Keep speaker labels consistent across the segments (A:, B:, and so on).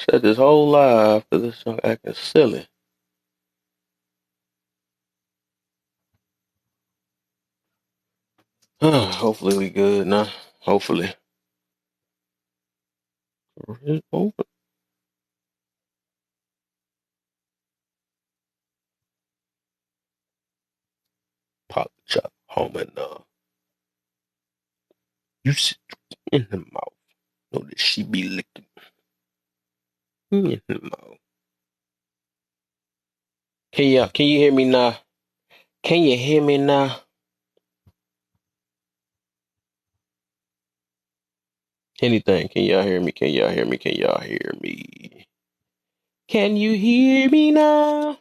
A: Set this whole live after this junk acting silly. Hopefully we good now. Hopefully. Open. Pop the chop home and you sit in the mouth. Know that she be licking in the mouth. Can you hear me now? Can you hear me now? Anything. Can y'all hear me? Can y'all hear me? Can y'all hear me? Can you hear me now?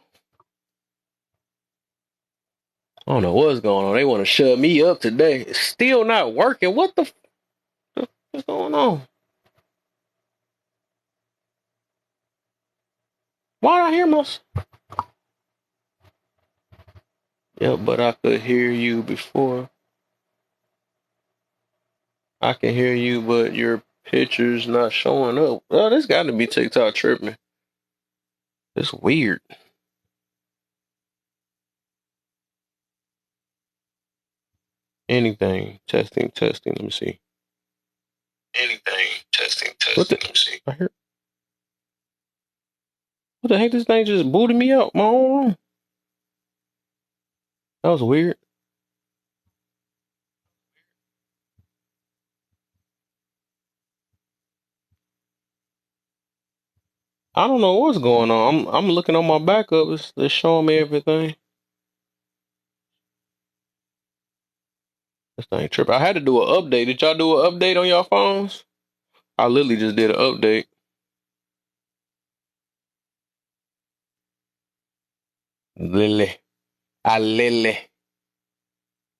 A: I don't know what's going on. They want to shut me up today. It's still not working. What the what's going on? Why do I hear myself? Yeah, but I could hear you before. I can hear you, but your picture's not showing up. Oh, this got to be TikTok tripping. It's weird. Anything. Testing. Let me see. Anything. Testing. What the? Let me see. I hear. What the heck? This thing just booted me out my own room. That was weird. I don't know what's going on. I'm looking on my backup. It's showing me everything. This thing tripping. I had to do an update. Did y'all do an update on your phones? I literally just did an update. Lily.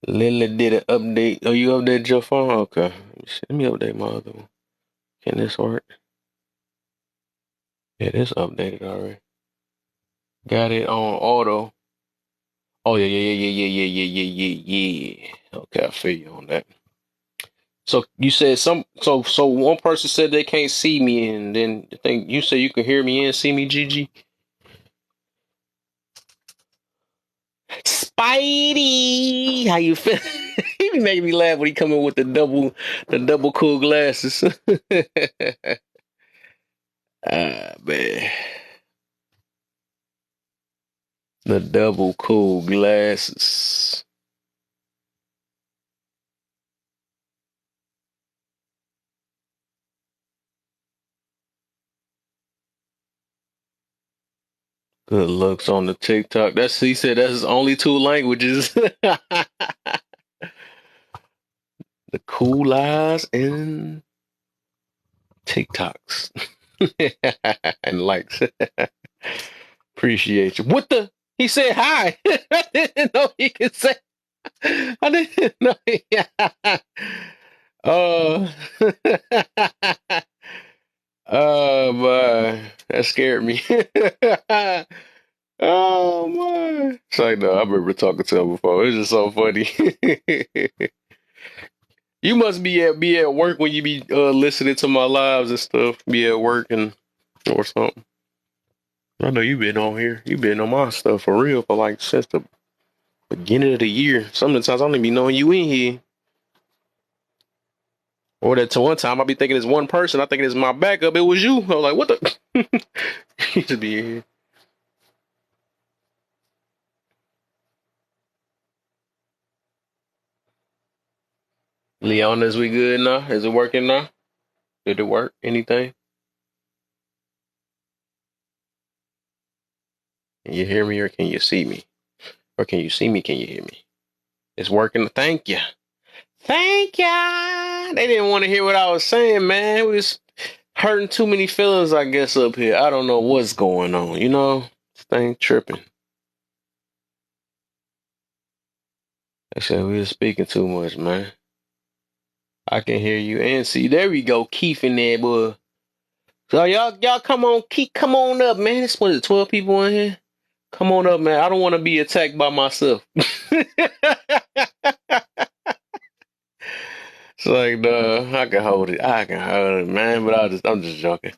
A: Lily did an update. Oh, you updated your phone? Okay. Let me update my other one. Can this work? Yeah, this updated already. Got it on auto. Oh yeah. Okay, I feel you on that. So you said so one person said they can't see me, and then the thing you said you can hear me and see me, Gigi. Spidey, how you feel? He be making me laugh when he come in with the double cool glasses. Man, the double cool glasses. Good looks on the TikTok. He said that's his only two languages. The cool eyes and TikToks. And likes. Appreciate you. What the? He said hi. I didn't know he could say. I didn't know. Oh. Oh my. That scared me. Oh my. It's like, no, I remember talking to him before. It's just so funny. You must be at work when you be listening to my lives and stuff. Be at work or something. I know you been on here. You been on my stuff for real for like since the beginning of the year. Sometimes I don't even be knowing you in here. Or that to one time I be thinking it's one person. I thinking it's my backup. It was you. I was like, what the? You should be in here. Leon, is we good now? Is it working now? Did it work? Anything? Can you hear me or can you see me? Or can you see me? Can you hear me? It's working. Thank you. Thank ya. They didn't want to hear what I was saying, man. We was hurting too many feelings, I guess, up here. I don't know what's going on, you know? This thing tripping. They said we was speaking too much, man. I can hear you and see. There we go, Keith in there, boy. So y'all come on, Keith, come on up, man. It's what is it, 12 people in here? Come on up, man. I don't want to be attacked by myself. It's like, I can hold it. I can hold it, man. But I'm just joking.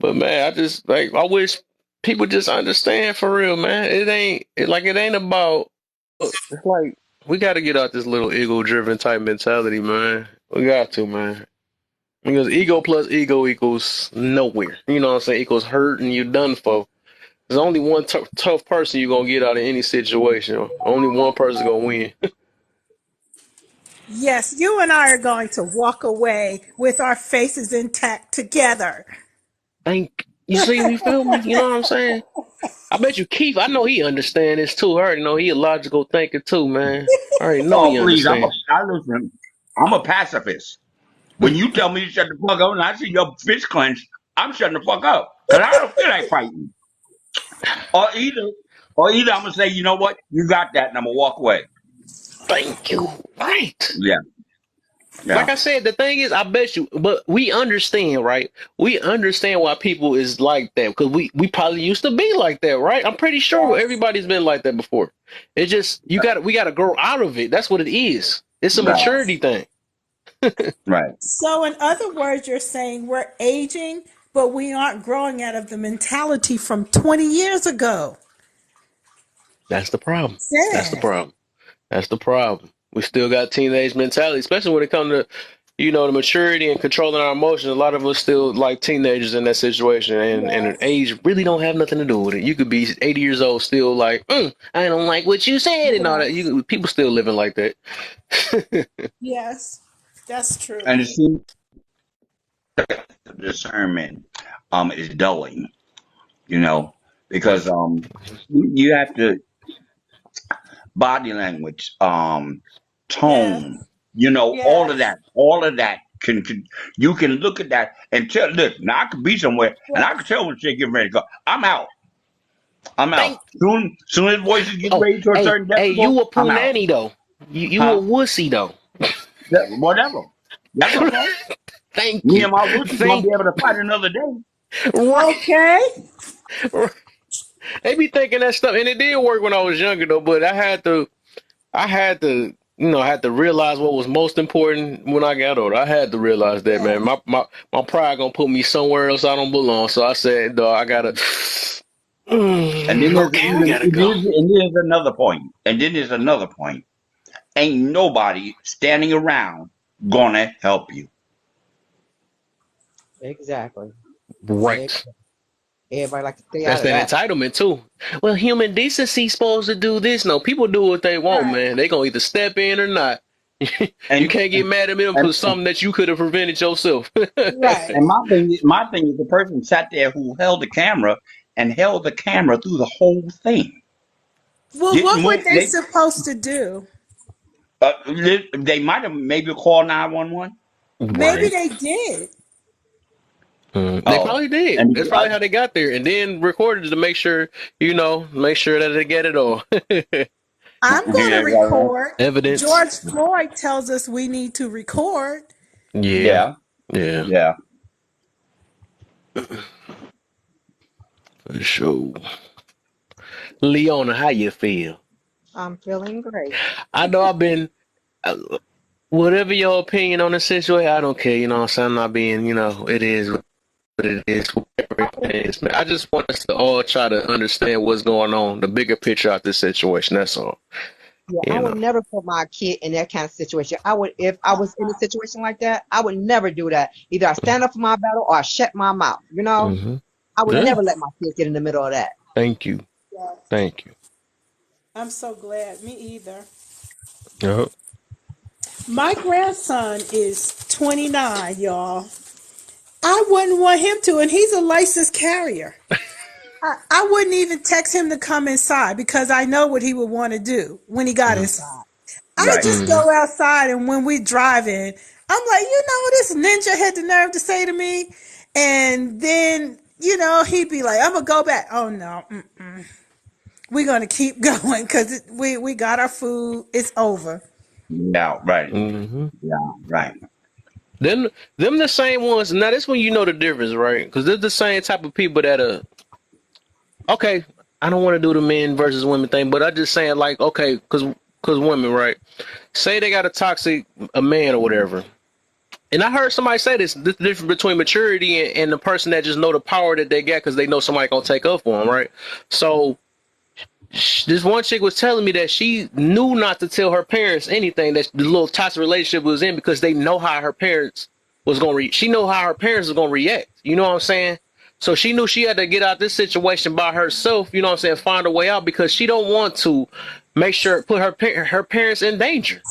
A: But man, I just like I wish people just understand for real, man. It ain't about. It's like we got to get out this little ego-driven type mentality, man. We got to, man. Because ego plus ego equals nowhere. You know what I'm saying? Equals hurt and you're done for. There's only one tough person you're gonna get out of any situation. Only one person gonna win.
B: Yes, you and I are going to walk away with our faces intact together.
A: Think you see, you feel me? You know what I'm saying? I bet you Keith. I know he understand this too. I already know he a logical thinker too, man. I already know
C: Oh,
A: he
C: please,
A: understand.
C: I listen. I'm a pacifist. When you tell me to shut the fuck up and I see your fist clenched, I'm shutting the fuck up because I don't feel like fighting. Or either, or either I'm gonna say, you know what, you got that, and I'm gonna walk away.
A: Thank you. Right.
C: Yeah,
A: Like
C: yeah,
A: I said, the thing is, I bet you, but we understand, right? We understand why people is like that because we probably used to be like that, right? I'm pretty sure
B: Yes.
A: everybody's been like that before. It's just we got to grow out of it. That's what it is. It's a
C: right,
B: Yes.
A: maturity thing.
C: right.
B: So, in other words, you're saying we're aging, but we aren't growing out of the mentality from 20 years ago.
A: That's the problem. That's the
B: Sad.
A: problem. That's the problem. We still got teenage mentality, especially when it comes to, the maturity and controlling our emotions. A lot of us still like teenagers in that situation, and
B: Yes.
A: age really don't have nothing to do with it. You could be 80 years old, still like, I don't like what you said, and all that.
B: Yes.
A: People still living like that.
B: Yes. That's true.
C: And it seems discernment is dulling, you know, because
A: Right.
C: you have to body language,
B: Yes.
C: tone, you know,
B: Yes.
C: all of that can you can look at that and tell. Look, now I could be somewhere and I
B: Yes.
C: can tell when shit getting ready to go. I'm out. I'm out.
A: Thank.
C: Soon as voices get
A: Oh,
C: raised to a certain
A: hey,
C: decibel,
A: you a
C: I'm out.
A: punani though. You a
C: Huh?
A: wussy though.
C: Yeah, whatever. That's okay.
A: Thank
C: Me
A: you.
C: and my rooster gonna
A: Thank.
C: be able to fight another day.
A: Right.
B: Okay.
A: They be thinking that stuff, and it did work when I was younger though. But I had to, I had to realize what was most important when I got older. I had to realize that, man.
B: Yes.
A: My pride gonna put me somewhere else I don't belong. So I said, dog, I gotta.
C: And then there's
A: Okay, we gotta go.
C: and there's another point. And then there's another point. Ain't nobody standing around gonna help you.
D: Exactly.
A: Right.
D: Everybody like to stay
A: That's
D: out of
A: that
D: that.
A: entitlement too. Well, human decency supposed to do this. No, people do what they want,
B: Right.
A: man. They gonna either step in or not. You
C: And
A: can't get mad at them for
C: and,
A: something that you could have prevented yourself.
B: Right.
C: and my thing is the person sat there who held the camera and held the camera through the whole thing.
B: Well,
C: Didn't
B: what were
C: move.
B: they supposed to do?
C: They might have maybe called 911.
B: Maybe
A: Right.
B: they did.
A: They
C: Oh,
A: probably did.
C: and
A: That's probably how they got there, and then recorded to make sure, make sure that they get it all.
B: I'm going to
C: yeah,
B: record.
A: Evidence.
B: George Floyd tells us we need to record.
A: Yeah.
C: yeah,
A: Yeah.
C: yeah.
A: For sure. Leona, how you feel?
D: I'm feeling great.
A: I know I've been. uh, Whatever your opinion on the situation, I don't care. You know what I'm saying? I'm not being. It is what it is. Whatever it is, man. I just want us to all try to understand what's going on, the bigger picture of this situation. That's all.
D: Yeah, I
A: You
D: would
A: know.
D: never put my kid in that kind of situation. I would, if I was in a situation like that, I would never do that. Either I stand up for my battle or I shut my mouth.
A: Hmm.
D: I would
A: Yeah.
D: never let my kids get in the middle of that.
A: Thank you.
B: Yes.
A: Thank you.
B: I'm so glad. Me either.
A: Uh-huh.
B: My grandson is 29, y'all. I wouldn't want him to, and he's a licensed carrier. I wouldn't even text him to come inside because I know what he would want to do when he got inside. I
C: Right.
B: just
A: Mm-hmm.
B: go outside, and when we driving, I'm like, what this ninja had the nerve to say to me? And then, he'd be like, I'm going to go back. Oh, no. We're going to keep going because we got our food. It's over.
C: Yeah, right.
A: Mm-hmm.
C: Yeah, right.
A: Them, them the same ones. Now that's when you know the difference, right? Because they're the same type of people that are okay. I don't want to do the men versus women thing, but I just saying like okay, because women, right? Say they got a toxic a man or whatever. And I heard somebody say this, the difference between maturity and the person that just know the power that they got because they know somebody gonna take up for them, right? So this one chick was telling me that she knew not to tell her parents anything that the little toxic relationship was in because they know how her parents was gonna she know how her parents was gonna react. You know what I'm saying? So she knew she had to get out this situation by herself. You know what I'm saying? Find a way out because she don't want to make sure put her parents in danger.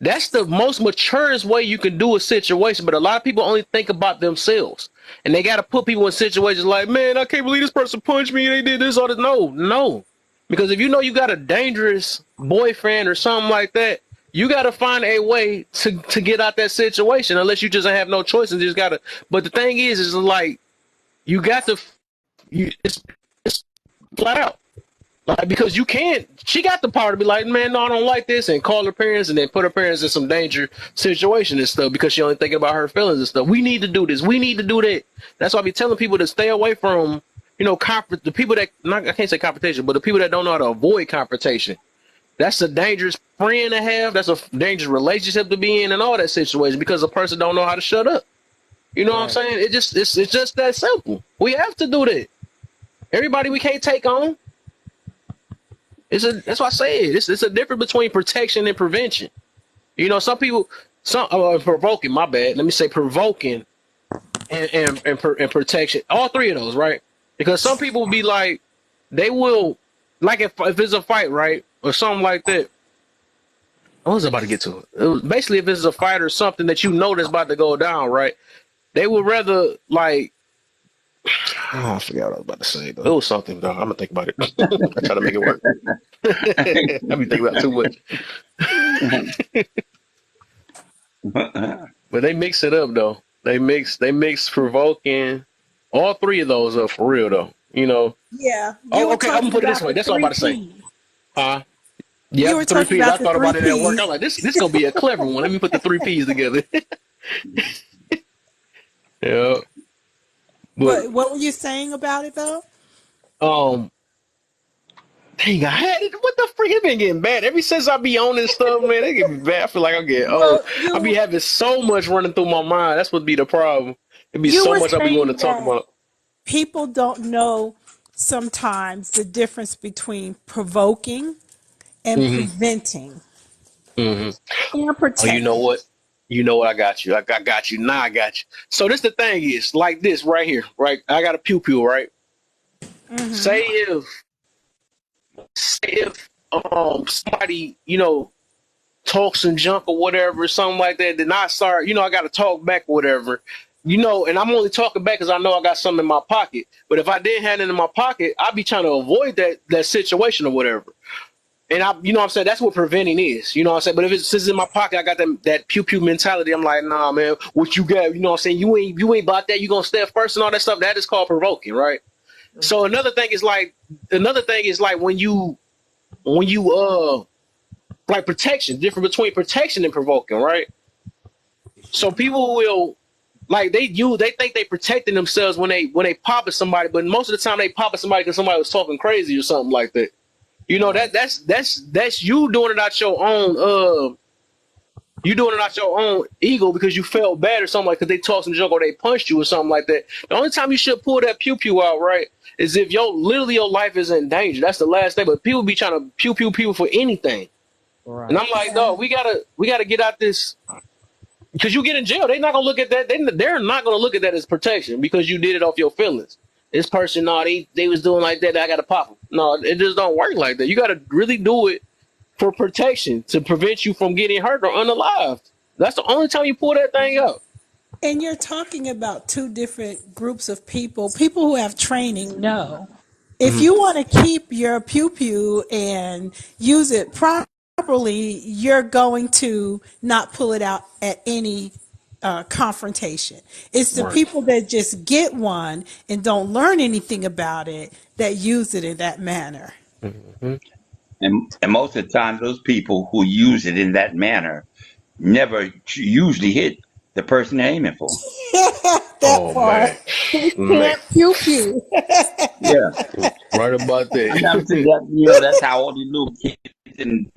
A: That's the most maturest way you can do a situation, but a lot of people only think about themselves. And they got to put people in situations like, man, I can't believe this person punched me. They did this or that. No. Because if you know you got a dangerous boyfriend or something like that, you got to find a way to get out that situation unless you just have no choice and just got to. But the thing is like, you got to, it's flat out. Like, because you can't, she got the power to be like, man, no, I don't like this, and call her parents and then put her parents in some danger situation and stuff because she only thinking about her feelings and stuff. We need to do this. We need to do that. That's why I be telling people to stay away from, the people that, I can't say confrontation, but the people that don't know how to avoid confrontation. That's a dangerous friend to have. That's a dangerous relationship to be in and all that situation because a person don't know how to shut up. You know what I'm saying? It's just that simple. We have to do that. Everybody we can't take on. That's why I say it. It's a difference between protection and prevention. Some people, provoking. My bad. Let me say provoking and protection. All three of those, right? Because some people will be like, they will, like if it's a fight, right, or something like that. I was about to get to it. Basically, if it's a fight or something that that's about to go down, right, they would rather like. Oh, I forgot what I was about to say, though. It was something, though. I'm going to think about it. I try to make it work. I be thinking about it too much. But they mix it up, though. They mix provoking all three of those up for real, though.
B: Yeah.
A: Oh, okay. I'm going to put it this way. That's what I'm about to say. Yeah,
B: you were
A: 3
B: talking
A: P's.
B: about
A: I thought about it at work.
B: Ps.
A: I'm like, this going to be a clever one. Let me put the 3 P's together. Yeah.
B: But what were you saying about it, though?
A: Dang, I had it. What the freak? It been getting bad. Ever since I be on this stuff, man, it get me bad. I feel like I'm getting old. I be having so much running through my mind. That's what be the problem. It be so much I be going to talk about.
B: People don't know sometimes the difference between provoking and preventing and protecting.
A: Oh, you know what? I got you. I got you. Now I got you. So this the thing is like this right here, right? I got a pew, right? Say if somebody, talk some junk or whatever, something like that, then I start, I got to talk back or whatever, and I'm only talking back because I know I got something in my pocket. But if I didn't have it in my pocket, I'd be trying to avoid that situation or whatever. And what I'm saying, that's what preventing is, what I'm saying. But if it's in my pocket, I got that pew mentality. I'm like, nah, man, what you got? You know what I'm saying? You ain't about that. You gonna step first and all that stuff. That is called provoking, right? So another thing is like when you like protection, different between protection and provoking, right? So people will like they think they protecting themselves when they pop at somebody, but most of the time they pop at somebody because somebody was talking crazy or something like that. That's you doing it out your own ego because you felt bad or something like because they talked some junk or they punched you or something like that. The only time you should pull that pew out, right, is if your life is in danger. That's the last thing. But people be trying to pew people for anything. Right. And I'm like, no, we gotta get out this because you get in jail. They're not gonna look at that. They're not gonna look at that as protection because you did it off your feelings. This person, no, they was doing like that. I gotta pop them. No, it just don't work like that. You gotta really do it for protection to prevent you from getting hurt or unalived. That's the only time you pull that thing out.
B: And you're talking about two different groups of people. People who have training know if you want to keep your pew and use it properly, you're going to not pull it out at any confrontation. It's the people that just get one and don't learn anything about it that use it in that manner.
C: And most of the time, those people who use it in that manner never usually hit the person they're aiming for.
B: That part. Can't pew.
C: Yeah.
A: Right about
C: that. That's how all these little kids and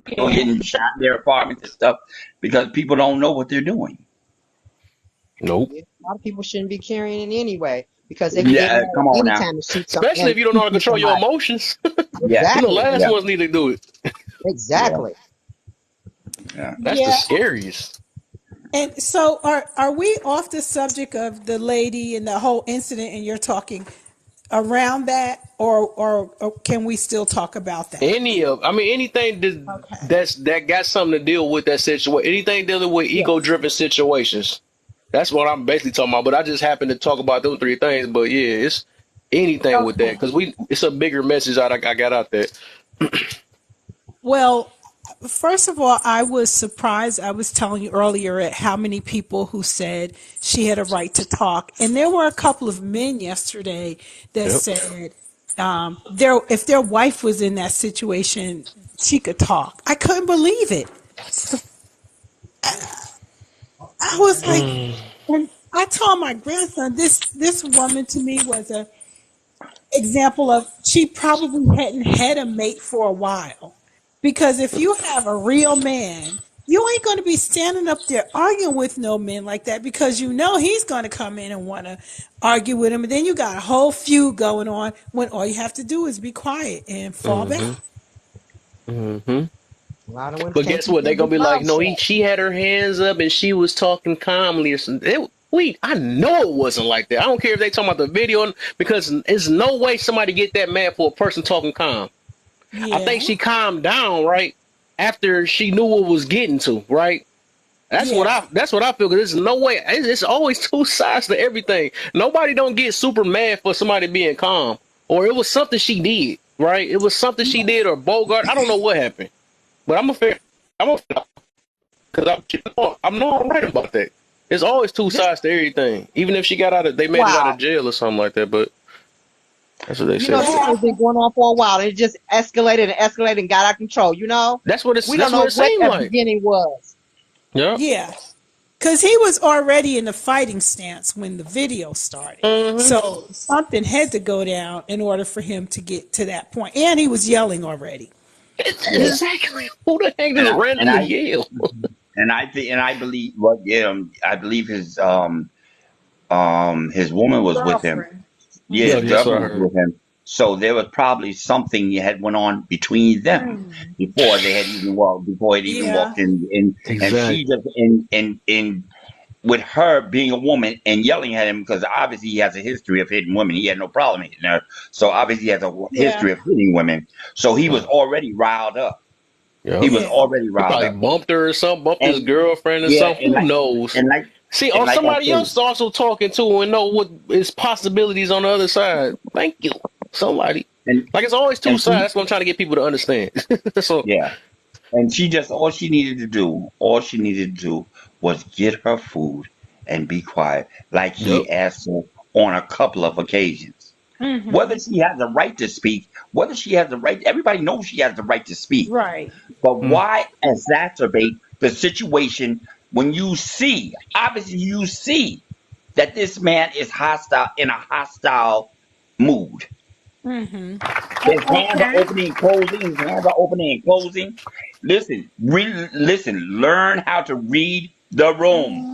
C: people getting shot in their apartments and stuff because people don't know what they're doing.
A: Nope.
D: Yeah, a lot of people shouldn't be carrying it anyway because they can get
C: Yeah,
D: mad
C: come
D: at
C: on
D: any
C: now.
D: time to shoot some
A: Especially
D: and
A: if you don't know how to
D: shoot
A: control your
D: somebody.
A: emotions.
C: Yeah,
A: You know,
D: Exactly.
A: last
C: yeah,
A: ones need to do it.
C: yeah,
D: Exactly.
C: yeah.
A: That's the
B: Yeah.
A: scariest.
B: And so are we off the subject of the lady and the whole incident and you're talking around that or can we still talk about that?
A: I mean, anything
B: Okay.
A: that got something to deal with that situation. Anything dealing with
B: Yes.
A: ego-driven situations. That's what I'm basically talking about. But I just happened to talk about those three things. But yeah, it's anything with that
B: Okay.
A: because it's a bigger message I got out there.
B: Well, first of all, I was surprised. I was telling you earlier at how many people who said she had a right to talk, and there were a couple of men yesterday that
A: Yep.
B: said if their wife was in that situation, she could talk. I couldn't believe it. So I was like, and I told my grandson this woman to me was a example of she probably hadn't had a mate for a while. Because if you have a real man, you ain't going to be standing up there arguing with no man like that because you know he's going to come in and want to argue with him. And then you got a whole feud going on when all you have to do is be quiet and fall back.
A: Mm-hmm. Mm-hmm.
D: A lot of women
A: But
D: can't
A: guess
D: keep
A: what?
D: their
A: They're gonna be like,
D: mouths
A: no,
D: shut.
A: she had her hands up and she was talking calmly or something. I know it wasn't like that. I don't care if they talking about the video because there's no way somebody get that mad for a person talking calm. I think
B: Yeah.
A: she calmed down right after she knew what was getting to. Right.
B: Yeah.
A: That's what I feel. Cause there's no way. It's always two sides to everything. Nobody don't get super mad for somebody being calm or it was something she did. Right. It was something she did or Bogart. I don't know what happened. But I'm a because I'm not right about that. There's always two
D: This,
A: sides to everything. Even if she got out of, they made it out
D: wow.
A: of jail or something like that. But that's what they
D: You know,
A: said.
D: this
B: That
D: has been
B: happened.
D: going on for a while. It just escalated and escalated and got out of control. You know, we don't
A: That's what
D: know
A: it
D: what
A: seemed
D: that
A: like.
D: beginning was.
A: Yeah.
B: Yeah. Because he was already in the fighting stance when the video started.
A: Mm-hmm.
B: So something had to go down in order for him to get to that point. And he was yelling already.
A: It's
C: Yeah.
A: exactly who the heck
C: And
A: just
C: I and
A: randomly
C: I
A: yell.
C: and I think and I believe I believe his woman was with him.
B: Girlfriend.
C: Yeah,
A: Yeah,
C: his
A: that's what I
C: girlfriend was
A: heard.
C: with him. So there was probably something that had went on between them before they had even walked before it even
B: Yeah.
C: walked in and she
A: Exactly.
C: just in with her being a woman and yelling at him because obviously he has a history of hitting women. He had no problem hitting her. So obviously he has a
B: Yeah.
C: history of hitting women. So he was
A: Yeah.
C: already riled up. He
A: Yep.
C: was
B: Yeah.
C: already
A: He
C: riled
A: probably
C: up.
A: bumped her or something, bumped his
C: And
A: girlfriend or
C: yeah,
A: something. Who knows?
C: and like
A: See,
C: and
A: or
C: like I
A: somebody
C: say,
A: else also talking to and know what is possibilities on the other side. Thank you. Somebody.
C: and
A: Like it's always two
C: and
A: sides.
C: she
A: That's what I'm trying to get people to understand. So,
C: yeah. And she just all she needed to do was get her food and be quiet, like
A: yep.
C: he asked her on a couple of occasions. Whether she has the right to speak, whether she has the right, everybody knows she has the right to speak.
B: Right.
C: But
A: Mm.
C: why exacerbate the situation when you see, obviously you see that this man is hostile in a hostile mood. His hands are
B: Okay.
C: opening and closing. His hands are opening and closing. Listen. Learn how to read the room.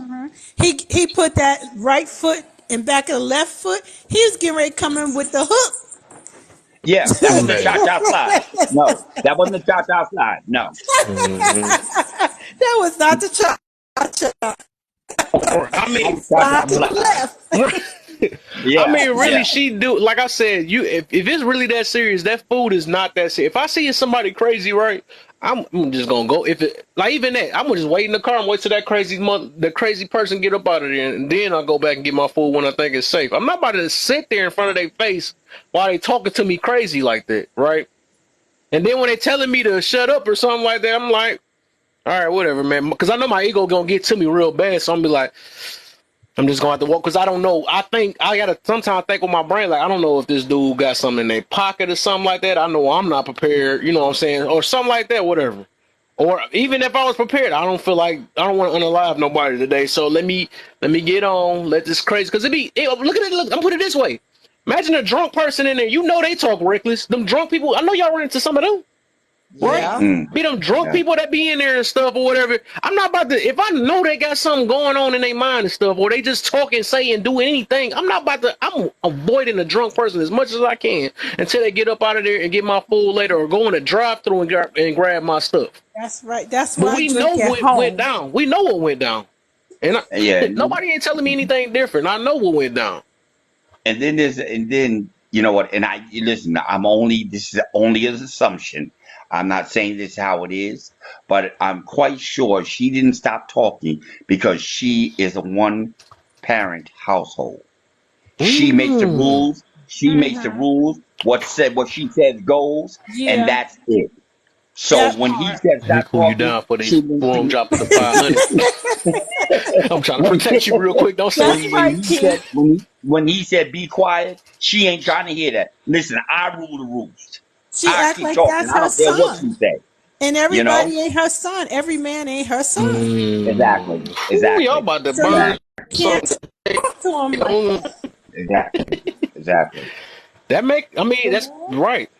B: He put that right foot in back of the left foot. He was getting ready to come in with the hook.
C: Yeah, that wasn't a
A: Man.
C: cha-cha slide. No, that wasn't a cha-cha slide. No.
A: Hmm.
B: That was not the chop.
A: Or, I
C: Not
A: mean,
C: a cha-cha
B: Slide to the
C: slide.
B: left.
A: I
C: Yeah,
A: mean,
C: yeah.
A: really, she do. Like I said, if it's really that serious, that food is not that serious. If I see somebody crazy, right, I'm just gonna go. If it like even that, I'm gonna just wait in the car and wait till the crazy person get up out of there, and then I'll go back and get my food when I think it's safe. I'm not about to sit there in front of their face while they talking to me crazy like that, right? And then when they telling me to shut up or something like that, I'm like, all right, whatever, man, because I know my ego gonna get to me real bad, so I'm be like. I'm just gonna have to walk because I don't know. I think I gotta sometimes think with my brain, like I don't know if this dude got something in their pocket or something like that. I know I'm not prepared, you know what I'm saying, or something like that, whatever. Or even if I was prepared, I don't feel like I don't want to unalive nobody today. So let me get on, let this crazy because look at it, look, I'm put it this way. Imagine a drunk person in there, you know they talk reckless. Them drunk people, I know y'all run into some of them. Right?
D: Yeah.
A: Be them drunk
C: Yeah.
A: people that be in there and stuff or whatever. I'm not about to, if I know they got something going on in their mind and stuff, or they just talk and say and do anything, I'm not about to, I'm avoiding a drunk person as much as I can until they get up out of there and get my food later or go in a drive through and grab my stuff.
B: That's right. That's
A: But
B: why I
A: we know
B: drink at
A: what went
B: home.
A: down. We know what went down. And
C: Yeah.
A: nobody ain't telling me anything different. I know what went down.
C: And then you know what? And listen. This is only an assumption. I'm not saying this is how it is, but I'm quite sure she didn't stop talking because she is a one-parent household. She makes the
A: Mm.
C: rules. She makes the rules. What she says goes, and
B: Yeah,
C: that's it. So
B: that
C: when he
B: part.
C: says
A: Let me
C: stop
A: cool you
C: talking,
A: down for
C: she
A: these forum drop of the 500. I'm trying to protect you real quick. Don't say
B: That's
A: anything.
B: right, Keith.
C: when he said be quiet, she ain't trying to hear that. Listen, I rule the roost.
B: She
C: I
B: act
C: keep
B: like
C: talking.
B: that's
C: I
B: her
C: don't care what
B: son.
C: you say.
B: And
C: You know
B: everybody ain't her son. Every man ain't her son.
C: exactly,
A: Ooh, y'all
C: exactly,
A: about to
B: So you
A: burn
C: exactly,
B: can't
A: something.
B: talk to him like that.
C: exactly, exactly.
A: That make, I mean, that's right.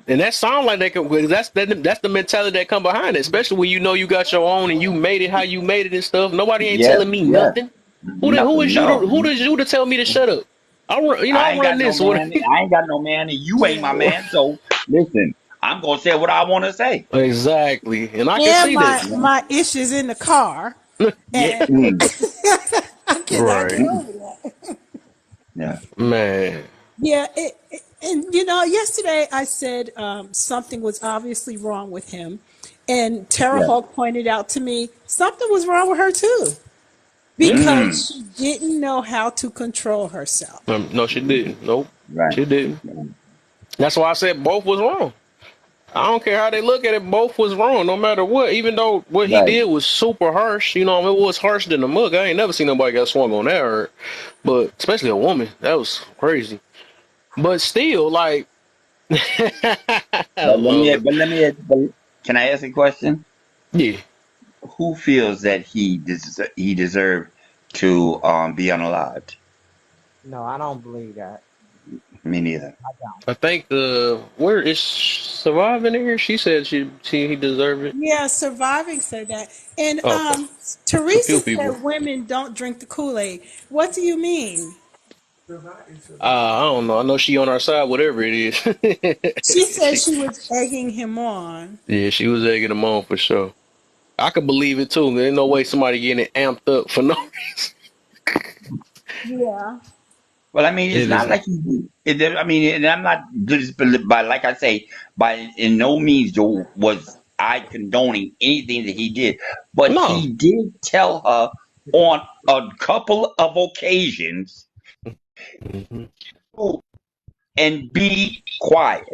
A: And that sound like they can, well, that's the mentality that come behind it, especially when you know you got your own and you made it how you made it and stuff. Nobody ain't
C: Yes,
A: telling me
C: yes.
A: nothing. Who
C: Nothing.
A: is you to
C: No,
A: tell me to shut up?
C: I
A: I'll
C: ain't
A: run
C: got no
A: this.
C: man. I ain't got no man, and you ain't my
B: Yeah.
C: man. So listen, I'm gonna say what I want to say.
A: Exactly. And I can
B: And
A: see
B: my
A: that.
C: Yeah.
B: my issues in the car.
A: Yeah.
B: And
C: Mm,
B: I cannot get
A: Right.
C: mm,
B: over that.
C: yeah.
A: Man.
B: Yeah, and yesterday I said something was obviously wrong with him, and Tara
C: Yeah.
B: Hawk pointed out to me something was wrong with her too
A: Mm.
C: Mm,
B: because she didn't know how to control herself.
A: No, she didn't. Nope.
C: right.
A: She didn't.
C: Right.
A: That's why I said both was wrong. I don't care how they look at it, both was wrong, no matter what. Even though what he
C: Right.
A: did was super harsh, it was harsher than the mug. I ain't never seen nobody get swung on that hurt. But especially a woman, that was crazy. But still, like, Lord,
C: But can I ask a question?
A: yeah.
C: Who feels that he deserved to be unalived?
D: No, I don't believe that.
C: Me neither.
D: I don't.
A: I think where is surviving here? She said he deserved it.
B: Yeah, surviving said that, and
A: Oh, it's a
B: Teresa
A: few people.
B: said women don't drink the Kool-Aid. What do you mean?
A: I don't know. I know she on our side, whatever it
B: She
A: is.
B: said she was egging him on.
A: Yeah, she was egging him on for sure. I could believe it too. There's no way somebody getting it amped up for no reason.
B: Yeah.
C: Well, I mean, it's
A: It
C: not
A: is
C: like I mean, and I'm not just, but like I say, by in no means was I condoning anything that he did, but
A: no.
C: he did tell her on a couple of occasions
A: Hmm.
C: to and be quiet.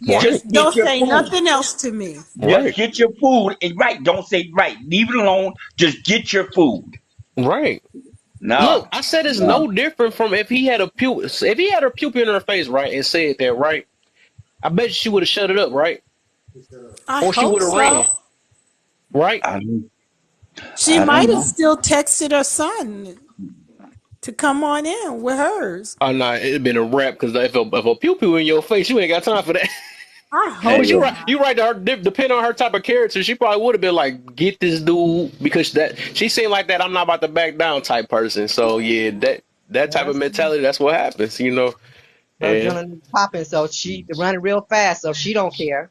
A: Right,
B: Yes.
C: Just get
B: Don't
C: your
B: say
C: food.
B: nothing else to me.
C: Just
A: right,
C: get your food. And right, don't say right. Leave it alone. Just get your food.
A: right. Look,
C: No,
A: I said it's
C: no.
A: no different from if he had if he had her pupil in her face, right, and said that, right. I bet you she would have shut it up, right,
B: I
A: or she
B: hope
A: would have ran,
B: so.
A: right.
C: I don't,
B: She
C: I don't
B: might have
C: know.
B: still texted her son to come on in with hers.
A: Oh no, it'd been a wrap because if a pupil in your face, you ain't got time for that.
B: I
C: Hey,
B: hope
A: But you're
C: look.
A: right.
B: not.
A: You're right. Depending on her type of character, she probably would have been like, "Get this dude," because that she seemed like that. I'm not about to back down type person. So yeah, that type of
D: Yes.
A: mentality. That's what happens.
D: Her
A: And
D: adrenaline is popping, so she running real fast, so she don't care.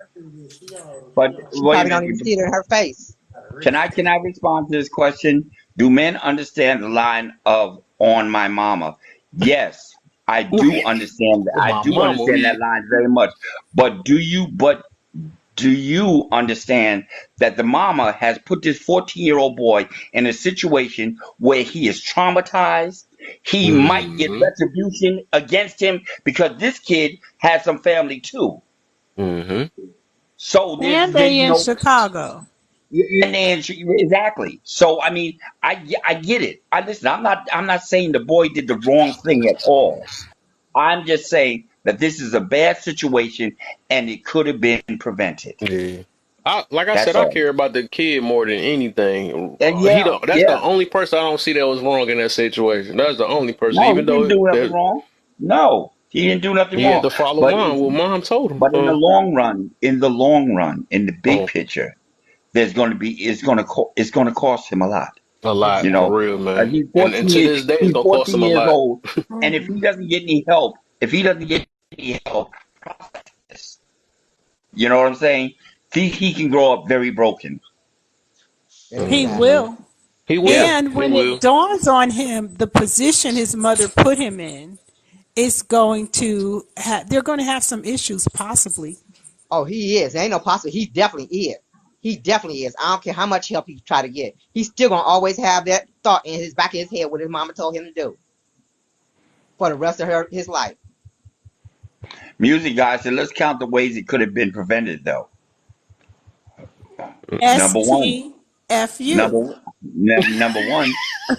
C: But
D: She
C: wait a
D: probably don't even
C: minute.
D: see it in her face.
C: Can I respond to this question? Do men understand the line of "on my mama"? Yes, I do understand.
A: oh,
C: I
A: my
C: do
A: mama,
C: understand
A: yeah.
C: that line very much. But do you understand that the mama has put this 14-year-old boy in a situation where he is traumatized? He might get
A: Mm-hmm.
C: retribution against him because this kid has some family too.
A: Mm-hmm.
C: So
B: And
C: there's
B: they in Chicago.
C: and then exactly. So I mean, I get it. I listen. I'm not saying the boy did the wrong thing at all. I'm just saying that this is a bad situation and it could have been prevented.
A: Yeah. Like I said,
C: That's
A: I
C: all.
A: care about the kid more than anything.
C: And
A: That's the
C: yeah.
A: only person I don't see that was wrong in that situation. That's the only person,
C: No, he
A: even
C: didn't
A: though
C: do nothing
A: that
C: wrong. No. He didn't do nothing
A: He had
C: wrong.
A: to follow
C: But
A: mom. Well, mom told him.
C: but in the long run, in the big
A: Oh,
C: picture, there's going to be it's going to cost him a lot.
A: a lot
C: You
A: for
C: know,
A: real, man.
C: he's
A: And
C: 14
A: to
C: years
A: this day, it's
C: he's
A: gonna cost
C: 14
A: him a
C: years
A: lot.
C: old, and if he doesn't get any help, you know what I'm saying? He can grow up very broken.
B: He
D: Exactly.
B: will.
A: He
C: Yeah.
A: will.
B: And
A: He
B: when it
A: will.
B: dawns on him, the position his mother put him in is going to have, they're going to have some issues, possibly.
D: Oh, he is. There ain't no possible. He definitely is. He definitely is. I don't care how much help he try to get. He's still gonna always have that thought in his back of his head what his mama told him to do for the rest of his life.
C: Music guy said, let's count the ways it could have been prevented, though. Number one,
B: STFU.
C: number one,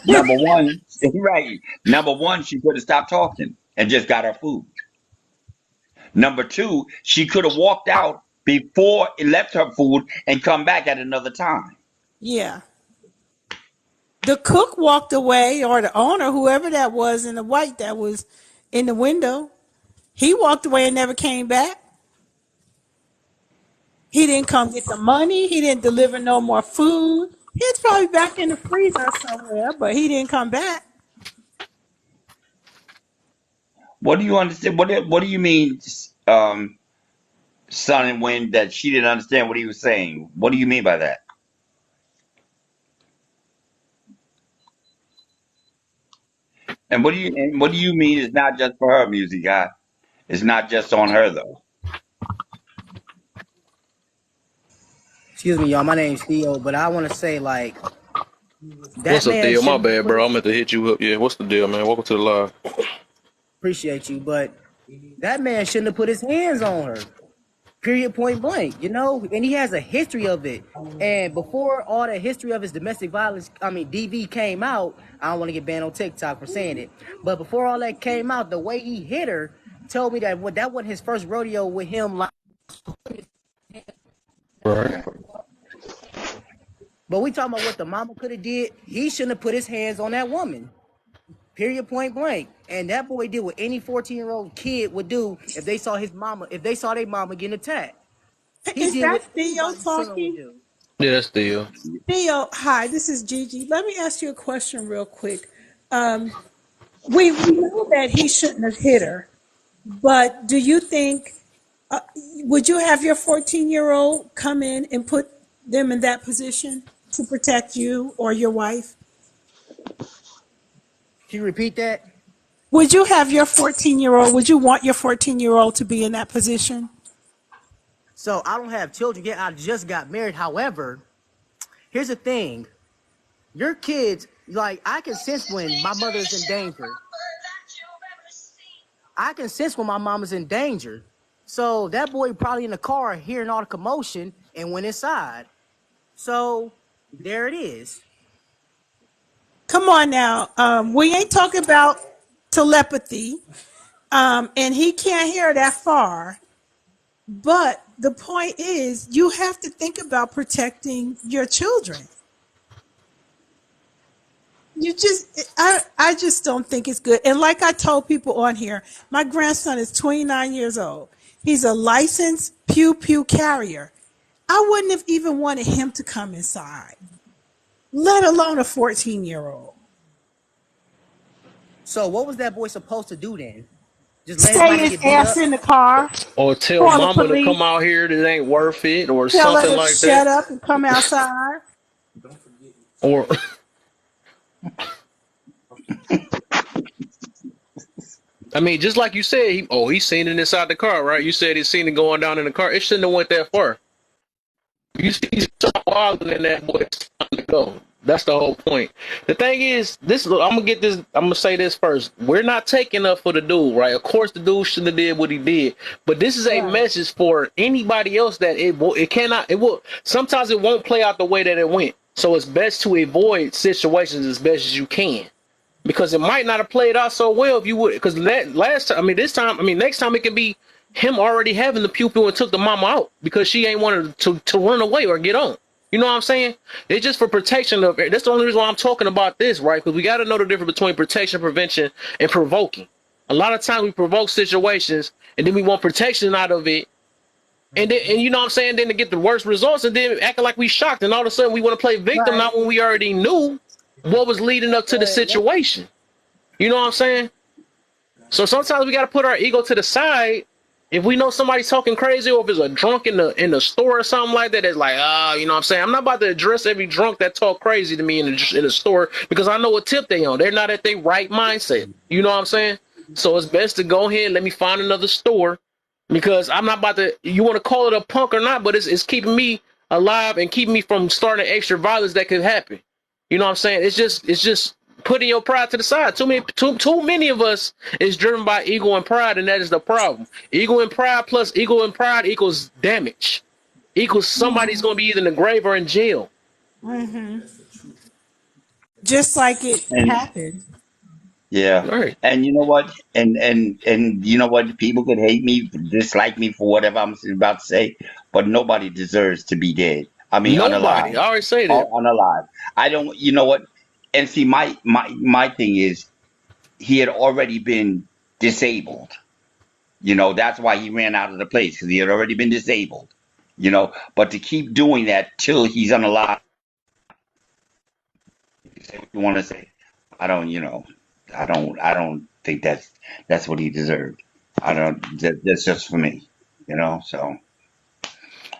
C: number one, right. Number one, she could have stopped talking and just got her food. Number two, she could have walked out before it left her food and come back at another time.
B: Yeah. The cook walked away, or the owner, whoever that was in the white that was in the window, he walked away and never came back. He didn't come get the money. He didn't deliver no more food. He's probably back in the freezer somewhere, but he didn't come back.
C: What do you understand? What do you mean, Sun and Wind, that she didn't understand what he was saying? What do you mean by that? And what do you mean it's not just for her, music guy? It's not just on her though.
E: Excuse me, y'all. My name's Theo, but I want to say, like, that
A: What's up,
E: man
A: deal? My
E: shouldn't have
A: bad,
E: put
A: bro.
E: his,
A: I'm meant to hit you up. Yeah, what's the deal, man? Welcome to the live.
E: appreciate you, but that man shouldn't have put his hands on her. Period, point blank, you know? And he has a history of it. And before all the history of his domestic violence, DV came out, I don't want to get banned on TikTok for saying it, but before all that came out, the way he hit her told me that that wasn't his first rodeo with him. Like,
A: Right.
E: but we talking about what the mama could have did. He shouldn't have put his hands on that woman. Period, point blank. And that boy did what any 14-year-old kid would do if they saw their mama getting attacked. He
B: Is
E: did
B: that
E: what
B: Theo
E: anybody's son would
B: talking?
E: do.
A: Yeah, that's deal.
B: Theo, hi, this is Gigi. Let me ask you a question real quick. We know that he shouldn't have hit her, but do you think, would you have your 14-year-old come in and put them in that position to protect you or your wife?
E: Can you repeat that?
B: Would you have your 14-year-old, would you want your 14-year-old to be in that position?
E: So I don't have children yet. I just got married. However, here's the thing. Your kids, like, I can sense when my mother's in danger. I can sense when my mama's in danger. So that boy probably in the car hearing all the commotion and went inside. So there it is.
B: Come on now. We ain't talking about telepathy, and he can't hear that far. But the point is, you have to think about protecting your children. I just don't think it's good. And like I told people on here, my grandson is 29 years old. He's a licensed pew pew carrier. I wouldn't have even wanted him to come inside, let alone a 14-year-old.
E: So what was that boy supposed to do then? Just let his
B: Stay
E: mama
B: his
E: get beat
B: ass
E: up?
B: in the car,
A: Or tell
B: call the
A: mama to
B: police,
A: come out here that ain't worth it, or
B: tell her
A: something
B: to
A: like
B: shut
A: that.
B: up and come outside.
A: Or I mean, just like you said, he's seen it inside the car, right? You said he's seen it going down in the car. It shouldn't have went that far. You see something wilder than that, boy. It's time to go. That's the whole point. The thing is, I'm gonna say this first. We're not taking up for the dude, right? Of course, the dude shouldn't have did what he did, but this is a
B: Right.
A: message for anybody else that it will. Sometimes it won't play out the way that it went. So it's best to avoid situations as best as you can, because it might not have played out so well if you would. Because last time, next time it can be him already having the pupil and took the mama out because she ain't wanted to run away or get on. You know what I'm saying? It's just for protection of. That's the only reason why I'm talking about this, right? Because we got to know the difference between protection, prevention, and provoking. A lot of times we provoke situations and then we want protection out of it. And then, and you know what I'm saying? Then to get the worst results and then acting like we shocked. And all of a sudden we want to play victim,
B: Right.
A: not when we already knew what was leading up to the situation. You know what I'm saying? So sometimes we got to put our ego to the side. If we know somebody's talking crazy, or if it's a drunk in the store or something like that, it's like, you know what I'm saying? I'm not about to address every drunk that talk crazy to me in the store because I know what tip they on. They're not at their right mindset. You know what I'm saying? So it's best to go ahead and let me find another store because I'm not about to, you want to call it a punk or not, but it's keeping me alive and keeping me from starting extra violence that could happen. You know what I'm saying? It's just putting your pride to the side. Too many of us is driven by ego and pride, and that is the problem. Ego and pride plus ego and pride equals damage. Equals somebody's going to be either in the grave or in jail.
B: Just like it
C: And
B: happened.
C: yeah.
A: Right.
C: And you know what? And you know what? People could hate me, dislike me for whatever I'm about to say, but nobody deserves to be dead. I mean,
A: Nobody.
C: unalive.
A: I already say that.
C: Or unalive. I don't. You know what? And see, my thing is, he had already been disabled. You know, that's why he ran out of the place because he had already been disabled. You know, but to keep doing that till he's unalive, say what you want to say. I don't. You know, I don't think that's what he deserved. I don't. That's just for me. You know. So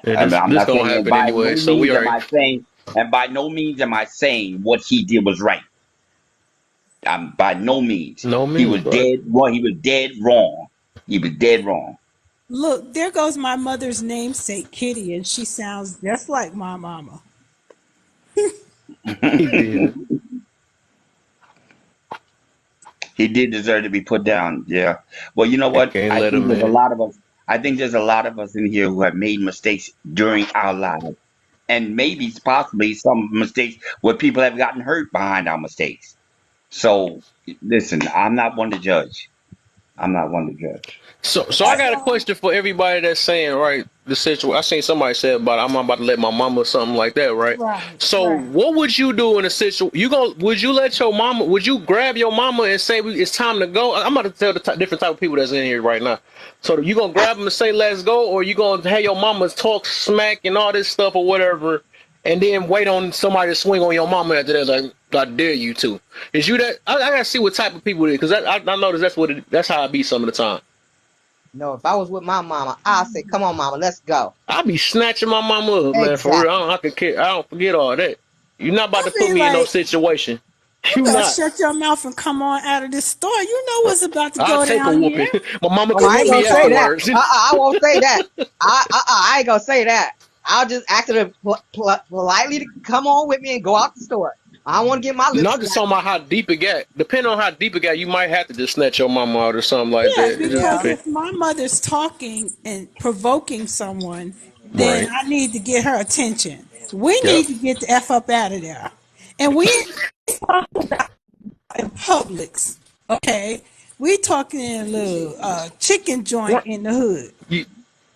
A: Yeah,
C: I mean, I'm
A: this
C: not
A: gonna
C: saying that
A: happen
C: by
A: anyway.
C: no
A: So we
C: means am
A: already
C: I saying, and by no means am I saying what he did was right. By no means.
A: no
C: He
A: means,
C: was
A: right?
C: dead wrong. He was dead wrong. He was dead wrong.
B: Look, there goes my mother's namesake, Kitty, and she sounds just like my mama.
A: He did.
C: He did deserve to be put down. Yeah. Well, you know
A: I
C: what?
A: can't
C: I
A: let
C: think
A: him
C: there's a
A: in.
C: lot of us. I think there's a lot of us in here who have made mistakes during our lives, and maybe possibly some mistakes where people have gotten hurt behind our mistakes. So listen, I'm not one to judge. I'm not one to judge.
A: So I
C: I,
A: got a question for everybody that's saying, right, the situation. I seen somebody say about I'm about to let my mama or something like that, right?
B: Right,
A: So
B: right.
A: what would you do in a situation? Would you let your mama? Would you grab your mama and say it's time to go? I'm about to tell the different type of people that's in here right now. So you gonna grab them and say let's go, or you gonna have your mama talk smack and all this stuff or whatever, and then wait on somebody to swing on your mama after that? Like I dare you to. Is you that? I gotta see what type of people it is because I notice that's how I be some of the time.
D: No, if I was with my mama, I'd say, come on, mama, let's go.
A: I be snatching my mama up, man. For real,
D: Exactly.
A: I don't forget all that. You're not about
B: I
A: to put
B: mean,
A: me in no
B: like,
A: situation.
B: you
A: You
B: better
A: not.
B: shut your mouth and come on out of this store. You know what's about to
A: I'll
B: go
A: take a
B: down here.
A: whooping. My mama
D: Oh,
A: can
D: I
A: whoop
D: ain't gonna
A: me
D: say that.
A: afterwards.
D: I won't say that. I ain't gonna say that. I'll just ask her to politely to come on with me and go out the store. I don't want to get my lips
A: Not just
D: smacked.
A: talking about how deep it got. Depending on how deep it got, you might have to just snatch your mama out or something like
B: Yeah,
A: that. It just
B: because
D: Yeah.
A: depends.
B: if my mother's talking and provoking someone, then
A: Right.
B: I need to get her attention. We
A: Yep.
B: need to get the F up out of there. And we ain't in Publix, okay? We talking in a little chicken joint
A: Right.
B: in the hood.
A: You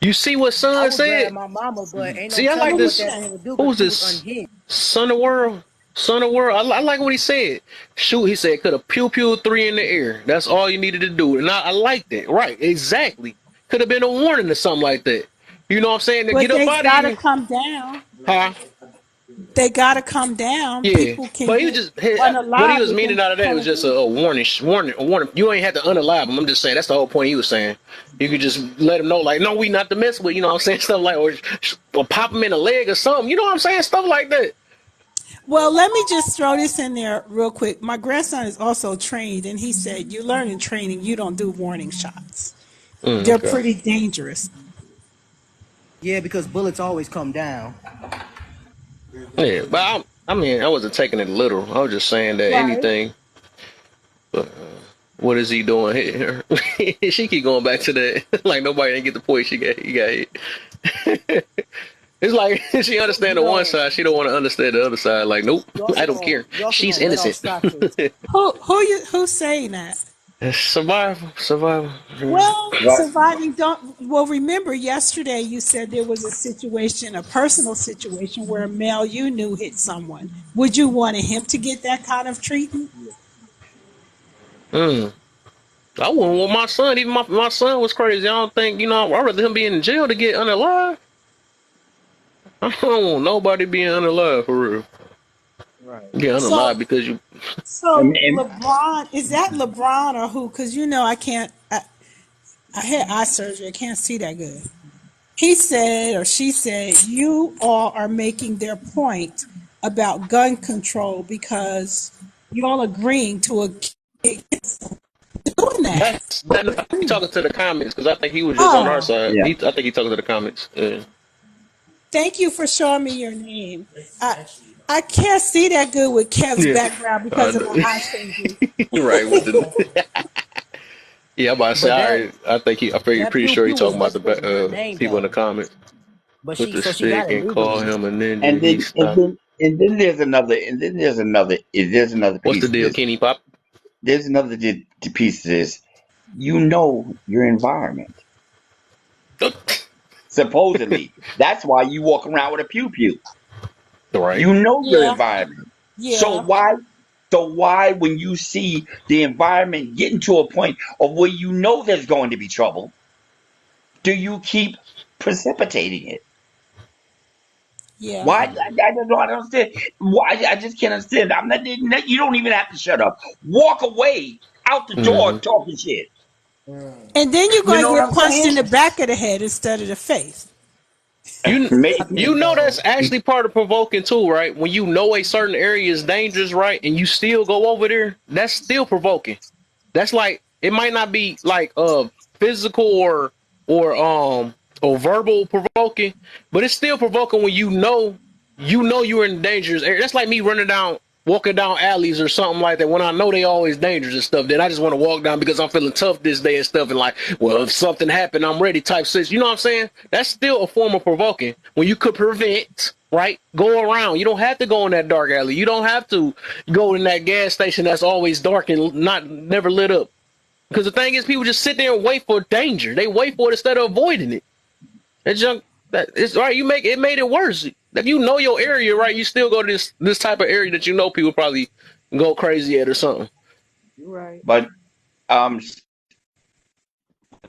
A: you see what
E: I
A: son
E: would grab
A: said?
E: my mama, but ain't no
A: See, I like
E: telling
B: Who
E: what
B: was
A: this.
E: that
B: that?
E: man would do because
A: Who's
E: she was
A: this?
E: unhinged.
A: Son of world. Son of world. I like what he said. Shoot, he said, could have pew pew three in the air. That's all you needed to do. And I like that. Right. Exactly. Could have been a warning or something like that. You know what I'm saying? To
B: But
A: get up
B: they
A: out of
B: gotta
A: here.
B: come down.
A: Huh?
B: They gotta come down.
A: Yeah.
B: People can
A: But he was
B: get
A: just, what he
B: unalive
A: was
B: if
A: meaning
B: they
A: out of that
B: come
A: was just
B: through.
A: a warning, a warning. You ain't had to unalive him. I'm just saying, that's the whole point he was saying. You could just let him know, like, no, we not to mess with, you know what I'm saying? Stuff like, or pop him in the leg or something. You know what I'm saying? Stuff like that.
B: Well, let me just throw this in there real quick. My grandson is also trained, and he said, "You learn in training, you don't do warning shots. They're
A: Okay.
B: pretty dangerous."
E: Yeah, because bullets always come down.
A: Yeah, but I mean, I wasn't taking it literal. I was just saying that
B: Right.
A: anything. But what is he doing here? She keep going back to that. Like nobody didn't get the point. He got hit. It's like she understand
E: You
A: the one
E: know,
A: side, she don't want to understand the other side. Like, nope, I don't care.
E: you also
A: She's
E: gonna let off
A: innocent.
E: shots too.
B: Who's saying that?
A: Survival, survival.
B: Well,
C: right.
B: surviving don't. Well, remember yesterday you said there was a situation, a personal situation, where a male you knew hit someone. Would you want him to get that kind of treatment?
A: Mm. I wouldn't want my son. Even my son was crazy. I don't think, you know, I'd rather him be in jail to get unalive. I don't want nobody being unalive for real.
E: Right.
A: Get
B: So,
A: unalive because you.
B: so
C: And
B: LeBron, is that LeBron or who? Because you know, I had eye surgery. I can't see that good. He said, or she said, you all are making their point about gun control because you all agreeing to a kid doing that.
A: I think he talking to the comments because I think he was just on our
B: Oh,
A: side.
C: yeah,
A: I think he talking to the comments. Yeah.
B: thank you for showing me your name. I can't see that good with Kev's
A: Yeah.
B: background because of my eye surgery.
A: Right with the. Yeah, I'm about to say.
E: But that
A: I think I'm
E: that
A: pretty
E: pew
A: sure he
E: pew was
A: talking about
E: basically her
A: the
E: name
A: people in the
E: though.
A: comments
E: But
A: with
E: she
A: the
E: so she got
A: stick
E: it
A: and call
E: legally.
A: him a ninja.
C: and
A: He
C: then and
A: stopped.
C: then and then there's another
A: What's the
C: piece of
A: deal,
C: this.
A: Kenny Pop?
C: There's another piece of this. You know your environment. Supposedly, that's why you walk around with a pew pew.
A: Right.
C: You know your
B: Yeah,
C: environment. So
B: yeah,
C: why when you see the environment getting to a point of where you know there's going to be trouble, do you keep precipitating it?
B: yeah.
C: Why? I don't understand. Why? I just can't understand. I'm not. You don't even have to shut up. Walk away out the door
A: Mm-hmm.
C: talking shit.
B: And then you're
C: You
B: going
C: know
B: to
C: what
B: get
C: I'm
B: punched in
C: saying?
B: the back of the head instead of the face.
A: You
E: I
A: you
E: think
C: Maybe.
A: know that's
E: though.
A: actually part of provoking too, right? When you know a certain area is dangerous, right, and you still go over there, that's still provoking. That's like it might not be like physical or or verbal provoking, but it's still provoking when you know you're in dangerous area. That's like me walking down alleys or something like that when I know they always dangerous and stuff. Then I just want to walk down because I'm feeling tough this day and stuff and like, well, if something happened, I'm ready type shit. You know what I'm saying? That's still a form of provoking when you could prevent, right? Go around. You don't have to go in that dark alley. You don't have to go in that gas station that's always dark and not never lit up. Because the thing is, people just sit there and wait for danger. They wait for it instead of avoiding it. It's junk. That it's right. You make it made it worse. If you know your area, right, you still go to this type of area that you know people probably go crazy at or something.
D: You're right.
C: But um,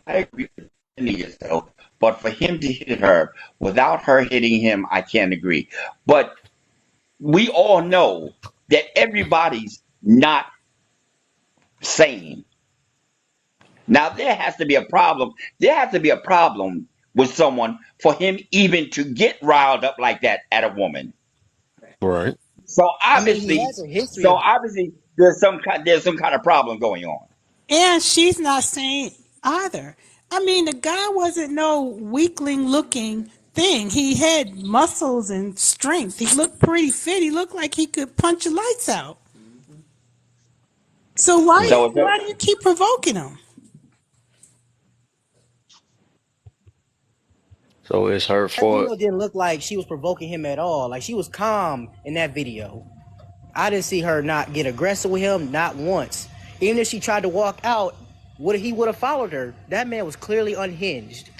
C: I agree with Anita yourself. But for him to hit her without her hitting him, I can't agree. But we all know that everybody's not sane. Now there has to be a problem. There has to be a problem with someone for him even to get riled up like that at a woman.
A: Right.
C: So
E: I mean, he
C: obviously,
E: has a history
C: so
E: of
C: obviously there's some kind of problem going on.
B: And she's not saying either. I mean, the guy wasn't no weakling looking thing. He had muscles and strength. He looked pretty fit. He looked like he could punch your lights out. So
A: Mm.
C: So
B: why do you keep provoking him?
A: So it's her
E: that
A: fault.
E: video didn't look like she was provoking him at all. Like she was calm in that video. I didn't see her not get aggressive with him, not once. Even if she tried to walk out, he would have followed her. That man was clearly unhinged.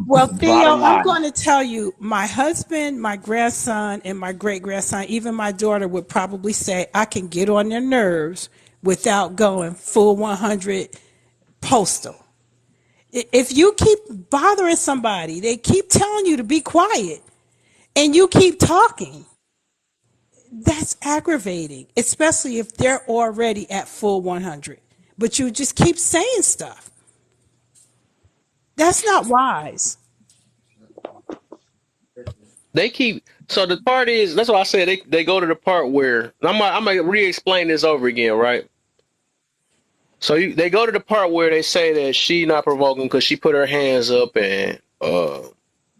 B: Well, Theo,
C: bottom
B: I'm
C: line,
B: going to tell you, my husband, my grandson, and my great grandson, even my daughter would probably say, I can get on their nerves without going full 100 postal. If you keep bothering somebody, they keep telling you to be quiet, and you keep talking, that's aggravating, especially if they're already at full 100. But you just keep saying stuff. That's not wise.
A: They keep so the part is that's why I said they go to the part where I'm gonna re-explain this over again, right? So they go to the part where they say that she not provoking because she put her hands up and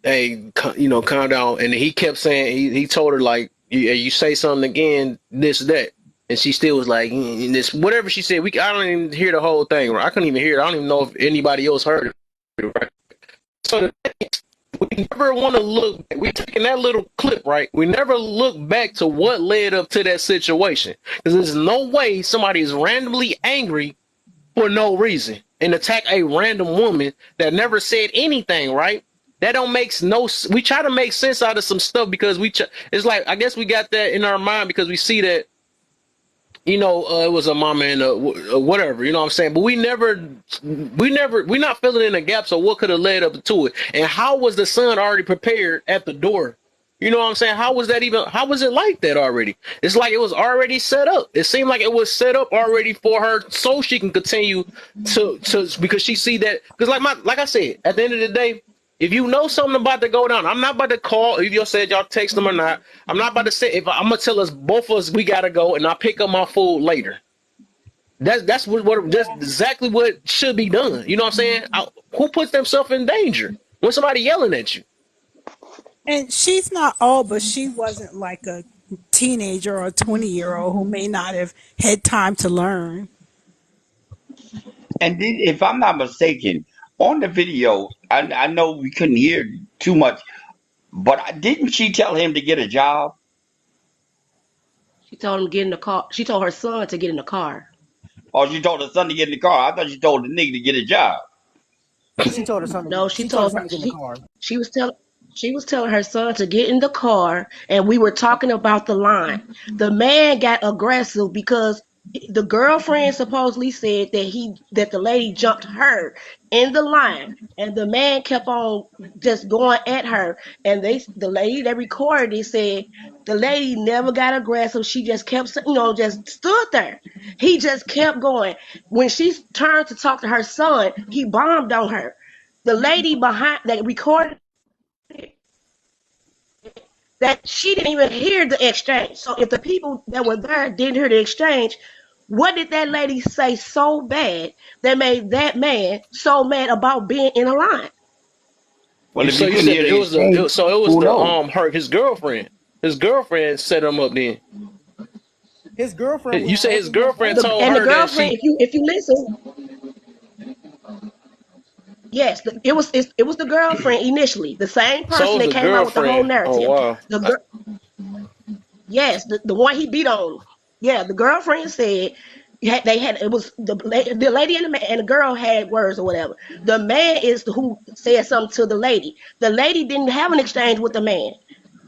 A: hey, calm down. And he kept saying he told her like you say something again, this that, and she still was like this whatever she said. I don't even hear the whole thing. Right? I couldn't even hear it. I don't even know if anybody else heard it. Right? So we never want to look. We taking that little clip, right? We never look back to what led up to that situation because there's no way somebody is randomly angry for no reason and attack a random woman that never said anything, right? That don't make no. We try to make sense out of some stuff because it's like I guess we got that in our mind because we see that it was a mama and whatever, you know what I'm saying? But we're not filling in the gaps of what could have led up to it. And how was the son already prepared at the door? You know what I'm saying? How was it like that already? It's like it was already set up. It seemed like it was set up already for her so she can continue to because she see that, because like I said, at the end of the day, if you know something about to go down, I'm not about to call if you said y'all text them or not. I'm not about to say if I'm gonna tell us both of us we gotta go and I'll pick up my food later. That's exactly what should be done. You know what I'm saying? Who puts themselves in danger when somebody yelling at you?
B: And she's not old, but she wasn't like a teenager or a 20-year-old who may not have had time to learn.
C: And then, if I'm not mistaken, on the video, I know we couldn't hear too much, but didn't she tell him to get a job?
F: She told him to get in the car. She told her son to get in the car.
C: Or she told her son to get in the car? I thought she told the nigga to get a job.
E: She told her son.
F: No,
E: She told her son to get in the car.
F: she was telling her son to get in the car, and we were talking about the line. The man got aggressive because the girlfriend supposedly said that the lady jumped her in the line, and the man kept on just going at her. And the lady that recorded it said the lady never got aggressive. She just kept, just stood there. He just kept going. When she turned to talk to her son, he bombed on her. The lady behind that recorded that, she didn't even hear the exchange. So if the people that were there didn't hear the exchange, what did that lady say so bad that made that man so mad about being in a line?
C: Well, if
A: So
C: you
A: you
C: couldn't
A: said
C: hear the exchange,
A: it was
C: who
A: the
C: knows?
A: his girlfriend. His girlfriend set him up then.
E: His girlfriend was
A: You say his
E: supposed to be
A: girlfriend
E: friends.
A: told
F: And the
A: her that
F: girlfriend,
A: she
F: if you listen, yes, it was the girlfriend initially, the same
A: so it
F: person
A: was
F: that
A: the
F: came out with the whole
A: girlfriend. Oh
F: narrative.
A: wow.
F: The girl, yes, the one he beat on. Yeah, the girlfriend said they had, it was the lady and the girl had words or whatever. The man is who said something to the lady. The lady didn't have an exchange with the man.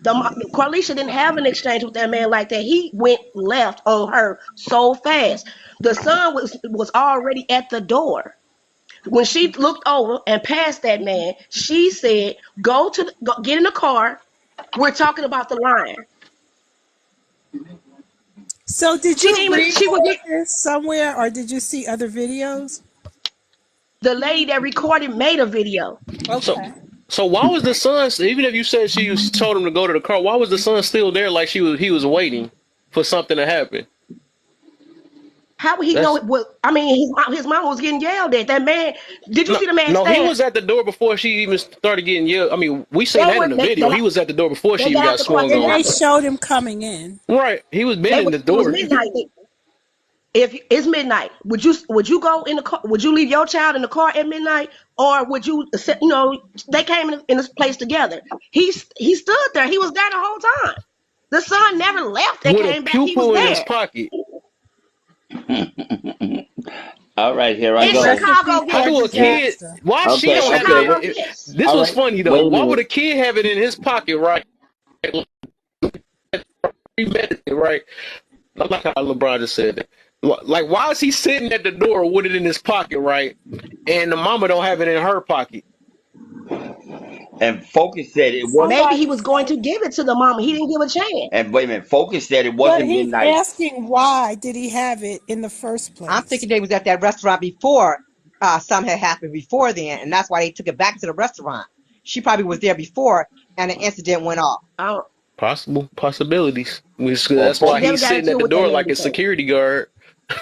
F: Carlisha didn't have an exchange with that man like that. He went left on her so fast. The son was already at the door. When she looked over and passed that man, she said, go get in the car. We're talking about the line."
B: So, did
F: She
B: you
F: didn't even,
B: read
F: she was
B: about this somewhere, or did you see other videos?
F: the lady that recorded made a video.
A: So
B: Okay.
A: so why was the son, even if you said she told him to go to the car, why was the son still there like he was waiting for something to happen?
F: How would he know
A: That's
F: it was? I mean, his mom was getting yelled at. That man, did you
A: no,
F: see the man
A: no, he
F: stand?
A: was at the door before she even started getting yelled. I mean, we seen
F: They
A: that
F: were
A: in the
F: they
A: video. He was at the door before she
F: they
A: even
F: got out
A: got
F: the car.
A: swung
B: And
A: on.
B: they showed him coming in.
A: Right. He was been in the
F: It was
A: door.
F: midnight. If it's midnight, would you go in the car? Would you leave your child in the car at midnight, or would you? They came in this place together. He stood there. He was there the whole time. The son never left and
A: With a
F: came back. He was
A: pupil in his
F: there.
A: pocket.
C: All right, here I
F: In
C: go.
B: Rest in
F: Chicago,
B: peace,
A: How
F: yes.
A: do a
B: Marcus
A: kid?
B: Baxter.
A: Why she
F: In
C: Okay,
A: don't have
C: okay.
F: Chicago,
A: it?
F: yes.
A: This
C: All
A: was
C: right.
A: funny though.
C: Wait a
A: Why would
C: minute.
A: a kid have it in his pocket, right? Premeditated, right? I like how LeBron just said that. Like, why is he sitting at the door with it in his pocket, right? And the mama don't have it in her pocket.
C: And Focus said it wasn't.
F: Maybe he
B: Somebody
F: was going
B: said,
F: to give it to the mama. He didn't give a chance.
C: And wait a minute. Focus said it
B: but
C: wasn't
B: he's
C: midnight.
B: asking why did he have it in the first
D: I'm
B: place?
D: thinking they was at that restaurant before something had happened before then, and that's why they took it back to the restaurant. She probably was there before, and the incident went off.
F: Oh,
A: Possible possibilities.
C: Or
A: That's
F: she
A: why
C: Focus.
F: never
A: he's
F: got
A: sitting
F: into
A: at
F: it
A: the
F: with that
A: door
F: man
A: like a
F: before.
A: security guard.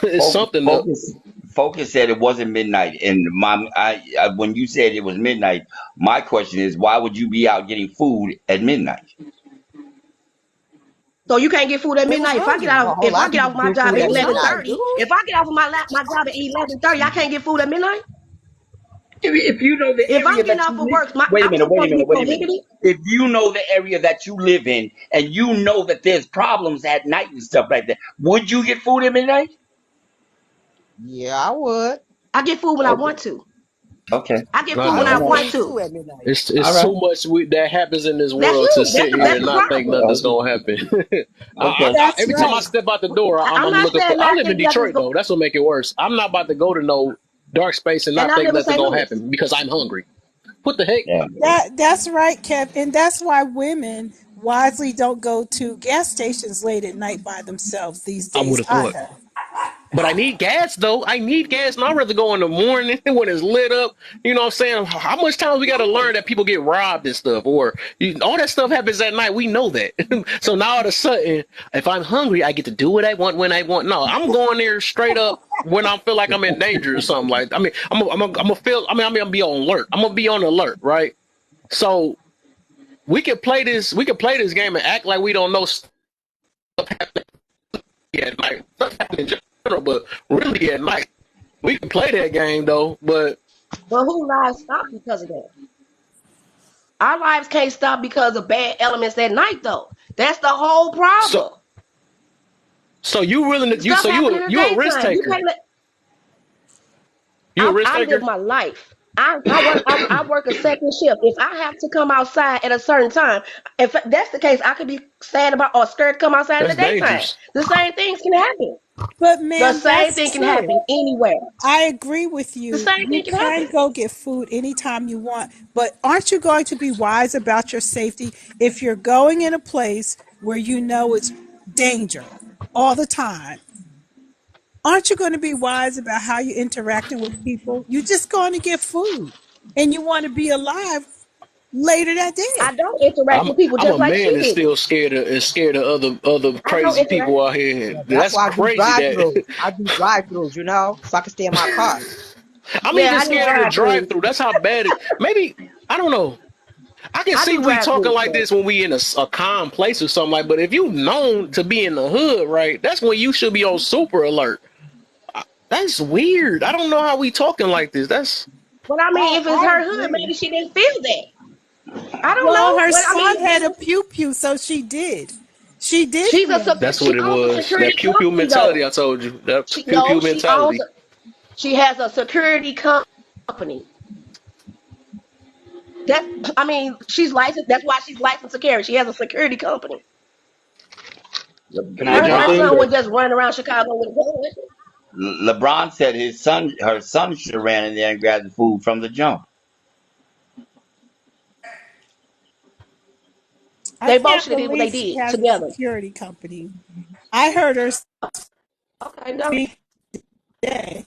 A: It's something up.
C: Focus said it wasn't midnight. And when you said it was midnight, my question is, why would you be out getting food at midnight?
F: So you can't get food at
B: He was
F: midnight.
B: hungry.
D: A whole
F: If
D: lot
F: I
D: of
F: get
D: people
F: off my
D: get
F: job
D: food
F: at
B: He
D: at
B: was
F: eleven
D: midnight,
B: hungry.
F: thirty,
D: dude.
F: if I get off of my job at 11:30, I can't get food at midnight.
C: If you know the
F: If I'm
C: area
F: getting
C: that
F: off
C: you
F: of
C: live,
F: work,
C: wait a
F: I'm
C: minute, wait a
F: supposed to be
C: minute, wait a minute.
F: prohibited.
C: If you know the area that you live in and you know that there's problems at night and stuff like that, would you get food at midnight?
D: Yeah, I would.
F: I get food when I
C: Okay.
F: want to.
C: Okay.
F: I get
A: I
F: food when
E: I
F: I
A: don't.
E: don't
F: want
E: eat
F: to.
E: too at midnight.
C: All
A: It's
C: right.
A: too much that happens in this
F: That's
A: world to
F: you.
A: sit here
F: That's
A: and
F: the
A: not think
F: problem.
A: nothing's
C: Okay.
A: gonna happen.
C: Okay.
B: That's
A: Every time I
B: right.
A: step out the door,
F: I'm
A: I'm
F: not
A: looking for.
F: saying
A: I
F: not
A: live in
F: think nothing's
A: Detroit
F: going,
A: though. That's what make it worse. I'm not about to go to no dark space and
F: and
A: not
F: I
A: think
F: live in
A: nothing
F: St.
A: gonna
F: Louis.
A: happen because I'm hungry. What the heck?
C: Yeah.
B: That's right, Kev, and that's why women wisely don't go to gas stations late at night by themselves these
A: I would
B: days
A: have thought.
B: either.
A: But I need gas though. I need gas, and I'd rather go in the morning when it's lit up. You know what I'm saying? How much time we got to learn that people get robbed and stuff, or all that stuff happens at night. We know that. So now all of a sudden, if I'm hungry, I get to do what I want when I want. No, I'm going there straight up when I feel like I'm in danger or something. Like I mean, I'm gonna feel. I'm gonna be on alert. I'm gonna be on alert, right? So we can play this. We can play this game and act like we don't know stuff at night. Stuff happening in general, but really at night. We can play that game though, but
F: But who lives stop because of that? Our lives can't stop because of bad elements at night, though. That's the whole
A: so
F: problem.
A: so you willing to
F: Stuff happening in the
A: you a risk
F: daytime. You
A: taker?
F: can't let.
A: You a risk
F: I live
A: taker?
F: my life. I work a second shift. If I have to come outside at a certain time, if that's the case, I could be sad about or scared to come outside in the
A: That's
F: daytime.
A: dangerous.
F: The same things can happen.
B: But
F: The
B: ma'am,
F: same thing
B: that's
F: can
B: true.
F: happen anywhere.
B: I agree with
F: The
B: you.
F: same
B: You
F: thing can
B: can
F: happen.
B: go get food anytime you want, but aren't you going to be wise about your safety if you're going in a place where you know it's danger all the time? Aren't you going to be wise about how you're interacting with people? You're just going to get food and you want to be alive later that
F: I
B: day.
F: don't interact with people
A: I'm
F: just
A: a
F: like
A: man
F: she
A: that's
F: didn't.
A: still scared of other
F: I don't
A: crazy
F: interact.
A: people out here.
D: Yeah, that's
A: That's
D: why I do
A: crazy.
D: drive-throughs.
A: That
D: I do drive-throughs, so I can stay in my car.
A: I'm
F: Yeah,
A: even
F: I do
A: scared of the
F: drive
A: drive
F: throughs.
A: through. That's how bad it. Maybe I don't know. I can
F: I
A: see
F: do
A: we
F: drive
A: talking
F: throughs.
A: like this when we in a calm place or something like. But if you known to be in the hood, right? That's when you should be on super alert. That's weird. I don't know how we talking like this. That's
F: But I mean, if it's
B: I
F: her hood,
B: agree.
F: maybe she didn't feel that. I don't
B: Well,
F: know.
B: her
F: But I
B: son
F: mean,
B: had a pew pew, so she did. She did
F: she's a
B: feel that.
A: what
F: she
A: it
F: owns a
A: was. That
F: security
A: pew pew
F: company
A: mentality.
F: though.
A: I told you. That
F: She
A: pew
F: no,
A: pew
F: she owns
A: mentality.
F: a, she has a security company. That I mean, she's licensed. That's why she's licensed to carry. She has a security company.
C: Can I jump
F: Her
C: in?
F: son was just running around Chicago with a gun.
C: LeBron said her son should have ran in there and grabbed the food from the jump.
B: I
F: They both
B: can't
F: should have did what they
B: believe she
F: did
B: has a
F: together.
B: security company. I heard her
F: Okay, no.
B: speak today.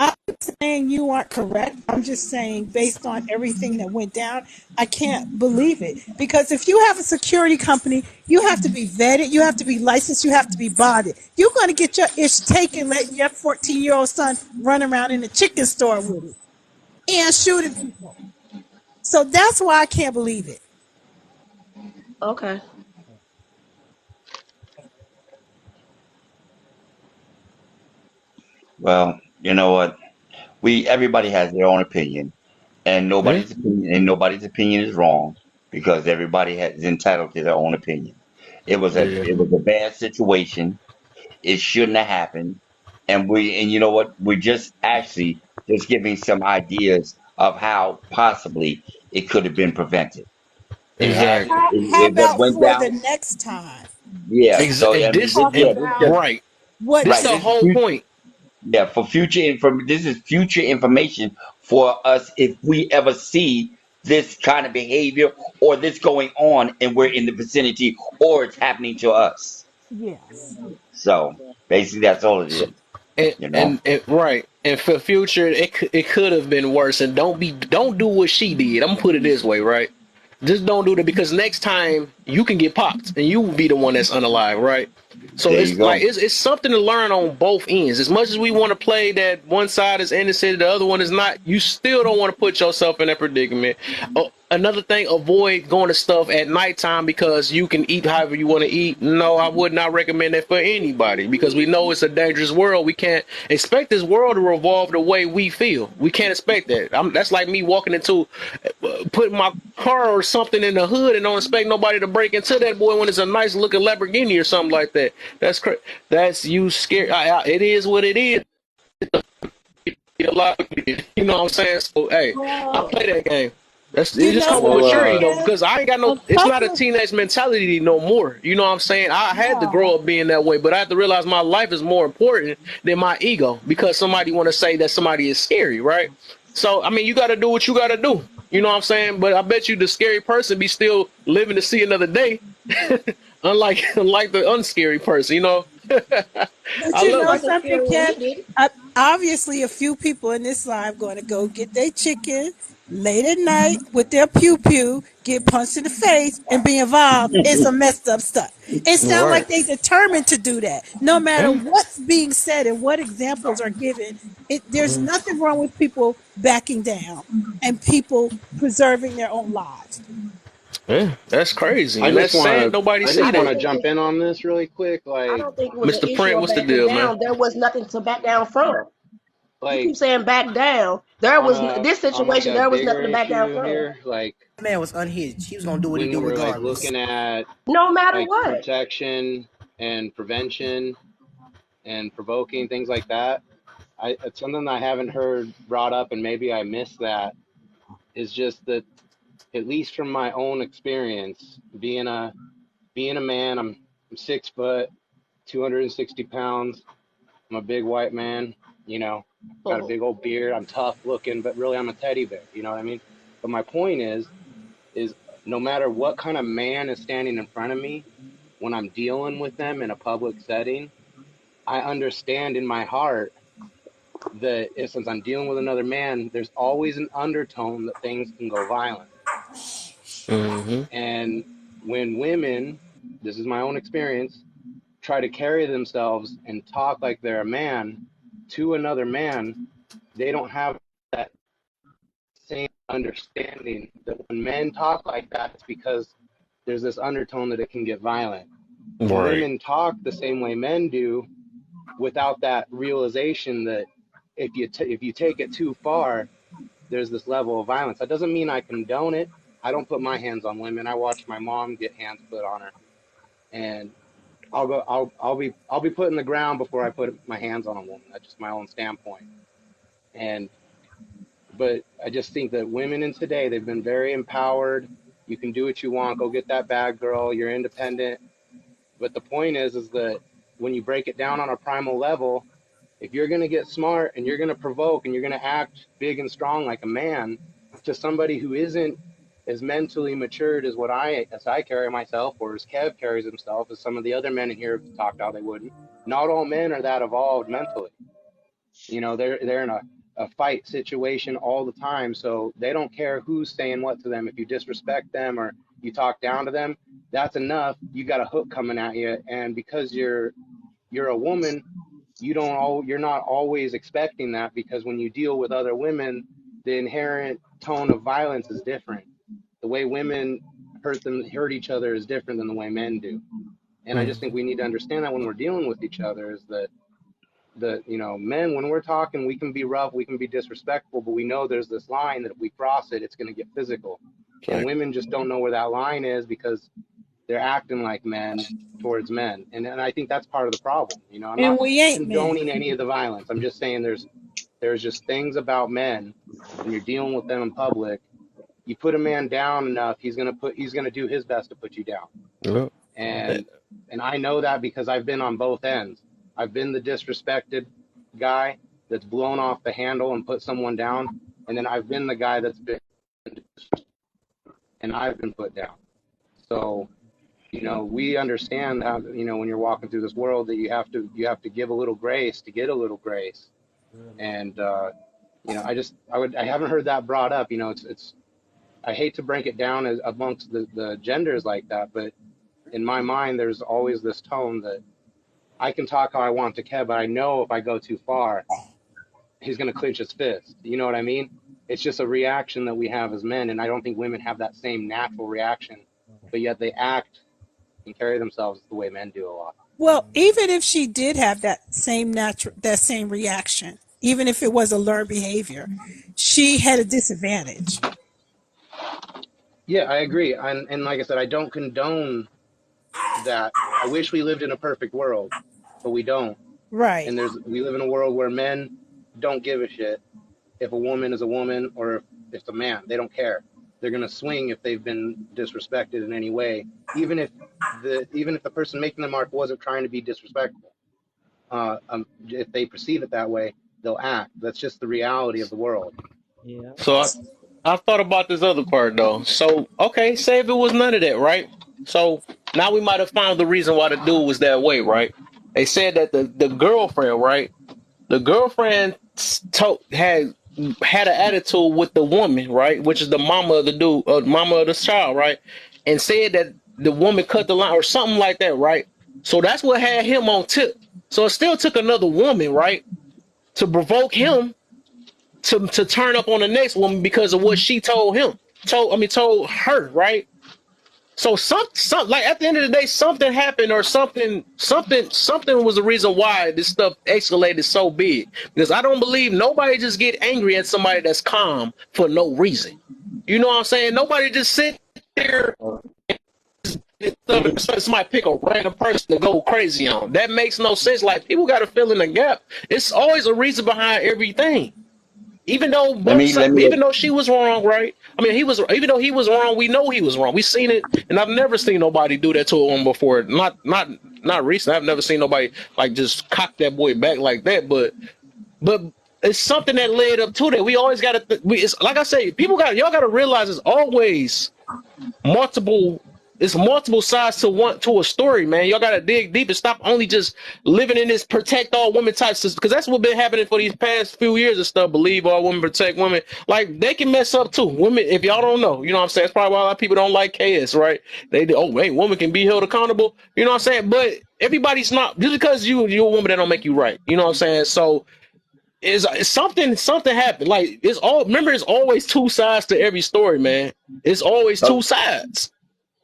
B: I'm not saying you aren't correct. I'm just saying, based on everything that went down, I can't believe it. Because if you have a security company, you have to be vetted, you have to be licensed, you have to be bonded. You're going to get your ish taken, letting your 14-year-old son run around in the chicken store with it and shooting people. So that's why I can't believe it.
F: Okay.
C: Well, you know what? Everybody has their own opinion, and
A: Yeah.
C: nobody's opinion is wrong because everybody is entitled to their own opinion.
A: Yeah.
C: It was a bad situation. It shouldn't have happened, and you know what? We're just actually just giving some ideas of how possibly it could have been prevented.
A: Exactly.
B: How
C: What
B: about
C: went
B: for the
C: down.
B: next time?
C: Yeah.
B: Can
C: So I
B: we
C: mean,
A: This
B: talk
A: and
C: this
B: about
C: just
A: right.
B: what
A: This
C: right.
A: the
C: This is
A: whole point.
C: yeah, for this is future information for us if we ever see this kind of behavior or this going on and we're in the vicinity or it's happening to us.
B: yes.
C: So basically that's all it
A: So
C: is,
A: and
C: you know.
A: right. And for future, it could have been worse. And don't do what she did. I'm gonna put it this way, right? Just don't do that because next time you can get popped and you will be the one that's unalive, right? So
C: There you
A: it's
C: go.
A: like it's something to learn on both ends. As much as we want to play that one side is innocent, the other one is not, you still don't want to put yourself in that predicament. Another thing, avoid going to stuff at nighttime because you can eat however you want to eat. No, I would not recommend that for anybody because we know it's a dangerous world. We can't expect this world to revolve the way we feel. We can't expect that. That's like me walking into, putting my car or something in the hood and don't expect nobody to break into that boy when it's a nice looking Lamborghini or something like that. That's crazy. That's you scared. It is what it is. be a lot of it. You know what I'm saying? So hey, I
F: Oh,
A: play that game. It
B: You
A: just
B: know
A: come with
G: Well,
B: something,
A: maturity though,
B: Kev?
A: because I ain't got
B: A
A: no. It's not a
B: couple,
A: teenage mentality no more. You know what I'm saying? I had to
B: no.
A: grow up being that way, but I had to realize my life is more important than my ego because somebody want to say that somebody is scary, right? So I mean, you got to do what you got to do. You know what I'm saying? But I bet you the scary person be still living to see another day, unlike the unscary person. You know,
B: But
A: I
B: you
F: he
A: love
B: know
A: it.
F: wasn't
B: something,
F: scared when
B: Kev?
F: he did it.
B: Obviously, a few people in this live going to go get their chicken late at night with their pew pew, get punched in the face, and be involved in some messed up stuff. It sounds
A: Right.
B: like they determined to do that, no matter
A: Yeah.
B: what's being said and what examples are given. There's nothing wrong with people backing down and people preserving their own lives.
A: Yeah, that's crazy,
G: I
A: and
G: just
A: that's
G: want
A: sad.
G: to
A: Nobody
G: I
A: see
G: just
F: I
G: want
F: don't
A: that.
G: to
F: think
G: jump in on this really quick.
F: I don't think it was an
A: Mr.
F: issue
A: Print,
F: of
A: what's the
F: backing
A: deal, man?
F: down. There was nothing to back down from. You
G: like
F: keep saying back down. There
G: on
F: was
G: a
F: this
G: on like
F: situation.
G: a
F: There was
G: bigger
F: nothing to back down
G: issue
F: from.
G: here, like
E: That man was unhinged. He was gonna do what he
G: when
E: do
G: we're like
E: regardless.
G: looking at
F: No matter
G: like
F: what.
G: protection and prevention and provoking things like that. It's something I haven't heard brought up, and maybe I missed that. Is just that at least from my own experience, being a man, I'm 6 foot, 260 pounds. I'm a big white man, you know, got a
F: Mhm.
G: big old beard. I'm tough looking, but really I'm a teddy bear. You know what I mean? But my point is no matter what kind of man is standing in front of me, when I'm dealing with them in a public setting, I understand in my heart that since I'm dealing with another man, there's always an undertone that things can go violent.
A: Mm-hmm.
G: And when women, this is my own experience, try to carry themselves and talk like they're a man to another man, they don't have that same understanding that when men talk like that, it's because there's this undertone that it can get violent. When
A: Right.
G: women talk the same way men do, without that realization that if you take it too far, there's this level of violence. That doesn't mean I condone it. I don't put my hands on women. I watched my mom get hands put on her, and I'll be put in the ground before I put my hands on a woman. That's just my own standpoint. And but I just think that women in today, they've been very empowered. You can do what you want. Go get that bag, girl. You're independent. But the point is that when you break it down on a primal level, if you're going to get smart and you're going to provoke and you're going to act big and strong like a man to somebody who isn't as mentally matured as as I carry myself, or as Kev carries himself, as some of the other men in here have talked how they wouldn't. Not all men are that evolved mentally. You know, they're in a fight situation all the time, so they don't care who's saying what to them. If you disrespect them or you talk down to them, that's enough. You got a hook coming at you, and because you're a woman, you're not always expecting that, because when you deal with other women, the inherent tone of violence is different. The way women hurt each other is different than the way men do. And I just think we need to understand that when we're dealing with each other, is that men, when we're talking, we can be rough, we can be disrespectful, but we know there's this line that if we cross it, it's going to get physical. And
A: Right.
G: women just don't know where that line is because they're acting like men towards men. And I think that's part of the problem. I'm
B: And
G: not
B: we ain't men.
G: condoning any of the violence. I'm just saying there's just things about men when you're dealing with them in public. You put a man down enough, he's gonna do his best to put you down.
A: Yeah.
G: And I know that because I've been on both ends. I've been the disrespected guy that's blown off the handle and put someone down, and then I've been the guy that's been and I've been put down. So we understand how when you're walking through this world that you have to give a little grace to get a little grace. And I haven't heard that brought up. It's I hate to break it down as amongst the genders like that, but in my mind there's always this tone that I can talk how I want to Kev, but I know if I go too far, he's going to clench his fist. You know what I mean? It's just a reaction that we have as men, and I don't think women have that same natural reaction, but yet they act and carry themselves the way men do a lot.
B: Well, even if she did have that same reaction, even if it was a learned behavior, she had a disadvantage.
G: Yeah, I agree. And like I said, I don't condone that. I wish we lived in a perfect world, but we don't.
B: Right.
G: And we live in a world where men don't give a shit if a woman is a woman or if it's a man. They don't care. They're gonna swing if they've been disrespected in any way, even if the person making the mark wasn't trying to be disrespectful. If they perceive it that way, they'll act. That's just the reality of the world.
E: Yeah.
A: So I thought about this other part though. So okay, say if it was none of that, right? So now we might have found the reason why the dude was that way, right? They said that the girlfriend, right? The girlfriend had an attitude with the woman, right? Which is the mama of the dude, mama of the child, right? And said that the woman cut the line or something like that, right? So that's what had him on tip. So it still took another woman, right, to provoke him to turn up on the next woman because of what she told him. Told her, right? So some like at the end of the day, something happened or something was the reason why this stuff escalated so big. Because I don't believe nobody just get angry at somebody that's calm for no reason. You know what I'm saying? Nobody just sit there and somebody pick a random person to go crazy on. That makes no sense. Like people got to fill in the gap. It's always a reason behind everything. Even though even though she was wrong, right? I mean, even though he was wrong, we know he was wrong. We seen it, and I've never seen nobody do that to a woman before. Not recent. I've never seen nobody like just cock that boy back like that. But it's something that led up to that. We always got to. It's like I say, y'all got to realize it's always multiple it's multiple sides to a story, man. Y'all gotta dig deep and stop only just living in this protect all women type system, because that's what's been happening for these past few years and stuff. Believe all women, protect women. Like they can mess up too. Women, if y'all don't know, you know what I'm saying. That's probably why a lot of people don't like KS, right? They do, oh wait, women can be held accountable. You know what I'm saying? But everybody's not, just because you're a woman that don't make you right. You know what I'm saying? So is something happened. Like remember, it's always two sides to every story, man. It's always
C: So,
A: two sides.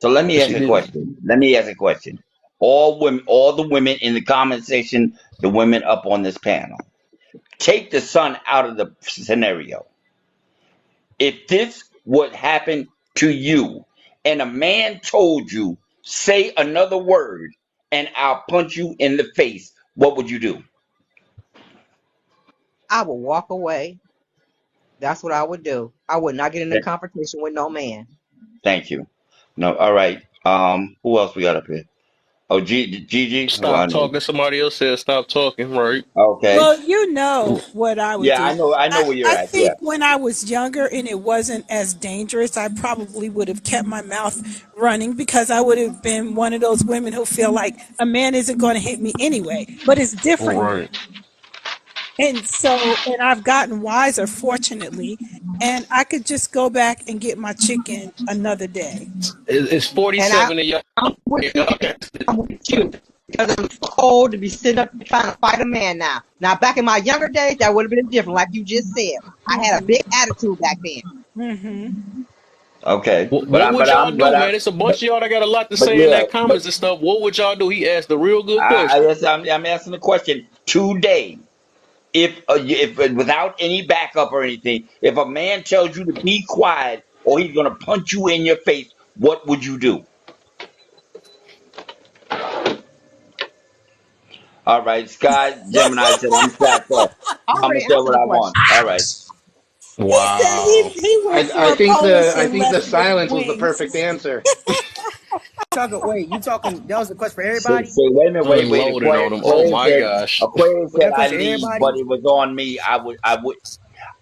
C: so let me
A: But
C: ask
A: she
C: a
A: didn't.
C: question. Let me ask a question. All the women in the comment section, the women up on this panel, take the son out of the scenario. If this would happen to you, and a man told you, say another word, and I'll punch you in the face, what would you do?
D: I would walk away. That's what I would do. I would not get in a
C: Th-
D: confrontation with no man.
C: Thank you. No, all right. Who else we got up here? Oh, Gigi. Who I
A: Stop
C: know.
A: talking. Somebody else said stop talking, right?
C: Okay.
B: Well, you know what I would
C: Yeah,
B: do.
C: I know. I know where you're
B: I
C: at. Yeah.
B: think when I was younger and it wasn't as dangerous, I probably would have kept my mouth running because I would have been one of those women who feel like a man isn't going to hit me anyway. But it's different now.
A: Right.
B: And I've gotten wiser, fortunately, and I could just go back and get my chicken another day.
A: It's
D: And I,
A: 47 of y'all.
D: I'm with you.
A: Okay.
D: I'm with you. Because I'm so old to be sitting up trying to fight a man now. Now, back in my younger days, that would have been different, like you just said. I had a big attitude back then.
B: Hmm.
C: Okay.
A: What would y'all do, man? It's a bunch of y'all that got a lot to
C: But
A: say in
C: yeah,
A: that comments and stuff. What would y'all do? He asked a real good
C: I
A: question.
C: guess I'm asking the question today. If without any backup or anything, if a man tells you to be quiet or he's gonna punch you in your face, what would you do? All right, Sky Gemini said I'm sacked up.
D: I
C: I'm gonna
D: already
C: say
D: answered
C: what
D: the
C: I want.
D: question.
C: All right.
B: He said
A: Wow.
B: he went for
G: I
B: a
G: think
B: Polish
G: I
B: and
G: think the
B: left with
G: silence was the
B: wings.
G: perfect answer.
E: You talking? That was the question for
C: Say,
E: everybody.
C: say wait a minute, wait.
A: Unloading on him. Oh my gosh.
C: Aquarius
E: Was
C: said
E: that
C: I
E: question for
C: leave,
E: everybody?
C: but it was on me.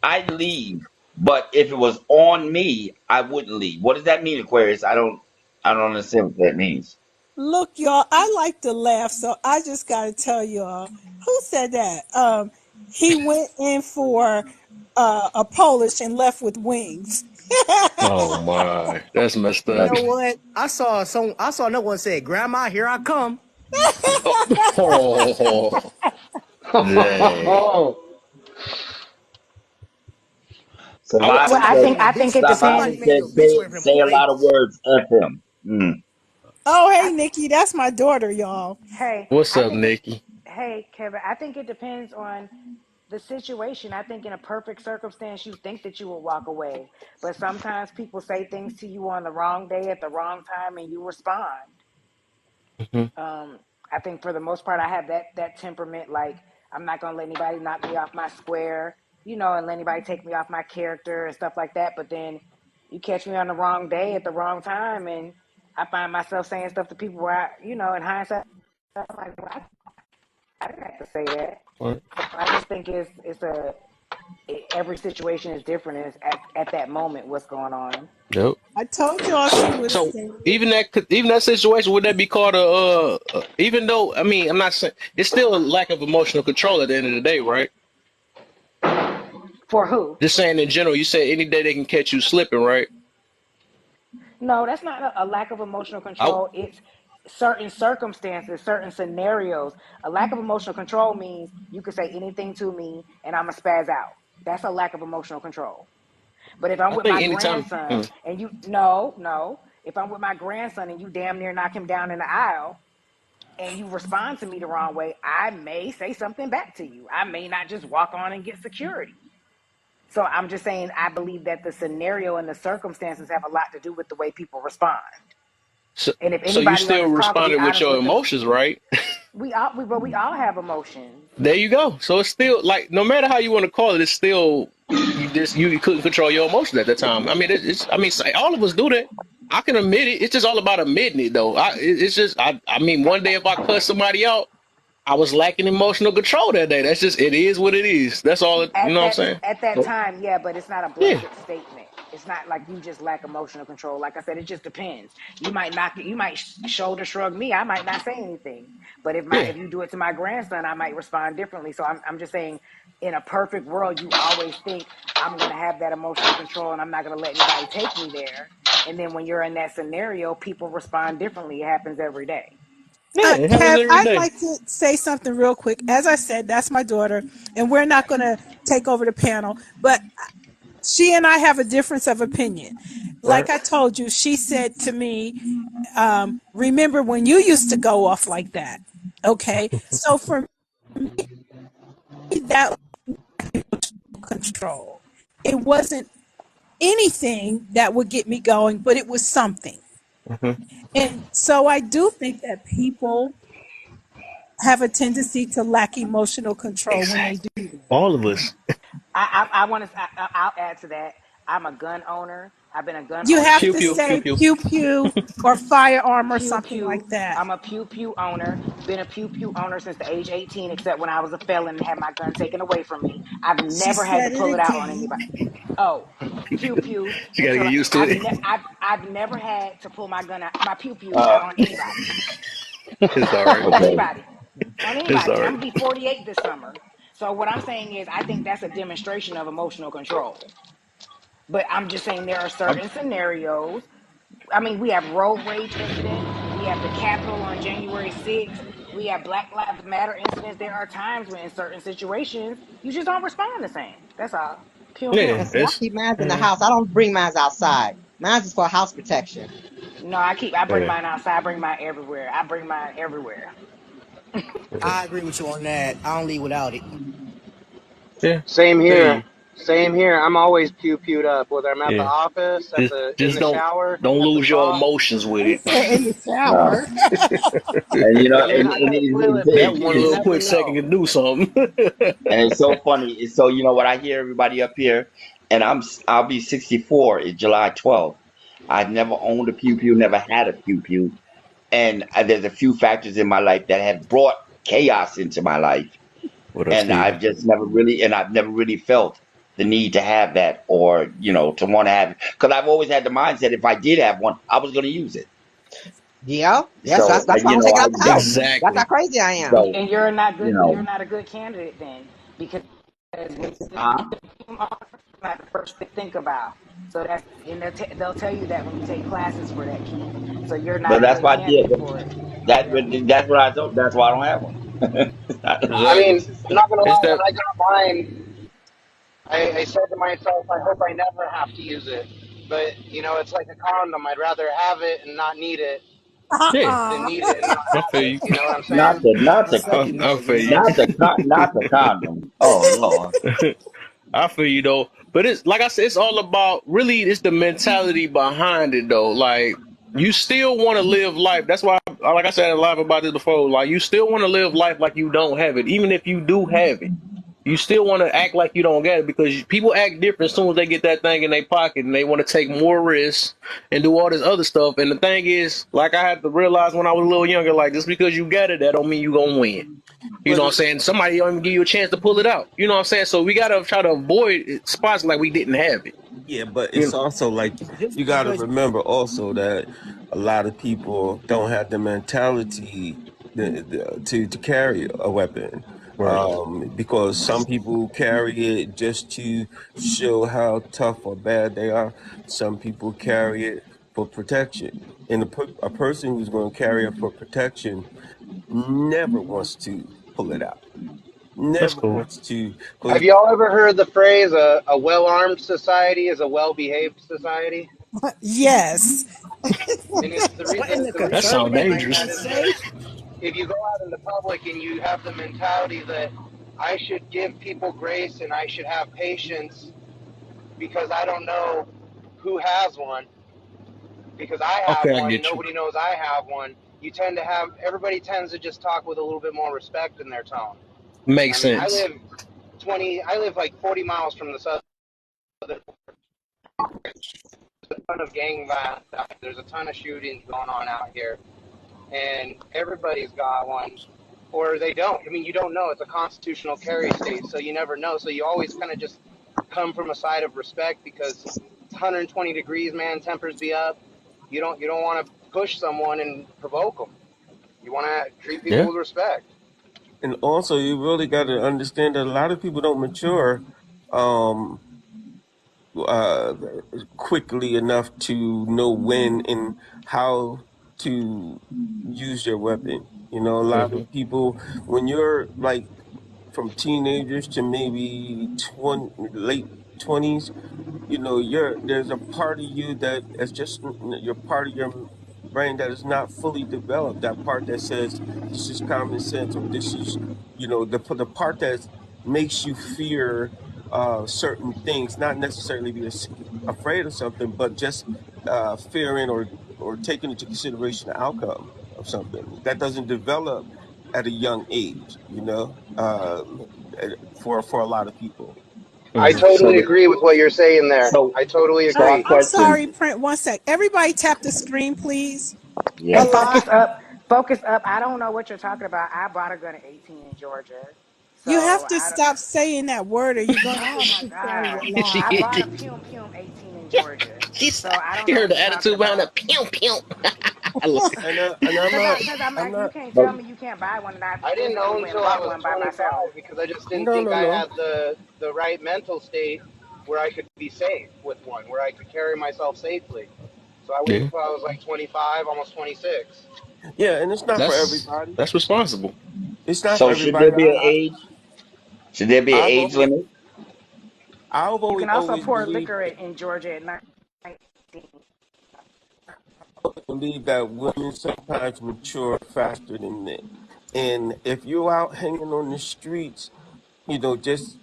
C: I'd leave, but if it was on me, I wouldn't leave. What does that mean, Aquarius? I don't understand what that means.
B: Look, y'all, I like to laugh, so I just got to tell y'all who said that. He went in for a Polish and left with wings.
A: Oh my. That's messed
E: You
A: up.
E: know what? I saw no one say, "Grandma, here I come."
A: Oh, dang. I would,
H: Well,
C: Survivor
E: Somebody
C: said
H: I
E: made a
H: think it
C: Survivor
H: depends.
E: a
C: said
E: obituary for him
C: say
E: on
C: a lot of
E: Vegas.
C: words of him. Mm.
B: Oh,
H: I,
B: hey, Nikki, that's my daughter, y'all.
H: hey,
A: what's
H: I
A: up,
H: think it.
A: Nikki?
H: Hey, Kevin, I think it depends on the situation. I think in a perfect circumstance, you think that you will walk away, but sometimes people say things to you on the wrong day at the wrong time, and you respond.
A: Mhm.
H: I think for the most part, I have that temperament. Like I'm not gonna let anybody knock me off my square, and let anybody take me off my character and stuff like that. But then you catch me on the wrong day at the wrong time, and I find myself saying stuff to people where in hindsight, I'm like, well, I didn't have to say that.
A: Right.
H: So I just think every situation is different at that moment what's going on.
A: Yep.
B: I told y'all she was
A: So
B: saying
A: even that situation, would that be called even though, I mean, I'm not saying it's still a lack of emotional control at the end of the day, right?
H: For who?
A: Just saying in general, you said any day they can catch you slipping, right?
H: No, that's not a lack of emotional
A: I,
H: control. It's certain circumstances, certain scenarios. A lack of emotional control means you could say anything to me and I'm going to spaz out. That's a lack of emotional control. But if I'm
A: I
H: with
A: think
H: my
A: anytime.
H: grandson and no. If I'm with my grandson and you damn near knock him down in the aisle and you respond to me the wrong way, I may say something back to you. I may not just walk on and get security. So I'm just saying, I believe that the scenario and the circumstances have a lot to do with the way people respond.
A: So,
H: And if
A: so you
H: anybody on
A: still
H: this call could be
A: responded with
H: honest
A: your
H: with them,
A: emotions, right?
H: we all have emotions.
A: There you go. So it's still like, no matter how you want to call it, it's still you couldn't control your emotions at that time. I mean, all of us do that. I can admit it. It's just all about admitting it, though. I mean, one day if I cuss somebody out, I was lacking emotional control that day. That's just, it is what it is. That's all. You know what I'm saying?
H: At that time, yeah, but it's not a
A: Yeah.
H: blanket statement. It's not like you just lack emotional control. Like I said, it just depends. You might not, you might shoulder shrug me. I might not say anything. But
A: Yeah.
H: if you do it to my grandson, I might respond differently. So I'm just saying, in a perfect world, you always think I'm gonna have that emotional control and I'm not gonna let anybody take me there. And then when you're in that scenario, people respond differently. It happens every day.
A: Yeah. It happens
B: Kev,
A: every
B: I'd
A: day.
B: like to say something real quick. As I said, that's my daughter, and we're not going to take over the panel, but she and I have a difference of opinion.
A: Right.
B: Like I told you, she said to me, remember when you used to go off like that? Okay. So for me, that was control. It wasn't anything that would get me going, but it was something.
A: Mm-hmm.
B: And so I do think that people have a tendency to lack emotional control when they
A: Exactly.
B: do that.
A: All of us.
H: I want to. I'll add to that. I'm a gun owner. I've been a gun
B: You
H: owner
B: have
A: Pew
H: since
B: to
A: pew pew
B: say
H: '88.
A: pew.
B: pew pew or firearm or
H: Pew
B: something
H: pew.
B: like that.
H: I'm a pew pew owner. Been a pew pew owner since the age 18, except when I was a felon and had my gun taken away from me. I've
B: She
H: never had to
B: said it
H: pull it out on
B: again.
H: anybody. Oh, pew pew
A: She got to
H: until
A: get used to it.
H: I've never had to pull my pew pew
C: Uh,
H: out on anybody.
A: It's all right.
C: okay.
H: Anybody. On
A: It's
H: anybody.
A: all
H: And I'm
A: right.
H: gonna be 48 this summer. So what I'm saying is I think that's a demonstration of emotional control. But I'm just saying there are
C: I'm,
H: certain scenarios. I mean, we have road rage incidents. We have the Capitol on January 6th. We have Black Lives Matter incidents. There are times when in certain situations you just don't respond the same. That's all. Pew
A: Yeah.
H: pew.
D: And see, I
A: It's.
D: keep mine in the
A: Yeah.
D: house. I don't bring mine outside. Mine is for house protection.
H: No, I bring
A: Yeah.
H: mine outside. I bring mine everywhere. I bring mine everywhere.
E: I agree with you on that. I don't leave without it.
A: Yeah.
G: Same
A: Feel
G: here.
A: you.
G: Same here. I'm always pew-pewed up, whether I'm at the
A: Yeah.
G: office, in
A: Just
G: the shower,
A: don't
G: at the
A: lose your
G: spa.
A: emotions with
B: He
A: it.
B: said in the
C: uh,
B: shower.
C: and you know,
G: I mean, I got a toilet, but
A: That
G: you
A: one
G: just
A: little
G: never
A: quick second
G: know.
A: can do something.
C: and it's so funny. It's so you know what I hear everybody up here, and I'll be 64 in July 12th. I've never owned a pew pew, never had a pew pew, and there's a few factors in my life that have brought chaos into my life,
A: What up,
C: and
A: Steven?
C: I've never really felt the need to have that, or to want to have it, because I've always had the mindset if I did have one, I was going to use it.
D: Yeah, yes,
C: So
D: that's why I don't take it out the house. That's how
A: Exactly.
D: crazy I am.
C: so
H: And you're not
C: you
H: good. You're
C: know,
H: not a good candidate then, because when
C: uh,
H: not the first thing to think about. So and they'll tell you that when you take classes for that key. So you're not
C: but
H: a
C: that's
H: good
C: why, yeah,
H: candidate for it.
C: that
H: Yeah.
C: that's what I thought. That's why I don't have one.
G: I mean,
A: Exactly.
G: I'm not gonna
A: It's
G: lie. When
A: that.
G: I got mine, I said to myself, I hope I never have to use it. But it's like a condom. I'd rather have it and not need it
A: Yeah.
G: than
B: Uh-uh.
G: need it and not
A: I
G: have
A: feel
G: it.
A: you.
G: You know what I'm
C: not
G: saying?
C: the not
E: I
C: the
E: second
A: I
E: that,
A: feel
E: man.
A: you.
C: not the condom. Oh Lord.
A: I feel you though. But it's like I said, it's all about really. It's the mentality behind it though. Like You still want to live life. That's why, like I said live about this before, like you still want to live life like you don't have it. Even if you do have it, you still want to act like you don't get it, because people act different as soon as they get that thing in their pocket and they want to take more risks and do all this other stuff. And the thing is, like I had to realize when I was a little younger, like just because you got it, that don't mean you gonna win. You know
I: But
A: what I'm saying? Somebody don't even give you a chance to pull it out. You know what I'm saying? So we gotta try to avoid spots like we didn't have it.
I: yeah, but
A: You
I: it's
A: know?
I: also like
E: Just
I: you got to
E: because
I: remember also that a lot of people don't have the mentality to carry a weapon.
A: Right.
I: Because some people carry it just to show how tough or bad they are. Some people carry it for protection. And a person who's going to carry it for protection never wants to pull it out.
A: That's
I: Never
A: cool.
I: wants to,
G: Have
I: because
G: y'all ever heard the phrase a well-armed society is a well-behaved society?
B: Yes.
G: And it's
E: what in the
G: the
A: That
G: reason
A: sounds
E: conservative
G: behind
A: dangerous.
G: that
E: United
G: is that
E: States?
G: if you go out in the public and you have the mentality that I should give people grace and I should have patience because I don't know who has one, because I have
A: Okay, I
G: one and
A: get you.
G: nobody knows I have one, you tend to have everybody tends to just talk with a little bit more respect in their tone. I
A: Makes
G: mean,
A: sense.
G: I live like 40 miles from the southern. There's a ton of gang violence out here. There's a ton of shootings going on out here, and everybody's got one, or they don't. I mean, you don't know. It's a constitutional carry state, so you never know. So you always kind of just come from a side of respect because it's 120 degrees, man. Tempers be up. You don't want to push someone and provoke them. You want to treat people
A: Yeah.
G: with respect.
I: and also you really got to understand that a lot of people don't mature um, uh, quickly enough to know when and how to use their weapon. You know, a lot
A: Hmm.
I: of people, when you're like from teenagers to maybe 20, late 20s, you know, there's a part of you that is just your part of your brain that is not fully developed. That part that says this is common sense, or this is, you know, the part that makes you fear certain things, not necessarily be afraid of something, but just fearing or taking into consideration the outcome of something that doesn't develop at a young age. You know, for a lot of people.
G: I
A: Hmm.
C: So
G: totally
C: the
G: agree with what you're saying there.
C: so
G: I totally
C: so our
G: agree.
B: I'm
C: question,
B: sorry, Print. One sec. Everybody tap the screen, please. A
H: And
C: yeah.
B: lot.
H: focus up, focus up. I don't know what you're talking about. I bought a gun at 18 in Georgia.
B: You
H: So
B: have to
H: I don't,
B: stop saying that word or you're going to
H: oh my
B: carry
H: God.
B: a
H: I
B: lie.
H: bought a Pum Pum 18 in Georgia.
A: She's,
H: So I don't
A: you
H: know
A: heard
H: what
A: the
H: you're talking
A: attitude behind
H: about.
A: that pew pew. I love it.
I: And I'm not,
H: Cause I'm
I: I'm
H: like, you
I: not,
H: can't
C: But
H: tell me you can't buy one, and I
G: I didn't
H: physically
G: know
H: went and
G: until I
H: bought
G: was
H: one by
G: 25
H: myself.
G: because I just didn't
I: no,
G: think
I: no,
G: I
I: no.
G: had the right mental state where I could be safe with one, where I could carry myself safely. So I waited
A: Yeah.
G: until I was like 25, almost 26.
I: Yeah, and it's not for
A: That's
I: everybody.
A: that's responsible.
I: It's not for
C: so should there
I: everybody.
C: be an age? Should there be an
I: I've
C: age
I: always,
C: limit?
I: I've
H: You
I: always,
H: can also
I: always
H: pour
I: believed
H: liquor in Georgia at 19.
I: that women sometimes mature faster than men. And if you're out hanging on the streets, you know, just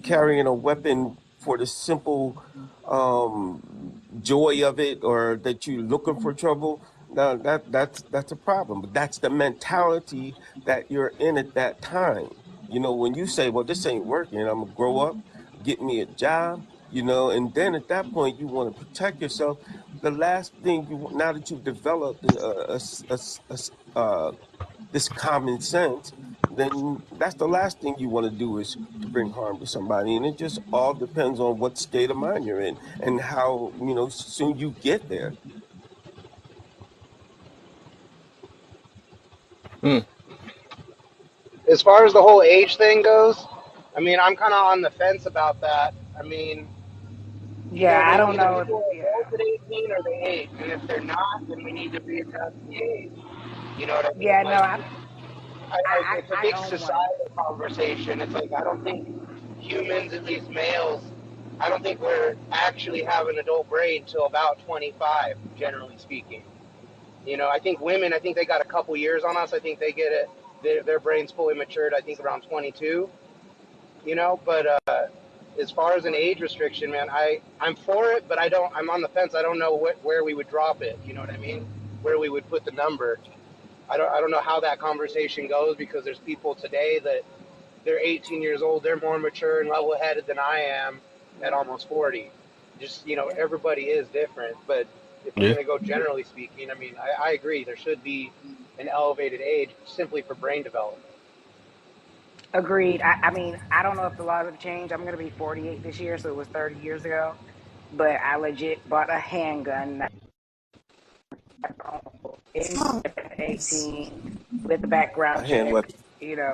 I: carrying a weapon for the simple joy of it, or that you're looking for trouble, now that's a problem. But that's the mentality that you're in at that time. You know, when you say, "Well, this ain't working. I'm gonna grow up, get me a job," and then at that point you want to protect yourself. The last thing now that you've developed this common sense, then that's the last thing you want to do is to bring harm to somebody. And it just all depends on what state of mind you're in and how, soon you get there.
A: Mm.
G: As far as the whole age thing goes, I mean, I'm kind of on the fence about that. I mean,
H: Yeah, I don't
G: either
H: know.
G: people are
H: Yeah,
G: adults at 18 or they age, and if they're not, then we need to readjust the age. You know what I mean?
H: yeah. No,
G: Like, it's a
H: I
G: big
H: own one.
G: societal conversation. It's like I don't think humans, at least males, I don't think we're actually have an adult brain till about 25, generally speaking. I think women, I think they got a couple years on us. I think they get it. Their brain's fully matured. I think around 22. But as far as an age restriction, man, I'm for it, but I'm on the fence. I don't know where we would drop it. You know what I mean? Where we would put the number. I don't know how that conversation goes, because there's people today that they're 18 years old, they're more mature and level headed than I am at almost 40. Just, everybody is different, but if we're
A: Yeah.
G: going to go generally speaking, I mean, I agree there should be an elevated age simply for brain development.
H: Agreed. I mean, I don't know if the laws have changed. I'm going to be 48 this year, so it was 30 years ago. But I legit bought a handgun
B: Oh,
H: at
B: yes.
H: 18 with the
I: A
H: background
I: hand
H: check.
I: weapon.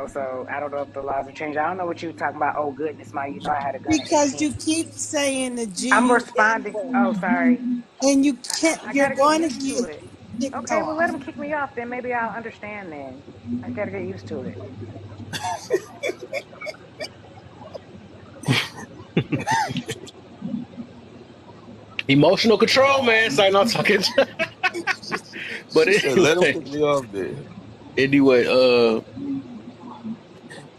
H: So I don't know if the laws have changed. I don't know what you were talking about. Oh, goodness, my, I had a gun at
B: Because
H: 18.
B: you keep saying the
H: I'm
B: GUN
H: responding.
B: word,
H: Oh, sorry.
B: and you can't.
H: I
B: You're
H: got to get
B: going to
H: used to
B: get
H: it.
B: kicked
H: Okay, well, let
B: off.
H: them kick me off then. Maybe I'll understand then. I got to get used to it.
A: Emotional control, man. So I'm not talking. But
I: She said, "Let him
A: anyway,
I: kick me off there."
A: anyway,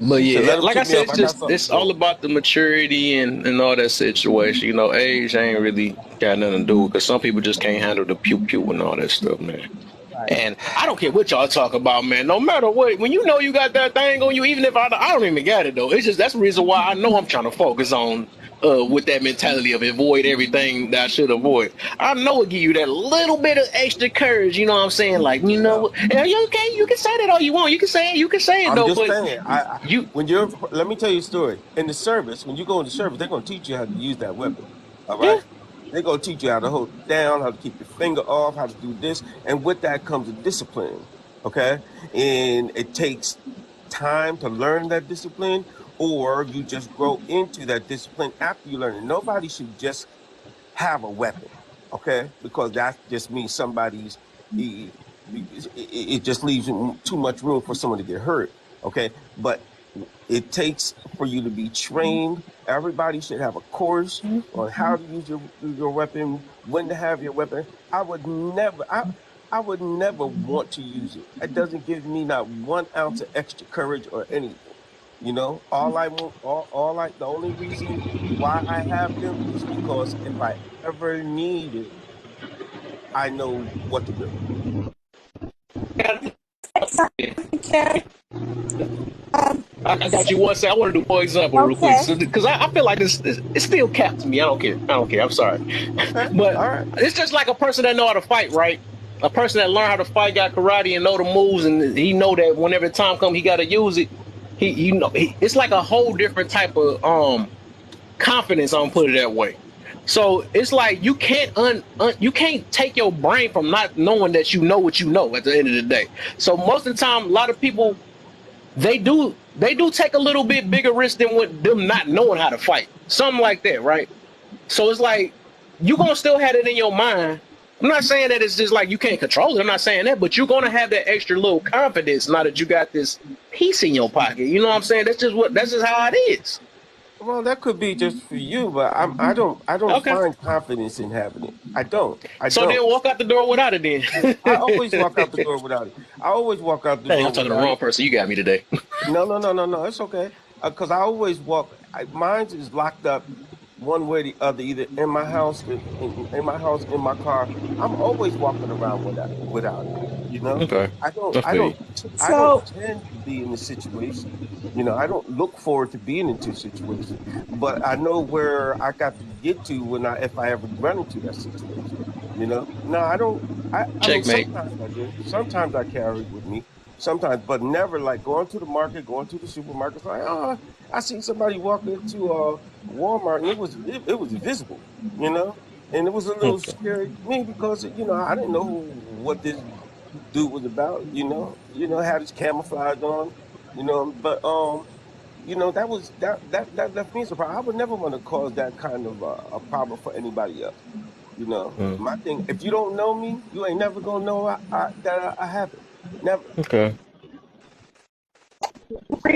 A: but
I: She said,
A: yeah,
I: "Let him
A: like I
I: kick me
A: said,
I: off.
A: it's
I: I got
A: just
I: something
A: it's
I: for
A: all
I: him."
A: about the maturity and all that situation. Age ain't really got nothing to do with, because some people just can't handle the pew pew and all that stuff, man.
E: Right.
A: And I don't care what y'all talk about, man. No matter what, when you know you got that thing on you, even if I don't even got it though, it's just that's the reason why I know I'm trying to focus on with that mentality of avoid everything that I should avoid. I know it give you that little bit of extra courage. You know what I'm saying? Like,
I: No,
A: yeah, you okay? You can say that all you want. You can say it
I: I'm
A: though.
I: just
A: But
I: saying.
A: you,
I: When you're, let me tell you a story. In the service, when you go into service, they're gonna teach you how to use that weapon. All
A: yeah,
I: right. They're gonna teach you how to hold it down, how to keep your finger off, how to do this, and with that comes a discipline. Okay, and it takes time to learn that discipline, or you just grow into that discipline after you learn it. Nobody should just have a weapon, okay? Because that just means somebody's, it just leaves too much room for someone to get hurt, okay? But it takes for you to be trained. Everybody should have a course on how to use your weapon, when to have your weapon. I would never want to use it. It doesn't give me not 1 ounce of extra courage or anything. All I want, the only reason why I have them is because if I ever need it, I know what to do.
B: Okay.
A: I got you one second. I want to do one example real quick,
B: Okay.
A: because I feel like this it still caps me. I don't care. I don't care. I'm sorry,
I: Okay,
A: but
I: all right.
A: it's just like a person that know how to fight, right? A person that learn how to fight, got karate, and know the moves, and he know that whenever time come, he got to use it. It's like a whole different type of confidence. I'm gonna put it that way. So it's like you can't you can't take your brain from not knowing that you know what you know at the end of the day. So most of the time, a lot of people they do take a little bit bigger risk than what them not knowing how to fight. Something like that, right? So it's like you gonna still have it in your mind. I'm not saying that it's just like you can't control it. I'm not saying that, but you're gonna have that extra little confidence now that you got this piece in your pocket. You know what I'm saying? That's just how it is.
I: Well, that could be just for you, but I don't
A: Okay.
I: find confidence in having it. I don't. I
A: So then
I: don't.
A: walk out the door without it
I: I always
A: then.
I: walk out the door without it. I always walk out the
A: Dang,
I: door
A: I'm talking to the
I: without
A: wrong
I: it.
A: person. You got me today.
I: No, no, no, no, no. It's okay. Because I always walk. Mine is locked up one way or the other, either in my house, in my house, in my car. I'm always walking around without it. You know,
A: Okay.
I: I don't,
A: I
I: I
A: feel you.
I: don't, I don't
B: So,
I: tend to be in a situation. I don't look forward to being into a situation, but I know where I got to get to if I ever run into that situation. No, I don't. I mean,
A: Checkmate.
I: sometimes I do. Sometimes I carry it with me. Sometimes, but never like going to the market, going to the supermarket. It's like, oh, I seen somebody walk into Walmart, and it was visible, and it was a little
A: Okay.
I: scary to me because I didn't know what this dude was about, had his camouflage on, but that was that left me surprised. I would never want to cause that kind of a problem for anybody else.
A: Mm,
I: My thing, if you don't know me, you ain't never gonna know that I have it. Never.
A: okay.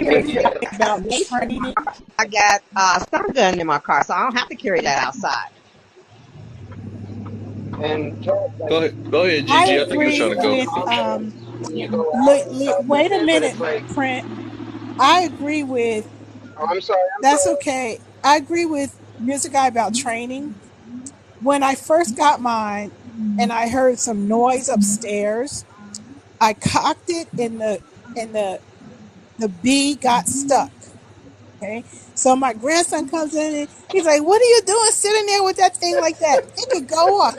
B: you're talking about training.
D: I got a stun gun in my car, so I don't have to carry that outside.
G: And
A: Go ahead. Go ahead,
B: I
A: Gigi. I think you were trying
B: agree
A: to go.
B: with
G: when you go
B: wait a
G: outside, but
B: minute,
G: it's like,
B: Print. I agree with
G: oh, I'm sorry, I'm
B: that's
G: sorry.
B: okay. I agree with music guy about training. When I first got mine and I heard some noise upstairs, I cocked it in the B got stuck. Okay. So my grandson comes in and he's like, "What are you doing sitting there with that thing like that? It could go off."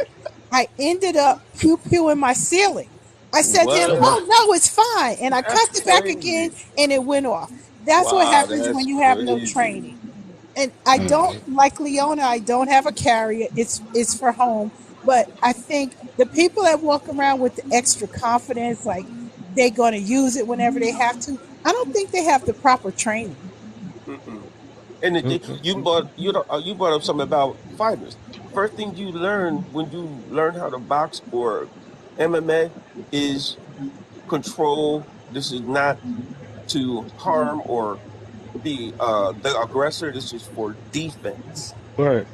B: I ended up pew pew in my ceiling. I said to him,
A: Oh
I: What?
A: my.
B: "Oh no, it's fine." And I
I: That's
B: cocked it back
I: crazy.
B: again and it went off. That's what
I: Wow,
B: happens when
I: that's
B: you have no
I: crazy.
B: training. And I don't like Leona, I don't have a carrier. It's for home. But I think the people that walk around with the extra confidence, like they're gonna use it whenever they have to, I don't think they have the proper training.
I: Mm-mm. And
A: Mm-mm.
I: you brought up something about fighters. First thing you learn when you learn how to box or MMA is control. This is not to harm or be the aggressor. This is for defense.
A: Right.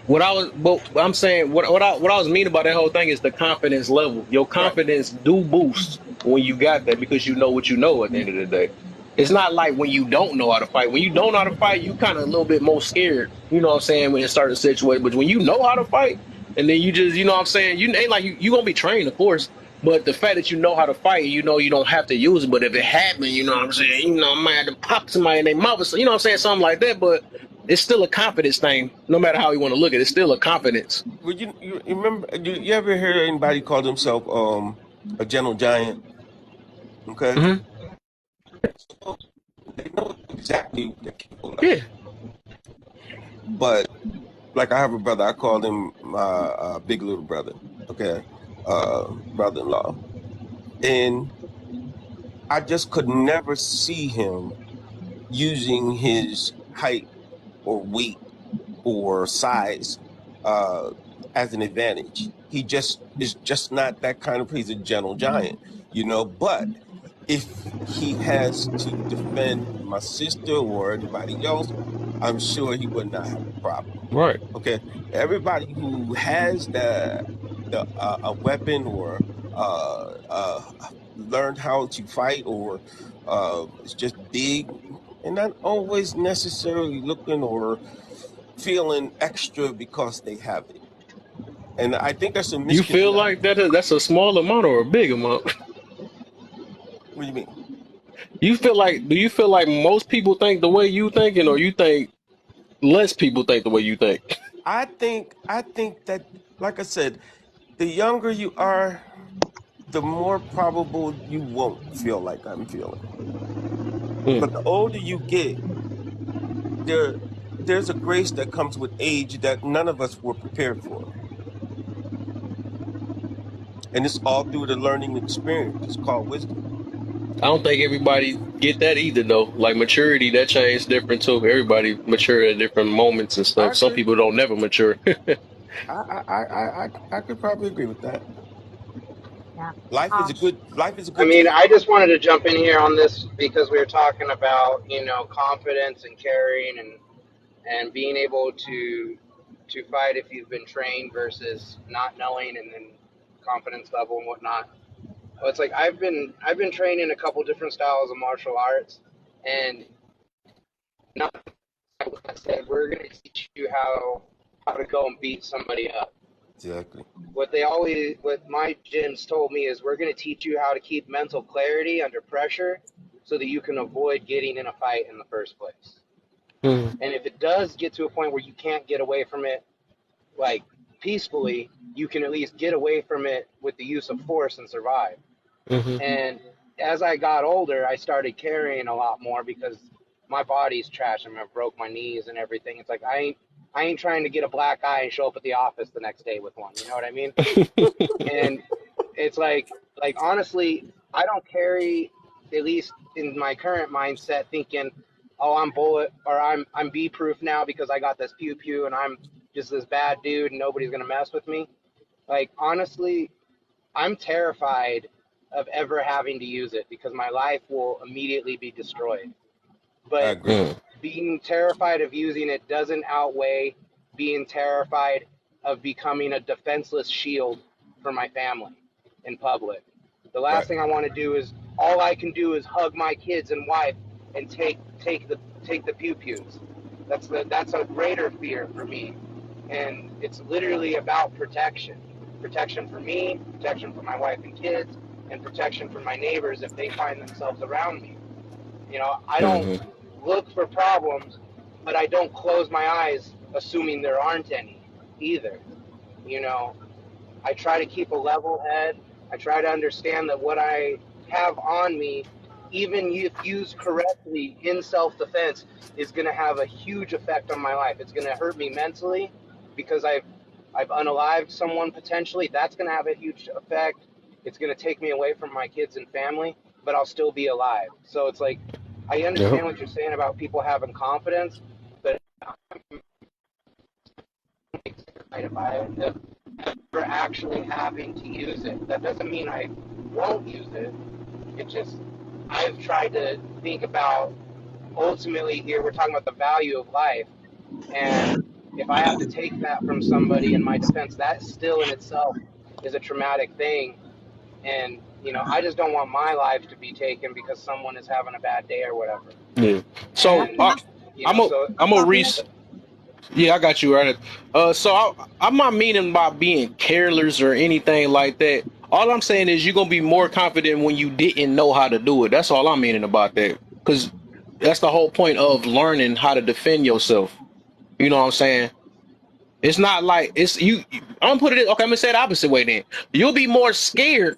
A: But I'm saying what I was meaning about that whole thing is the confidence level. Your
I: Right.
A: confidence do boost when you got that because you know what you know at the end of the day. It's not like when you don't know how to fight. When you don't know how to fight, you kind of a little bit more scared. You know what I'm saying when it starts a situation. But when you know how to fight, and then you just, you know what I'm saying, you ain't like you gonna be trained, of course. But the fact that you know how to fight, you know you don't have to use it. But if it happened, you know what I'm saying, you know, I might have to pop somebody in their mouth, or so, you know what I'm saying, something like that. But it's still a confidence thing, no matter how you want to look at it. It's still a confidence.
I: Well, you remember? You ever hear anybody call themselves a gentle giant? Okay,
A: Hmm.
I: so they know exactly what they're capable of.
A: Yeah.
I: But like I have a brother, I call him my big little brother. Okay, brother-in-law, and I just could never see him using his height or weight or size uh, as an advantage. He just is just not that kind of. He's a gentle giant, you know. But if he has to defend my sister or anybody else, I'm sure he would not have a problem.
A: Right.
I: Okay, everybody who has the a weapon or uh, learned how to fight or is just big and not always necessarily looking or feeling extra because they have it. And I think that's a
A: You feel
I: misconception.
A: like that's a small amount or a big amount?
I: What do you mean?
A: Do you feel like most people think the way you thinking, or you think less people think the way you think?
I: I think that, like I said, the younger you are, the more probable you won't feel like I'm feeling.
A: Mm.
I: But the older you get, there there's a grace that comes with age that none of us were prepared for. And it's all through the learning experience. It's called wisdom.
A: I don't think everybody get that either, though. Like maturity, that change different too. Everybody mature at different moments and
I: I
A: stuff. Some
I: agree.
A: people don't never mature.
I: I could probably agree with that.
D: Yeah.
I: Life is a
G: I
I: good
G: mean,
I: teacher.
G: I just wanted to jump in here on this because we were talking about, confidence and carrying and being able to fight if you've been trained versus not knowing and then confidence level and whatnot. Well, it's like I've been trained in a couple different styles of martial arts, and not like I said, we're gonna teach you how to go and beat somebody up.
I: Exactly.
G: What my gyms told me is we're gonna teach you how to keep mental clarity under pressure, so that you can avoid getting in a fight in the first place.
A: Mm.
G: And if it does get to a point where you can't get away from it, like peacefully, you can at least get away from it with the use of force and survive.
A: Hmm.
G: And as I got older, I started carrying a lot more because my body's trash. I mean, I broke my knees and everything. It's like I ain't trying to get a black eye and show up at the office the next day with one. You know what I mean? And it's like honestly, I don't carry, at least in my current mindset, thinking, oh, I'm bullet or I'm bee proof now because I got this pew pew and I'm just this bad dude and nobody's gonna mess with me. Like honestly, I'm terrified of ever having to use it because my life will immediately be destroyed.
I: I
G: But
I: agree.
A: Mm.
G: being terrified of using it doesn't outweigh being terrified of becoming a defenseless shield for my family in public. The
I: Right.
G: last thing I want to do is all I can do is hug my kids and wife and take take the pew pews. That's a greater fear for me, and it's literally about protection. Protection for me, protection for my wife and kids, and protection for my neighbors if they find themselves around me. You know, I don't
A: Hmm.
G: look for problems, but I don't close my eyes assuming there aren't any either. You know, I try to keep a level head. I try to understand that what I have on me, even if used correctly in self-defense, is going to have a huge effect on my life. It's going to hurt me mentally because I've unalived someone potentially. That's going to have a huge effect. It's going to take me away from my kids and family, but I'll still be alive. So it's like, I
A: Yep.
G: understand what you're saying about people having confidence, but if I end up ever actually having to use it, that doesn't mean I won't use it. It just, I've tried to think about, ultimately here we're talking about the value of life, and if I have to take that from somebody in my defense, that still in itself is a traumatic thing. And you know, I just don't want my life to be taken because someone is having a bad day or whatever.
A: Yeah. So
G: And you know, so
A: I'm a reach. Yeah, I got you right. I'm not meaning by being careless or anything like that. All I'm saying is you're gonna be more confident when you didn't know how to do it. That's all I'm meaning about that. Because that's the whole point of learning how to defend yourself. You know what I'm saying? It's not like it's you. I'm gonna put it. Okay, I'm gonna say it the opposite way. Then you'll be more scared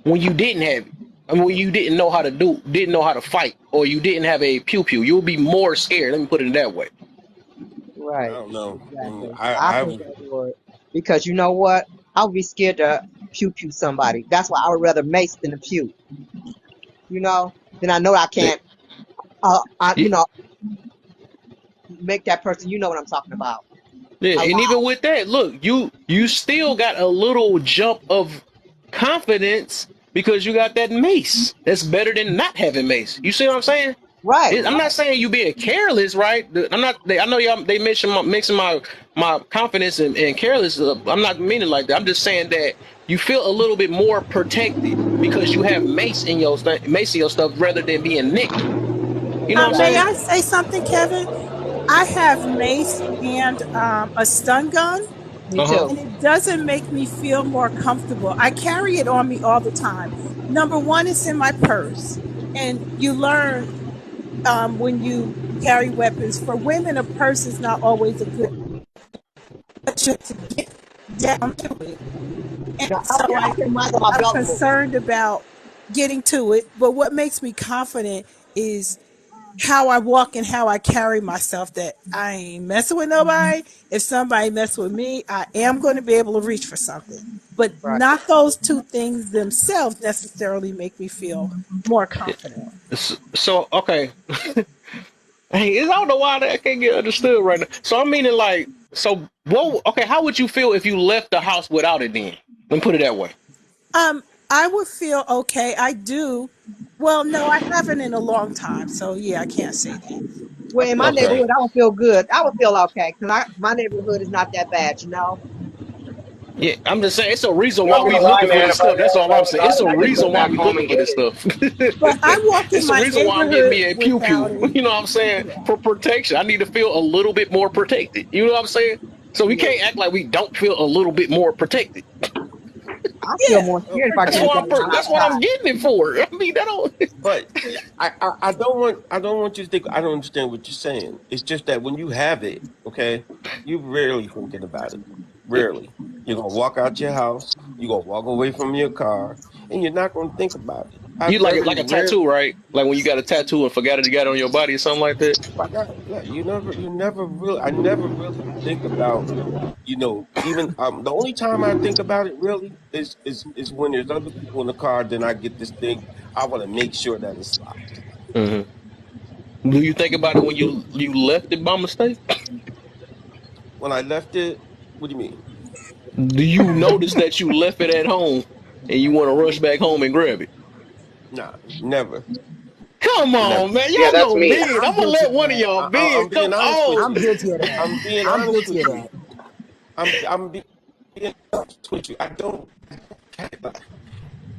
A: when you didn't have it. I mean, when you didn't know how to fight, or you didn't have a pew pew. You'll be more scared. Let me put it that way.
I: I
D: Right.
I: don't know.
D: Exactly. I
I: I
D: think that would. Because you know what? I would be scared to pew pew somebody. That's why I would rather mace than a pew. You know? Then I know I
A: Yeah,
D: can't,
A: yeah,
D: make that person, you know what I'm talking about.
A: yeah.
D: Alive.
A: And even with that, look, you still got a little jump of confidence because you got that mace. That's better than not having mace. You see what I'm saying?
D: Right.
A: I'm not saying you being careless, right? I'm not. I know y'all. They mentioned mixing my confidence and careless. I'm not meaning like that. I'm just saying that you feel a little bit more protected because you have mace in your stuff rather than being nicked. You know what I'm
B: May
D: Exactly.
A: saying?
B: I say something, Kevin? I have mace and a stun gun,
D: Me
A: Uh huh.
D: too.
B: and it doesn't make me feel more comfortable. I carry it on me all the time. Number one, it's in my purse, and you learn when you carry weapons. For women, a purse is not always a good to get down to it, and
D: Now,
B: so
D: I carry mine on my
B: I'm
D: belt loop.
B: concerned about getting to it. But what makes me confident is how I walk and how I carry myself, that I ain't messing with nobody. If somebody mess with me, I am going to be able to reach for something. But
D: Right.
B: not those two things themselves necessarily make me feel more confident.
A: So okay. Hey, I don't know why that can't get understood right now. So I'm meaning like, so what? Okay, how would you feel if you left the house without it? Then let me put it that way.
B: Um, I would feel okay. I do. Well, no, I haven't in a long time. So yeah, I can't say that.
D: Well, in my
A: Okay.
D: neighborhood, I would feel good. I would feel okay because my neighborhood is not that bad, you know?
A: Yeah, I'm just saying it's a reason
G: I'm not
A: why we
G: gonna lie,
A: looking for
G: man.
A: this
G: If I
A: stuff. That's all I'm saying. It's a
G: I just go
A: reason why
G: back
A: we
G: home
A: looking
G: and
A: for
G: get
A: this
G: it.
A: stuff.
B: But I walk in
A: It's a
B: my
A: reason why I'm getting
B: neighborhood
A: me a pew
B: without
A: pew.
B: it.
A: You know what I'm saying?
B: Yeah.
A: For protection, I need to feel a little bit more protected. You know what I'm saying? So we
D: Yeah.
A: can't act like we don't feel a little bit more protected.
D: I feel
B: Yeah.
D: more
I: well,
D: scared if I
A: That's
D: go
A: what
D: look at
A: I'm.
D: it
A: That's what I'm
D: outside.
A: getting it for. I mean, that don't.
I: but I don't want you to think I don't understand what you're saying. It's just that when you have it, okay, you rarely thinking about it. Rarely. You're gonna walk out your house, you're gonna walk away from your car, and you're not gonna think about it. I
A: You
I: very
A: like a
I: rarely
A: tattoo, right? Like when you got a tattoo and forgot it, you got it on your body or something like that.
I: I got yeah, you never really I never really think about, even the only time I think about it really is when there's other people in the car, then I get this thing. I want to make sure that it's locked.
A: Hmm. Do you think about it when you left it by mistake?
I: When I left it, what do you mean?
A: Do you notice that you left it at home and you want to rush back home and grab it?
I: Nah, never,
A: Come
I: never.
A: on, man.
G: Yeah,
A: Y'all
G: that's
A: go
G: me.
A: big.
E: I'm
A: I'm gonna
E: guilty
A: let
E: of
A: one of
E: that.
A: y'all big.
I: I'm
A: Come
I: being honest with
E: I'm
A: on.
I: you.
E: guilty of that.
I: I'm being
E: I'm
I: honest
E: guilty
I: with
E: of
I: you.
E: that.
I: I'm being honest with you. I don't. As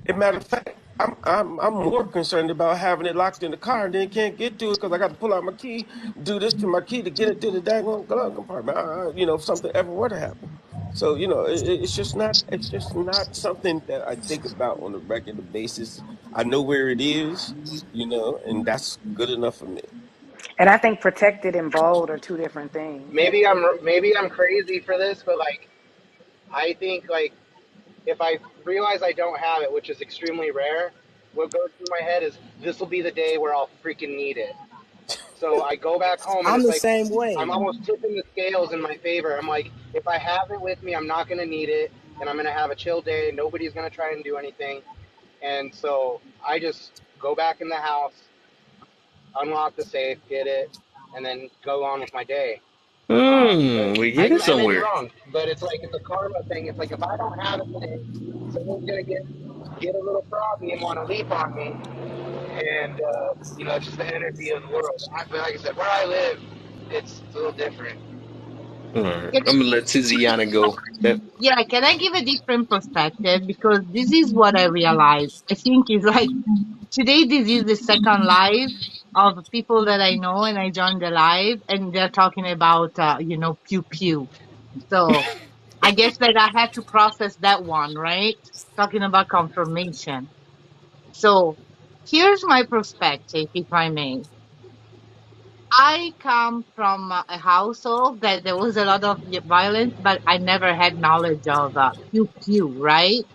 I: a matter of fact, I'm more concerned about having it locked in the car and then can't get to it because I got to pull out my key, do this to my key to get it to the daggone glove compartment. If something ever were to happen. So it's just not something that I think about on a regular basis. I know where it is, and that's good enough for me.
H: And I think protected and bold are two different things.
G: Maybe I'm crazy for this, but like I think like if I realize I don't have it, which is extremely rare, what goes through my head is this will be the day where I'll freaking need it. So I go back home and
E: I'm
G: it's
E: the
G: like
E: same
G: I'm
E: way.
G: almost tipping the scales in my favor. I'm like, if I have it with me, I'm not gonna need it, and I'm gonna have a chill day. Nobody's gonna try and do anything, and so I just go back in the house, unlock the safe, get it, and then go on with my day. But
A: We
G: I
A: getting
G: may be
A: somewhere.
G: wrong. But it's like it's a karma thing. It's like if I don't have it today, someone's gonna get a little froggy and want to leap on me, and it's just the energy of the world. But like I said, where I live, it's a little different.
A: All right.
J: Can
A: I'm gonna let Tiziana go. That
J: Yeah, can I give a different perspective? Because this is what I realized. I think it's like today, this is the second live of people that I know, and I joined the live, and they're talking about, pew pew. So I guess that I had to process that one, right? Talking about confirmation. So here's my perspective, if I may. I come from a household that there was a lot of violence, but I never had knowledge of pew pew, right?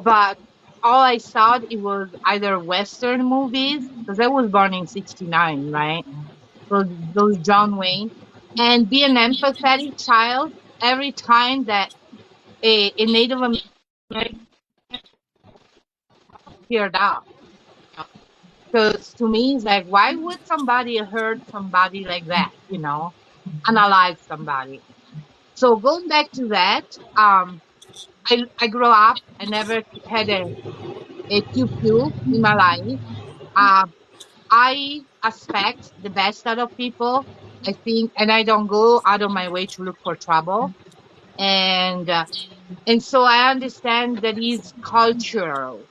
J: But all I saw it was either Western movies, because I was born in '69, right? Those John Wayne, and be an empathetic child every time that a Native American teared up. Because to me, it's like, why would somebody hurt somebody like that, unalive somebody? So going back to that, I grew up, I never had a pew pew in my life. Um, I expect the best out of people. I think, and I don't go out of my way to look for trouble. And so I understand that is cultural.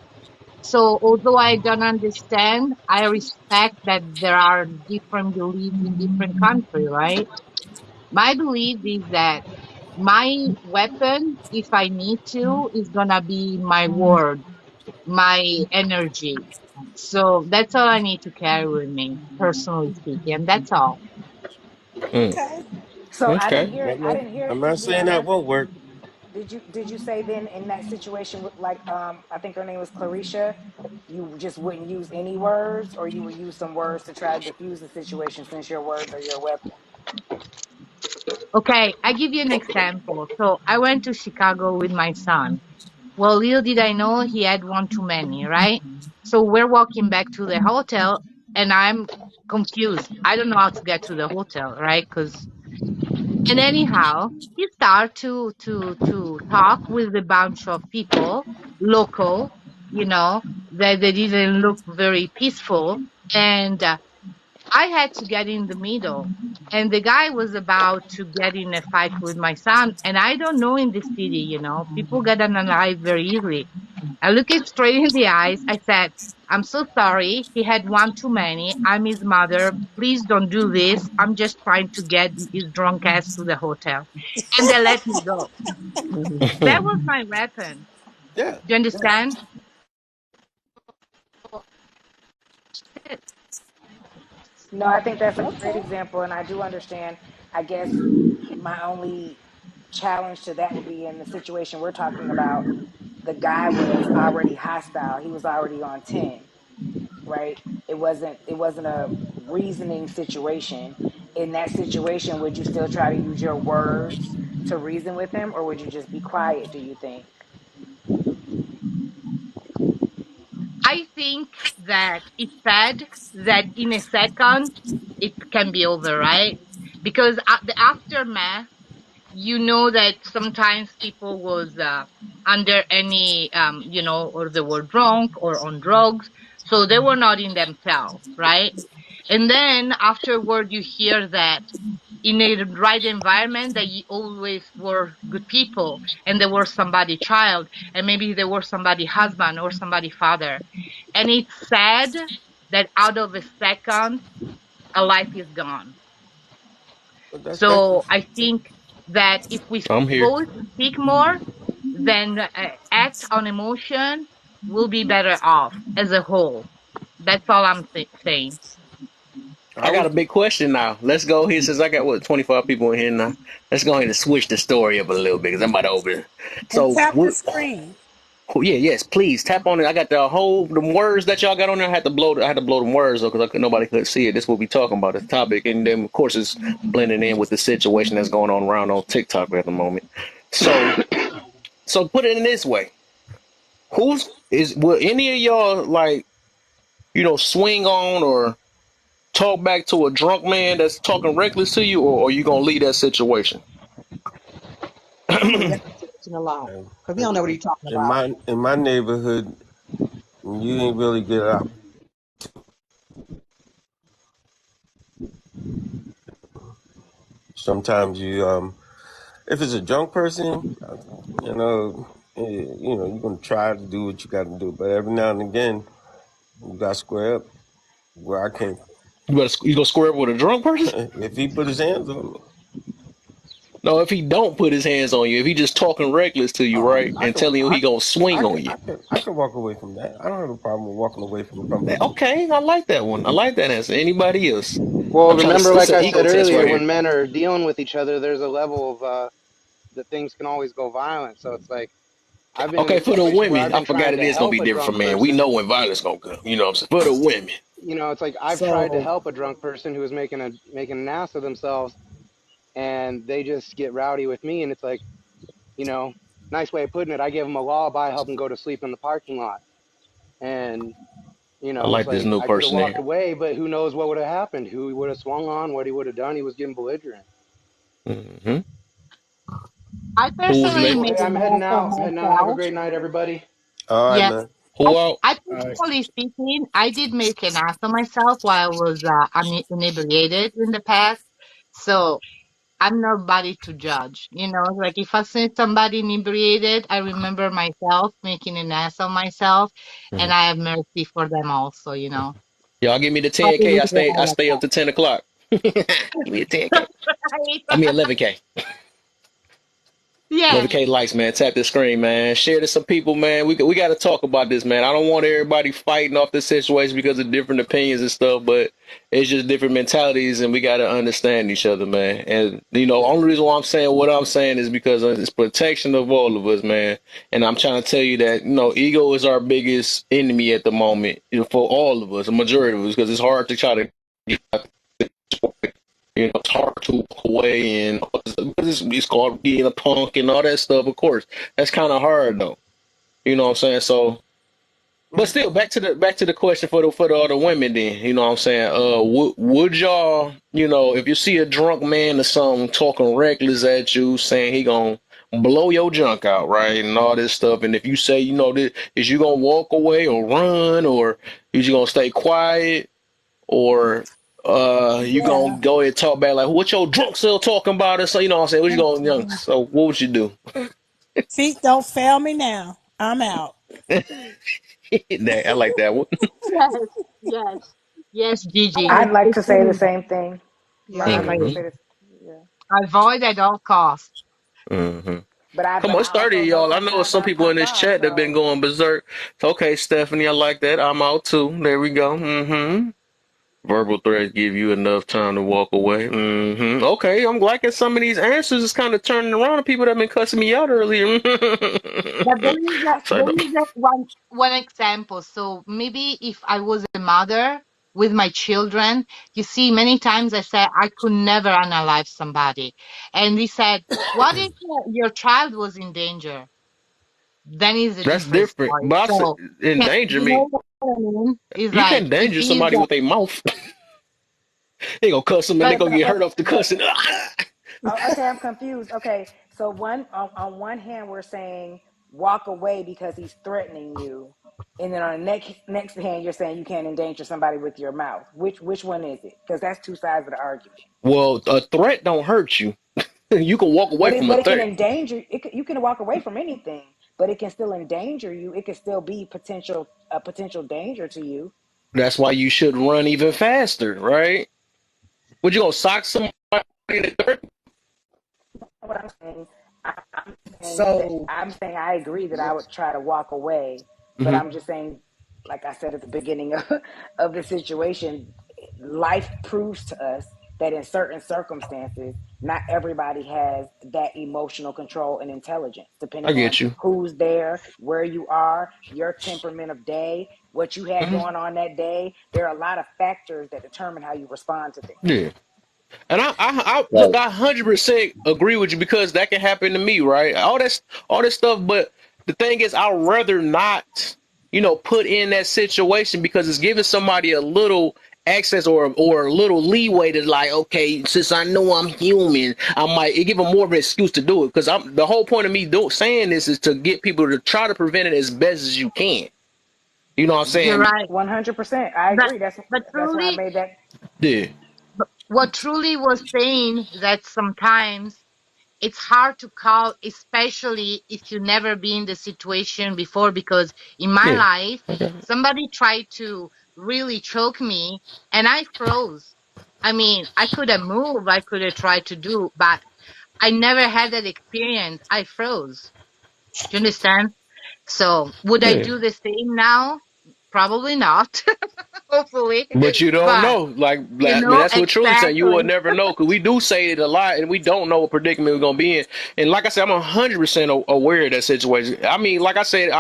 J: So although I don't understand, I respect that there are different beliefs in different countries, right? My belief is that my weapon, if I need to, is gonna be my word, my energy. So that's all I need to carry with me, personally speaking. And that's all.
A: mm,
B: Okay.
H: So I didn't
A: okay.
H: hear
I: I'm
H: I
I: not,
H: didn't hear
I: I'm
H: it,
I: not saying that
H: Tiziana.
I: won't work.
H: Did you say then in that situation with like I think her name was Clarisha, you just wouldn't use any words or you would use some words to try to diffuse the situation since your words are your weapon?
J: Okay, I give you an example. So I went to Chicago with my son. Well, little did I know he had one too many, right? So we're walking back to the hotel and I'm confused. I don't know how to get to the hotel, right? And anyhow, he started to talk with a bunch of people, local, that they didn't look very peaceful. And I had to get in the middle. And the guy was about to get in a fight with my son. And I don't know in the city, people get unalive very easily. I looked it straight in the eyes. I said, I'm so sorry. He had one too many. I'm his mother. Please don't do this. I'm just trying to get his drunk ass to the hotel. And they let me go. That was my weapon.
I: Yeah.
J: Do you understand?
H: No, I think that's a great
B: Okay.
H: example, and I do understand. I guess my only challenge to that would be in the situation we're talking about. The guy was already hostile. He was already on 10, right? It wasn't a reasoning situation. In that situation, would you still try to use your words to reason with him, or would you just be quiet? Do you think?
J: I think that it's sad that in a second it can be over, right? Because at the aftermath, that sometimes people was under any, or they were drunk or on drugs, so they were not in themselves, right? And then afterward, you hear that. in a right environment, they always were good people, and they were somebody child, and maybe they were somebody husband or somebody father. And it's sad that out of a second, a life is gone.
I: But that's
J: So I think that if we
A: I'm here.
J: both speak more, then act on emotion, we'll be better off as a whole. That's all I'm saying.
I: I
A: I got
I: was
A: a big question now. Let's go here since I got 25 people in here now. Let's go ahead and switch the story up a little bit because I'm about to open it.
B: And
A: So,
B: tap the screen.
A: yeah, yes, please tap on it. I got the words that y'all got on there. I had to blow them words though because nobody could see it. This is what we talking about, the topic, and then of course it's blending in with the situation that's going on around on TikTok at the moment. So, put it in this way: will any of y'all like swing on or talk back to a drunk man that's talking reckless to you, or are you gonna leave that situation?
D: I'm gonna leave that situation alone because we don't know what he's talking about.
I: in my neighborhood. You ain't really get out. Sometimes if it's a drunk person, you know, you're gonna try to do what you got to do. But every now and again, you got to square up. Where I came
A: You gonna square up with a drunk person?
I: from. If he put his hands on me,
A: No, if he don't put his hands on you, if he just talking reckless to you, right,
I: I
A: and
I: could,
A: telling you
I: I,
A: he gonna swing
I: I
A: on
I: could,
A: you.
I: I could walk away from that. I don't have a problem with walking away from somebody.
A: Okay, I like that one. I like that answer. Anybody else?
G: Well,
A: I'm trying to.
G: remember,
A: This is
G: like
A: an
G: I
A: ego
G: said
A: test
G: earlier,
A: right
G: when
A: here.
G: men are dealing with each other, there's a level of that things can always go violent. So it's like I've been in
A: Okay,
G: a
A: for the
G: situation where I've
A: women, I
G: been
A: forgot
G: trying
A: it
G: to
A: is gonna
G: help
A: be
G: a
A: different
G: drunk
A: for men. We
G: person.
A: know when violence gonna come. You know what I'm saying? For the women.
G: It's like I've tried to
B: So
G: help a drunk person who is making an ass of themselves, and they just get rowdy with me, and it's like, you know, nice way of putting it. I give them a lullaby, help them go to sleep in the parking lot, and
A: I
G: it's
A: like this
G: like
A: new
G: I could have
A: person
G: walked
A: here.
G: away, but who knows what would have happened? Who he would have swung on? What he would have done? He was getting belligerent.
A: Hmm.
J: I
A: Who was
J: personally
A: next?
G: Well,
J: made
G: hey,
J: a
G: I'm heading
J: mess of
G: out. Heading out. Have a
J: myself.
G: great night, everybody.
I: All right,
J: Yes,
I: man.
A: Who out?
J: I personally speaking, I did make an ass of myself while I was inebriated in the past. So I'm nobody to judge. Like if I see somebody inebriated, I remember myself making an ass of myself, and
A: Mhm.
J: I have mercy for them also.
A: Y'all give me the
J: But
A: 10K.
J: it
A: I
J: is
A: stay. I
J: like
A: stay up to 10 o'clock. Give me a 10K. I mean
J: that.
A: 11K.
J: Yes.
A: 11K likes, man. Tap the screen, man. Share to some people, man. We got to talk about this, man. I don't want everybody fighting off this situation because of different opinions and stuff, but it's just different mentalities, and we got to understand each other, man. And only reason why I'm saying what I'm saying is because it's protection of all of us, man. And I'm trying to tell you that ego is our biggest enemy at the moment, for all of us, a majority of us, because it's hard to try to get it's hard to walk away and it's called being a punk and all that stuff. Of course, that's kind of hard though. You know what I'm saying? So, but still, back to the question for the other women. Then you know what I'm saying? Would y'all, if you see a drunk man or something talking reckless at you, saying he gonna blow your junk out, right, and all this stuff, and if you say, this, is you gonna walk away or run, or is you gonna stay quiet? Or you gonna
B: yeah.
A: go ahead and talk back like what your drunk self talking about or so you know what I'm saying? What you going so what would you do?
B: Feet don't fail me now. I'm out.
A: I like that one.
J: Yes. Yes. Yes, Gigi.
H: I'd like
J: It's
H: to say the
J: true.
H: same thing.
D: Yeah, I
H: I'd like to
D: agree.
A: Hmm.
H: say this. Yeah.
J: Avoid at all costs.
A: Hmm.
H: But I
A: Come
H: but
A: on,
H: I
A: it's 30
H: also
A: of
H: know
A: y'all. I know
H: sometimes
A: some
H: I
A: people in
H: pop
A: this
H: off.
A: chat that been
H: So
A: going berserk. Okay, Stephanie, I like that. I'm out too. There we go. Verbal threats give you enough time to walk away. Okay, I'm liking some of these answers. It's kind of turning around to people that been cussing me out earlier.
J: But there is a,
A: So,
J: there is a one example. So maybe if I was a mother with my children, you see, many times I said I could never unalive somebody, and we said, "What if your child was in danger?" Then is a
A: that's
J: different
A: different.
J: story.
A: But
J: So,
A: endanger
J: you
A: me.
J: know what I mean? It's
A: You
J: like
A: can't
J: if
A: danger
J: he's,
A: somebody with a mouth. They gonna cuss them and they
J: but
A: gonna get
H: but
A: hurt off the
H: but
A: cussing.
H: okay, I'm confused. Okay, so on one hand we're saying walk away because he's threatening you, and then on the next hand you're saying you can't endanger somebody with your mouth. Which one is it? Because that's two sides of the argument.
A: Well, a threat don't hurt you. You can walk away
H: But
A: from a
H: it can
A: threat.
H: endanger. You can walk away from anything, but it can still endanger you. It can still be a potential danger to you.
A: That's why you should run even faster, right? Would you go sock somebody in the threat?
H: What I'm saying,
E: So
H: I'm saying I agree that I would try to walk away, but
A: Hmm.
H: I'm just saying, like I said at the beginning of the situation, life proves to us that in certain circumstances, not everybody has that emotional control and intelligence,
A: I
H: depending on
A: get you.
H: who's there, where you are, your temperament of day, what you had
A: Hmm.
H: going on that day. There are a lot of factors that determine how you respond to things.
A: Yeah. And I look,
C: Right.
A: I 100% agree with you because that can happen to me, right? All this stuff. But the thing is, I'd rather not, put in that situation because it's giving somebody a little access or a little leeway to like, okay, since I know I'm human, I might it give them more of an excuse to do it. Because the whole point of me saying this is to get people to try to prevent it as best as you can. You know what I'm
J: You're
A: saying?
J: right.
H: 100%. I
J: But
H: agree.
J: but
H: That's why I
J: truly,
H: made that.
A: Yeah.
J: what truly was saying that sometimes it's hard to call, especially if you never been in the situation before. Because in my
A: Yeah.
J: life,
A: Okay.
J: somebody tried to really choke me, and I froze. I mean, I could have moved, I could have tried to do, but I never had that experience. I froze. Do you understand? So, would I
A: Yeah.
J: do the same now? Probably not. Hopefully,
A: But you don't
J: but
A: know. That's what Truly saying. You will
J: exactly.
A: never know because we do say it a lot and we don't know what predicament we're gonna be in. And like I said, I'm 100% aware of that situation. I mean, like I said,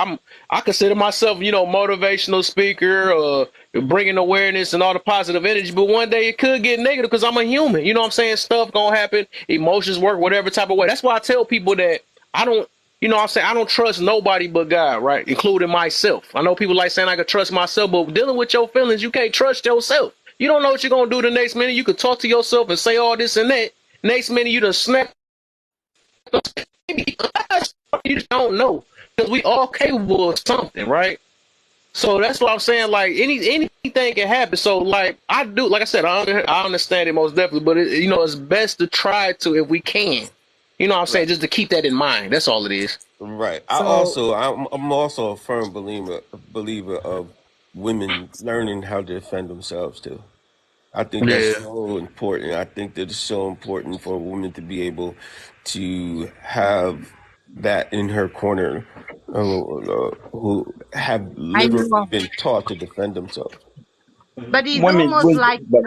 A: I consider myself, motivational speaker, bringing awareness and all the positive energy. But one day it could get negative because I'm a human. You know what I'm saying? Stuff gonna happen, emotions work, whatever type of way. That's why I tell people that I don't. You know what I'm saying? I don't trust nobody but God, right? Including myself. I know people like saying I could trust myself, but dealing with your feelings, you can't trust yourself. You don't know what you're going to do the next minute. You could talk to yourself and say all this and that. Next minute, you done snap. You just don't know. Because we all capable of something, right? So that's what I'm saying. Like anything can happen. So like I do, like I said, I understand it most definitely. But it's best to try to if we can. You know what I'm
I: Right.
A: saying? Just to keep that in mind. That's all it is.
I: Right.
E: so
I: I'm also a firm believer of women learning how to defend themselves too. I think that's
A: Yeah.
I: so important. I think that it's so important for a woman to be able to have that in her corner, who have
J: I
I: literally
J: know.
I: been taught to defend themselves.
J: But it's
C: Women,
J: almost like,
C: but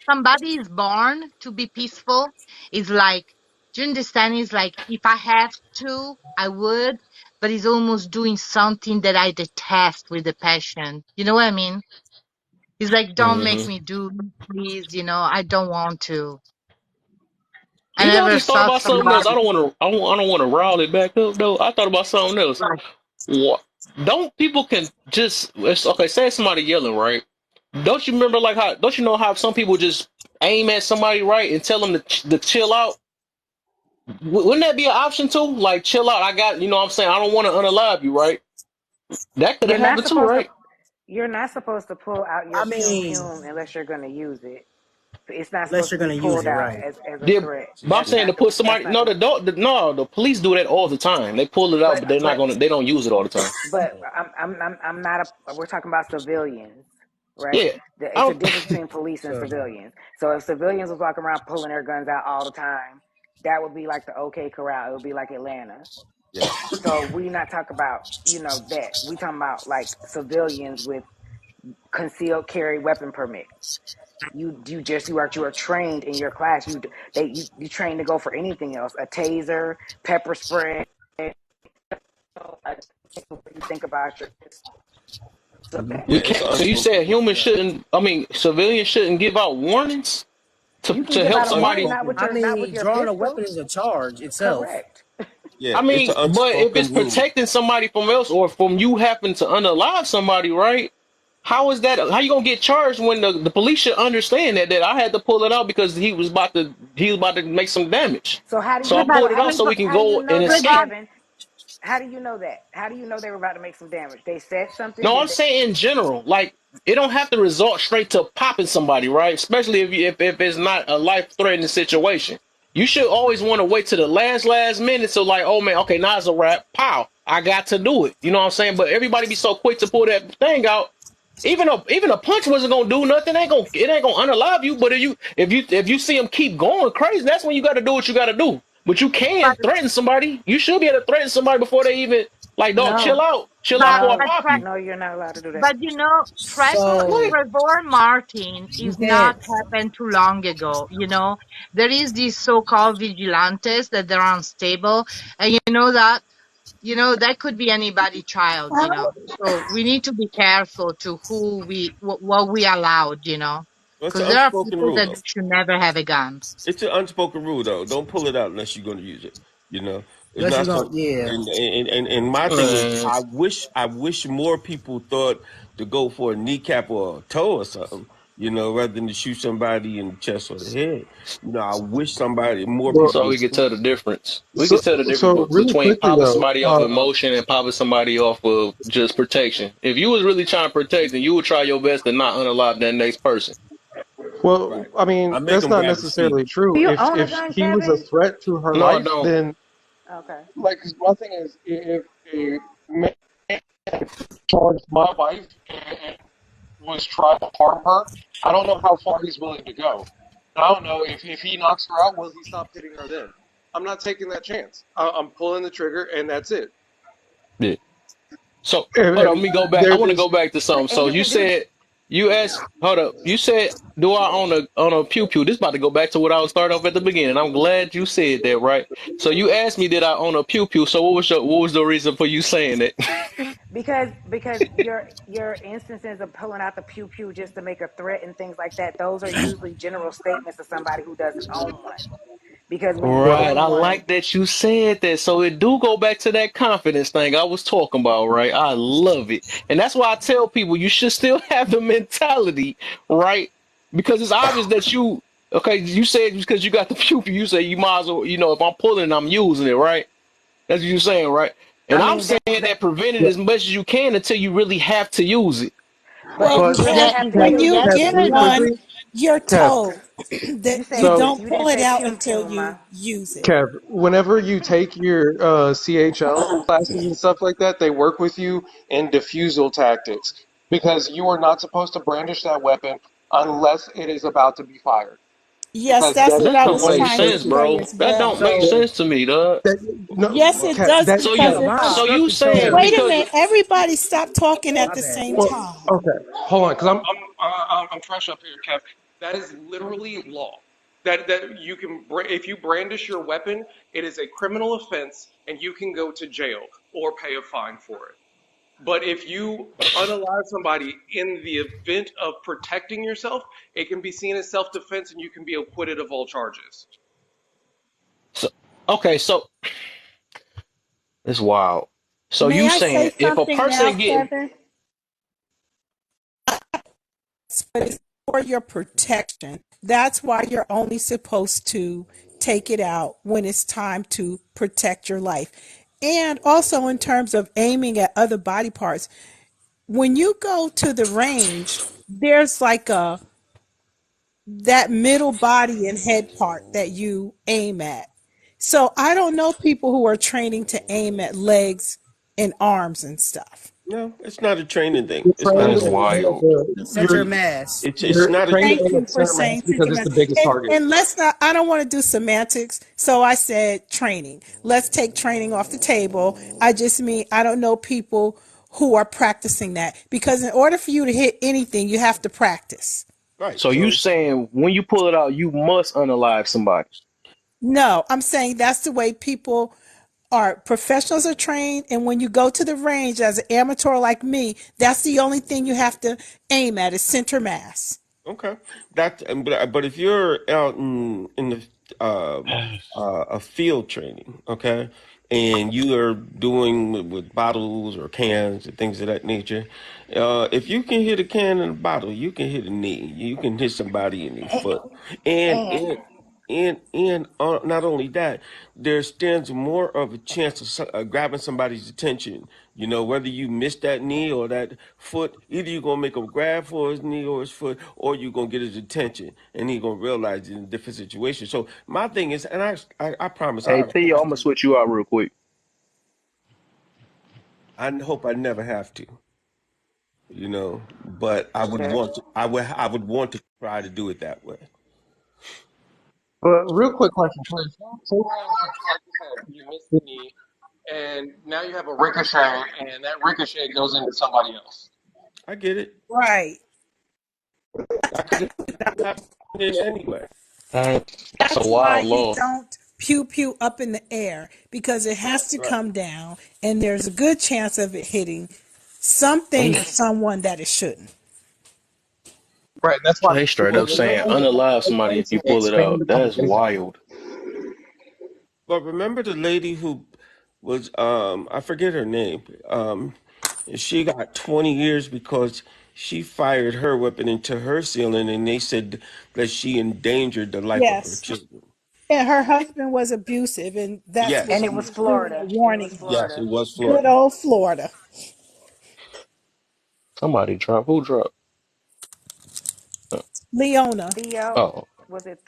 J: somebody is born to be peaceful. It's like, do you understand? It's like, if I have to, I would, but it's almost doing something that I detest with a passion. You know what I mean? It's like, don't make
A: Hmm.
J: me do, please, I don't want to. I
A: I
J: never
A: just thought
J: saw
A: about something else.
J: somebody,
A: I don't want to rile it back up though. I thought about something else.
J: like,
A: What? Don't people can just okay? Say somebody yelling, right? Don't you remember like how? Don't you know how some people just aim at somebody right and tell them to chill out? Wouldn't that be an option too? Like chill out. I got what I'm saying. I don't want to unalive you, right? That could
H: You're
A: have
H: not
A: happened too,
H: supposed to.
A: right?
H: You're not supposed to pull out your
E: I
H: pum
E: mean,
H: pum unless you're going to use it. It's not
E: unless
H: supposed
E: you're
H: to be
E: gonna use
H: pulled
E: it,
H: out
E: right?
H: as a
A: Yeah,
H: threat.
A: but I'm saying to put
H: That's
A: somebody.
H: not
A: No,
H: the.
A: the police do that all the time. They pull it out,
E: But
A: but they're not
E: but
A: gonna. They don't use it all the time.
H: But I'm not a. We're talking about civilians, right?
A: Yeah,
H: It's a
A: I
H: difference between police and
E: so
H: civilians. So if civilians was walking around pulling their guns out all the time, that would be like the OK Corral. It would be like Atlanta.
I: Yes.
H: So we not talk about that. We talking about like civilians with concealed carry weapon permits. You are trained in your class. You trained to go for anything else. A taser, pepper spray. You think about your
A: we
I: Yeah, it's
A: can't.
I: an
A: So you said
I: unspoken.
A: humans shouldn't. I mean, civilians shouldn't give out warnings to
H: you can
A: to
H: give
A: help
H: out a warning,
A: somebody.
H: not with
E: I
H: not with
E: mean,
H: your
E: drawing a
H: pistol.
E: weapon is a charge itself.
H: Correct.
I: Yeah,
A: I
I: it's an
A: mean, but if it's
I: unspoken rule.
A: protecting somebody from else or from you having to unalive somebody, right? How is that? How you gonna get charged when the police should understand that I had to pull it out because he was about to make some damage.
H: So how do
A: So
H: you
J: yeah,
A: I
J: but
H: know?
A: pulled it out so we can
H: How do you
A: go
H: know
A: and
H: that,
A: escape.
J: regard,
H: Kevin? How do you know that? How do you know they were about to make some damage? They said something.
A: No, I'm
H: Did they?
A: saying in general, like it don't have to resort straight to popping somebody, right? Especially if it's not a life threatening situation. You should always want to wait to the last minute. So like, oh man, okay, now it's a wrap. Pow, I got to do it. You know what I'm saying? But everybody be so quick to pull that thing out. Even a punch wasn't gonna do nothing. It ain't gonna unalive you. But if you see them keep going crazy, that's when you got to do what you got to do. But you can threaten somebody. You should be able to threaten somebody before they even like, dog,
H: No,
A: chill out, before I
J: But
H: no,
A: pop you.
H: no. You're not allowed to do that.
J: But you know,
E: So
J: Trevor Martin
E: you
J: is
E: can't.
J: not happened too long ago. You know, there is these so-called vigilantes that they're unstable, and that could be anybody's child. So we need to be careful to who what we allowed.
I: It's an
J: Because there are
I: unspoken
J: people
I: rule,
J: that
I: though.
J: should never have a gun.
I: It's an unspoken rule, though. Don't pull it out unless you're going to use it. You know, it's
E: Unless you
I: not
E: gonna,
I: something.
E: yeah.
I: And my thing is,
A: Man,
I: I wish more people thought to go for a kneecap or a toe or something. Rather than to shoot somebody in the chest or the head. I wish more
K: Well,
I: people
A: so
I: would
A: we could
I: think.
A: tell the difference. We
K: so
A: could tell the difference
K: so really
A: between
K: quickly
A: popping
K: though,
A: somebody off emotion and popping somebody off of just protection. If you was really trying to protect, then you would try your best to not unalive that next person.
K: well,
I: Right.
K: I mean,
I: I make
K: that's
I: them
K: not
I: grab his feet.
K: necessarily
H: Do
K: true.
H: you
K: If
H: own a
K: if
H: gun,
K: he was a
H: Kevin?
K: threat to her
A: No, I
K: life,
A: don't.
K: then
H: Okay.
K: like 'cause my thing is, if a man charged my wife and was trying to harm her, I don't know how far he's willing to go. I don't know if he knocks her out, will he stop hitting her then? I'm not taking that chance. I'm pulling the trigger and that's it.
A: Yeah. So hold on, let
K: And
A: me go back. I want to
K: there's
A: go back to something.
H: And
A: So
H: you
A: you
H: can do.
A: said you asked. Hold up. You said, do I own a pew pew? This about to go back to what I was starting off at the beginning. I'm glad you said that, right? So you asked me, did I own a pew pew? So what was the reason for you saying that?
H: Because your instances of pulling out the pew pew just to make a threat and things like that, those are usually general statements of somebody who doesn't own one. Because when you
K: well,
A: Right.
H: own
A: I
H: one,
A: like that you said that. So it do go back to that confidence thing I was talking about, right? I love it. And that's why I tell people you should still have the mentality, right? Because it's obvious that okay, you said because you got the pew pew, you say you might as well, if I'm pulling, I'm using it, right? That's what you're saying, right?
H: I
A: And I'm
H: mean
A: saying
H: that,
A: that prevent it as much as you can until you really have to use it.
H: but if
B: Well,
H: you
K: but
H: really
J: Yeah,
B: Kev,
H: have to
K: Kev,
B: when
H: use
B: you
H: it,
K: Kev,
B: get
K: really
B: one,
K: quickly,
B: you're
K: Kev.
B: told that
H: you
B: you
H: said
K: So
B: don't
H: you didn't
B: pull it
H: say
B: out
H: pew
B: until
H: pew, ma.
B: you use it.
K: Kev, whenever you take your CHL classes and stuff like that, they work with you in diffusal tactics because you are not supposed to brandish that weapon unless it is about to be fired.
B: Yes,
K: Because
B: that's
K: that
B: what
K: is
A: That
B: I
K: the
A: don't
B: was
K: way
A: make
B: trying to
A: sense,
K: scripture.
B: say
A: bro.
B: as
A: That don't
B: well.
A: make
K: That,
E: So
A: sense to me, dog.
K: no,
B: Yes, it
K: Kev,
B: does
K: that
A: So
B: because
K: Kev.
A: you,
B: it's.
E: my
A: so you
E: instructor told
A: saying
K: Kev.
B: Wait
E: me,
B: a
A: because
B: minute, everybody stop talking at
E: my
B: the
E: bad.
B: same
K: Well,
B: time.
K: okay, hold on, because I'm fresh up here, Kev. That is literally law. That you can if you brandish your weapon, it is a criminal offense, and you can go to jail or pay a fine for it. But if you unalive somebody in the event of protecting yourself, it can be seen as self-defense, and you can be acquitted of all charges.
A: so, okay, so it's wild. So
B: May
A: you
B: I say
A: saying if a
B: something now,
A: person getting
B: Kevin? But it's for your protection. That's why you're only supposed to take it out when it's time to protect your life. And also, in terms of aiming at other body parts, when you go to the range, there's like that middle body and head part that you aim at. So I don't know people who are training to aim at legs and arms and stuff.
I: No, it's not a training thing.
K: You're
I: It's
K: trained
I: not a
A: that's
K: to
I: training
K: aim
I: thing.
K: at
A: wild.
K: the
E: Center mass.
I: It's
K: you're
I: not a
K: trained to
B: Thank
K: aim
B: you
K: at
B: for
K: center mass
B: saying
K: because
B: center
K: it's
B: mass.
K: the biggest target.
B: And let's not, I don't want to do semantics. So I said training. Let's take training off the table. I just mean, I don't know people who are practicing that because in order for you to hit anything, you have to practice.
I: right.
A: So you
I: So
A: saying when you pull it out, you must unalive somebody.
B: No, I'm saying that's the way people are. Professionals are trained. And when you go to the range as an amateur like me, that's the only thing you have to aim at is center mass.
I: okay, but if you're out in the a field training, okay, and you are doing with bottles or cans and things of that nature, if you can hit a can and a bottle, you can hit a knee, you can hit somebody in the foot, and
H: And
I: and and not only that, there stands more of a chance of grabbing somebody's attention. You know, whether you miss that knee or that foot, either you're gonna make him grab for his knee or his foot, or you're gonna get his attention, and he's gonna realize it's in a different situation. So my thing is, and I promise,
A: Hey Theo, I'm gonna switch you out real quick.
I: I hope I never have to. You know, but I would
H: Check.
I: want to. I would want to try to do it that way.
K: But real quick question, please. Sometimes, like you said, you miss the knee, and now you have a ricochet, and that ricochet goes into somebody else.
I: I get it.
B: Right.
I: I could have it anyway.
A: That's a
B: That's why
A: wild
B: you
A: law.
B: don't pew pew up in the air, because it has to
I: Right.
B: come down, and there's a good chance of it hitting something or
A: They
B: someone that it shouldn't.
K: Right. That's
A: so
K: why
A: they straight
K: people
A: up
K: when they're
A: saying
K: in the
A: unalive
K: public
A: somebody if you
K: places, they
A: pull it
K: expand
A: out.
K: the
A: That is
K: public.
A: wild.
I: But remember the lady who was I forget her name. She got 20 years because she fired her weapon into her ceiling, and they said that she endangered the life of her
B: Yes.
I: children.
B: And her husband was abusive, and that's what
H: And
I: Yes,
H: it
B: she
H: was
B: was doing, a
H: Florida. It was
B: warning him.
I: yes, it
H: Florida.
I: was
B: Good
I: Florida.
B: old Florida.
A: Somebody dropped. Who dropped?
B: Leona.
H: Theo,
A: Oh,
H: was it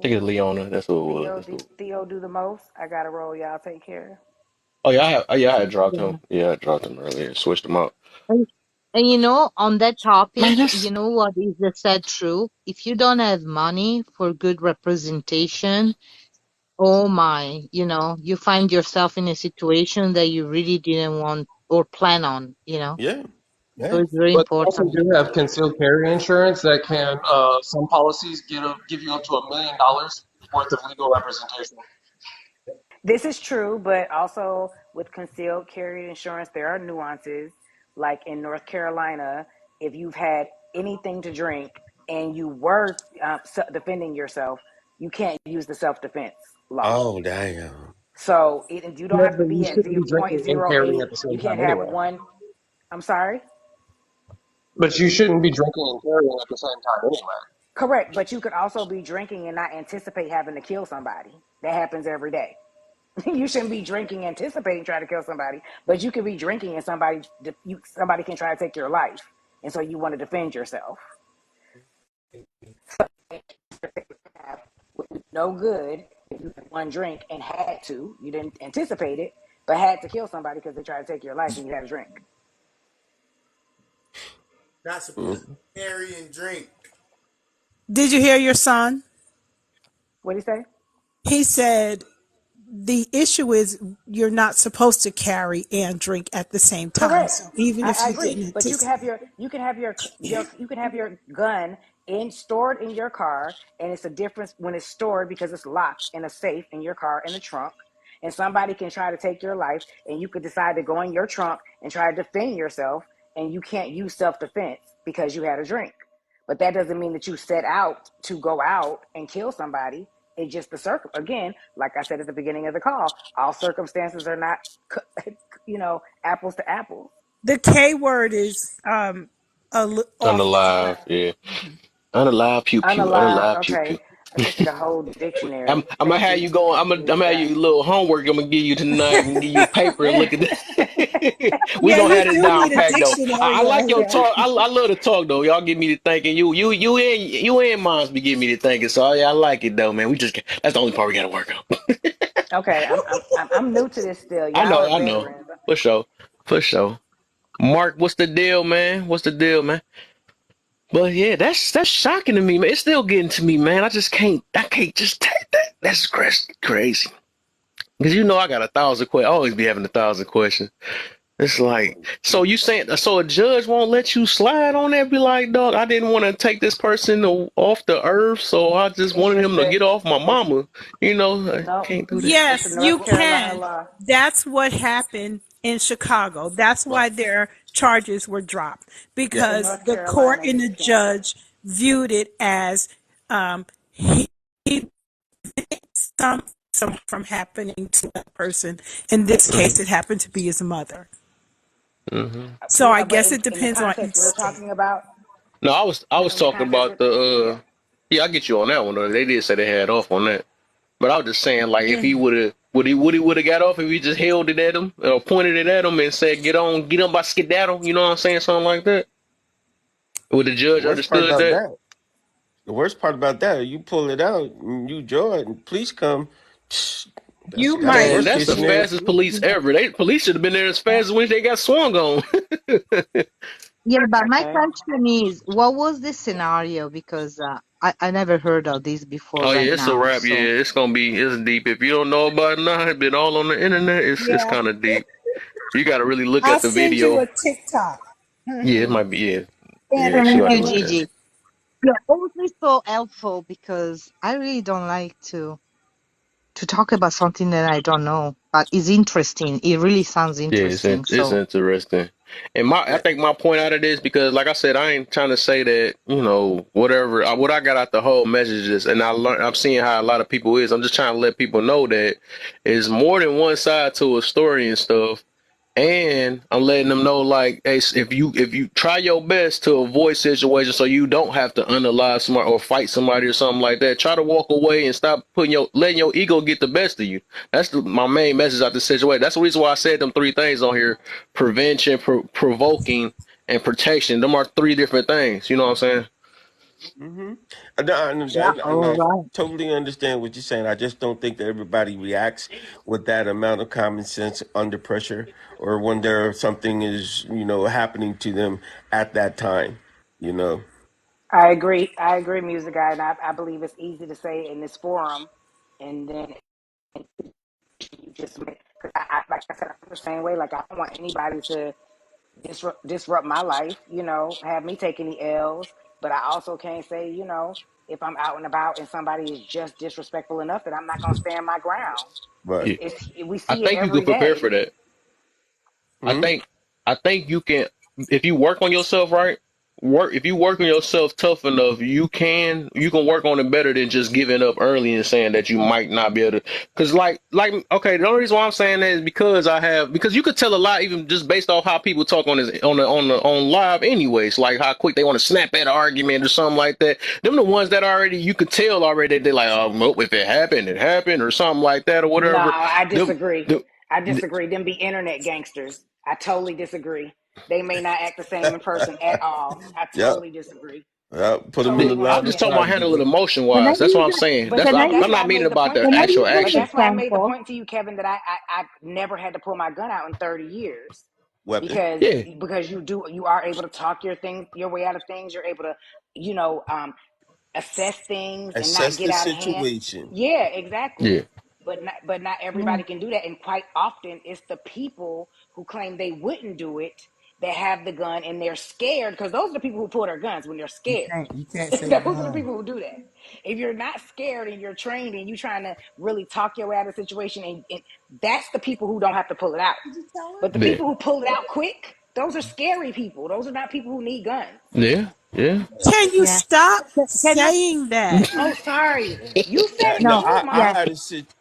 A: I think it's
H: Theo?
A: Leona. That's who it was.
H: Theo,
A: That's who.
H: Theo do the most. I gotta roll. Y'all take care.
A: Oh yeah, I had dropped him.
J: Yeah.
A: Yeah, I dropped him earlier. Switched him out.
J: And, and on that
A: Man,
J: topic,
A: that's
J: you know what is the sad truth? If you don't have money for good representation, oh my, you find yourself in a situation that you really didn't want or plan on.
I: Yeah,
J: So
I: yeah.
J: it's very
K: But they also
J: important.
K: do have concealed carry insurance that can, some policies give you up to $1 million worth of legal representation.
H: This is true, but also with concealed carry insurance, there are nuances. Like in North Carolina, if you've had anything to drink and you were defending yourself, you can't use the self defense law.
I: Oh, damn.
H: So you don't
K: Yeah,
H: have to
K: but you
H: be at
K: shouldn't be drinking and carrying
H: 0.08.
K: at the same
H: You
K: time
H: can't have
K: anyway.
H: one. I'm sorry.
K: But you shouldn't be drinking and carrying at the same time anyway.
H: Correct, but you could also be drinking and not anticipate having to kill somebody. That happens every day. You shouldn't be drinking anticipating trying to kill somebody, but you could be drinking and somebody can try to take your life, and so you want to defend yourself. No good if you had one drink and had to. You didn't anticipate it, but had to kill somebody because they tried to take your life and you had a drink.
L: Not supposed
I: Mhm.
L: to carry and drink.
B: Did you hear your son?
H: What do you say?
B: He said the issue is you're not supposed to carry and drink at the same time.
H: Correct.
B: So even if
H: I
B: you
H: agree.
B: didn't
H: But
B: anticipate,
H: you can have you can have your gun stored in your car, and it's a difference when it's stored because it's locked in a safe in your car in the trunk. And somebody can try to take your life, and you could decide to go in your trunk and try to defend yourself, and you can't use self defense because you had a drink. But that doesn't mean that you set out to go out and kill somebody. It's just again, like I said at the beginning of the call, all circumstances are not apples to apples.
B: the K word is off the chart.
A: unalive. Yeah, unalive. Pew pew.
H: Unalive,
A: Unalive. Pew pew.
H: okay. I just did a whole dictionary.
A: I'm gonna
H: Thank
A: have
H: you,
A: you going. I'm gonna have
H: Scott.
A: you a little homework. I'm gonna give you tonight and give you a paper and look at that. We
B: Yeah,
A: gonna
B: you
A: have this
B: do
A: down
B: need a
A: packed though. I
B: dictionary
A: like
B: on
A: your
B: here.
A: talk. I love to talk though. Y'all get me to thinking. You and moms be getting me to thinking. So yeah, I like it though, man. That's the only part we gotta work on.
H: Okay, I'm new to this still.
A: I
H: Y'all
A: know.
H: are
A: I know.
H: veterans.
A: For sure. For sure. Mark, what's the deal, man? What's the deal, man? But yeah, that's shocking to me, man. It's still getting to me, man. I can't just take that. That's crazy. Because I got 1,000 questions. I always be having 1,000 questions. It's like, so you saying, so a judge won't let you slide on that? Be like, dog, I didn't want to take this person off the earth, so I just
H: It's
A: wanted
H: a
A: him to
H: fact.
A: get off my
H: It's
A: mama. I
H: no.
A: can't do that.
H: It's a
B: Yes, you
H: North Carolina
B: can.
H: law.
B: That's what happened in Chicago. That's
I: Right.
B: why their charges were dropped,
H: It's a
I: Yes.
B: because
H: North
B: the court
H: Carolina.
B: and the
H: You can.
B: judge viewed it as he some from happening to that person. In this case, it happened to be his mother.
A: Hmm.
B: So I
H: Yeah, but
B: guess it
H: in the
B: depends on each
H: context we're
B: state.
H: talking about,
A: No, I was
H: but in the
A: talking
H: context,
A: about the
H: yeah.
A: Yeah, I get you on that one though. They did say they had off on that, but I was just saying like if he would have got off if he just held it at him or pointed it at him and said get on by skedaddle. You know what I'm saying? Something like that. Would the
I: The
A: judge
I: worst part
A: understood
I: about
A: that?
I: that, the worst part about that, you pull it out, and you draw it, and police come.
B: You
I: That's the
B: might.
A: Man,
I: worst
A: that's
I: case
A: the
I: scenario.
A: fastest police ever. They police should have been there as fast as when they got swung on.
J: Yeah, but my
H: Okay.
J: question is, what was the scenario? Because I never heard of this before
A: Oh
J: right
A: yeah, it's a
J: now.
A: wrap.
J: So
A: Yeah, it's deep. If you don't know about it now, it's been all on the internet. It's
B: Yeah.
A: kind of deep. You got to really look
B: I'll
A: at the
B: send you
A: video.
B: a TikTok.
A: Yeah, it
B: And
A: might be. Yeah,
B: a
A: yeah. See
J: thank
A: what I
J: you,
A: can look
B: camera.
A: at.
J: Gigi. Yeah, always so helpful because I really don't like to talk about something that I don't know, but it's interesting. It really sounds
A: Yeah,
J: interesting.
A: it's
J: So
A: interesting. And I
I: Yeah.
A: think my point out of this because, like I said, I ain't trying to say that whatever. What I got out the whole message is, and I'm seeing how a lot of people is. I'm just trying to let people know that it's more than one side to a story and stuff. And I'm letting them know, like, hey, if you try your best to avoid situations so you don't have to unalive somebody or fight somebody or something like that, try to walk away and stop letting your ego get the best of you. That's my main message out this situation. That's the reason why I said them three things on here: prevention, provoking, and protection. Them are three different things. You know what I'm saying?
I: Mm-hmm. And
J: all
I: I
J: right.
I: totally understand what you're saying. I just don't think that everybody reacts with that amount of common sense under pressure or when there something is, happening to them at that time, you know.
H: I agree. I agree, music guy, and I believe it's easy to say in this forum, and then you just like I said, I'm the same way. Like I don't want anybody to disrupt my life. Have me take any L's, but I also can't say if I'm out and about and somebody is just disrespectful enough that I'm not gonna stand my ground.
I: But
A: Yeah.
H: It's we
A: I
H: see it
A: think you could
H: every
A: prepare
H: day.
A: for that. I
I: hmm
A: think I think you can if you work on yourself right. If you work on yourself tough enough, you can work on it better than just giving up early and saying that you might not be able to. Because okay, the only reason why I'm saying that is because you could tell a lot even just based off how people talk on live anyways, like how quick they want to snap at an argument or something like that. Them the ones that already you could tell already that they're like, oh, well, if it happened or something like that or
H: No,
A: whatever.
H: I
A: Them,
H: disagree.
A: them,
H: I disagree. Them be internet gangsters. I totally disagree. They may not act the same in person at all. I
I: yeah,
H: totally disagree.
I: yeah, put them in
H: Totally
I: the
A: I'm
I: live
A: just
H: 100%.
A: talking about
I: beside
A: handling
I: you.
A: emotion
J: Can I
A: wise. That's what
J: use
A: I'm
J: that?
A: saying.
H: But
J: Can I
H: that's
A: I'm
J: use?
H: why
A: not
H: I
A: meaning
H: made the
A: about
H: point
A: the
H: to
J: Can I
H: you.
A: actual
J: use
H: But
J: an
A: action.
H: that's why I made the
J: example?
H: point to you, Kevin, that I never had to pull my gun out in 30 years
I: Weapon.
H: because
A: Yeah,
H: you are able to talk your way out of things. You're able to you know um, assess things and not
I: Assess
H: get
I: the
H: out of hand.
I: situation.
H: Yeah,
A: yeah,
H: exactly. But not
J: Yeah.
H: everybody can do that, and quite often it's the people who claim they wouldn't do it that have the gun and they're scared because those are the people who pull their guns when they're scared.
L: You can't say
H: Those are the
L: gun.
H: people who do that. If you're not scared and you're trained and you're trying to really talk your way out of the situation, and that's the people who don't have to pull it out.
B: Did you tell her?
H: But the
A: yeah,
H: people who pull it out quick, those are scary people. Those are not people who need guns.
A: yeah, yeah.
B: Can you
J: Yeah.
B: stop
J: Can I?
B: saying that?
H: Oh, sorry. You said
I: Now,
H: it
I: now
J: No.
H: too,
I: I
J: Yeah.
H: Mom.
I: had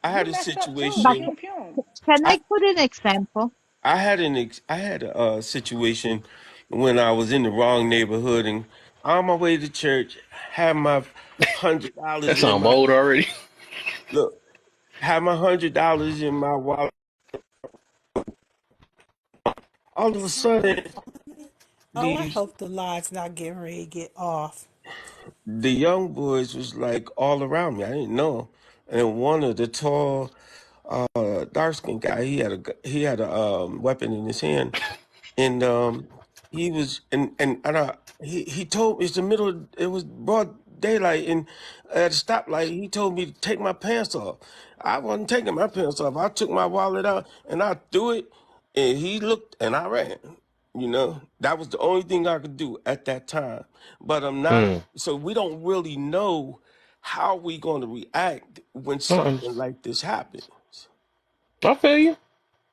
I: I had
H: You
I: a
H: messed up too.
J: But
I: situation.
H: Pew pew.
J: can I
I: I
J: put an example?
I: I had a situation when I was in the wrong neighborhood and on my way to church, had my
A: That
I: $100 in
A: sound
I: my
A: bold already.
I: look, had my $100 in my wallet. All of a sudden,
B: Oh, I
I: these
B: hope the line's not getting ready to get off.
I: the young boys was like all around me. I didn't know, and one of the tall, dark skinned guy, he had a weapon in his hand, and he was and he told me it's the middle of, it was broad daylight and at a stoplight he told me to take my pants off. I wasn't taking my pants off. I took my wallet out and I threw it and he looked and I ran. That was the only thing I could do at that time. But I'm not,
A: Mm.
I: so we don't really know how we going to react when
A: Uh-uh.
I: something like this happens.
A: I feel you.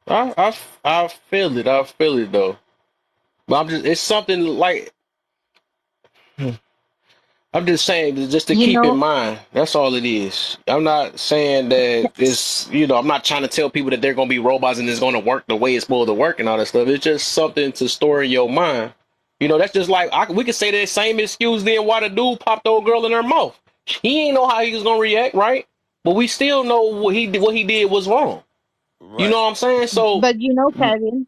A: I feel it. I feel it though. But it's something like I'm just saying just to
J: You
A: keep in
J: know,
A: mind. That's all it is. I'm not saying that I'm not trying to tell people that they're gonna be robots and it's gonna work the way it's supposed to work and all that stuff. It's just something to store in your mind. That's just like we could say that same excuse then why the dude popped the old girl in her mouth. He ain't know how he was gonna react, right? But we still know what he did was wrong. You
I: Right.
A: know what I'm saying? So,
J: But you know, Kevin,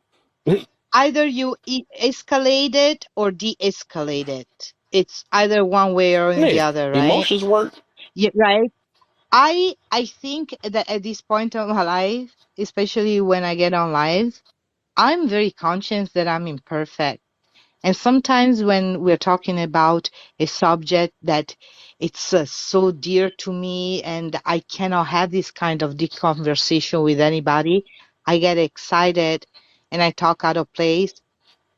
J: either you escalate it or de-escalate it. It's either one way or in the
A: yeah,
J: other, right?
A: emotions work.
J: Yeah, right. I think that at this point of my life, especially when I get on live, I'm very conscious that I'm imperfect. And sometimes when we're talking about a subject that it's so dear to me and I cannot have this kind of deep conversation with anybody, I get excited and I talk out of place.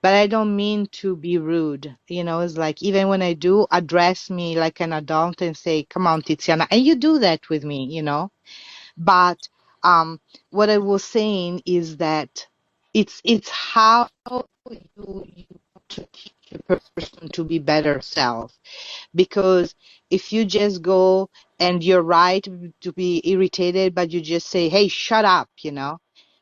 J: But I don't mean to be rude. You know, it's like even when I do, address me like an adult and say, come on, Tiziana. And you do that with me, you know. But what I was saying is that it's how you to teach a person to be better self. Because if you just go and you're right to be irritated, but you just say, hey, shut up, you know,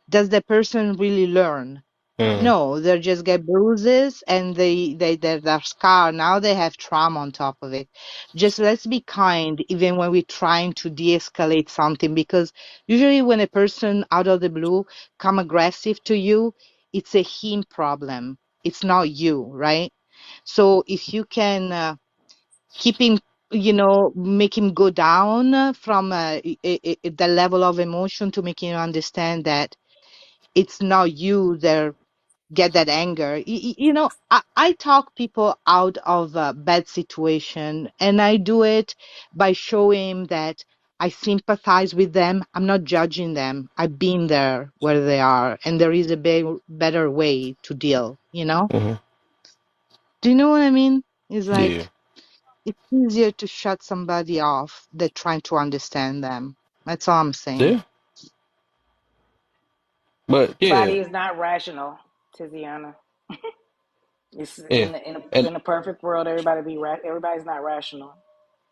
J: does the person really learn?
A: Mm,
J: No, they just get bruises and they're scarred. Now they have trauma on top of it. Just let's be kind even when we're trying to de-escalate something, because usually when a person out of the blue come aggressive to you, it's a him problem. It's not you, right? So if you can keep him, you know, make him go down from the level of emotion to make him understand that it's not you that get that anger. You know, I talk people out of a bad situation, and I do it by showing that I sympathize with them. I'm not judging them. I've been there where they are, and there is a better way to deal, you know?
A: mhm.
J: Do you know what I mean? It's
A: Yeah,
J: like, it's easier to shut somebody off than trying to understand them. That's all I'm saying.
A: yeah. But yeah,
H: Everybody is not rational, Tiziana. It's
A: yeah. And
H: in a perfect world, everybody's not rational.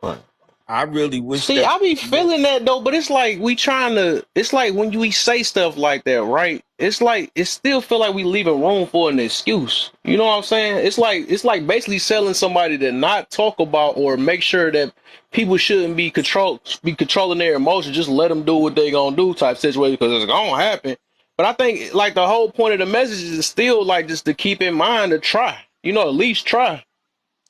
A: right.
I: I really wish
A: See,
I: that.
A: I be feeling that though, but it's like we trying to. It's like when we say stuff like that, right? It's like it still feel like we leaving room for an excuse. You know what I'm saying? It's like basically selling somebody to not talk about or make sure that people shouldn't be controlling their emotions. Just let them do what they gonna do type situation because it's gonna happen. But I think like the whole point of the message is still like just to keep in mind to try. You know, at least try.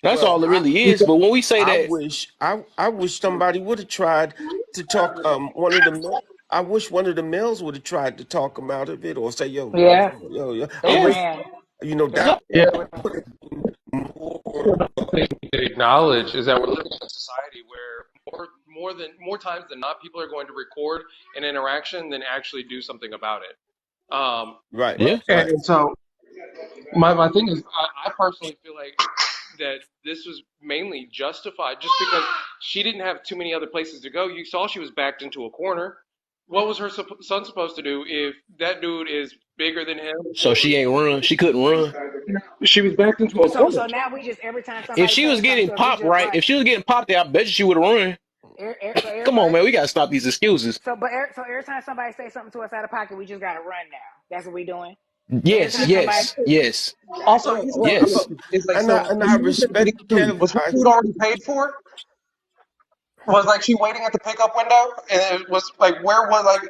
A: That's
I: Well,
A: all it really is. But when we say
I: I
A: that,
I: wish I wish somebody would have tried to talk. One of the I wish one of the males would have tried to talk him out of it or say, "Yo,
H: Yeah,
I: yo." I
H: they
A: yeah,
I: wish
H: ran.
I: that
K: Yeah,
I: would have been more.
K: thing to acknowledge is that we're living in a society where more times than not, people are going to record an interaction than actually do something about it.
I: Right,
A: yeah,
K: And,
I: right.
K: and so my thing is, I personally feel like that this was mainly justified just because she didn't have too many other places to go. You saw she was backed into a corner. What was her son supposed to do if that dude is bigger than him?
A: so
K: Or
A: she ain't run. She couldn't run.
K: she was backed into a corner.
H: So now we just every time
A: If
H: somebody
A: she was
H: says something
A: getting
H: to us, we
A: popped,
H: just
A: right?
H: run.
A: If she was getting popped, I bet you she would have run.
H: So
A: Come on,
H: everybody.
A: man. We gotta stop these excuses.
H: So every time somebody says something to us out of pocket, we just gotta run now. That's what we doing. Every
A: Yes,
H: time somebody.
A: yes, yes,
K: Also,
I: Well,
K: here's my
I: well,
A: yes.
K: question: is like,
I: and
K: so
I: and
K: when
I: I
K: you were getting
I: respect
K: food,
I: Kev.
K: was her food already paid for? Was like she waiting at the pickup window, and it was like where was like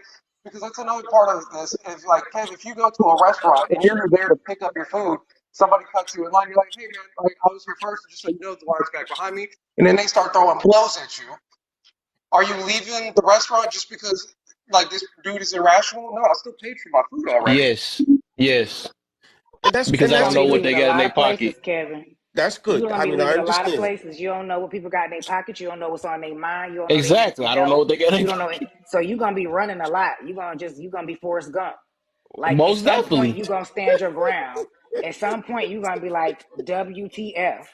K: because that's another part of this is like Kev, if you go to a restaurant and you're there to pick up your food, somebody cuts you in line, you're like, hey man, like I was here first, just so you know, the line's back behind me, and then they start throwing blows at you. Are you leaving the restaurant just because like this dude is irrational? No, I still paid for my food already.
A: Yes, yes. Because
I: And
H: You're
A: I don't
H: gonna
I: that's
A: know
H: be
A: what
I: good.
A: they
H: leaving a
A: got in
H: lot
A: their
H: of places,
A: pocket.
H: Kevin.
I: That's
H: You're
I: good.
H: gonna
I: I
H: be
I: mean, I
H: leaving a lot of
I: understand.
H: places. You don't know what people got in their pockets. You don't know what's on their mind. You don't know they need
A: Exactly.
H: some
A: I don't know
H: help.
A: what they got in
H: You
A: their
H: don't know
A: pocket.
H: it. So you're gonna be running a lot. You're gonna be Forrest Gump. Like at
A: Most
H: some point
A: definitely.
H: you're gonna stand your ground. At some point you're gonna be like, WTF.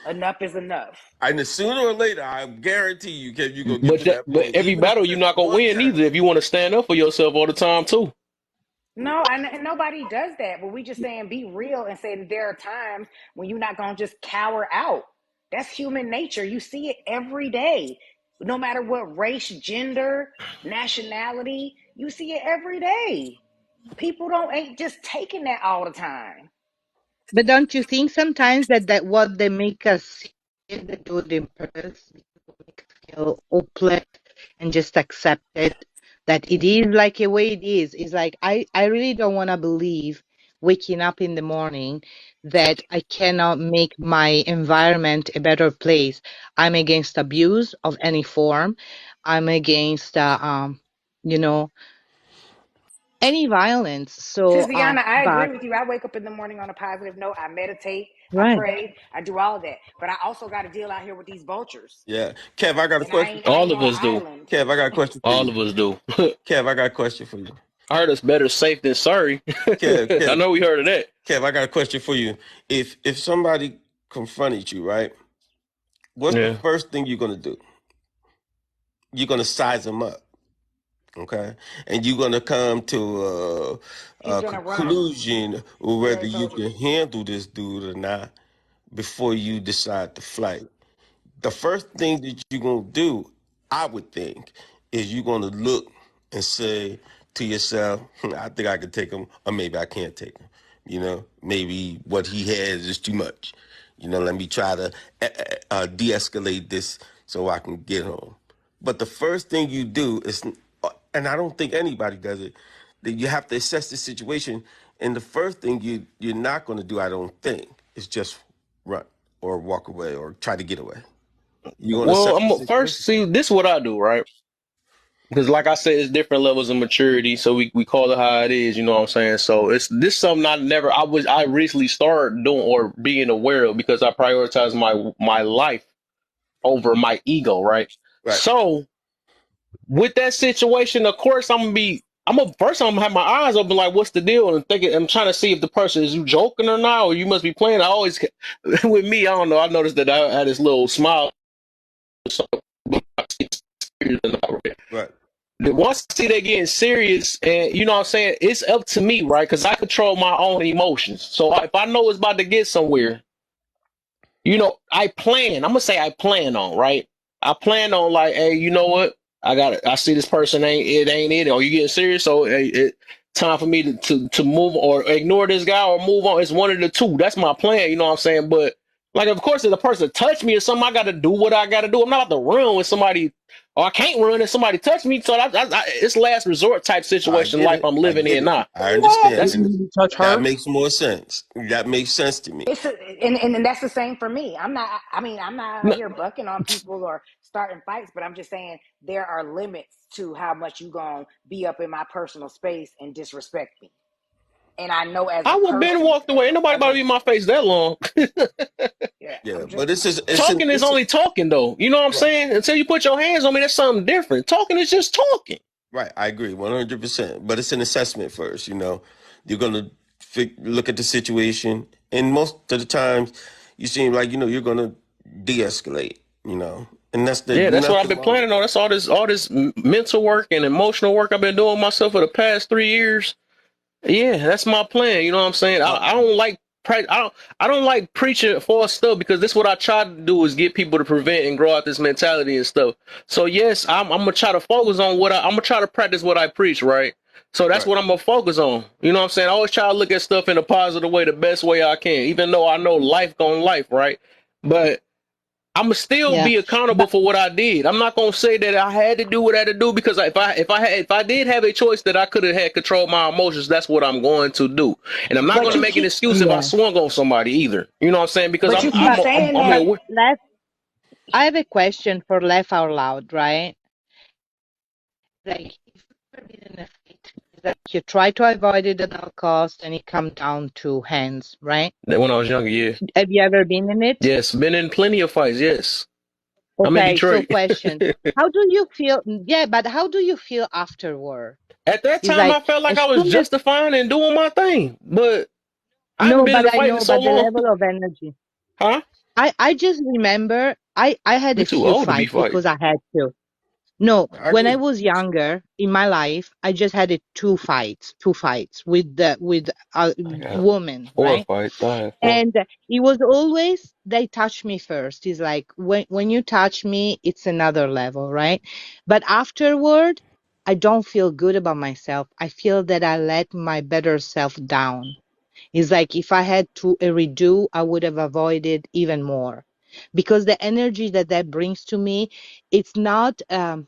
H: Enough is enough.
I: And sooner or later, I guarantee you, Kev, you're gonna get
A: But
I: to that
A: but
I: point.
A: every
I: Even if
A: battle
I: it's
A: you're
I: just
A: not gonna
I: one
A: win
I: time.
A: either if you want to stand up for yourself all the time too.
H: No, and nobody does that. But we just saying be real and say that there are times when you're not gonna just cower out. That's human nature. You see it every day. No matter what race, gender, nationality, you see it every day. People don't ain't just taking that all the time.
J: But don't you think sometimes that what they make us see, they do it in purpose? feel hopeless and just accept it, that it is like a way it is. It's like I really don't want to believe waking up in the morning that I cannot make my environment a better place. I'm against abuse of any form. I'm against, you know, any violence. So,
H: Tiziana, I
J: but
H: agree with you. I wake up in the morning on a positive note. I meditate, I
J: right.
H: pray, I do all of that. But I also got to deal out here with these vultures.
I: Yeah. Kev, I got a
H: And I
I: question.
H: ain't I
A: All
H: ain't
A: of
H: on an
A: us do.
H: island.
I: Kev, I got a question for
A: All
I: you.
A: of us do.
I: Kev, I got a question for you.
A: I heard it's better safe than sorry.
I: Kev,
A: I
I: Kev,
A: know we heard of that.
I: Kev, I got a question for you. If somebody confronted you, right? What's the
A: Yeah.
I: first thing you're gonna do? You're gonna size them up, okay? And you're gonna come to
H: He's
I: a
H: gonna run.
I: conclusion
H: He
I: whether
H: already
I: you
H: told you.
I: can handle this dude or not before you decide to fight. The first thing that you're gonna do, I would think, is you're gonna look and say to yourself, I think I can take him, or maybe I can't take him. You know, maybe what he has is too much. You know, let me try to de-escalate this so I can get home. But the first thing you do is, and I don't think anybody does it, that you have to assess the situation. And the first thing you're not going to do, I don't think, is just run or walk away or try to get away. You're going to
A: Well,
I: assess
A: I'm
I: the
A: gonna first
I: situation.
A: see this is what I do, right? Because like I said, it's different levels of maturity, so we call it how it is, you know what I'm saying? So it's this something I recently started doing or being aware of because I prioritize my life over my ego, right?
I: Right.
A: So with that situation, of course I'm gonna have my eyes open like what's the deal and thinking I'm trying to see if the person is you joking or not, or you must be playing. I always with me, I don't know, I noticed that I had this little smile.
I: Right.
A: Once I see they getting serious, and you know what I'm saying, it's up to me, right? Because I control my own emotions. So if I know it's about to get somewhere, you know, I plan. I'm gonna say I plan on, right? I plan on like, hey, you know what? I got it. I see this person ain't it. Are you getting serious? So hey, time for me to move or ignore this guy or move on. It's one of the two. That's my plan. You know what I'm saying? But like, of course, if the person touch me or something, I got to do what I got to do. I'm not about to run when somebody, or I can't run if somebody touch me. So it's last resort type
I: I
A: situation
I: get
A: life
I: it.
A: I'm
I: I
A: living
I: get
A: in
I: it.
A: now.
I: I
F: You
I: understand.
A: That's
I: And
F: need to touch
I: that
F: her.
I: makes more sense. That makes sense to me.
H: And that's the same for me. I'm not out here bucking on people or starting fights, but I'm just saying there are limits to how much you gonna be up in my personal space and disrespect me. And I know as
A: I
H: a
A: would been
H: person,
A: walked away. Ain't nobody
H: as
A: about to
H: a
A: be in my face that long.
H: yeah,
I: Yeah,
H: I'm just
I: but
A: Talking is only talking, though. You know what I'm
I: right.
A: saying? Until you put your hands on me, that's something different. Talking is just talking.
I: Right. I agree 100%. But it's an assessment first. You know, you're gonna look at the situation, and most of the times, you seem like you're gonna de-escalate. You know, and that's the
A: Yeah, that's what I've
I: nothing
A: been
I: wrong with
A: planning on.
I: that.
A: That's all this mental work and emotional work I've been doing myself for the past 3 years. Yeah, that's my plan. You know what I'm saying?
I: Uh,
A: I don't like I don't like preaching false stuff because this what I try to do is get people to prevent and grow out this mentality and stuff. So yes, I'm gonna try to focus on I'm gonna try to practice what I preach, right? So that's
I: right.
A: what I'm gonna focus on. You know what I'm saying? I always try to look at stuff in a positive way, the best way I can, even though I know life gonna life, right? But I'm gonna still
J: Yeah.
A: be accountable
J: But
A: for what I did. I'm not gonna say that I had to do what I had to do because if I did have a choice that I could have had control of my emotions, that's what I'm going to do. And I'm not
H: but
A: gonna
H: you
A: make an
H: keep
A: excuse if I
J: yeah.
A: swung on somebody either. You know what I'm saying? Because
H: but you keep
J: But
H: saying
A: I'm
J: but
H: that.
A: aware.
J: let I have a question for laugh out loud, right? Like if you've ever been in a fight, it's like you try to avoid it at all costs and it comes down to hands, right?
A: That when I was younger, yeah,
J: Have you ever been in it?
A: yes, been in plenty of fights. Yes, I'm in
J: Okay, so
A: Detroit.
J: question. How do you feel? Yeah, but how do you feel afterward?
A: At that
J: It's
A: time, I
J: like
A: felt like
J: as
A: I was
J: soon as
A: justifying and doing my thing, but I haven't
J: no,
A: been in a
J: but I
A: fight in
J: know,
A: so
J: but the
A: long,
J: level of energy.
A: huh?
J: I just remember I had
A: We
J: a
A: too
J: few
A: old to be
J: fights
A: fighting.
J: because I had to. No,
I: I
J: when I
I: agree.
J: was younger in my life, I just had two fights with with a
A: I got
J: woman,
A: four
J: right?
A: fights. I had four.
J: And it was always they touch me first. It's like when you touch me, it's another level, right? But afterward, I don't feel good about myself. I feel that I let my better self down. It's like if I had to redo, I would have avoided even more. because the energy that that brings to me, it's not a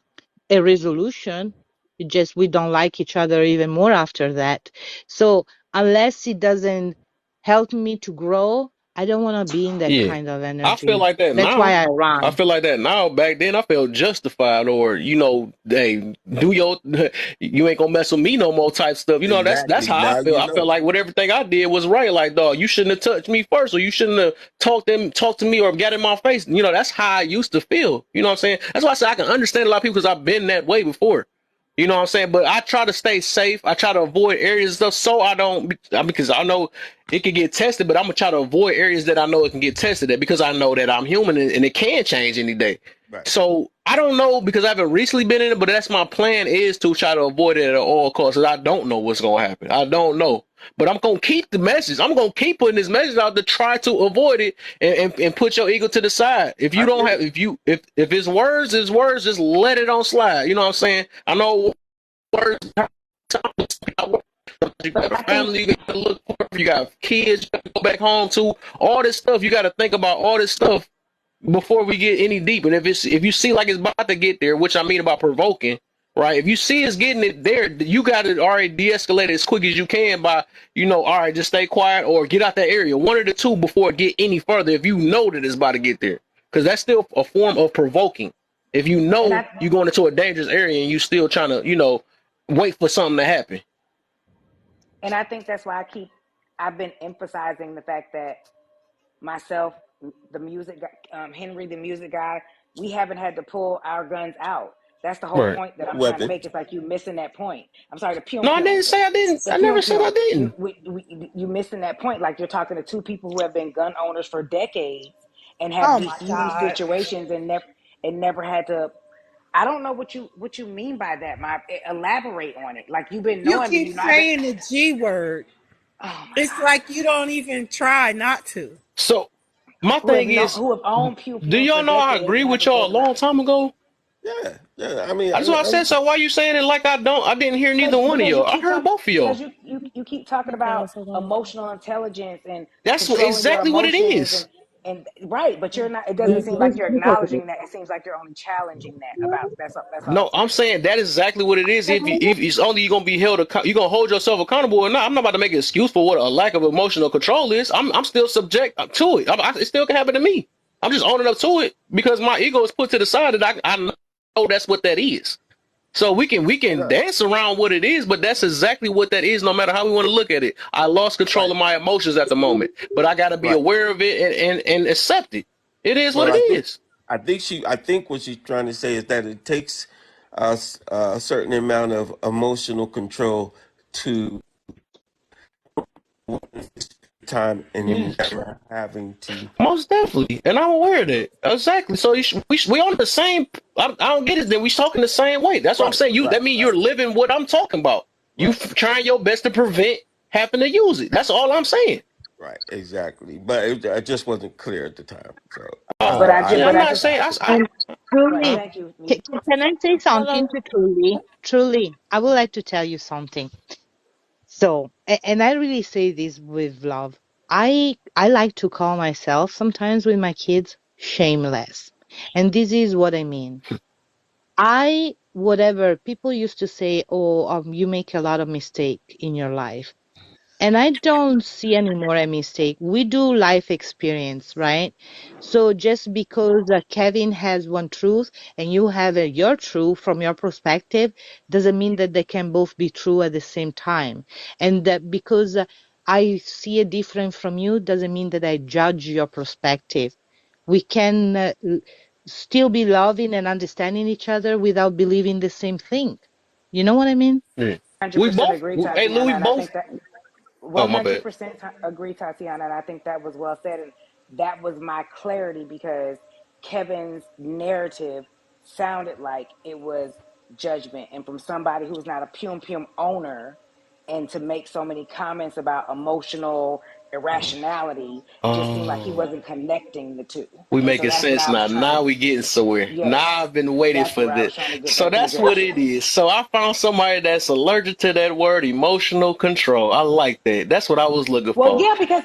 J: resolution. It just we don't like each other even more after that. So unless it doesn't help me to grow, I don't want to be in that
A: Yeah.
J: kind of
A: I feel
J: energy.
A: like that
J: That's why
A: now.
J: I
A: I
J: run.
A: feel like that now. Back then, I felt justified, or hey, do your, you ain't gonna mess with me no more type stuff. That's
I: Exactly.
A: how I
I: Now
A: feel.
I: you
A: I felt
I: know.
A: like what everything I did was right. Like, dog, you shouldn't have touched me first, or you shouldn't have talked to me, or got in my face. That's how I used to feel. You know what I'm saying? That's why I say I can understand a lot of people because I've been that way before. You know what I'm saying? But I try to stay safe. I try to avoid areas and stuff so I don't, because I know it can get tested, but I'm gonna try to avoid areas that I know it can get tested at because I know that I'm human and it can change any day.
I: Right.
A: So I don't know because I haven't recently been in it, but that's my plan is to try to avoid it at all costs. 'Cause I don't know what's gonna happen. I don't know. But I'm gonna keep the message. I'm gonna keep putting this message out to try to avoid it and put your ego to the side. If you
I: I
A: don't
I: get
A: have
I: it.
A: if it's words, just let it on slide. You know what I'm saying? I know words. You
F: But
A: got a
F: I think
A: family you got to look for. You got kids you got to go back home to. All this stuff you got to think about. All this stuff before we get any deep. And if you see like it's about to get there, which I mean about provoking, right? If you see it's getting it there, you got to already de-escalate it as quick as you can by all right, just stay quiet or get out that area. One of the two before it get any further. If you know that it's about to get there, because that's still a form of provoking. If you
H: and
A: know
H: I
A: you're going into a dangerous area and you still trying to wait for something to happen.
H: and I think that's why I've been emphasizing the fact that myself, the music Henri, the music guy, we haven't had to pull our guns out. That's the whole
A: Right.
H: point that I'm trying to
I: Weapon.
H: make. It's like you missing that point. I'm sorry, the pium
A: No, I didn't
H: pium,
A: say I didn't.
H: the
A: I
H: pium
A: never said I
H: pium.
A: didn't.
H: You missing that point. Like you're talking to two people who have been gun owners for decades and have
B: Oh my
H: diffused
B: God.
H: situations and never had to. I don't know what you mean by that. Elaborate on it. Like you've been
B: You
H: knowing me.
B: keep
H: I've been.
B: saying the G word.
H: Oh my
B: It's like you don't even try not to.
A: So my thing is,
H: who have owned Pew
A: do
H: Pew for
A: y'all know I
H: decades
A: agree
H: and
A: with
H: haven't
A: y'all a
H: pulled them
A: long
H: out.
A: time ago?
I: Yeah. Yeah. I mean,
A: That's what I said. So why you saying it like I don't? I didn't hear neither one of
H: Because you
A: y'all. I
H: keep
A: heard
H: talking
A: both of
H: because
A: y'all.
H: you keep talking about
B: Hold on.
H: emotional intelligence and
A: That's
H: controlling your
A: exactly what it
H: emotions
A: is.
H: and right, but you're not. It doesn't seem like
J: Listen,
H: you're acknowledging that. It seems like you're only challenging that about. That's all I'm
A: No, I'm
H: saying.
A: saying that is exactly what it is. If it's only you're gonna be you're gonna hold yourself accountable or not. I'm not about to make an excuse for what a lack of emotional control is. I'm still subject to it. It still can happen to me. I'm just owning up to it because my ego is put to the side that I know that's what that is. So we can
I: right.
A: dance around what it is, but that's exactly what that is. No matter how we want to look at it, I lost control
I: Right.
A: of my emotions at the moment, but I got to be
I: Right.
A: aware of it and accept it. It is what
I: Well,
A: it is.
I: I think what she's trying to say is that it takes us a certain amount of emotional control to time and
A: Yes.
I: never having to.
A: Most definitely, and I'm aware of that exactly. So we on the same. I don't get it. Then we talking the same way. That's what I'm
I: Right.
A: saying.
I: Right.
A: That means
I: Right.
A: you're living what I'm talking about. You
I: Right.
A: trying your best to prevent having to use it. That's all I'm saying.
I: Right. Exactly. But it just wasn't clear at the time. So
A: Oh,
H: But I
A: yeah.
H: just
A: I'm
H: but I
A: not
H: just
A: saying.
J: and
H: right.
J: truly,
H: Thank you.
J: can I say
B: Hold
J: something
B: on.
J: to Truly? Truly, I would like to tell you something. So, and I really say this with love. I like to call myself sometimes with my kids shameless. And this is what I mean. Whatever people used to say, oh, you make a lot of mistake in your life. And I don't see anymore a mistake. We do life experience, right? So just because Kevin has one truth and you have your truth from your perspective doesn't mean that they can both be true at the same time. And that because I see it different from you doesn't mean that I judge your perspective. We can still be loving and understanding each other without believing the same thing. You know what I mean?
A: Yeah. We
H: 100%
A: both.
H: agree,
A: Hey, Lou, we
H: Tatiana, and I
A: both.
H: think that
A: Oh, my bad.
H: 100% agree, Tatiana, and I think that was well said, and that was my clarity because Kevin's narrative sounded like it was judgment, and from somebody who's not a Pum Pum owner, and to make so many comments about emotional irrationality, it just seemed like he
A: Oh,
H: wasn't connecting the two,
A: we
H: and so
A: making
H: that's what
A: sense
H: I was
A: now.
H: trying to.
A: Now we getting somewhere. Now
H: Yes,
A: I've been waiting
H: that's
A: for
H: where I
A: this.
H: was trying to get
A: So
H: that to the
A: that's what
H: judge.
A: it is. So I found somebody that's allergic to that word, emotional control. I like that. That's what I was looking
H: Well,
A: for.
H: yeah, because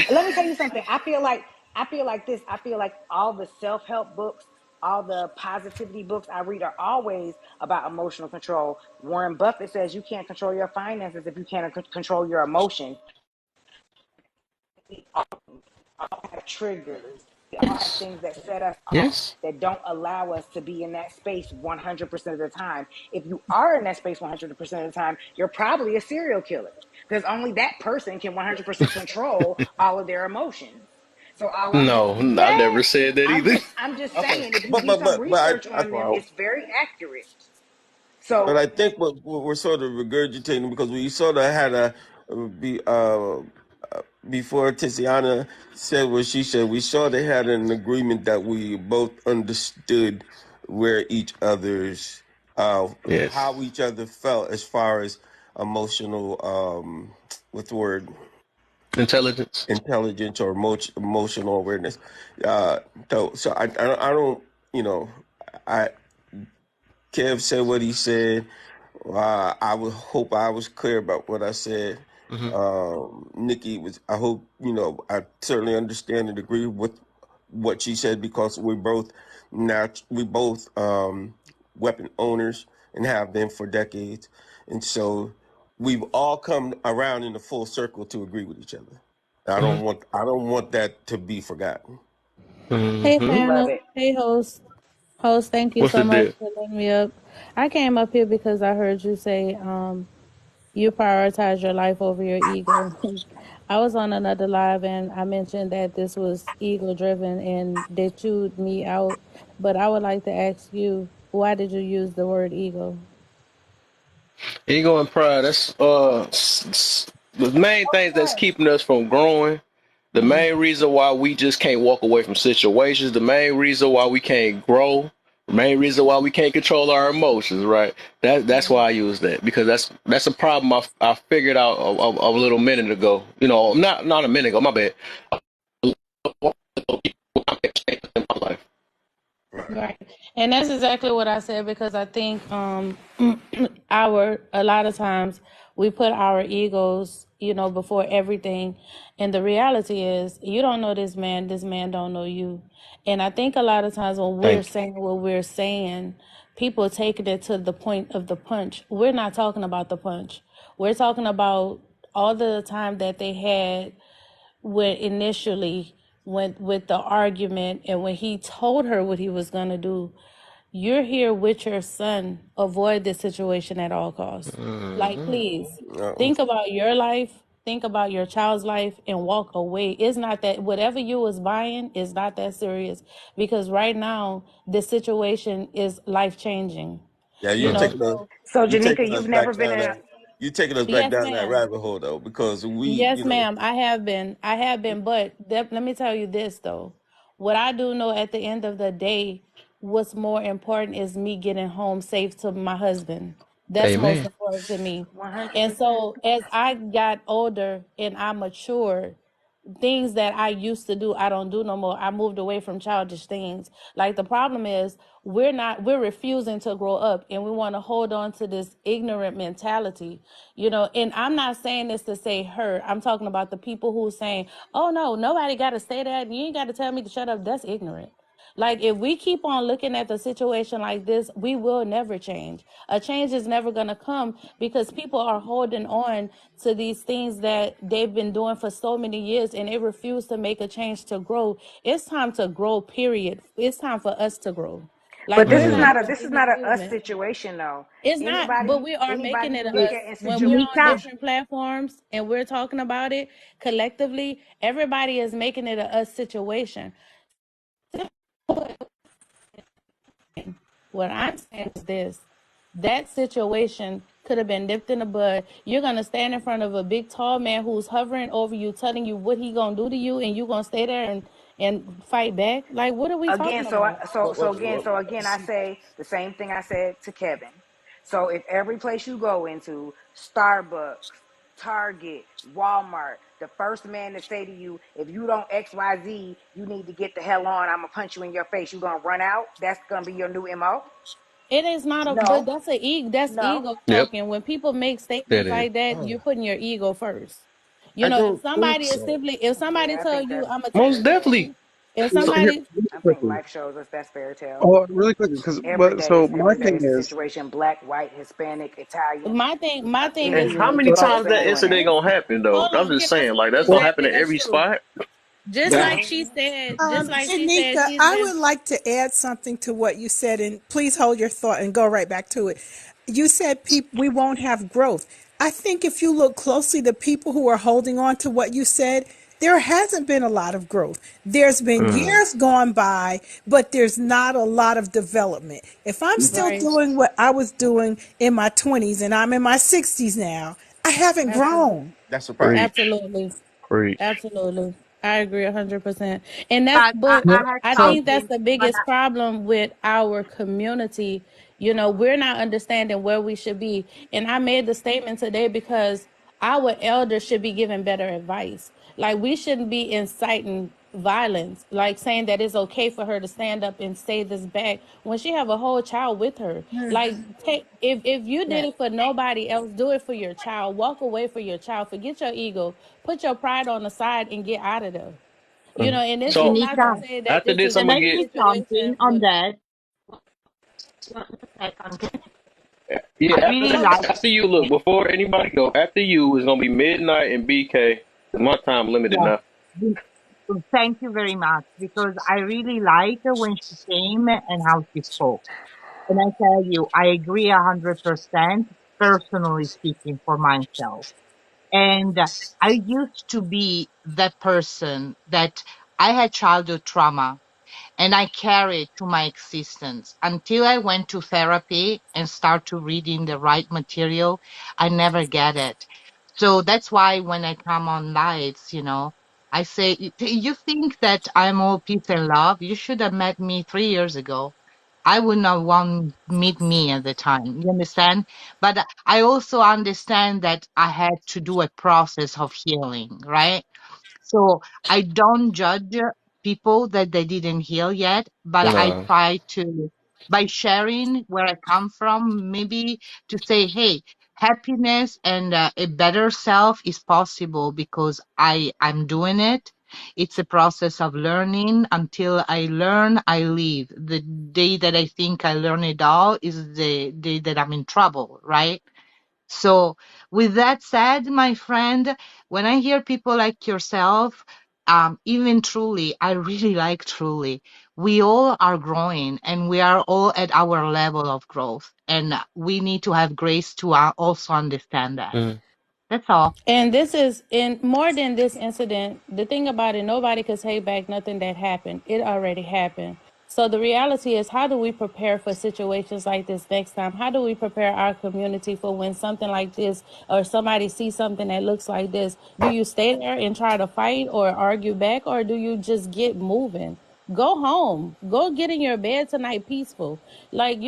H: let me tell you something. I feel like I feel like this. I feel like all the self help books, all the positivity books I read are always about emotional control. Warren Buffett says you can't control your finances if you can't control your emotions. We all have triggers. We all have
A: Yes.
H: things that set us off
A: Yes.
H: that don't allow us to be in that space 100% of the time. If you are in that space 100% of the time, you're probably a serial killer because only that person can 100% control all of their emotions. So all I'm
A: No, I never
H: yes,
A: said that either.
H: I'm just
G: Okay.
H: saying if you
I: But
H: do
I: but
H: some
I: but but
H: research
I: I
H: on them,
A: Wow.
H: it's very accurate.
I: but
H: So
I: I think what we're sort of regurgitating because we sort of had a be before Tiziana said what she said, we sort of had an agreement that we both understood where each other's
A: Yes.
I: how each other felt as far as emotional what's the word,
A: Intelligence.
I: intelligence or emotional awareness. Uh, so I don't, you know, I Kev said what he said. I would hope I was clear about what I said.
A: Hmm.
I: Nikki was. I hope I certainly understand and agree with what she said because we both weapon owners and have been for decades, and so we've all come around in a full circle to agree with each other.
A: Hmm.
I: I don't want that to be forgotten.
M: Hey
A: Hmm.
H: love
M: panel,
H: it.
M: hey host. Host, thank you
A: What's the
M: so much
A: deal?
M: for letting me up. I came up here because I heard you say you prioritize your life over your ego. I was on another live and I mentioned that this was ego driven and they chewed me out. But I would like to ask you, why did you use the word ego?
A: Ego and pride. That's the main things that's keeping us from growing. The
M: Mm.
A: main reason why we just can't walk away from situations. The main reason why we can't grow. The main reason why we can't control our emotions. Right. That's why I use that because that's a problem I figured out a little minute ago. Not a minute ago. My bad. In my life.
M: Right. And that's exactly what I said because I think a lot of times we put our egos, before everything. And the reality is you don't know this man don't know you. And I think a lot of times when we're
A: Thank you.
M: saying what we're saying, people taking it to the point of the punch. We're not talking about the punch. We're talking about all the time that they had when initially went with the argument and when he told her what he was going to do. You're here with your son. Avoid this situation at all costs. Like,
A: Hmm.
M: please
I: Uh,
M: think about your life, think about your child's life, and walk away. It's not that whatever you was buying is not that serious because right now this situation is life changing.
I: yeah,
M: You
I: you're
M: know,
A: Hmm.
I: taking us
M: so
H: So
I: you're
H: Janika,
I: taking us
H: you've
I: back
H: never been
I: down
H: in a
I: that you're taking us back
M: yes,
I: down that
M: ma'am.
I: rabbit hole though because
M: Yes, ma'am. I have been. I have been. But let me tell you this, though. What I do know at the end of the day, what's more important is me getting home safe to my husband. That's most
A: Amen.
M: important to me. And
H: 100%.
M: so as I got older and I matured, things that I used to do, I don't do no more. I moved away from childish things. Like the problem is we're refusing to grow up and we want to hold on to this ignorant mentality, and I'm not saying this to say her. I'm talking about the people who saying, oh no, nobody got to say that. You ain't got to tell me to shut up. That's ignorant. Like, if we keep on looking at the situation like this, we will never change. A change is never going to come because people are holding on to these things that they've been doing for so many years and they refuse to make a change to grow. It's time to grow, period. It's time for us to grow. Like,
H: But
M: we're
A: Hmm.
M: not
H: this
M: doing
H: is
M: any
H: not a us
M: movement.
H: situation though.
M: It's not, but
H: Anybody
M: we are making
H: anybody
M: it
H: you
M: a
H: look
M: us.
H: at in
M: When we're on
F: Janika,
M: different platforms and we're talking about it collectively, everybody is making it a us situation. What I'm saying is this: that situation could have been nipped in the bud. You're gonna stand in front of a big tall man who's hovering over you, telling you what he gonna do to you, and you gonna stay there and fight back. Like, what are we
H: again
M: talking about?
H: so again I say the same thing I said to Kevin. So if every place you go into, Starbucks, Target, Walmart, the first man to say to you, if you don't XYZ, you need to get the hell on, I'm gonna punch you in your face, you gonna run out, that's gonna be your new MO?
M: It is not a, but
H: No,
M: that's
H: no.
M: ego
A: Yep.
M: talking. When people make
A: That
M: statements
A: is.
M: like that, you're putting your ego first.
I: I
M: If
I: don't think
M: somebody is
I: so.
M: simply, if somebody
H: Yeah, I
M: tell
H: think
M: you,
H: that's
M: I'm gonna take
A: Most
M: care of you,
A: definitely.
M: If
N: So here,
M: somebody,
N: really
H: I think
N: quickly.
H: life shows us that's fairy tale.
N: Oh, really quickly, because
H: Every day is
N: my
H: every day
N: thing
H: is a
N: is,
H: situation. Black, white, Hispanic, Italian.
M: my thing
A: And
M: is
A: how
H: We
A: many
N: but I,
H: folks
A: times
H: ain't
A: that
H: doing that.
A: incident gonna happen though?
M: hold
A: I'm
M: on,
A: just
M: can I
A: saying, like
M: say
A: that's gonna
N: well,
A: happen
M: exactly
A: in
M: that's
A: every
M: true.
A: spot.
M: Just
N: that
M: like she said,
B: Shanika,
M: she's
B: I
M: been
B: would like to add something to what you said, and please hold your thought and go right back to it. You said we won't have growth. I think if you look closely, the people who are holding on to what you said, there hasn't been a lot of growth. There's been
A: Mm.
B: years gone by, but there's not a lot of development. If I'm still
M: right.
B: doing what I was doing in my 20s and I'm in my 60s now, I haven't
M: Absolutely.
B: grown.
I: That's a problem.
A: Preach,
M: Absolutely.
A: preach.
M: Absolutely. I agree 100%. And that's,
J: But
M: but
J: I had
M: I
B: So
M: think that's
J: something,
M: the
J: but
M: biggest problem with our community. You know, we're not understanding where we should be. And I made the statement today because our elders should be giving better advice. Like, we shouldn't be inciting violence, like saying that it's okay for her to stand up and say this back when she have a whole child with her. Like, take, if you did
J: yes,
M: it for nobody else, do it for your child. Walk away for your child. Forget your ego. Put your pride on the side and get out of there. You know,
A: Mm.
M: and this is
A: So
M: not to
J: Shanika,
M: say that
A: after
M: this
A: this,
M: is
A: I'm
J: can
A: gonna
J: I
M: every
A: get
J: say something
M: situation,
J: on
M: but
J: that? 1 second.
A: yeah.
J: I
A: After
J: really
B: so
J: like
A: after you look
J: it.
A: before anybody go. After you is gonna be midnight and BK. 'Cause my time limited
J: Yes.
A: now.
J: Thank you very much because I really liked when she came and how she spoke. And I tell you, I agree 100%, personally speaking for myself. And I used to be that person that I had childhood trauma and I carry it to my existence until I went to therapy and start to reading the right material. I never get it. So that's why when I come on lives, I say, you think that I'm all peace and love? You should have met me 3 years ago. I would not want meet me at the time. You understand? But I also understand that I had to do a process of healing, right? So I don't judge people that they didn't heal yet, but I
A: Nah.
J: try to, by sharing where I come from, maybe to say, hey, happiness and a better self is possible because I'm doing it. It's a process of learning. Until I learn, I leave. The day that I think I learn it all is the day that I'm in trouble, right? So, with that said, my friend, when I hear people like yourself, even Truly, I really like Truly. We all are growing and we are all at our level of growth. And we need to have grace to also understand that.
A: Mm.
J: That's all.
M: and this is in more than this incident. The thing about it, nobody could take back nothing that happened. It already happened. So the reality is, how do we prepare for situations like this next time? How do we prepare our community for when something like this or somebody sees something that looks like this? Do you stay there and try to fight or argue back, or do you just get moving? Go home. Go get in your bed tonight peaceful. Like,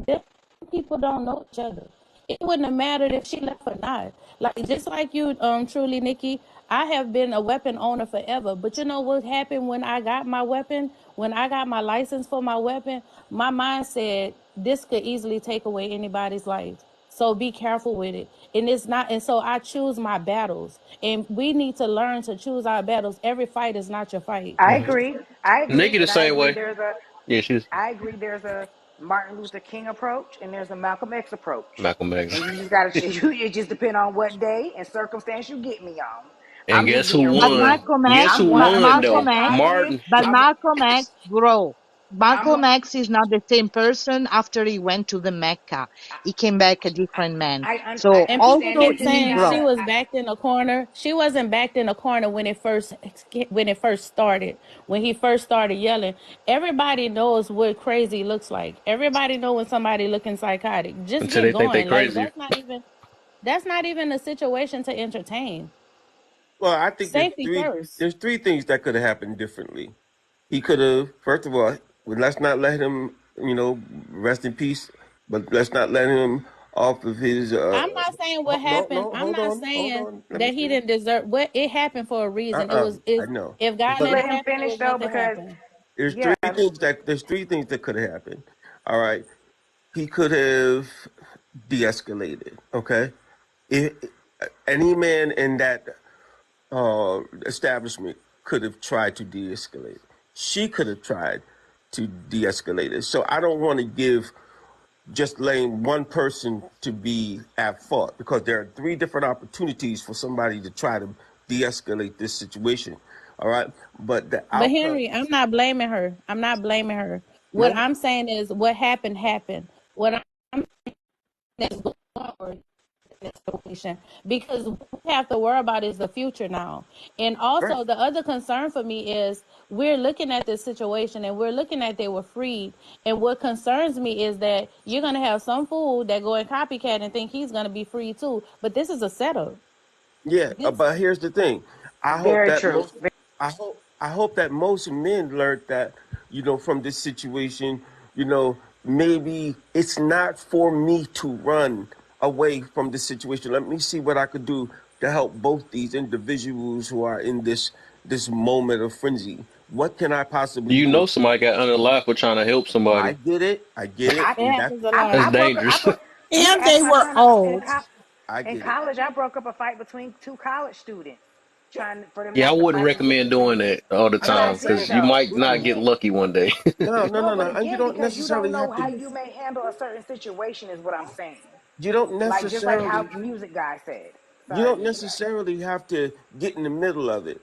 M: different people don't know each other. It wouldn't have mattered if she left or not. Like, just like you, truly, Nikki, I have been a weapon owner forever. But you know what happened when I got my weapon? When I got my license for my weapon, my mind said this could easily take away anybody's life. So be careful with it. And it's not, and so I choose my battles. And we need to learn to choose our battles. Every fight is not your fight.
H: I
A: Mm.
H: agree. I agree,
A: Nikki the
H: but I
A: same
H: agree
A: way.
H: there's a
A: Yeah, she's
H: Martin Luther King approach and there's a Malcolm X approach.
A: Malcolm X.
H: And you just gotta it just depends on what day and circumstance you get me on.
A: And
H: I'm just
A: guess who
H: being
J: But
H: real.
A: won?
J: Malcolm
A: Guess
J: X,
A: who
H: I'm
J: but
H: what I'm
A: won
H: just
A: though?
J: Malcolm
H: being
J: X,
H: honest.
A: Martin.
J: but
H: I'm
J: Malcolm X grow.
H: I'm
J: Malcolm X is not the same person after he went to the Mecca. He came back a different man.
H: I
J: So
M: And people
H: understand
J: also
H: that,
M: keep
J: he
M: saying
H: Tatiana.
M: she
J: grow.
M: was backed in a corner. She wasn't backed in a corner when it first started. When he first started yelling, everybody knows what crazy looks like. Everybody know when somebody looking psychotic. Just
A: Until
M: get
A: they think they
M: going. Like,
A: crazy.
M: that's not even a situation to entertain.
I: Well, I think
M: Safety first.
I: there's three things that could have happened differently. He could have, first of all, well, let's not let him, rest in peace, but let's not let him off of his.
M: I'm not saying what
I: No,
M: happened.
I: no,
M: I'm not
I: hold
M: saying
I: on. Let me
M: that he
I: finish.
M: didn't deserve what it happened for a reason. It was
I: I
M: if
I: know,
M: if God
H: Can you
M: let
I: but
H: let
M: it
H: him
M: happen, it
H: finish
M: was
H: though?
M: meant to
H: Because
M: happen.
H: yeah,
I: there's three things that could have happened. All right, he could have de-escalated. Okay, if, any man in that establishment could have tried to de-escalate it. She could have tried to de-escalate it. So I don't want to give just laying one person to be at fault, because there are three different opportunities for somebody to try to de-escalate this situation. All right, but the
M: But
I: outcome.
M: Henry, I'm not blaming her. I'm not blaming her. What
I: No,
M: I'm saying is what happened happened. What I'm saying is going forward in this situation, because what we have to worry about is the future now. And
I: right?
M: also the other concern for me is we're looking at this situation and we're looking at they were freed. And what concerns me is that you're gonna have some fool that go and copycat and think he's gonna be free too. But this is a setup.
I: Yeah,
M: This
I: but here's the thing. I hope
H: Very
I: that
H: true.
I: most I hope that most men learned that, from this situation, maybe it's not for me to run away from this situation. Let me see what I could do to help both these individuals who are in this moment of frenzy. What can I possibly
A: You
I: do?
A: know somebody got unalive for trying to help
I: I
A: somebody.
I: get it. I get it.
H: I
M: it
I: And that's
M: happens a
H: I
A: That's
M: lot.
H: I broke I
A: dangerous.
H: broke. You can
B: And
H: ask
B: they
H: my
B: were
H: son.
B: old.
I: I
H: In
I: get it.
H: college, I broke up a fight between two college students, trying for them to
A: Yeah, I
H: have to
A: wouldn't
H: fight and get
A: recommend doing
H: defended.
A: that all the
H: But I
A: time,
H: did it
A: because you
H: though.
A: might
H: I
A: not get
H: did.
A: lucky one day.
I: No, no,
H: No,
I: no, no.
H: but
I: And you
H: again,
I: don't
H: because you don't
I: necessarily
H: know
I: have
H: how
I: to.
H: you may handle a certain situation, is what I'm saying.
I: You don't
H: Like just like how
I: necessarily.
H: music guy said.
I: You
H: Sorry,
I: don't
H: music guy.
I: necessarily have to get in the middle of it.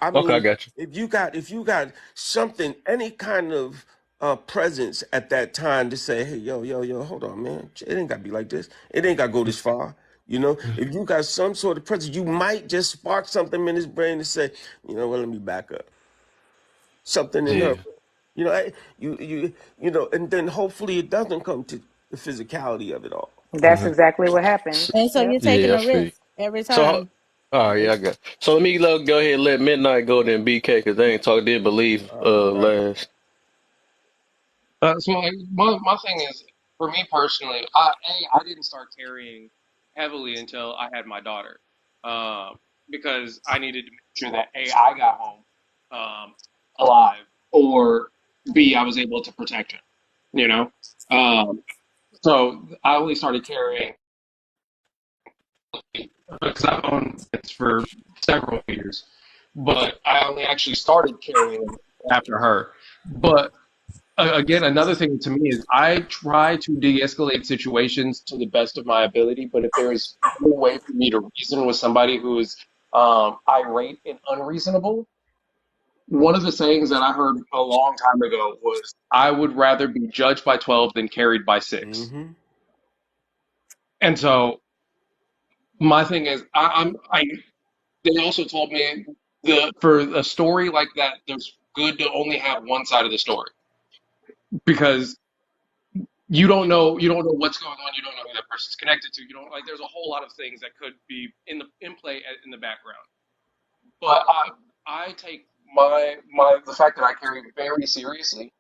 I: I
A: Okay, I
I: mean,
A: got you.
I: if you got something, any kind of presence at that time to say, hey, yo, yo, yo, hold on, man, it ain't got to be like this. It ain't got to go this far. If you got some sort of presence, you might just spark something in his brain to say, well, let me back up. Something in her,
A: Yeah.
I: and then hopefully it doesn't come to the physicality of it all.
H: That's exactly what happened.
A: S-
M: And so
H: Yep.
M: you're taking
A: Yeah, I
M: a
A: feel you.
M: risk every
A: So,
M: time.
A: all right, yeah, I got. So let me go ahead and let Midnight go then BK, because they ain't talk. Did believe
I: Right.
A: last.
K: So my thing is, for me personally, I didn't start carrying heavily until I had my daughter, um, because I needed to make sure that I got home alive, or B, I was able to protect him. You know, um, so I only started carrying because I've owned kids for several years, but I only actually started carrying after her. But again, another thing to me is I try to de-escalate situations to the best of my ability, but if there is no way for me to reason with somebody who is irate and unreasonable, one of the sayings that I heard a long time ago was, I would rather be judged by 12 than carried by 6.
I: Mm-hmm.
K: And so my thing is, they also told me for a story like that, there's good to only have one side of the story, because you don't know what's going on, you don't know who that person's connected to, you don't like there's a whole lot of things that could be in play in the background. But I take my the fact that I carry it very seriously,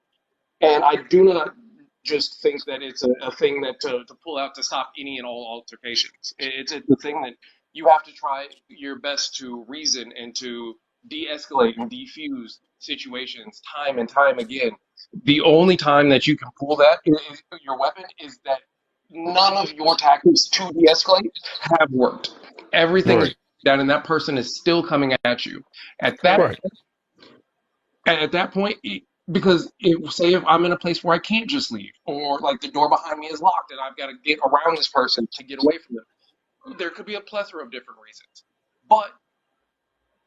K: and I do not just think that it's a thing that to pull out to stop any and all altercations. It's a thing that you have to try your best to reason and to de-escalate and defuse situations time and time again. The only time that you can pull that your weapon is that none of your tactics to de-escalate have worked. Everything is
A: Right,
K: down, and that person is still coming at you. At that
A: right,
K: at that point, because say if I'm in a place where I can't just leave, or like the door behind me is locked and I've got to get around this person to get away from them, there could be a plethora of different reasons. But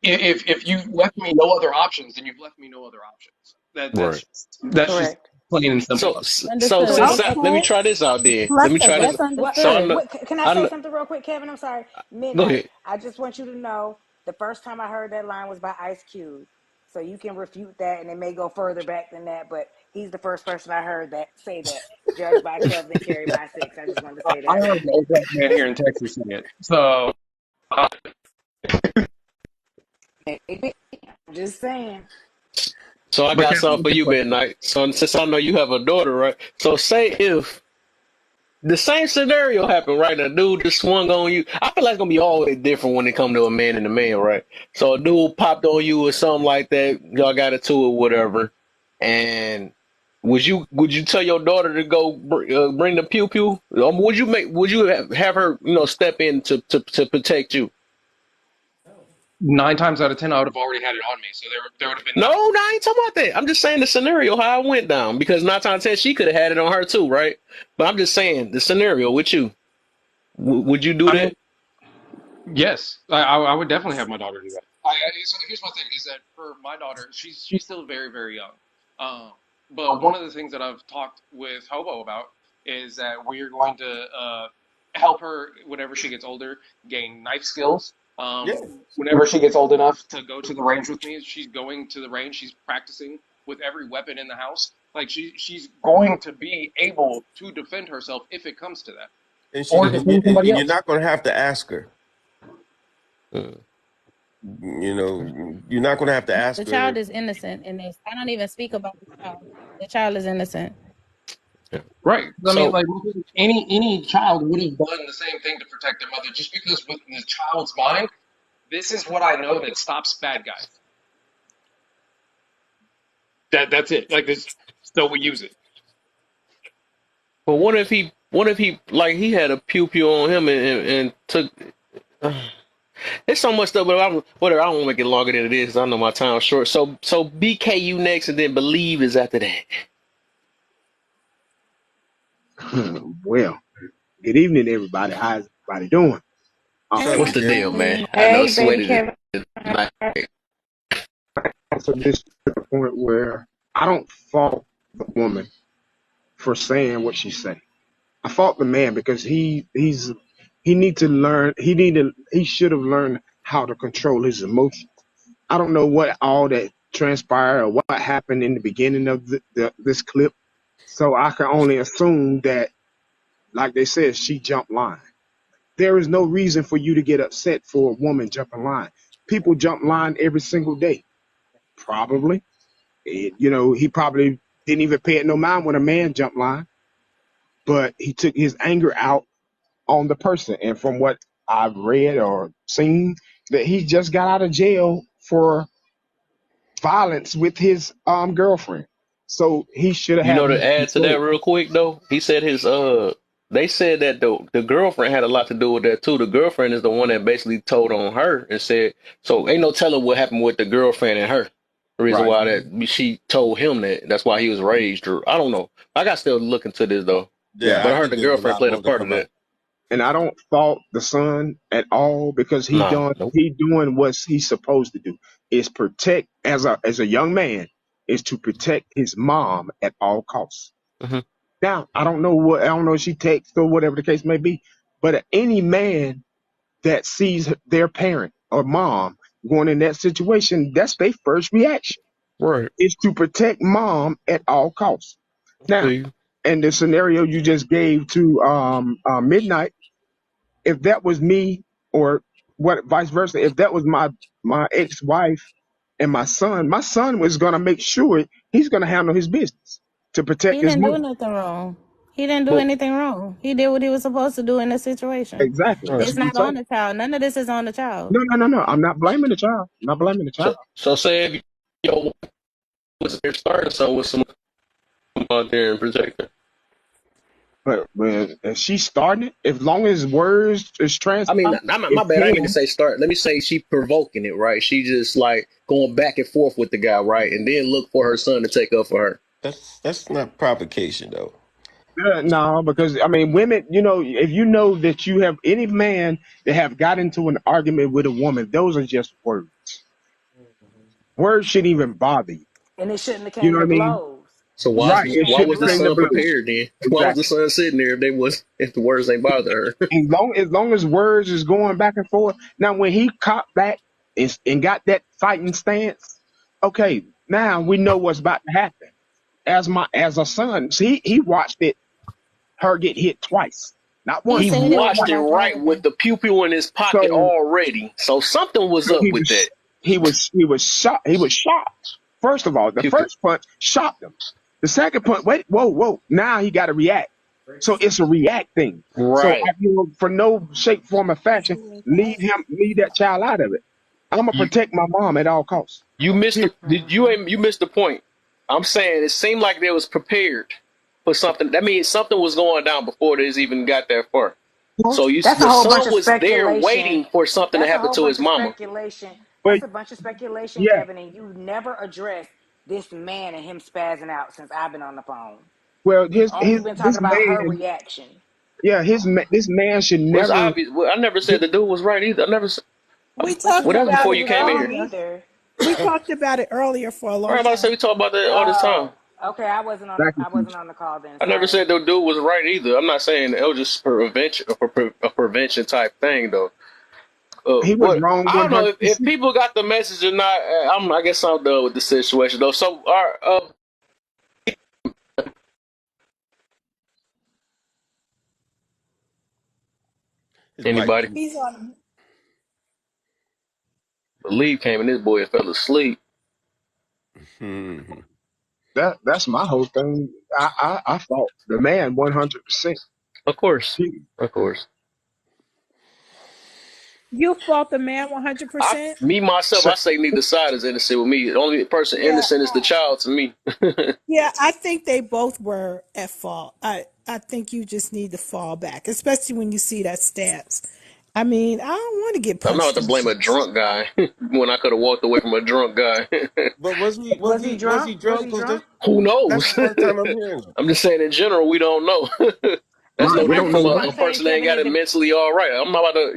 K: if you left me no other options, then you've left me no other options.
A: right.
K: That's just
H: Correct.
K: plain and simple.
A: So
M: Understood.
A: since let me
B: Okay.
A: try this out then. Let me
B: Plus,
A: try this.
M: That's
H: What?
A: So
M: understood.
H: Can I
A: I
H: say
A: know,
H: something real quick, Kevin? I'm sorry.
A: go
H: Midnight.
A: ahead.
H: I just want you to know the first time I heard that line was by Ice Cube. So you can refute that, and it may go further back than that. But he's the first person I heard that say that. Judged by 12, then carried by 6. I just wanted to say
K: I
H: that.
K: heard an old black man here in Texas say it. So
H: Maybe. I'm just saying.
A: So I
K: but
A: got
K: Kevin,
A: something for you, Midnight. So since I know you have a daughter, right? So say if the same scenario happened, right? A dude just swung on you. I feel like it's gonna be always different when it come to a man and a man, right? So a dude popped on you or something like that. Y'all got into it, whatever. And would you tell your daughter to go bring the pew pew? Would you have her step in to protect you?
K: 9 times out of 10, I would have already had it on me. So there would have been
A: No,
K: nothing.
A: no, I ain't talking about that. I'm just saying the scenario how it went down because 9 times 10 she could have had it on her too, right? But I'm just saying the scenario with you. Would you do
K: I mean,
A: that?
K: yes, I would definitely have my daughter do that. So here's my thing: is that for my daughter, she's still very very young. But one of the things that I've talked with Hobo about is that we are going to help her whenever she gets older gain knife skills.
I: Yeah.
K: Whenever she gets old enough to go to the range with me, she's going to the range. She's practicing with every weapon in the house. Like she's going to be able to defend herself if it comes to that,
I: And she
K: or
I: and, you,
K: defend somebody
I: and you're
K: else.
I: not going to have to ask her.
A: Mm.
I: You know, you're not going to have to ask
M: The
I: her.
M: child is innocent in this. I don't even speak about the child. The child is innocent.
A: Yeah.
K: Right. I mean,
A: So,
K: like any child would have done the same thing to protect their mother. Just because with the child's mind, this is what I know that stops bad guys. That's it. Like this, so we use it.
A: but what if he, like, he had a pew pew on him and took. It's so much stuff, but whatever. I don't want to make it longer than it is. 'Cause I know my time's short. So BKU next, and then Believe is after that.
N: Well, good evening, everybody. How's everybody doing?
I: What's up,
A: What's the
I: BK?
A: deal, man?
M: Hey,
A: I know
H: Hey,
A: it's
H: baby
A: sweaty
H: Kevin.
A: tonight.
N: So this to the point where I don't fault the woman for saying what she said. I fault the man because he need to learn. He should have learned how to control his emotions. I don't know what all that transpired or what happened in the beginning of this clip. So I can only assume that, like they said, she jumped line. There is no reason for you to get upset for a woman jumping line. People jump line every single day. Probably. He probably didn't even pay it no mind when a man jumped line, but he took his anger out on the person. And from what I've read or seen, that he just got out of jail for violence with his girlfriend. So he should have
A: You
N: had
A: know,
N: more
A: to add to that
N: control.
A: real quick though, he said they said that the girlfriend had a lot to do with that too. The girlfriend is the one that basically told on her and said, so ain't no telling what happened with the girlfriend and her. The reason
N: Right.
A: why that she told him that's why he was raised, or I don't know. I got still look into this though,
I: Yeah,
A: but
I: I
A: I heard
I: think
A: the
I: there's a
A: girlfriend
I: lot
A: played a
I: more to
A: part of
I: come out.
A: that.
N: And I don't fault the son at all because
A: Nah, nope.
N: he doing what he's supposed to do is protect as a young man is to protect his mom at all costs.
A: Hmm.
N: Now I don't know if she takes or whatever the case may be, but any man that sees their parent or mom going in that situation, that's their first reaction
A: Right.
N: is to protect mom at all costs. Now,
A: See,
N: and the scenario you just gave to Midnight, if that was me or what vice versa, if that was my ex-wife and my son was going to make sure he's going to handle his business to protect
M: He
N: his
M: didn't do
N: mother.
M: nothing wrong. He didn't do
A: but
M: anything wrong. He did what he was supposed to do in the situation.
N: Exactly.
A: right.
N: That's
M: It's
N: what I'm
M: not on
N: saying.
M: the child. None of this is on the child.
N: No. I'm not blaming the child. I'm not blaming the child.
A: So say if your wife was there starting something with someone out there and protect her.
N: But when if she's starting it, as long as words is
A: I mean,
N: transpired,
A: my
N: it's
A: bad. I didn't mean to
N: him.
A: say start. Let me say she provoking it, right? She just like going back and forth with the guy, right? And then look for her son to take up for her.
I: That's not provocation though.
N: No, because I mean, women. If you know that you have any man that have got into an argument with a woman, those are just words. Words shouldn't even bother you.
H: And it shouldn't have
N: You
H: came
N: know what
H: to
N: I mean?
H: blows.
A: So
H: It
N: Right.
H: shouldn't have
N: It
A: why
H: came to
N: shouldn't
A: was
N: have
A: the
N: came to
A: son
H: blows.
N: blows.
A: prepared then? Why was the
N: Exactly.
A: son sitting there if the words ain't bother her?
N: As long as words is going back and forth. Now, when he caught back and got that fighting stance, okay, now we know what's about to happen. As a son, see, he watched her get hit twice, not
M: He
A: He
N: once,
M: said it was
A: watched it
M: about to
A: right with
M: happen.
A: the pew pew in his pocket
N: so
A: already. So something was
N: so
A: up with that.
N: he was shot. He was shot. First of all, the
A: Pew pew.
N: first punch shocked him. The second punch, wait, whoa. Now he got to react. So it's a react thing. So
A: Right.
N: for no shape, form, or fashion, leave that child out of it. I'm gonna
A: You
N: protect my mom at all costs.
A: you missed
N: Period.
A: you missed the point. I'm saying it seemed like they was prepared for something. That means something was going down before this even got that far. So
H: That's a
A: the
H: whole bunch
A: son
H: of
A: was there
H: speculation.
A: waiting for something to
H: That's a
A: happen
H: whole
A: to his
H: bunch of
A: mama.
H: speculation.
N: But
H: That's a bunch of speculation,
N: yeah,
H: Kevin, and you never addressed this man and him spazzing out since I've been on the phone.
N: well,
H: Only you've been
N: this
H: talking about her
N: man,
H: reaction.
N: yeah, this man should
A: Well, it's
N: never.
A: obvious. Well, I never said the dude was right either. I never said.
B: We
H: But you
B: talked
A: Well, that was
H: never
B: about
A: before
H: said
B: it
H: he
A: you
H: was
A: came in
H: wrong
A: here.
B: earlier.
H: either.
B: We talked about it earlier for a
A: Right, I'm
B: long
A: about to say
B: time.
A: we talk about that all this
H: Oh,
A: time.
H: okay.
N: Exactly.
H: I wasn't on the call then.
A: I never
H: Sorry.
A: said the dude was right either. I'm not saying it was just prevention, a prevention type thing though.
N: He was
A: But
N: wrong
A: I don't know if
N: 100%.
A: people got the message or not. I guess I'm done with the situation though. So,
I: His mic.
A: anybody
B: He's on.
A: believe came in this boy and fell asleep.
I: Mhm.
N: That's my whole thing. I fought the man 100%.
A: Of course, of course.
B: You fought the man 100%.
A: Me myself,
N: So,
A: I say neither side is innocent with me. The only person
B: Yeah,
A: innocent is the child to me.
B: yeah. I think they both were at fault. I think you just need to fall back, especially when you see that stance. I mean, I don't want to get
A: I'm not
B: punched
A: to
B: in the
A: blame a
B: face.
A: drunk guy when I could have walked away from a drunk guy.
I: But was he was
H: Was he
I: he was he
H: drunk? Was
I: drunk?
H: he
I: Because
H: drunk?
A: Who
I: that's
A: knows?
I: the first time I'm hearing it.
A: I'm just saying in general, we don't know. That's
N: right,
A: no
N: we
H: I
N: don't
A: different
N: know
A: from
H: think what
N: what.
H: I'm
A: a
H: saying,
A: person that ain't
H: Kevin,
A: got
H: is
A: it
H: if
A: mentally all right. I'm not about to,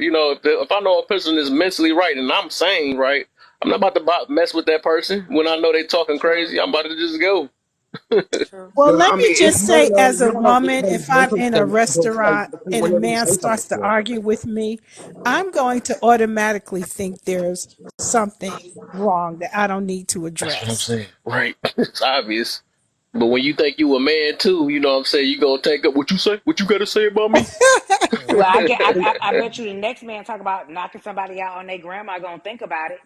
A: if I know a person is mentally right and I'm sane, right, I'm not about to mess with that person when I know they talking
H: true,
A: crazy. I'm about to just go.
H: true.
B: Well,
N: Well,
B: let
N: I
B: me
N: mean, it's
B: just say,
N: murder.
B: as a
N: You don't have to
B: woman,
N: say
B: if I'm
N: mental
B: in a
N: state, but
B: restaurant and a
N: whenever you
B: man
N: say
B: starts
N: something
B: to
N: to him.
B: argue with me, I'm going to automatically think there's something wrong that I don't need to
A: That's what I'm
B: address.
A: saying. Right. It's obvious. But when you think you a man too, you know what I'm saying, you gonna take up what you say, what you gotta say about me.
H: Well, I bet you the next man talk about knocking somebody out on their grandma gonna think about it.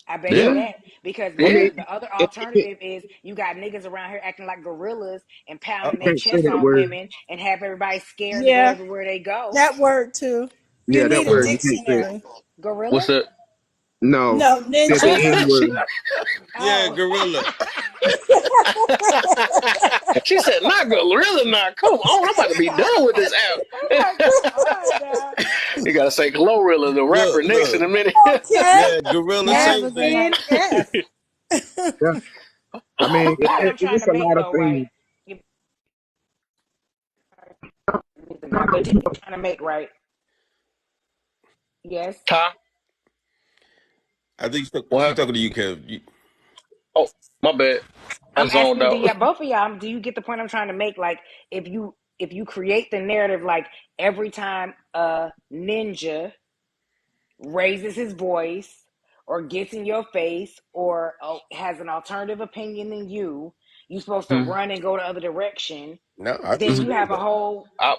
H: I bet
A: Yeah.
H: you
N: Yeah,
H: that because
N: I
A: Yeah.
N: mean,
H: the other
N: it,
H: alternative is you got niggas around here acting like gorillas and
I: Uh
H: pounding
N: you
H: their
I: oh.
N: can't say
H: chests
N: that
H: on
N: word.
H: women and have everybody scared to go
B: Yeah,
H: everywhere they go.
B: that word too. You
N: Yeah, that
B: need a
N: word you can't say it.
B: dictionary.
H: Gorilla?
A: What's that?
N: No,
B: No,
N: said the
B: ninja.
N: N word.
I: Yeah,
H: Oh.
I: gorilla.
A: She said, not gorilla now. Come on, I'm about to be done with this
H: I'm
A: app.
H: like, come on now.
A: You gotta say Glorilla, the rapper, next in
I: Look.
A: a minute.
B: Okay.
I: Yeah, gorilla
B: F
M: Have
I: same
M: a good
I: thing.
M: night.
B: N F.
N: Yeah, I
H: You
N: mean,
H: get the point I'm trying
N: it's
H: to
N: a
H: make
N: lot of
H: though, right?
N: things.
H: You but you trying to make right. Yes.
A: Ty,
I: I think
A: what
I: she's
A: happened?
I: talking to you, Kev.
A: Oh, my bad. I
H: I'm
A: zoned
H: asking, do
A: out.
H: y'all both of y'all do you get the point I'm trying to make? Like if you create the narrative like every time a ninja raises his voice or gets in your face or has an alternative opinion than you're supposed to
A: Hmm.
H: run and go the other direction,
I: No, I
H: then you
I: disagree with
H: have a
I: that.
H: whole
A: I,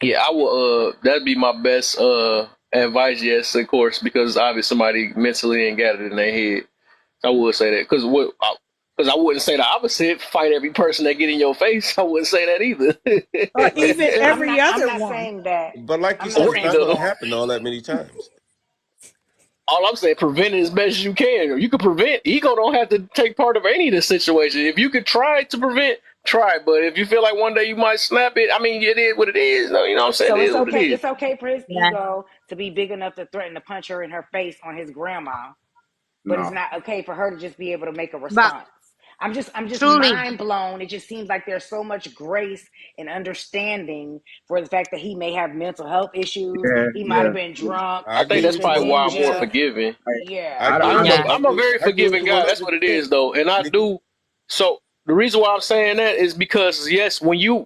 A: yeah, I will. That'd be my best advice. Yes, of course, because obviously somebody mentally ain't got it in their head. I would say that because I wouldn't say the opposite. Fight every person that get in your face. I wouldn't say that
B: Or
I: Like
A: either.
I: you
B: even
I: said,
B: every
H: I'm
B: other
H: not
B: one.
H: saying that.
I: but like you
H: I'm
I: said,
H: not
A: Or
I: it's
H: saying
I: not
A: either.
I: going to
H: that.
I: happen all that many times.
A: All I'm saying, prevent it as best as you can. You can prevent. Ego don't have to take part of any of this situation. If you could try to prevent, try. But if you feel like one day you might snap it, I mean, it is what it is. No, you know what I'm saying?
H: So
A: It is what it is.
H: it's okay for his
J: Yeah.
H: ego to be big enough to threaten to punch her in her face on his grandma, but it's
N: No,
H: not okay for her to just be able to make a
J: But
H: response. I'm just
J: truly,
H: mind blown. It just seems like there's so much grace and understanding for the fact that he may have mental health issues.
N: yeah,
H: He might
N: yeah.
H: have been drunk.
I: I
A: I think
I: agree
H: He's
A: that's
H: a
I: with you
A: probably why I'm more
I: 100%.
H: ninja.
A: forgiving.
I: I
H: Yeah.
N: I,
I: agree
N: I
I: with
N: don't.
I: you.
J: yeah.
A: I'm a very
I: I agree with
A: forgiving
I: you
A: guy. That's what it
I: 100%.
A: is, though. And I do. So the reason why I'm saying that is because yes,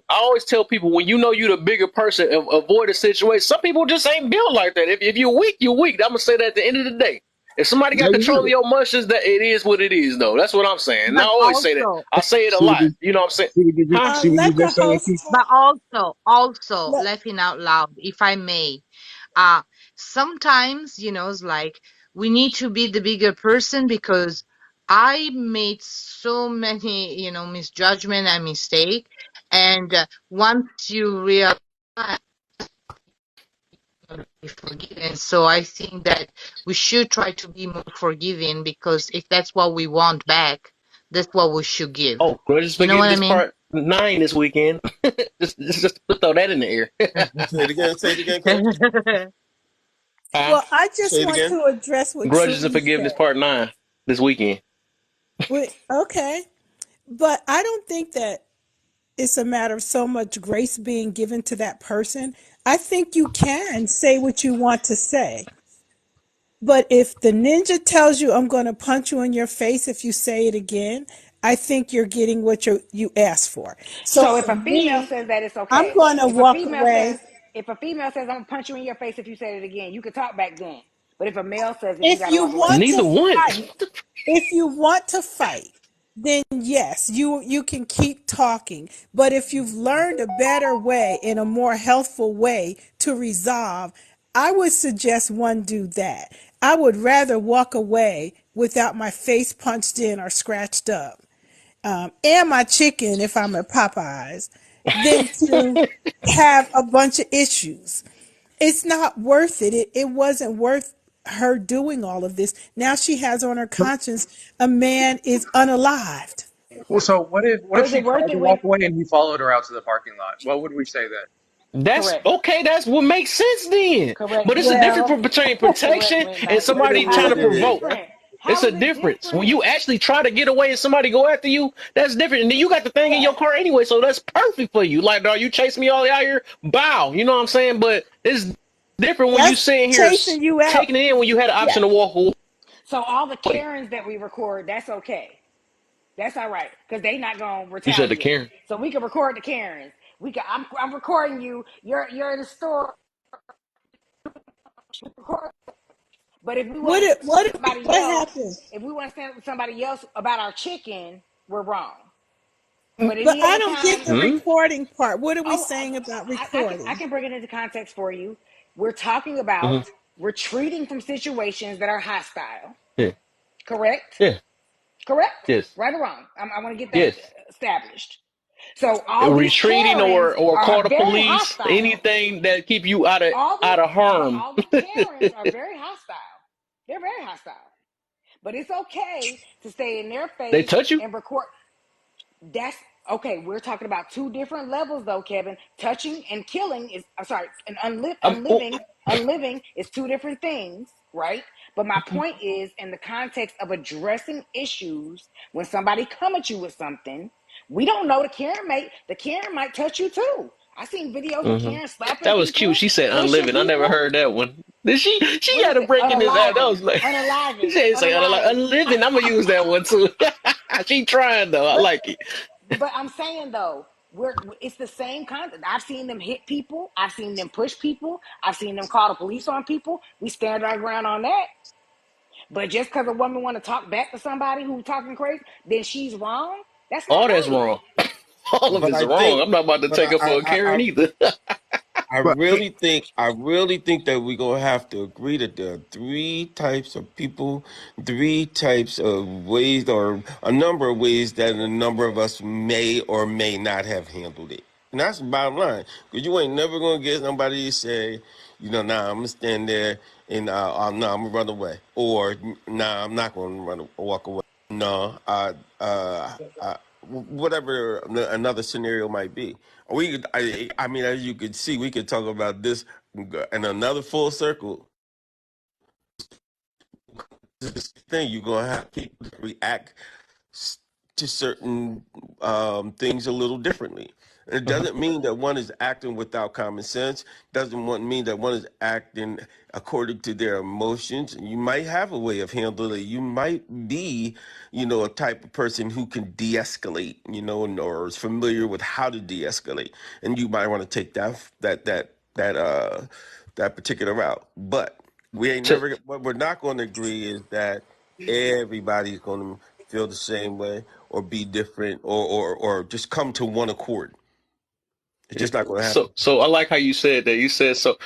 A: I always tell people when you know you're the bigger person, avoid a situation. Some people just ain't built like that. If you're weak, you're weak. I'm gonna say that at the end of the day. If somebody got
N: There you
A: control of
N: go.
A: your emotions, that it is what it is, though. That's what I'm saying. And I
J: But
A: always say that.
J: also,
A: I say it a
N: See what
A: lot.
N: you
A: You know what I'm saying? Huh?
N: see what you
B: Let the
N: just saying,
B: host
N: Keith?
B: talk.
J: but also,
B: Let,
J: laughing out loud, if I may, uh, sometimes, it's like we need to be the bigger person because I made so many, misjudgment and mistake. And once you realize be forgiven. So I think that we should try to be more forgiving because if that's what we want back, that's what we should give.
A: Oh, grudges
J: You know what I
A: forgiveness
J: mean?
A: part 9 this weekend. just throw that in the air.
I: Say it again, Kev.
A: Huh?
B: Well, I just
I: Say it
B: want
I: again.
B: to address what
A: Grudges and
B: Trudy
A: Forgiveness
B: said.
A: Part 9 this weekend.
B: Okay, but I don't think that it's a matter of so much grace being given to that person. I think you can say what you want to say. But if the ninja tells you, I'm going to punch you in your face if you say it again, I think you're getting what you asked for. So
H: So
B: for
H: if a female
B: me,
H: says that, it's
B: I'm
H: okay.
B: going to walk away.
H: If a female says I'm gonna punch you in your face if you say it again, you could talk back then. But if a male says it, you
B: If
H: gotta
B: you
H: walk away.
B: want to
A: Neither one.
B: fight, if you want to fight, then yes, you can keep talking. But if you've learned a better way and a more healthful way to resolve, I would suggest one do that. I would rather walk away without my face punched in or scratched up, and my chicken if I'm at Popeyes, than to have a bunch of issues. It's not worth it. It wasn't worth her doing all of this. Now she has on her conscience a man is unalived.
O: Well, so what if
H: Was
O: she
H: it worth
O: tried to
H: it
O: walk
H: when
O: away and he followed her out to the parking lot? What would we say then?
A: That's
H: correct?
A: okay. That's what makes sense then.
H: Correct.
A: But it's a difference
B: Well,
A: between
H: Correct,
A: protection and
H: midnight.
I: Wait a
A: somebody trying
H: How
A: to
H: is it
I: minute.
A: provoke.
H: different?
A: It's
H: How
A: a
H: is it
A: difference. When
H: different?
A: you actually try to get away and somebody go after you, that's different. And then you got the thing in your car anyway, so that's perfect for you. Like, dog, you chase me all out here, bow. You know what I'm saying? But it's different when you
B: that's
A: sitting here
B: chasing you out.
A: taking it in when you had the
B: Yeah.
A: option to walk
H: So all the
A: away.
H: Karens that we record, that's okay. That's all right because they not gonna
A: You said the
H: retaliate.
A: Karen.
H: So we can record the Karens. We can. I'm recording you. You're in the store. But if we
B: What
H: want to
B: it,
H: stand
B: what
H: with somebody
B: what
H: else,
B: happened?
H: if we want to stand with somebody else about our chicken, we're wrong. But
B: But
H: any
B: I
H: other
B: don't get
H: time,
B: the
A: Hmm?
B: recording part. What are we
H: oh,
B: saying about
H: I
B: recording?
H: can bring it into context for you. We're talking about
A: Hmm.
H: retreating from situations that are hostile.
A: Yeah.
H: Correct?
A: Yeah.
H: Correct?
A: Yes.
H: Right or wrong? I want to get that
A: Yes.
H: established. So all these
A: Retreating
H: Karens
A: or call
H: are
A: the
H: very
A: police,
H: hostile.
A: anything that keep you out of harm.
H: All these Karens are very hostile. They're very hostile. But it's okay to stay in their
A: They
H: face
A: touch you?
H: and record. That's okay. We're talking about two different levels, though, Kevin. Touching and killing is, I'm sorry, and
A: Oh,
H: unliving is two different things, right? But my point is, in the context of addressing issues, when somebody come at you with something, we don't know the Karen might touch you too. I seen videos of
A: hmm
H: Karen slapping
A: that was cute.
H: people,
A: She said
H: pushing
A: unliving. I never
H: people.
A: heard that one. Did she? She
H: What
A: had
H: is
A: a
H: it?
A: break in this app. That
H: Unaliving,
A: was like she
H: unaliving,
A: said, say
H: unaliving.
A: unliving. I'm gonna use that one too. She trying though. I
H: But
A: like it.
H: But I'm saying though, it's the same content. I've seen them hit people. I've seen them push people. I've seen them call the police on people. We stand our ground on that. But just because a woman want to talk back to somebody who's talking crazy, then she's wrong. That's not
A: All that's
H: right.
A: wrong. All of
I: But
A: it's
I: I
A: wrong.
I: think,
A: I'm not about to
I: but
A: take her for a Karen either.
N: But
I: I really think that we're gonna have to agree that there are three types of people, three types of ways, or a number of ways that a number of us may or may not have handled it. And that's the bottom line. Because you ain't never gonna get somebody to say, nah, I'm gonna stand there and nah, I'm gonna run away, or nah, I'm not gonna walk away. No, whatever another scenario might be. I mean, as you could see, we could talk about this in another full circle. This thing you're gonna have people react to certain things a little differently. It
A: Mhm.
I: doesn't mean that one is acting without common sense. Mean that one is acting according to their emotions. You might have a way of handling it. You might be, a type of person who can de-escalate, or is familiar with how to de-escalate, and you might want to take that particular route. But
A: To-
I: what we're not going to agree is that everybody's going to feel the same way or be different or just come to one accord. It's
A: yeah.
I: just not going to
A: So
I: happen.
A: so I like how you said that. You said so.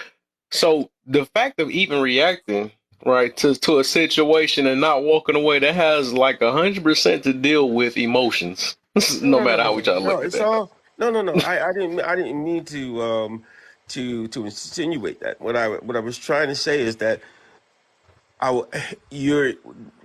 A: So the fact of even reacting, right, to a situation and not walking away, that has like 100% to deal with emotions.
I: No,
A: No
I: no, no,
A: matter how
I: no,
A: we try to
I: no.
A: look at
I: It's
A: that,
I: all no, no, no. I didn't mean to insinuate that. What I was trying to say is that you're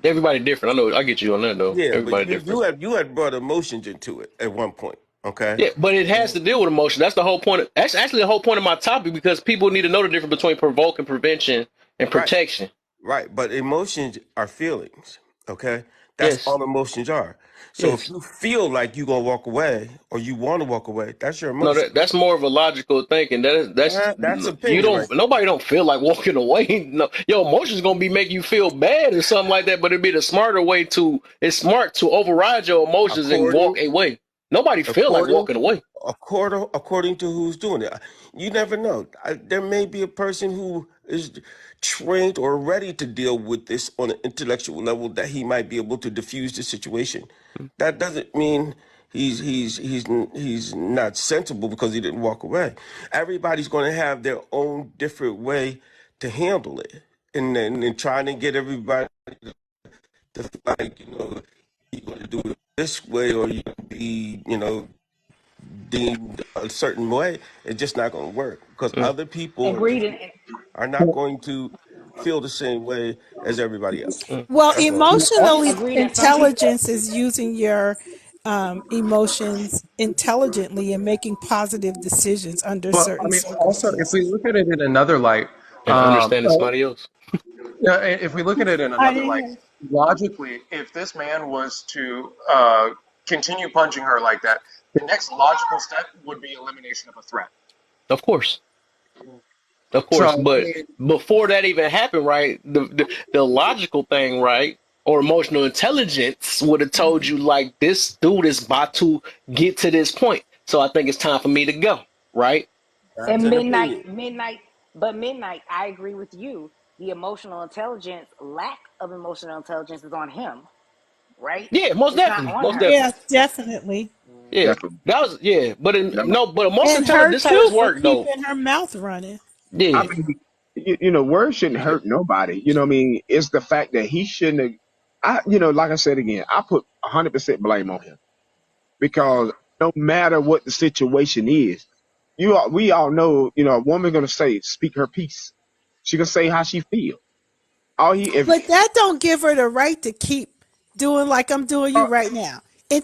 A: everybody different. I know. I get you on that though.
I: yeah, but
A: Everybody
I: you
A: different.
I: had brought emotions into it at one point. Okay.
A: Yeah, but it has to deal with emotion. That's the whole point. That's actually the whole point of my topic because people need to know the difference between provoking, prevention, and
I: Right.
A: protection.
I: Right. But emotions are feelings. Okay. That's
A: Yes.
I: all emotions are. So if
A: Yes.
I: you feel like you're gonna walk away or you want to walk away, that's your
A: No,
I: emotion.
A: that's more of a logical thinking. That's
I: That's
A: you
I: opinion, right?
A: don't. Nobody don't feel like walking away. No, your emotions gonna be making you feel bad or something like that. But it'd be the smarter way to. It's smart to override your emotions and walk
I: According,
A: away. Nobody feel like
I: according,
A: walking away.
I: according to who's doing it. You never know. There may be a person who is trained or ready to deal with this on an intellectual level that he might be able to diffuse the situation. That doesn't mean he's not sensible because he didn't walk away. Everybody's going to have their own different way to handle it, and trying to get everybody to like you're going to do it this way or you be deemed a certain way. It's just not going to work because
A: Mm.
I: other people and
H: Agreed.
I: people are not going to feel the same way as everybody else.
A: Mm.
B: Well,
I: That's all.
B: emotional
H: Agreed that some people.
B: intelligence is using your emotions intelligently and making positive decisions under
K: But I
B: certain
K: mean, also, if we
B: circumstances.
K: look at it in another light,
A: And understanding
K: so,
A: somebody else.
K: yeah, if we look at it in
B: I
K: another
B: didn't
K: light,
B: hear.
K: logically, if this man was to continue punching her like that, the next logical step would be elimination of a threat.
A: Of course. Of
K: So,
A: course,
K: I
A: but
K: mean,
A: before that even happened, right? The logical thing, right, or emotional intelligence would have told you like this dude is about to get to this point, so I think it's time for me to go, right?
I: That's
H: And
I: an
H: midnight,
I: opinion.
H: midnight, I agree with you. The emotional intelligence, lack of emotional intelligence is on him, right?
A: Yeah, most
H: It's not
A: definitely,
H: on
A: most
H: her.
A: definitely,
B: Yeah, definitely.
A: yeah.
C: Definitely.
A: That was yeah, but
C: Definitely.
A: no, but emotional
B: And
A: intelligence.
B: her
A: This is how this
B: too for
A: worked though.
B: keeping her mouth running.
N: I
A: Yeah,
N: mean, words shouldn't hurt nobody. You know what I mean? It's the fact that he shouldn't have. Like I said again, I put 100% blame on him because no matter what the situation is, we all know, a woman gonna speak her piece. She gonna say how she feel. All he, if
B: But that don't give her the right to keep doing like I'm doing you right now,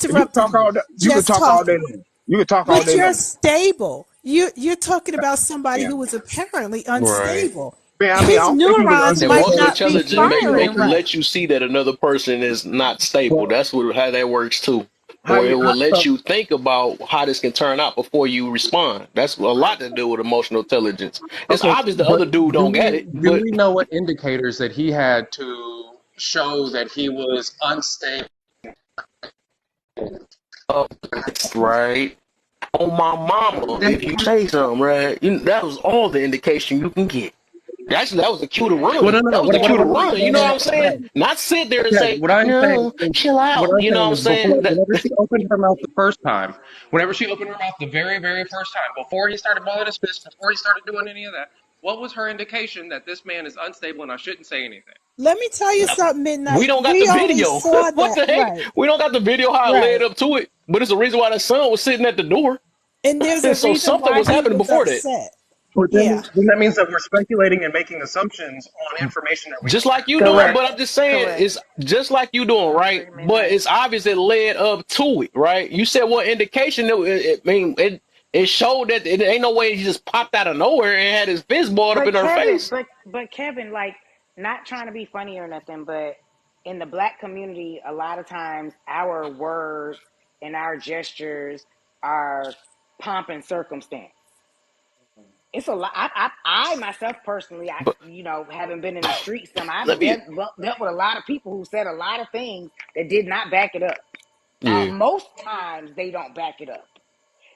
N: you can
B: interrupting
N: talk
B: you,
N: all day, you can
B: just
N: talk all day
B: talking.
N: long. You can talk all
B: But
N: day
B: you're
N: long.
B: stable. You're talking about somebody
N: Yeah.
B: who was apparently
A: right.
B: unstable.
N: Man, I mean, I
B: His
N: don't think he was
B: neurons might
A: Emotional
N: unstable.
B: not be
A: intelligence
B: firing right.
A: let you see that another person is not stable.
K: well,
A: That's how that works too.
N: How
A: Or
N: you,
A: it will
N: how,
A: let
K: so,
A: you think about how this can turn out before you respond. That's a lot to do with emotional intelligence. It's
K: okay,
A: obvious the
K: but
A: other dude don't get it,
K: do
A: but
K: we know what indicators that he had to show that he was unstable?
A: uh, right on my mama, if you say something, right, that was all the indication you can get. Actually, that was the cue to
K: Well,
A: run.
K: no, no,
A: That
K: no.
A: was the cue to
K: What I'm
A: run. You know what I'm saying?
K: saying,
A: Not sit there and
K: yeah,
A: say,
K: what I'm saying
A: no,
K: is,
A: chill
K: what
A: out.
K: I'm
A: You know what
K: saying
A: I'm
K: is before,
A: saying?
K: whenever she opened her mouth the first time, whenever she opened her mouth the very, very first time, before he started balling his fist, before he started doing any of that, what was her indication that this man is unstable and I shouldn't say anything?
B: Let me tell you something,
A: We
B: Midnight.
A: don't got the
B: We only
A: video.
B: saw
A: What
B: that
A: the heck?
B: right,
A: We don't got the video how it led
B: right.
A: up to it. But it's the reason why the son was sitting at the door.
B: And there's a
A: So
B: reason
A: something
B: why
A: was
B: he
A: happening
B: was
A: before that.
B: upset.
K: But
B: Yeah.
K: then that means that we're speculating and making assumptions on information that we
A: Just
K: don't
A: like you
K: have.
A: doing,
H: Correct.
A: but I'm just saying
H: Correct.
A: it's just like you doing,
H: I
A: right?
H: agree,
A: But
H: midnight.
A: it's obvious it led up to it, right? You said what indication? It showed that it ain't no way he just popped out of nowhere and had his fist balled up
H: But
A: in her
H: Kevin,
A: face.
H: but Kevin, like, not trying to be funny or nothing, but in the black community, a lot of times our words and our gestures are pomp and circumstance. It's a lot. I myself personally,
A: But
H: having been in the streets,
A: let
H: I've
A: me,
H: dealt with a lot of people who said a lot of things that did not back it up.
A: yeah,
H: Most times they don't back it up.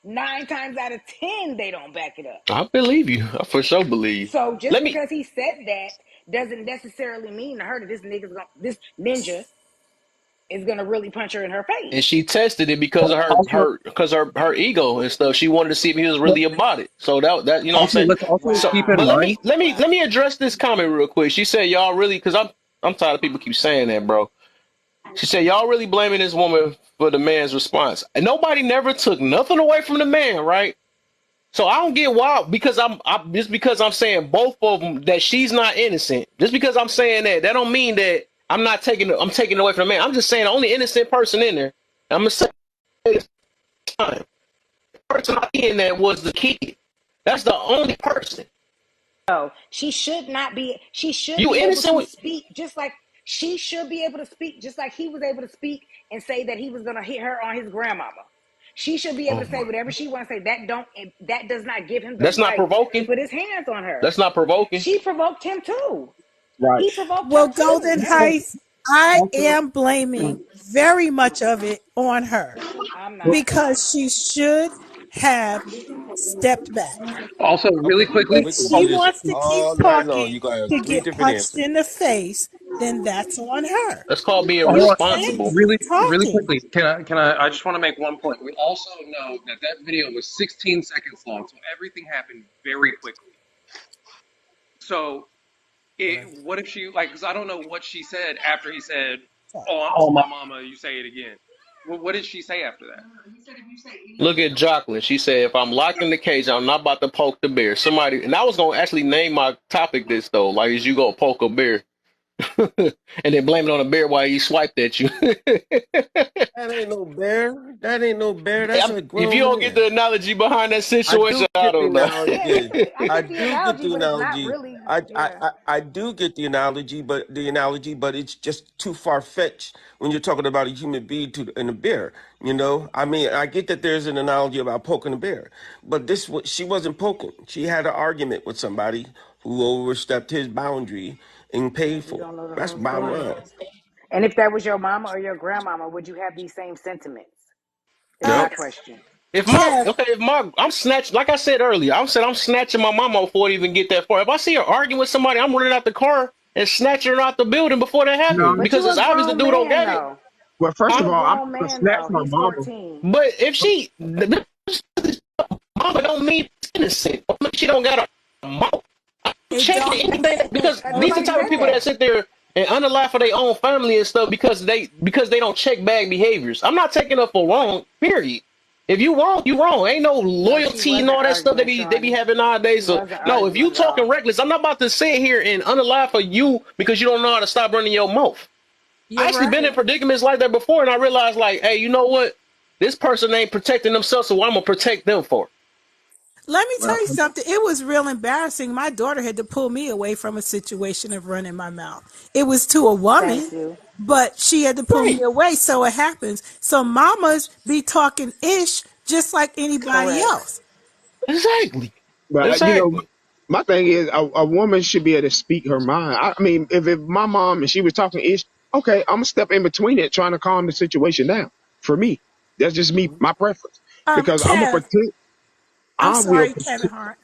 H: 9 times out of 10, they don't back it up.
A: I believe you. I for sure believe.
H: So just
A: Let me.
H: because he said that doesn't necessarily mean to her that this ninja is gonna really punch her in her
A: And
H: face.
A: she tested it because of
K: Also,
A: her ego and stuff. She wanted to see if he was really about it. So that you know what I'm saying.
K: let's also
A: So,
K: keep in
A: but
H: Wow.
K: mind.
A: let me
H: Wow.
A: address this comment real quick. She said y'all really because I'm tired of people keep saying that, bro. She said y'all really blaming this woman for the man's response, and nobody never took nothing away from the man, right? So I don't get why because I'm just because I'm saying both of them that she's not innocent. Just because I'm saying that don't mean that I'm taking it away from the man. I'm just saying the only innocent person in there. I'm gonna say this time. The person in that was the kid. That's the only person.
H: No, she should not be. She should
A: You
H: be able
A: innocent
H: to
A: with,
H: speak just like she should be able to speak just like he was able to speak and say that he was gonna hit her on his grandmama. She should be able
A: oh
H: to say
A: my.
H: whatever she wants to say. That does not give him the
A: That's not
H: right to
A: provoking.
H: put his hands on her.
A: That's not provoking.
H: She provoked him too.
N: Right.
H: He provoked
B: Well,
H: her too.
B: Golden
N: So
B: Heights, I
N: also,
B: am blaming very much of it on her
H: I'm
N: but
H: not.
B: because she should have stepped back.
O: Also, really
I: Okay,
O: quickly,
B: If
I: we can
B: she
I: do
O: oh,
I: this
B: wants to keep
I: all night long.
B: talking
I: You got
B: to
I: three
B: get
I: different
B: punched
I: answers.
B: in the face, then that's on her.
A: That's called being
O: I
B: You
O: want
B: can't
A: responsible.
B: keep
O: really
B: talking.
O: quickly. I just want to make one point. We also know that that video was 16 seconds long, so everything happened very quickly. So, what if she like? Because I don't know what she said after he said, "Oh, my mama, you say it again." What did she say after that?
A: Look at Jocelyn. She said, if I'm locked in the cage, I'm not about to poke the bear. Somebody, and I was going to actually name my topic this, though. Like, is you go poke a bear and then blame it on a bear while he swiped at you.
I: That ain't no bear. That ain't no bear. That's a
A: If you
I: grown
A: don't get
I: man.
A: the analogy behind that
I: I
A: situation,
I: do
A: I
I: get the
A: don't know.
H: Yeah,
I: analogy.
H: I
I: I
H: get the
I: do get
H: analogy,
I: the
H: but it's not
I: analogy.
H: really.
I: I, I,
H: Yeah.
I: I, I do get the analogy, but it's just too far fetched when you're talking about a human being and a bear. You know, I mean, I get that there's an analogy about poking a bear, but she wasn't poking. She had an argument with somebody who overstepped his boundary and paid
H: We
I: for it.
H: don't know the
I: That's
H: whole
I: bottom
H: story.
I: line.
H: And if that was your mama or your grandmama, would you have these same sentiments? Is
B: Uh,
H: my
A: Yep.
H: question.
B: Kev,
A: I'm snatching, like I said earlier, I'm snatching my mama before it even get that far. If I see her arguing with somebody, I'm running out the car and snatching her out the building before that
N: no.
A: happens
H: But
A: because
H: you
A: it's
H: a
A: obvious the
H: grown
A: dude don't
H: man
A: get it.
H: though.
N: Well, first
H: You
A: Huh?
N: of
H: a
N: all, I'm
H: grown
N: gonna
H: man
N: snatch
H: though.
N: my
H: He's
N: mama.
H: 14.
A: But if mama don't mean it's innocent. Don't mean she don't got a mouth.
B: it
A: Check
B: don't.
A: anything because these the
H: Nobody
A: type of
H: said
A: people that
H: that.
A: sit there and underlie for their own family and stuff because they don't check bad behaviors. I'm not taking up for wrong. Period. If you wrong, you wrong. Ain't no
H: No, she
A: loyalty and
H: wasn't
A: all that stuff
H: arguing,
A: they be
H: Shawnee.
A: having
H: She
A: nowadays. So
H: wasn't
A: no, if you
H: arguing at
A: talking
H: all.
A: reckless, I'm not about to sit here and underlie for you because you don't know how to stop running your mouth. I
B: You're
A: actually been in
B: right.
A: predicaments like that before, and I realized like, hey, you know what? This person ain't protecting themselves, so I'm gonna protect them for it.
B: Let me
N: Well,
B: tell you something. It was real embarrassing. My daughter had to pull me away from a situation of running my mouth. It was to a
H: Thank
B: woman,
H: you.
B: but she had to pull me
A: Right.
B: away. So it happens. So mamas be talking ish just like anybody
H: Correct.
B: else.
A: Exactly.
N: but
A: Exactly.
N: my thing is a woman should be able to speak her mind. I mean, if my mom and she was talking ish, okay, I'm gonna step in between it, trying to calm the situation down. For me, that's just me, my preference, because I'm gonna
B: Kev,
N: protect.
B: I'm
N: I will
B: sorry, Kevin
N: protect.
B: Hart.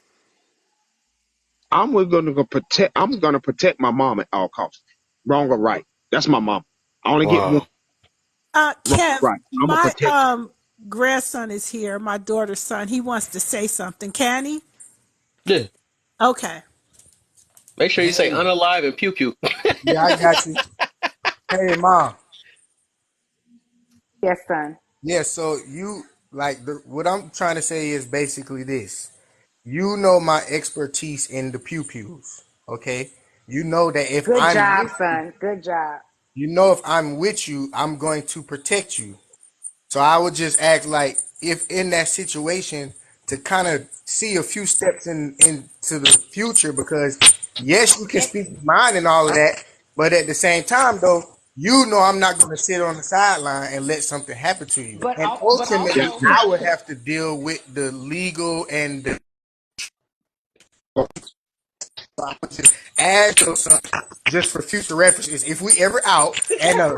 N: Gonna go protect. I'm gonna protect my mom at all costs, wrong or right. That's my mom. I only get one
A: Wow.
N: wrong
B: Kev,
N: or right. I'm gonna
B: my
N: protect.
B: grandson is here, my daughter's son. He wants to say something. Can he?
A: Yeah.
B: Okay.
A: Make sure you say
E: Hey,
A: unalive and pew pew.
E: yeah, I got you. Hey, mom.
H: Yes, son.
E: Yeah, so you like what I'm trying to say is basically this. You know my expertise in the pew pews, okay? You know that if
H: Good
E: I'm
H: job,
E: with you,
H: son. Good job.
E: you know if I'm with you, I'm going to protect you. So I would just act like if in that situation to kind of see a few steps into the future because yes, you can
H: And
E: speak your mind and all of that, but at the same time though, you know I'm not going to sit on the sideline and let something happen to you. And
H: but
N: Yeah,
E: ultimately,
H: also,
N: yeah.
E: I would have to deal with the legal and the just add those something just for future references. If we ever out and a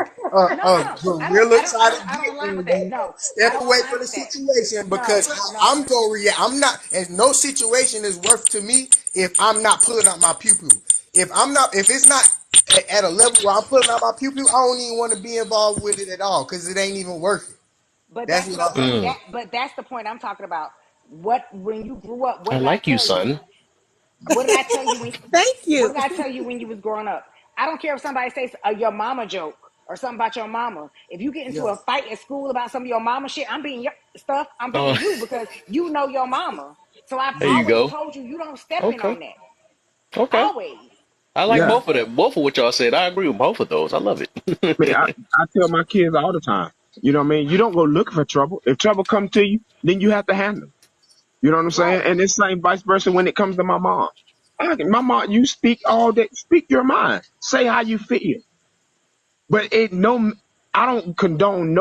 E: gorilla try to
H: I don't
E: get
H: align with
E: me,
H: that.
E: then
H: No, I
E: step
H: don't
E: away
H: align
E: from the
H: with that.
E: situation because
H: No,
E: how
H: no.
E: I'm gonna react. I'm not, and no situation is worth to me if I'm not pulling out my pew pew. If it's not at a level where I'm pulling out my pew pew, I don't even want to be involved with it at all because it ain't even worth it.
H: But
E: That's
H: that's
E: what
H: but
E: I'm
H: but
E: saying.
A: Mm,
H: that but that's the point I'm talking about. What when you grew up? What
A: I
H: did I
A: like you,
H: tell you?
A: son.
H: What did I tell you when?
B: Thank
H: What
B: you.
H: did I tell you when you was growing up? I don't care if somebody says your mama joke or something about your mama. If you get into
E: Yeah.
H: a fight at school about some of your mama shit, I'm being your stuff. I'm
A: Oh,
H: being you because you know your mama. So I've
A: there you
H: always
A: go.
H: told you you don't step in
A: Okay.
H: on that.
A: Okay.
H: Always.
A: I like
N: Yeah.
A: both of them. Both of what y'all said. I agree with both of those. I love
N: I mean,
A: it.
N: I tell my kids all the time. You know what I mean? You don't go looking for trouble. If trouble come to you, then you have to handle it. You know what I'm saying?
H: Right.
N: And it's same vice versa when it comes to my mom. My mom, you speak all day. Speak your mind. Say how you feel. But I don't condone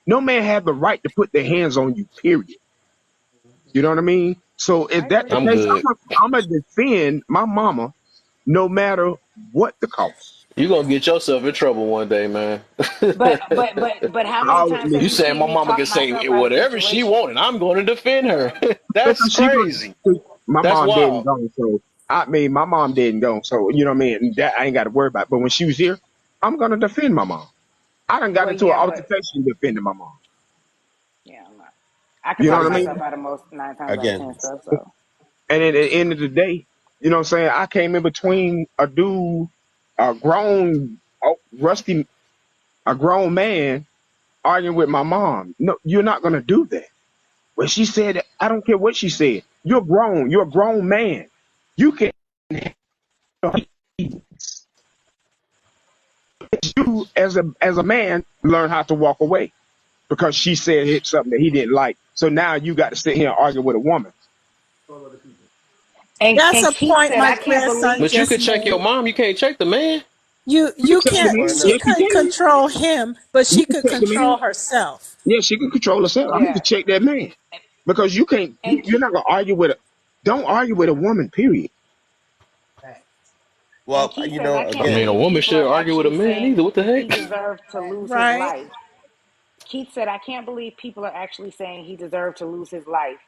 N: no man have the right to put their hands on you. Period. You know what I mean? So if
F: I
N: that's the
F: agree.
A: I'm
N: case,
A: good.
N: I'm gonna defend my mama no matter what the cost.
A: You're gonna get yourself in trouble one day, man.
H: But how many
N: I'll
H: times have
A: You
N: admit
H: you
A: saying
H: seen
A: my
H: me
A: mama can
H: talk
A: say
H: myself out of
A: whatever she
H: situations?
A: wanted. I'm going to defend her. That's
N: because she
A: crazy.
N: was my
A: That's
N: mom didn't
A: wild.
N: go, so I mean my mom didn't go, so you know what I mean. That I ain't got to worry about. But when she was here, I'm gonna defend my mom. I done got
H: Well,
N: into an
H: yeah, but
N: altercation defending my mom.
H: yeah, I'm not. I can
N: You know
H: talk
N: what I
I: Again,
H: myself
N: mean?
H: out of most 9 times out of
I: again.
H: 10 stuff. So
N: And at the end of the day, you know what I'm saying? I came in between a dude, a grown, a grown man arguing with my mom. No, you're not gonna do that. Well, she said, I don't care what she said. You're grown. You're a grown man. You can you as a man learn how to walk away because she said hit something that he didn't like. So now you got to sit here and argue with a woman.
B: That's
H: and
B: a
H: Keith
B: point
H: said,
B: my
H: I can't
B: grandson
H: believe
A: But you
B: just
A: could check your
B: made.
A: mom. You can't check the man.
N: You
B: You
N: check the
B: can't.
I: Why
N: man.
B: She
I: not?
N: Yes, you
B: couldn't
N: can.
B: control him, but
N: You
B: she
N: can
B: could
N: check the man.
B: control herself.
N: Yeah, she can control herself. I need to
H: yeah.
N: check that man because you can't.
H: And
N: You're not gonna argue with a. Don't argue with a woman. Period.
H: and
I: Well,
H: Keith
I: you
H: says, I
I: know,
A: I
H: can't
A: mean,
I: again,
A: a
H: believe
A: woman
H: people are
A: shouldn't argue with a
H: actually
A: man
H: saying
A: either. What the
H: he
A: heck?
H: deserved to lose his
B: Right.
H: life. Keith said, I can't believe people are actually saying he deserved to lose his life.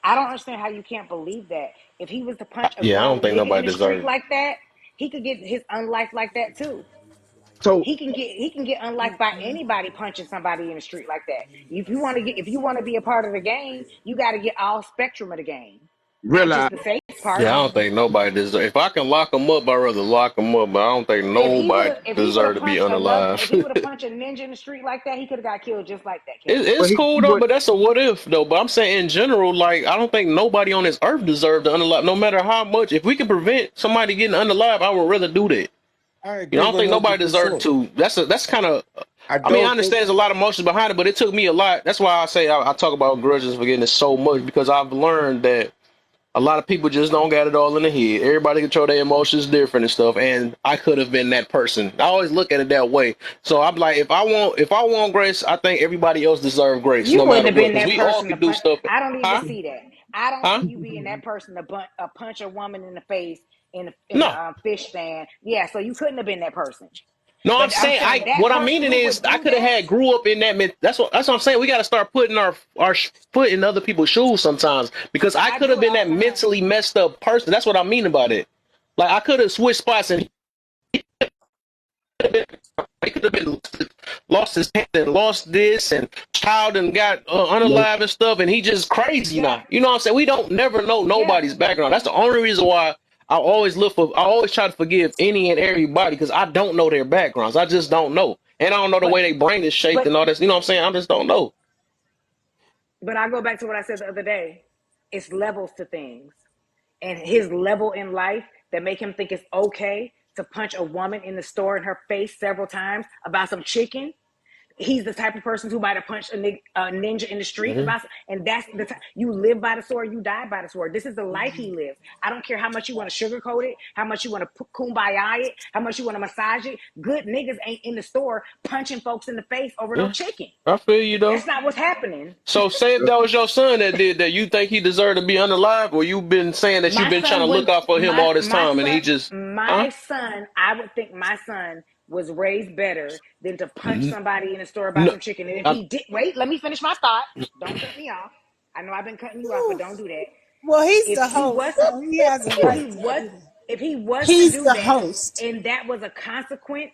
H: I don't understand how you can't believe that. If he was to punch a
A: Yeah, I don't
H: grown
A: think
H: nigga in
A: nobody
H: the street
A: deserves it.
H: like that, he could get his unlife like that too.
N: So
H: He can get unliked by anybody punching somebody in the street like that. If you want to be a part of the game, you got to get all spectrum of the game, not just
N: realize
H: the safe part.
A: Yeah, I don't think nobody deserves. If I can lock them up, I'd rather lock them up. But I don't think
H: If he would
A: nobody
H: have if he would have
A: deserves to be
H: punched another if he would have
A: unalive.
H: punched a ninja in the street like that, he could have got killed just like that,
A: It,
H: Kevin.
A: it's cool though,
N: but
A: but that's a what if though. But I'm saying in general, like I don't think nobody on this earth deserves to unalive. No matter how much, if we can prevent somebody getting unalive, I would rather do that.
I: I
A: You know,
I: agree
A: I don't think nobody deserves
I: 100%.
A: to. That's kind of.
I: I
A: I mean, I
I: don't think
A: understand there's a lot of emotions behind it, but it took me a lot. That's why I say I talk about grudges and forgiveness so much because I've learned that a lot of people just don't got it all in the head. Everybody control their emotions different and stuff. And I could have been that person. I always look at it that way. So I'm like, if I want grace, I think everybody else deserves grace,
H: You
A: no
H: wouldn't
A: matter
H: have
A: what,
H: been
A: because
H: that
A: we all
H: person to
A: could do
H: punch.
A: stuff.
H: I don't even
A: Huh?
H: see that. I don't
A: Huh?
H: see you being that person to punch a woman in the face in a
A: No.
H: fish stand. Yeah, so you couldn't have been that person.
A: No, I'm
H: But I'm
A: saying
H: saying that
A: what I'm
H: person
A: meaning
H: who
A: is
H: would
A: I
H: do
A: could have
H: that.
A: had grew up in that. That's what I'm saying. We got to start putting our foot in other people's shoes sometimes because I
H: I
A: could
H: do
A: have
H: it
A: been
H: all
A: that
H: the time.
A: mentally messed up person. That's what I mean about it. Like I could have switched spots and he could have been lost his head and lost this and child and got
N: no,
A: unalive and stuff and he just crazy now.
H: Exactly.
A: You know what I'm saying? We don't never know
H: Yeah.
A: nobody's background. That's the only reason why I always try to forgive any and everybody because I don't know their backgrounds. I just don't know. And I don't know the
H: But
A: way their brain is shaped
H: but
A: and all this. You know what I'm saying? I just don't know.
H: but I go back to what I said the other day. It's levels to things. And his level in life that make him think it's okay to punch a woman in the store in her face several times about some chicken. He's the type of person who might have punched a ninja in the street
A: Hmm.
H: about, and that's the time you live by the sword, you die by the sword. This is the life he lives. I don't care how much you want to sugarcoat it, how much you want to kumbaya it, how much you want to massage it. Good niggas ain't in the store punching folks in the face over no
A: Yeah,
H: chicken.
A: I feel you though.
H: That's not what's happening.
A: So say if that was your son that did that, you think he deserved to be unalive, or you've been saying that you've
H: My
A: been trying to
H: son
A: look
H: would
A: out for him
H: my
A: all this
H: my
A: time and he
H: son
A: just huh?
H: my son. I would think my son was raised better than to punch somebody in the store about
A: No,
H: some chicken. And if
A: I,
H: he did, wait, let me finish my thought. Don't cut me off. I know I've been cutting you off, but
B: Whew.
H: don't do that.
B: Well, he's
H: If
B: the
H: he
B: host,
H: was
B: so he has a
H: if
B: right
H: he
B: to
H: was
B: do that.
H: if he was to
B: He's
H: do
B: the
H: that
B: host.
H: and that was a consequence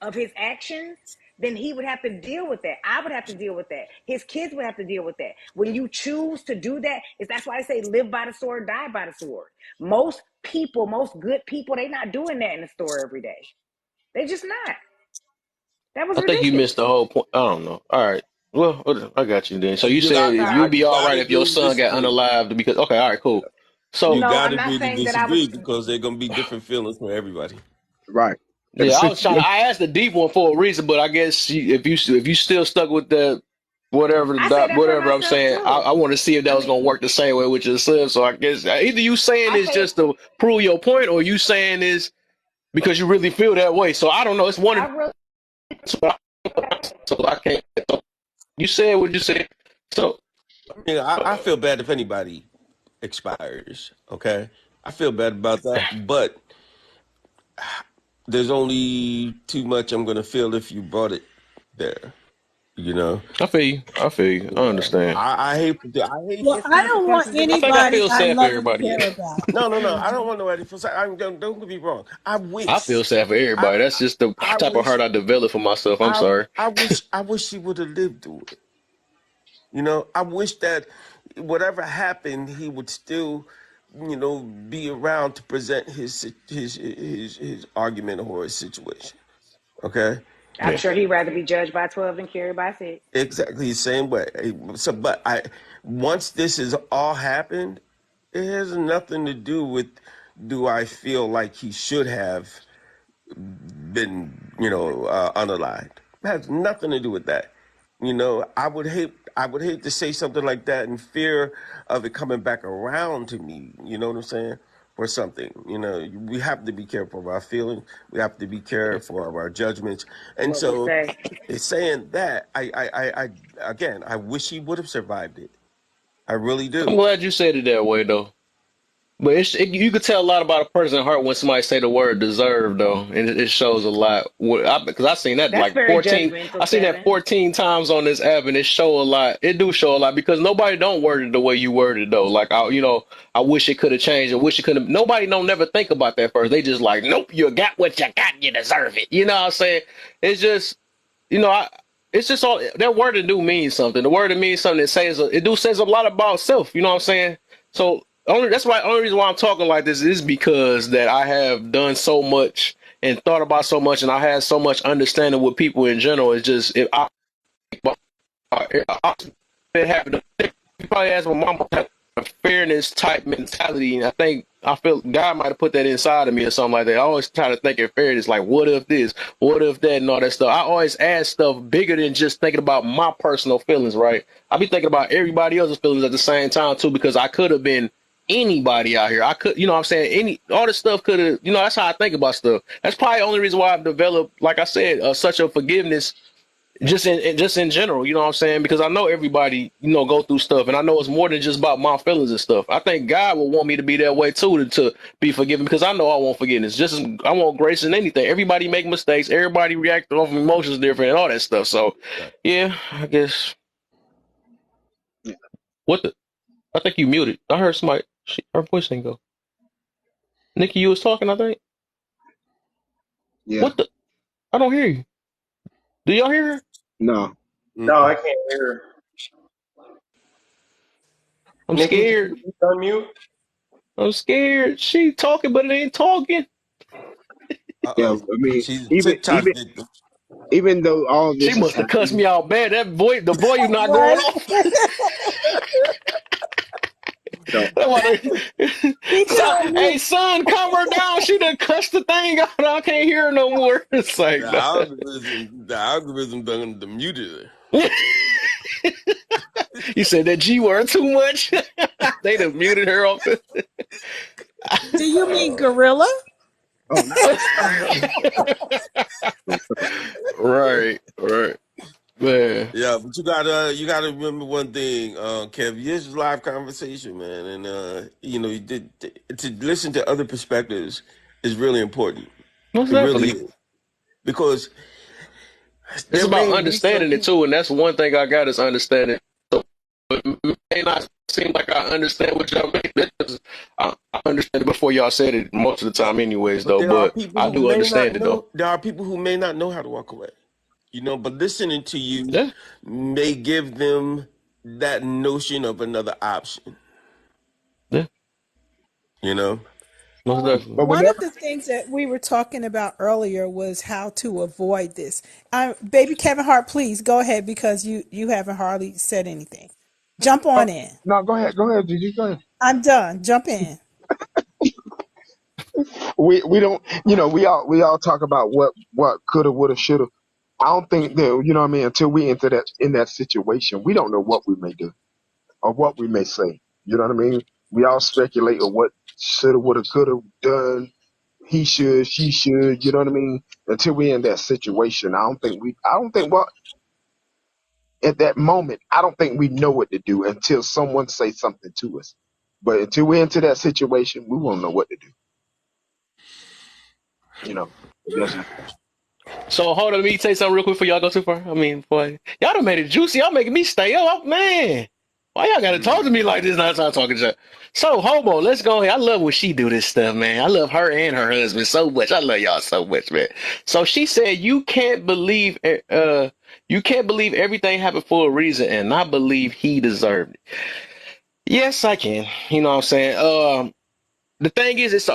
H: of his actions, then he would have to deal with that. I would have to deal with that. His kids would have to deal with that. When you choose to do that, that's why I say live by the sword, die by the sword. Most people, most good people, they not doing that in the store every day. They just not. That was
A: I think you missed
H: ridiculous.
A: the whole point. I don't know. All right. Well, I got you then. So you
I: you
A: said
I: got
A: you'll
H: Sorry.
A: be all right
I: to
A: if your
I: agree to
A: son got
I: disagree.
A: unalived because okay, all right, cool. So
I: You
H: No,
I: got
H: I'm
I: to
H: not
I: agree to
H: saying that I was.
I: disagree because they're gonna be different feelings for everybody.
N: right.
A: yeah, I
N: Since
A: was trying. I asked the deep one for a reason, but I guess if you still stuck with the
H: I say that for
A: whatever I'm
H: myself
A: saying,
H: too.
A: I want to see if that
H: I
A: was gonna
H: mean,
A: work the same way with yourself. So I guess either you saying
H: I
A: this
H: say
A: just to prove your point, or you saying this because you really feel that way. So I don't know. It's one
H: I
A: of
H: really
A: the, so I can't. So you said what you said. So
I: I feel bad if anybody expires. Okay, I feel bad about that, but there's only too much I'm gonna feel if you brought it there. You know,
A: I feel you. I feel you. I understand.
I: I hate
B: Well,
I: if
B: I
I: there's a
B: don't want
I: person that
A: I think I
B: anybody
A: feel
B: I
A: sad for
B: love and
A: everybody.
B: care
A: Yeah.
B: about.
I: no, I don't want nobody to feel sad. Don't get me wrong.
A: I feel sad for
I: I
A: everybody. That's just the
I: I
A: type of
I: wish
A: heart I developed for myself. I'm sorry.
I: I wish he would have lived through it. You know, I wish that whatever happened, he would still, be around to present his argument or his situation. Okay,
H: I'm
A: Yeah.
H: sure he'd rather be judged by 12 than carried by 6.
I: exactly the same way. So, but once this has all happened, it has nothing to do with do I feel like he should have been, unaligned. It has nothing to do with that. I would hate to say something like that in fear of it coming back around to me. You know what I'm saying? Or something. We have to be careful of our feelings. We have to be careful of our judgments. And
H: What we
I: so,
H: say.
I: it's saying that again, I wish he would have survived it. I really
A: I'm
I: do.
A: glad you said it that way, though. But you could tell a lot about a person's heart when somebody say the word deserve, though, and it shows a lot. Because I seen that
H: That's
A: like
H: very
A: 14.
H: judgmental,
A: I seen that
H: Kevin.
A: 14 times on this app, and it show a lot. It do show a lot because nobody don't word it the way you worded though. Like I wish it could have changed. I wish it could have. Nobody don't never think about that first. They just like, nope, you got what you got. You deserve it. You know what I'm saying? It's just you know, I, it's just all that word to do means something. The word to means something that says a lot about self. You know what I'm saying? So only reason why I'm talking like this is because that I have done so much and thought about so much, and I had so much understanding with people in general. It's just I it happened. You probably asked my mama a fairness type mentality, and I feel God might have put that inside of me or something like that. I always try to think of fairness, like what if this, what if that, and all that stuff. I always add stuff bigger than just thinking about my personal feelings, right? I be thinking about everybody else's feelings at the same time too, because I could have been anybody out here. I could, you know what I'm saying? All this stuff could have, that's how I think about stuff. That's probably the only reason why I've developed, like I said, such a forgiveness just in general, you know what I'm saying? Because I know everybody, go through stuff, and I know it's more than just about my feelings and stuff. I think God will want me to be that way too, to be forgiven, because I know I want forgiveness. Just as I want grace in anything. Everybody make mistakes. Everybody react off of emotions different and all that stuff. So, yeah, I guess what the? I think you muted. I heard somebody. Her voice didn't go. Nikki, you was talking. I think.
N: Yeah.
A: What the? I don't hear you. Do y'all hear her?
N: No.
K: No, I can't hear her.
A: I'm
K: Nikki, can
A: scared.
K: you unmute?
A: I'm scared. She talking, but it ain't talking.
N: Yeah.
I: Uh-oh.
N: I mean,
I: She's a
N: even
I: TikTok
N: even
I: victim.
N: even though all
A: She
N: this is
A: must have cussed
N: happening,
A: me out bad. The volume not going
B: What?
A: off.
N: so
B: He could on
A: Hey,
B: mute.
A: son, calm her down. She done cussed the thing out. I can't hear her no more. It's like,
I: The algorithm done muted
A: you said that G word too much. They done muted her off.
B: Do you mean gorilla?
N: oh, not
A: Right, man.
I: Yeah, but you gotta remember one thing, Kev. This is live conversation, man, and to listen to other perspectives is really important.
A: Most
I: It really
A: definitely.
I: is because
A: It's
I: there
A: about
I: may be some
A: understanding it
I: people.
A: too, and that's one thing I got is understanding. So it may not seem like I understand what y'all mean. Because I understand it before y'all said it most of the
I: But
A: time, anyways.
I: but
A: Though,
I: there are
A: but
I: people
A: I
I: who
A: do
I: may not
A: understand it though.
I: know. There are people who may not know how to walk away. But listening to you
A: Yeah,
I: may give them that notion of another option.
A: yeah,
I: You know.
A: most definitely.
N: but
B: One of
N: whenever
B: the things that we were talking about earlier was how to avoid this. Baby Kevin Hart, please go ahead because you haven't hardly said anything. Jump
N: oh,
B: on in.
N: no, go ahead, Gigi, go ahead.
B: I'm done. Jump in.
N: We don't we all talk about what coulda, woulda, shoulda. I don't think that, you know what I mean, until we enter that in that situation, we don't know what we may do or what we may say. You know what I mean? We all speculate on what shoulda, woulda, coulda done. He should, she should. You know what I mean? Until we in that situation, I don't think. Well, at that moment, I don't think we know what to do until someone says something to us. But until we enter that situation, we won't know what to do. You know, that's just,
A: So hold on, let me say something real quick before y'all go too far. I mean, boy, y'all done made it juicy. Y'all making me stay up, man. Why y'all gotta talk to me like this? Not time talking to. So Hobo, let's go ahead. I love when she do this stuff, man. I love her and her husband so much. I love y'all so much, man. So she said you can't believe everything happened for a reason and not believe he deserved it. Yes, I can. You know what I'm saying? The thing is, it's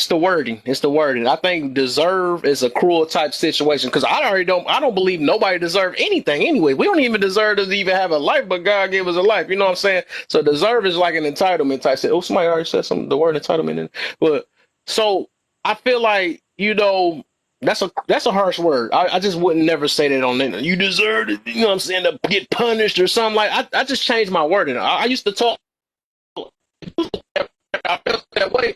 A: the wording. It's the wording. I think deserve is a cruel type situation because I don't believe nobody deserved anything anyway. We don't even deserve to even have a life, but God gave us a life. You know what I'm saying? So deserve is like an entitlement type. Oh, somebody already said something. The word entitlement. But so I feel like that's a harsh word. I just wouldn't never say that on internet. You deserve it. You know what I'm saying? To get punished or something like. I just changed my wording. I used to talk. I felt that way.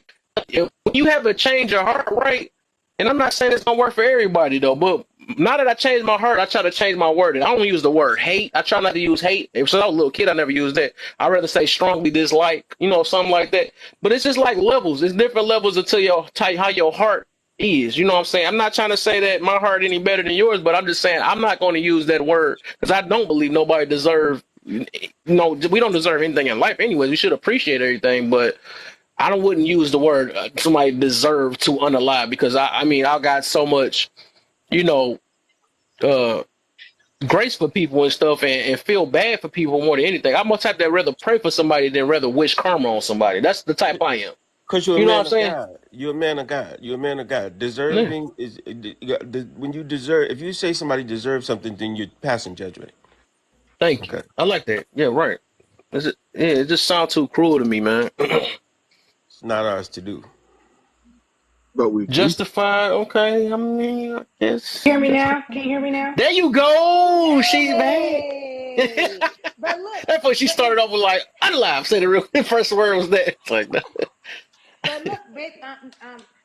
A: When you have a change of heart, right? And I'm not saying it's gonna work for everybody though, but now that I changed my heart, I try to change my wording. I don't use the word hate. I try not to use hate. Since I was a little kid, I never used that. I'd rather say strongly dislike, something like that. But it's just like levels. It's different levels until how your heart is. You know what I'm saying? I'm not trying to say that my heart any better than yours, but I'm just saying I'm not going to use that word because I don't believe nobody deserves. No, we don't deserve anything in life anyways. We should appreciate everything, but wouldn't use the word somebody deserve to unalive because I mean I got so much you know uh grace for people and stuff and feel bad for people more than anything. I'm a type that rather pray for somebody than rather wish karma on somebody. That's the type I am.
I: Because you're a
A: You know what
I: man
A: I'm
I: of
A: saying?
I: God. You're a man of God. You're a man of God.
A: Yeah.
I: Deserving is when you deserve. If you say somebody deserves something, then you're passing judgment.
A: Thank you.
I: Okay,
A: I like that. Yeah, right. It just sounds too cruel to me, man.
I: it's not ours to do.
N: but we do.
A: Justified, okay. I mean, I guess
H: Hear me now?
A: justified.
H: Can you hear me now?
A: There you go. She's back.
H: Hey, but look,
A: That's what she
H: but look,
A: started off with like unalive. Said the real first word was that. It's like no.
H: but look, big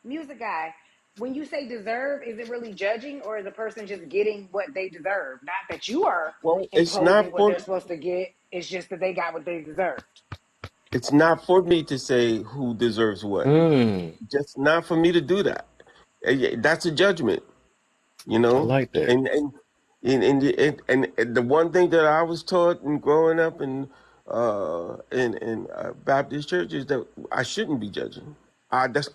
H: music guy. When you say deserve, is it really judging, or is a person just getting what they deserve? Not that you are
I: Well,
H: imposing what they're supposed to get. It's just that they got what they deserved.
I: it's not for me to say who deserves what.
A: Mm,
I: Just not for me to do that. Yeah, that's a judgment, you
A: I
I: know.
A: like that.
I: And the one thing that I was taught in growing up in Baptist church is that I shouldn't be judging.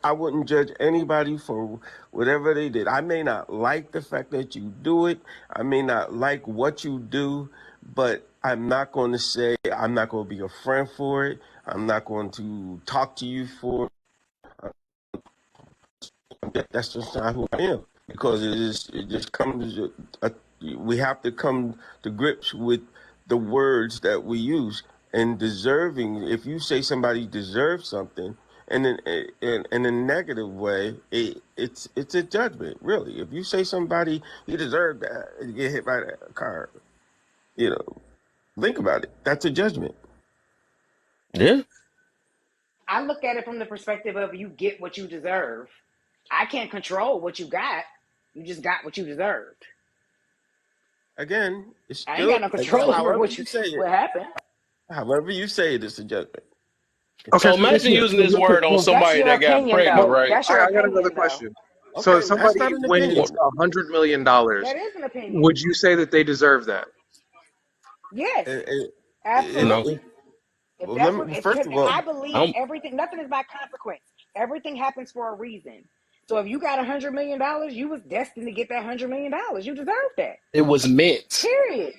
I: I wouldn't judge anybody for whatever they did. I may not like the fact that you do it. I may not like what you do, but I'm not going to say I'm not going to be a friend for it. I'm not going to talk to you for that's just not who I am because it just comes we have to come to grips with the words that we use and deserving. If you say somebody deserves something in a negative way, it's a judgment. Really, if you say somebody he deserved that to get hit by that car, you know, think about it. That's a judgment.
A: Yeah.
H: I look at it from the perspective of you get what you deserve. I can't control what you got. You just got what you deserved.
I: Again, it's
H: I ain't got
I: still
H: no control over
I: however you say
H: what
I: it.
H: happened.
I: However you say it, it's a judgment.
N: Okay,
A: So
N: so
A: imagine
N: listen,
A: using
N: so
A: this
N: real quick.
A: word on
N: So,
H: That's
A: somebody
H: your
A: that got
H: opinion,
A: pregnant,
H: though.
N: no,
A: right?
H: That's your
N: I got another
H: opinion, though.
N: question. So
I: Okay, that's
N: somebody
I: not an
N: wins
I: opinion.
N: $100 million.
H: That is an opinion.
N: Would you say that they deserve that?
H: Yes,
I: It, it,
A: You know,
H: absolutely. If
I: well,
H: that's what,
I: first
H: because
I: of all,
H: I believe
A: I'm.
H: everything, nothing is by consequence. Everything happens for a reason. So if you got $100 million, you was destined to get that $100 million. You deserve that.
A: It was meant.
H: Period.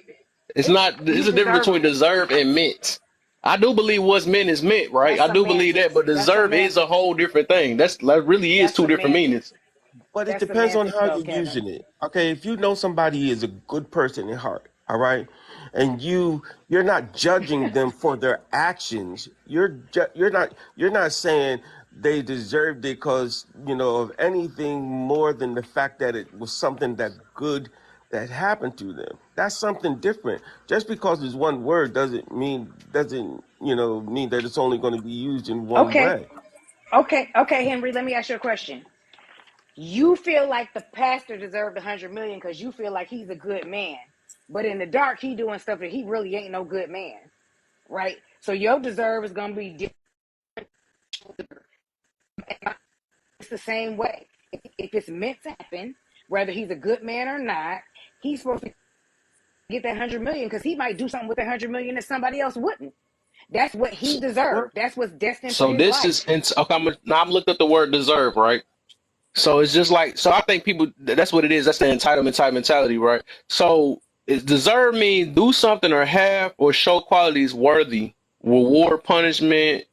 A: It's
H: It's
A: not.
H: you
A: There's a difference
H: deserve
A: between
H: it.
A: deserve and meant. I do believe what's meant is meant, right?
H: That's
A: I do believe that,
H: semantics.
A: but
H: That's
A: deserve is a
H: semantics.
A: whole different thing. That really is
H: That's
A: two different meanings.
H: semantics.
I: but it
H: That's
I: depends on
H: semantics,
I: how
H: though,
I: you're
H: Kevin.
I: using it. Okay, if you know somebody is a good person in heart, all right, and you're not judging them for their actions. You're not saying they deserved it because of anything more than the fact that it was something that good that happened to them. That's something different. Just because it's one word doesn't mean that it's only going to be used in one
H: Okay,
I: way.
H: okay, Henry. Let me ask you a question. You feel like the pastor deserved 100 million because you feel like he's a good man, but in the dark he doing stuff that he really ain't no good man, right? So your deserve is gonna be different. It's the same way. If it's meant to happen, whether he's a good man or not, he's supposed to get that 100 million because he might do something with that 100 million that somebody else wouldn't. That's what he
I: Well,
H: deserved. That's what's destined for
A: So
H: his
A: this
H: life.
A: is okay. Now I'm looking at the word deserve, right? So it's just like, so I think people, that's what it is. That's the entitlement type mentality, right? So it deserve means do something or have or show qualities worthy, reward, punishment.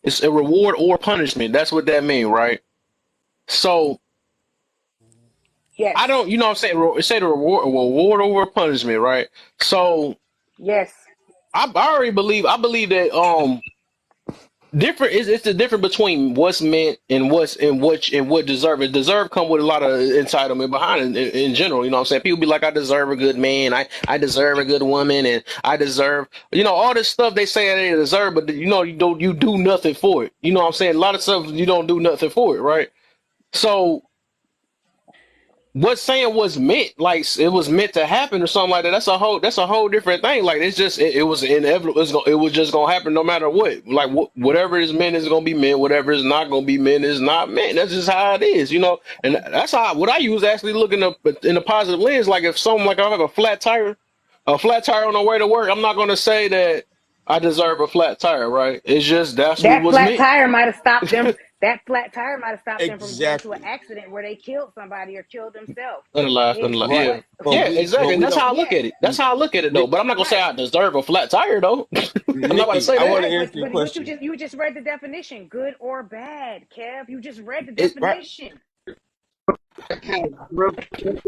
A: It's a reward or punishment. That's what that mean, right? So
H: Yes,
A: I don't, you know what I'm saying? It say the reward over punishment, right? So
H: yes,
A: I already believe, I believe that, different is it's the difference between what's meant and what deserve. It deserve come with a lot of entitlement behind it in general. You know what I'm saying? People be like, I deserve a good man, I deserve a good woman, and I deserve, all this stuff they say they deserve, but you do nothing for it. You know what I'm saying? A lot of stuff you don't do nothing for it, right? So what's saying was meant, like it was meant to happen or something like that. That's a whole different thing. Like it's just it was inevitable. It was just gonna happen no matter what. Like whatever is meant is gonna be meant. Whatever is not gonna be meant is not meant. That's just how it is. And that's how what I use actually looking up in a positive lens. Like if something like I have a flat tire on the way to work, I'm not gonna say that I deserve a flat tire, right? It's just that's what
H: that
A: was
H: flat
A: meant.
H: tire might have stopped them. That flat tire might have stopped them from getting into an
I: exactly.
H: accident where they killed somebody or killed themselves.
A: Unalive,
H: It
A: unalive.
I: Right.
A: Yeah,
H: what?
I: But
A: yeah,
I: we but
A: exactly. And
I: we
A: that's
I: don't.
A: how I look
H: Yeah,
A: at it. That's how I look at it, though.
I: Nick,
A: But I'm not gonna say
H: right,
A: I deserve a flat tire, though. I'm not gonna
I: Nikki,
A: say
I: I want
A: that.
I: to
H: right.
I: answer your
H: But what
I: question.
H: you just read the definition, good or bad, Kev. You just read the
A: Right.
H: definition.
O: Okay, real quick.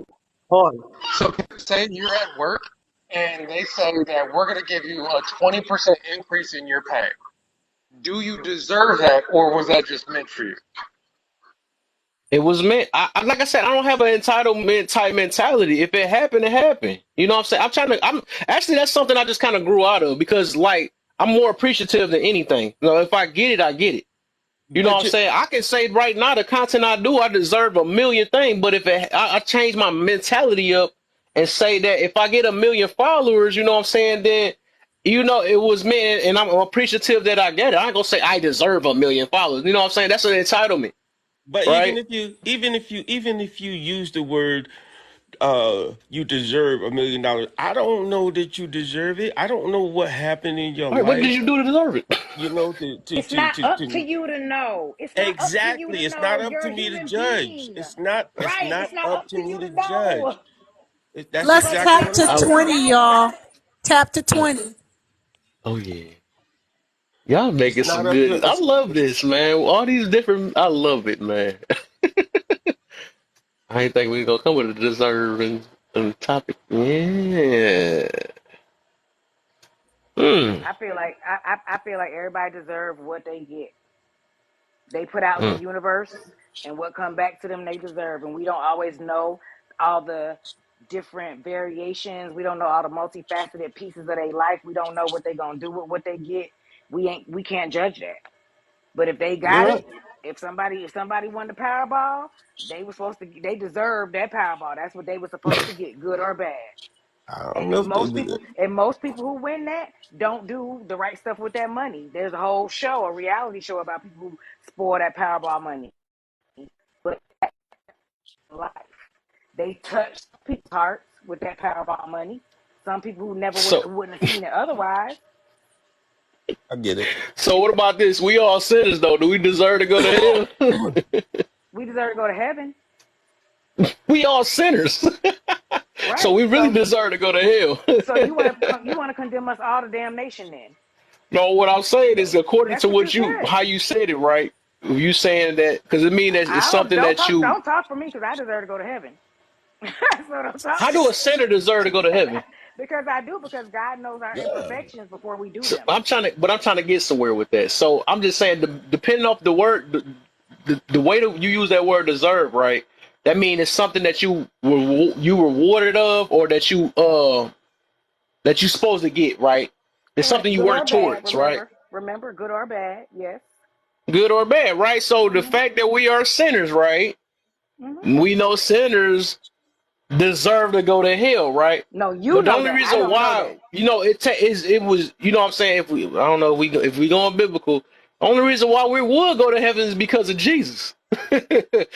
O: Hold on. So say you're at work and they say that we're going to give you a 20% increase in your pay. Do you deserve that, or was that just meant for you?
A: It was meant. Like I said, I don't have an entitlement type mentality. If it happened, it happened. You know what I'm saying? I'm actually, that's something I just kind of grew out of because, like, I'm more appreciative than anything. If I get it, I get it. You know what
I: But
A: I'm
I: you,
A: saying? I can say right now the content I do, I deserve a million things. But if I change my mentality up and say that if I get a million followers, you know what I'm saying, then it was meant, and I'm appreciative that I get it. I ain't gonna say I deserve a million followers. You know what I'm saying? That's an entitlement,
I: but
A: right?
I: even if you use the word you deserve $1 million, I don't know that you deserve it. I don't know what happened in your
A: All right, what did
I: life,
A: you do to deserve it?
H: It's not up to you to know. It's not up to you to
I: exactly. It's not
H: know.
I: up
H: You're
I: to
H: a
I: me to
H: human
I: judge.
H: being.
I: It's
H: Right.
I: not
H: It's not
I: up
H: up
I: to
H: to
I: me
H: you
I: to
H: to know.
I: judge. That's
B: Let's
H: But
I: exactly what I'm
B: chapter
A: I,
I: saying.
B: 20, y'all. Chapter
A: oh,
B: 20.
A: oh yeah. Y'all
I: It's
A: making
I: not
A: some
I: up to
A: good. I
I: it's
A: love this, man. All these different. I love it, man. I ain't think we gonna come with a deserving topic. Yeah. Hmm.
H: I feel like I feel like everybody deserves what they get. They put out in the
A: Mm.
H: universe and what come back to them they deserve. And we don't always know all the different variations. We don't know all the multifaceted pieces of their life. We don't know what they're gonna do with what they get. We can't judge that. But if they
I: You're
H: got
I: right.
H: it, if somebody won the Powerball, they deserve that Powerball. That's what they were supposed to get, good or bad.
I: I don't
H: And
I: know
H: if
I: if they
H: most
I: do
H: people
I: that.
H: and most people who win that don't do the right stuff with that money. There's a whole show, a reality show about people who spoil that Powerball money. But that's life. They touch people's hearts with that Powerball money. Some people who never would
A: So,
H: who wouldn't have seen it otherwise.
I: I get it.
A: so what about this? We all sinners, though. Do we deserve to go to hell?
H: We deserve to go to heaven,
A: We all sinners, so
H: right?
A: we really deserve to go to
H: So
A: hell.
H: you want to condemn us all to damnation then?
A: No, what I'm saying is, according
H: That's
A: to
H: what you
A: what
H: said.
A: how you said it, right? You saying that because it means that it's
H: I don't
A: something
H: don't
A: that
H: talk
A: you.
H: don't talk for me because I deserve to go to heaven. So don't talk
A: How
H: for
A: do a
H: me
A: sinner deserve to go to heaven?
H: because I do because God knows our
I: Yeah.
H: imperfections before we do
A: So
H: them.
A: I'm trying to get somewhere with that. So I'm just saying, depending off the word, the way that you use that word deserve, right? that means it's something that you rewarded of, or that you supposed to get, right? It's something
H: Correct.
A: you
H: Good or
A: work
H: bad.
A: towards, right?
H: Remember, good or bad. Yes.
A: Good or bad, right? So the
H: Mhm.
A: fact that we are sinners, right?
H: Mhm.
A: We know sinners deserve to go to hell, right?
H: No, you
A: But the
H: know
A: only
H: that. I
A: reason
H: don't know
A: why,
H: that.
A: it was, you know what I'm saying? If we, I don't know, if we going biblical, the only reason why we would go to heaven is because of Jesus.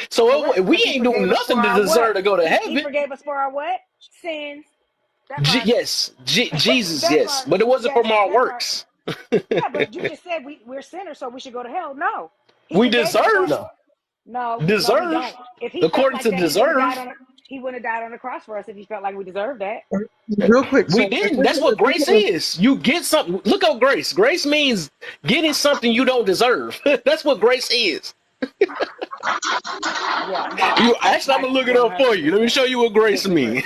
A: So
H: Correct.
A: we
H: Because he
A: ain't doing
H: forgave us for
A: nothing to
H: our
A: deserve
H: what?
A: to go to
H: He
A: heaven.
H: forgave us for our what? Sins. That part.
A: Yes, Jesus,
H: That
A: yes,
H: part.
A: but it wasn't
H: Yes,
A: from our
H: that part.
A: works.
H: Yeah, but you just said we're sinners, so we should go to hell. No. He
A: We
H: forgave us for
A: deserve,
G: No.
H: no, we
A: deserve,
H: don't. If he felt
A: according
H: like
A: to
H: that,
A: deserve.
H: he wouldn't have died on the cross for us if he felt like we deserved that.
P: Real quick,
A: We
P: so
A: didn't. That's what
P: if we're
A: grace
P: gonna
A: is. You get something. Look up grace. Grace means getting something you don't deserve. That's what grace is.
H: Yeah, no,
A: You
H: I
A: actually, I'm
H: like
A: gonna look it up for you. Let me
H: 100%
A: show you what grace
H: disagree.
A: means.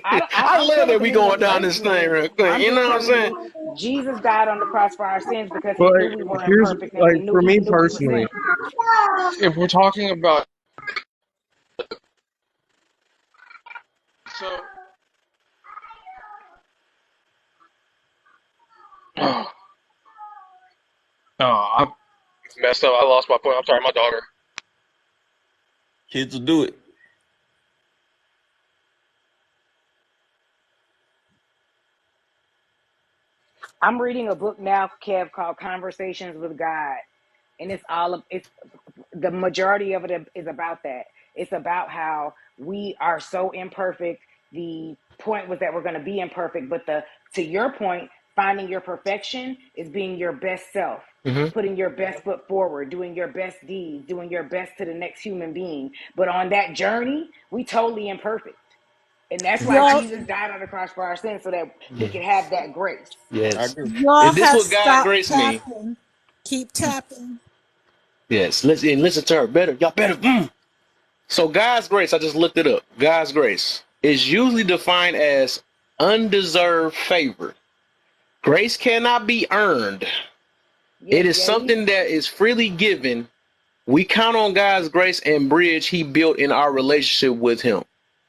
A: I
H: I'm
A: love that
H: telling
A: we
H: you
A: going
H: what
A: down
H: grace
A: this thing
H: means.
A: real quick.
H: I'm
A: You
H: just
A: know what I'm
H: telling
A: saying?
H: you, Jesus died on the cross for our sins because he
P: but
H: knew we weren't
P: here's
H: perfect and
P: like for
H: he
P: me
H: knew we were
P: personally,
H: sinners.
P: if we're talking about
O: So, oh, I messed up. I lost my point. I'm sorry, my daughter.
I: Kids will do it.
H: I'm reading a book now, Kev, called Conversations with God, and it's the majority of it is about that. It's about how we are so imperfect. The point was that we're going to be imperfect, but to your point, finding your perfection is being your best self,
A: Hmm.
H: putting your best foot forward, doing your best deeds, doing your best to the next human being. But on that journey, we totally imperfect. And that's why
A: Yes.
B: Y'all,
H: Jesus died on the cross for our sins so that we could have that grace.
I: I
A: Yes.
I: agree.
A: Is
B: y'all
A: this
B: have
A: what God
B: stopped
A: grace mean?
B: tapping. Keep tapping.
A: Yes. Listen to her better. Y'all better. So God's grace, I just looked it up. God's grace is usually defined as undeserved favor. Grace cannot be earned. It is
H: Yeah,
A: something that is freely given. We count on God's grace and bridge he built in our relationship with him.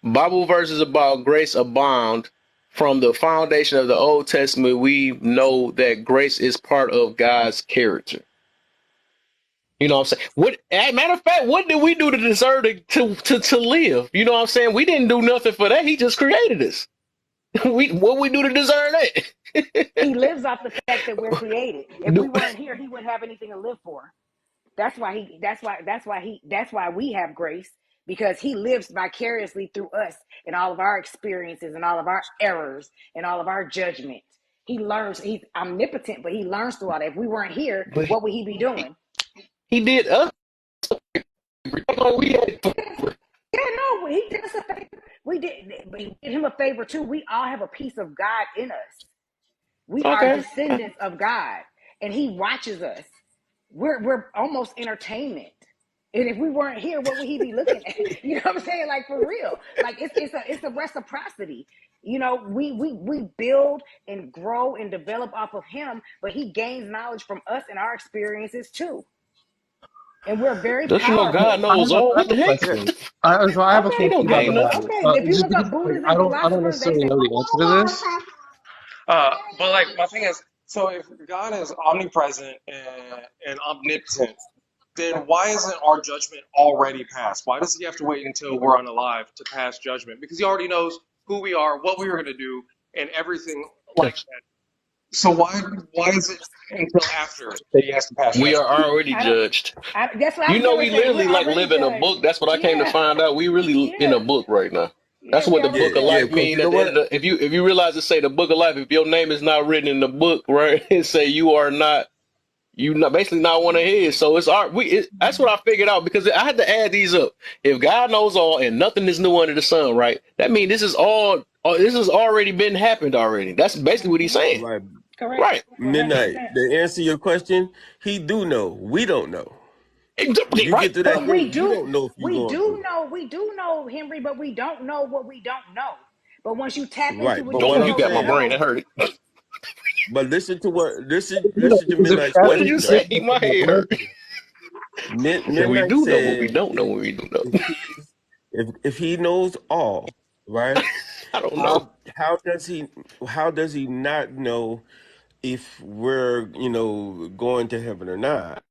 A: Bible verses about grace abound. From the foundation of the Old Testament, we know that grace is part of God's character. You know what I'm saying? What, as a matter of fact, what did we do to deserve to live? You know what I'm saying? We didn't do nothing for that. He just created us. What we do to deserve that?
H: he lives off the fact that we're created. If we weren't here, he wouldn't have anything to live for. That's why we have grace, because he lives vicariously through us in all of our experiences and all of our errors and all of our judgments. He learns, he's omnipotent, but he learns through all that. If we weren't here,
A: But
H: what would he be doing?
A: he did us. We had,
H: Yeah, no, he did us a favor. We did him a favor too. We all have a piece of God in us. We are
A: okay.
H: descendants of God, and he watches us. We're almost entertainment. And if we weren't here, what would he be looking at? You know what I'm saying? Like, for real. Like, it's a reciprocity. You know, we build and grow and develop off of him, but he gains knowledge from us and our experiences too. And we're very
A: Don't you know God
H: powerful.
A: knows all?
P: I have
A: What
P: a
A: the heck?
P: question. I have a
A: He
H: Okay,
P: question
A: don't
P: about
A: gain
P: the
H: okay,
A: nothing.
P: Bible.
H: okay. If you
P: Just
H: look
P: because
H: up
P: like,
H: Buddhism
P: I don't
H: philosophers, they
P: necessarily
H: say,
P: know the answer to this.
O: But like my thing is, so if God is omnipresent and omnipotent, then why isn't our judgment already passed? Why does he have to wait until we're unalive to pass judgment? Because he already knows who we are, what we are going to do, and everything like that. So why is it until after that he has to pass
A: We are
O: judgment?
A: already
H: I don't.
A: judged.
H: That's what I
A: You
H: was
A: know,
H: gonna
A: we
H: say. We're
A: literally like
H: already
A: live in a
H: judged.
A: book. That's what I came to
H: Yeah,
A: find out. We really in a
H: yeah,
A: book right now.
H: yeah.
A: That's
H: We
A: what the
H: already
A: book
I: Yeah,
A: of
I: yeah,
A: life
H: judged.
I: because
A: mean.
I: you know
A: At the end
I: what?
A: of the, if you realize it say the book of life, if your name is not written in the book, right, it say you not basically not one of his. So it's our that's what I figured out, because I had to add these up. If God knows all and nothing is new under the sun, right? That means this is all. This has already been happened already. That's basically what he's
H: Hmm.
A: saying,
I: Right.
H: Correct.
A: right?
I: 100%.
H: $100%.
I: To answer your question, he do know. We don't know. When you
A: Right.
I: get to that
H: But
I: day, you don't know if you're going through.
H: we do know, Henry, but we don't know what we don't know. But once you tap into
I: Right.
H: what
I: But
H: you're
I: what
A: Oh,
I: I'm
A: you got
H: supposed to
A: my
I: saying,
A: brain. That
H: know,
A: hurt.
I: but
P: Yeah,
I: listen to
P: because
I: Midnight's
A: What did
P: after
A: you
I: question
P: you
I: though.
A: say?
P: get to
A: My
P: the
A: head hurt.
P: blessing,
A: I said we
I: Midnight
A: do know what we
I: said
A: don't know what we do know.
I: if he knows all, right?
A: I don't know.
I: How does he not know if we're going to heaven or not?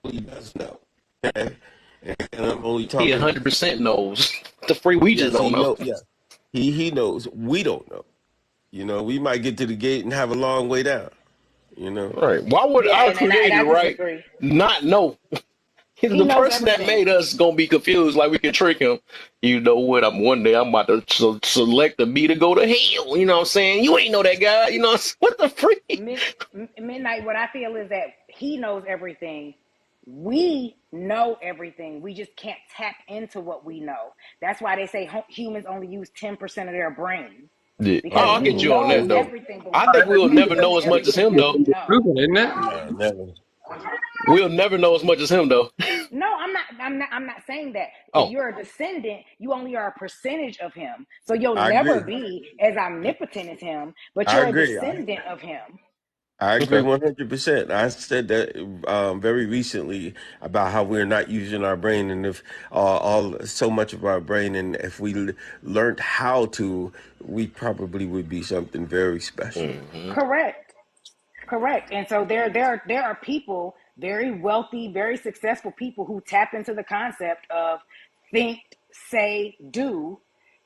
I: He does know. Okay? And I'm only
A: He
I: talking.
A: 100% knows. The free we just
I: Yes,
A: don't
I: he
A: know.
I: know. Yeah, he knows. We don't know. We might get to the gate and have a long way down. You know.
A: Right. Why would
H: Yeah,
A: our
H: and
A: creator,
H: I
A: right,
H: disagree.
A: not know?
H: He
A: The
H: knows
A: person that
H: everything.
A: made us gonna be confused, like we can trick him. You know what? One day I'm about to select the B to go to hell. You know what I'm saying? You ain't know that guy. You know what the freak?
H: Midnight, what I feel is that he knows everything. We know everything. We just can't tap into what we know. That's why they say humans only use 10% of their brain,
A: Yeah.
H: because
A: Oh, I'll
H: we
A: get you on
H: know
A: that though.
H: everything, but
A: I
H: we
A: think
H: just
A: we'll
H: can't
A: never know
H: use
A: as much as
H: everything
A: him
H: that
A: though.
H: we know.
O: Proven, isn't it?
I: No, never.
A: We'll never know as much as him though.
H: No, I'm not saying that. If
A: Oh,
H: you're a descendant, you only are a percentage of him. So you'll
I: I
H: never
I: agree.
H: be as omnipotent as him, but
I: I
H: you're a
I: agree.
H: descendant of him.
I: I agree
A: okay.
I: 100%. I said that very recently about how we're not using our brain, and if all so much of our brain, and if we learned how to, we probably would be something very special.
A: Hmm.
H: Correct. Correct. And so there are people, very wealthy, very successful people, who tap into the concept of think, say, do,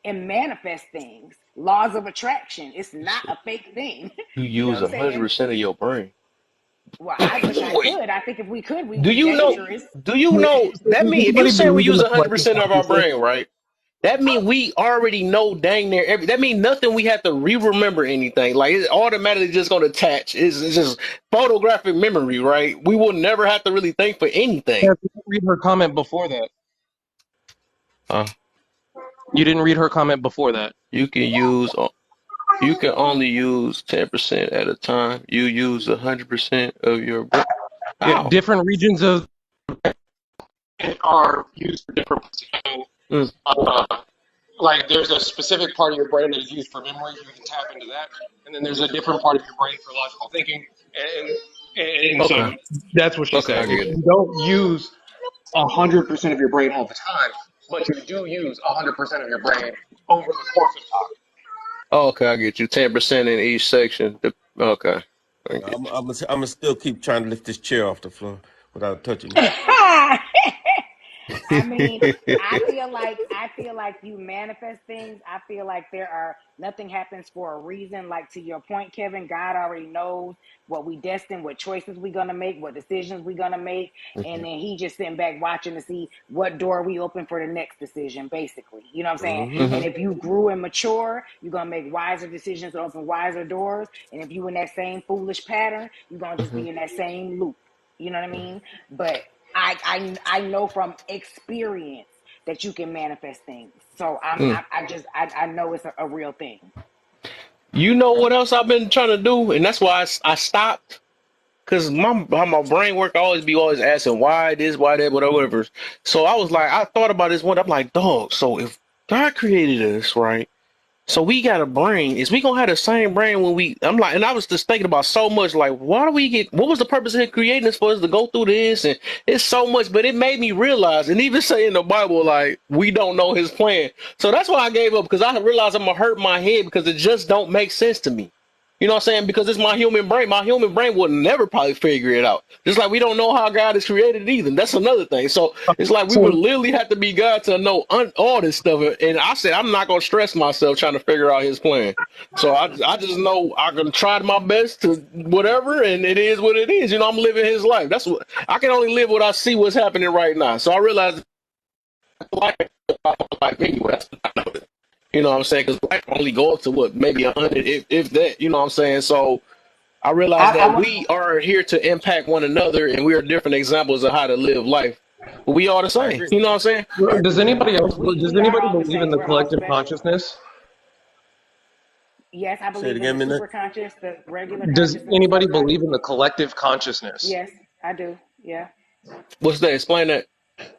H: and manifest things. Laws of attraction. It's not a fake thing.
A: You
H: You know
A: use
H: what I'm saying?
A: 100% of your brain.
H: Well, I wish I
A: Wait,
H: could. I think if we could, we'd
A: do
H: be
A: you know?
H: dangerous.
A: Do you
O: Wait,
A: know
O: so
A: that
O: does
A: mean if you
O: anybody
A: say we
O: believe in
A: use
O: the collective
A: 100% of our
O: consciousness?
A: brain, right? That mean we already know dang near every. That mean nothing we have to re-remember anything. Like it's automatically just gonna attach. It's just photographic memory, right? We will never have to really think for anything.
O: Kev, you didn't read her comment before that.
A: Uh,
O: You didn't read her comment before that.
A: you can use. You can only use 10% at a time. You use 100% of your brain.
O: Yeah,
A: How?
O: different regions of it are used for different. So,
A: Mm.
O: like, there's a specific part of your brain that is used for memory. You can tap into that, and then there's a different part of your brain for logical thinking. And so
A: Okay.
O: that's what she's
A: Okay, I
O: saying.
A: get it.
O: You don't use 100% of your brain all the time, but you do use 100% of your brain over the course of time.
A: Oh, okay, I get you. 10% in each section. Okay, I get
I: I'm gonna still keep trying to lift this chair off the floor without touching it.
H: I mean,
A: you.
H: I feel like you manifest things. I feel like nothing happens for a reason. Like, to your point, Kevin, God already knows what we destined, what choices we gonna make, what decisions we gonna make, and then He just sitting back watching to see what door we open for the next decision. Basically, you know what I'm saying?
I: Hmm.
H: And
A: Hmm.
H: if you grew and mature, you're gonna make wiser decisions and open wiser doors. And if you in that same foolish pattern, you're gonna just
A: Hmm.
H: be in that same loop. You know what I mean? But I know from experience that you can manifest things. So
A: Mm.
H: I know it's a real thing.
A: You know what else I've been trying to do, and that's why I stopped. Cause how my brain work, I always asking why this, why that, whatever. So I was like, I thought about this one. I'm like, dog. So if God created us, right? So we got a brain. Is we gonna have the same brain when we? I'm like, and I was just thinking about so much. Like, why do we get? What was the purpose of Him creating us for us to go through this? And it's so much. But it made me realize, and even say in the Bible, like we don't know His plan. So that's why I gave up because I realized I'm gonna hurt my head because it just don't make sense to me. You know what I'm saying? Because it's my human brain. My human brain would never probably figure it out. Just like we don't know how God is created either. That's another thing. So it's like we would
O: So,
A: literally have to be God to know all this stuff. And I said, I'm not going to stress myself trying to figure out His plan. So I just know I'm going to try my best to whatever. And it is what it is. You know, I'm living His life. That's what I can only live what I see what's happening right now. So I realized life anyway. That's what I know. You know what I'm saying? Because life only go up to what, maybe 100, if that, you know what I'm saying? So I
H: I,
A: realize
H: I
A: that
H: want
A: we are here to impact one another and we are different examples of how to live life. But we are the
I: I
A: same.
I: agree.
A: You know what I'm saying?
I: I
O: does
I: agree.
O: anybody else?
H: we
O: Does
H: are
O: anybody
H: all the
O: believe in
H: same.
O: the
H: We're all
O: collective
H: special.
O: consciousness?
H: Yes, I
I: Say it
H: believe in
I: again,
H: the
I: minute.
H: super conscious, the regular
O: Does
H: conscious, and the
O: anybody
H: subconscious.
O: believe in the collective consciousness?
H: Yes, I do. Yeah.
A: What's that? Explain that.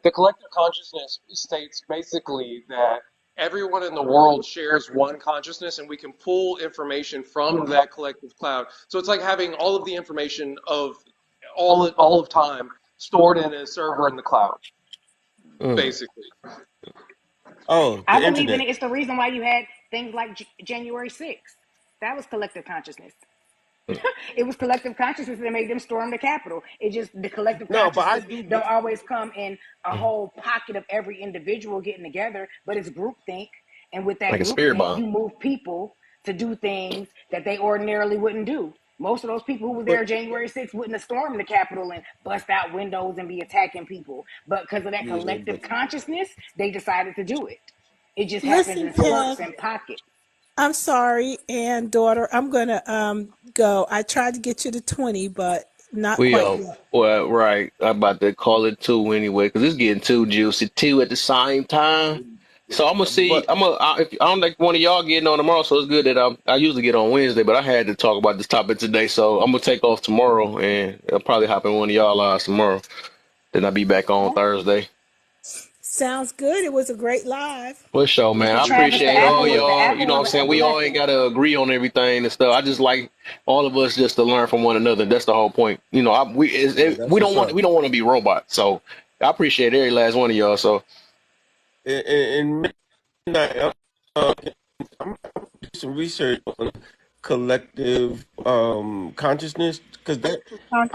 O: The collective consciousness states basically that everyone in the world shares one consciousness, and we can pull information from that collective cloud. So it's like having all of the information of all of time stored in a server in the cloud. basically.
I: Oh,
H: I
I: the
H: believe in
I: internet.
H: it. It's the reason why you had things like January 6th. That was collective consciousness. It was collective consciousness that made them storm the Capitol. It just the collective
I: No, but I
H: consciousness
I: do.
H: don't always come in a whole pocket of every individual getting together, but it's groupthink. And with that
A: Like a spirit
H: groupthink,
A: bomb.
H: you move people to do things that they ordinarily wouldn't do. Most of those people who were
I: But
H: there January 6th wouldn't have stormed the Capitol and bust out windows and be attacking people. But because of that
I: yeah,
H: collective
I: but
H: consciousness, they decided to do it. It just happens
B: Listen,
H: in spurts
B: Kev,
H: and pockets.
B: I'm sorry, and daughter, I'm gonna go. I tried to get you to 20, but not
A: We
B: quite yet.
A: well, right. I'm about to call it two anyway, because it's getting too juicy two at the same time. So I'm gonna see.
I: but
A: If, I don't think one of y'all getting on tomorrow, so it's good that I usually get on Wednesday, but I had to talk about this topic today, so I'm gonna take off tomorrow, and I'll probably hop in one of y'all lives tomorrow. Then I'll be back on Thursday.
B: Sounds good. It was a great live.
A: For sure,
H: Look
A: man. I
H: at Travis.
A: appreciate all
H: The
A: y'all. You
H: apple
A: know what I'm
H: was a
A: saying? We all ain't
H: blessing.
A: gotta agree on everything and stuff. I just like all of us just to learn from one another. That's the whole point. You know,
I: yeah, that's what's up.
A: we don't want to be robots. So I appreciate every last one of y'all. So
I: In midnight, uh, I'm gonna do some research on collective consciousness because that
B: Consciousness.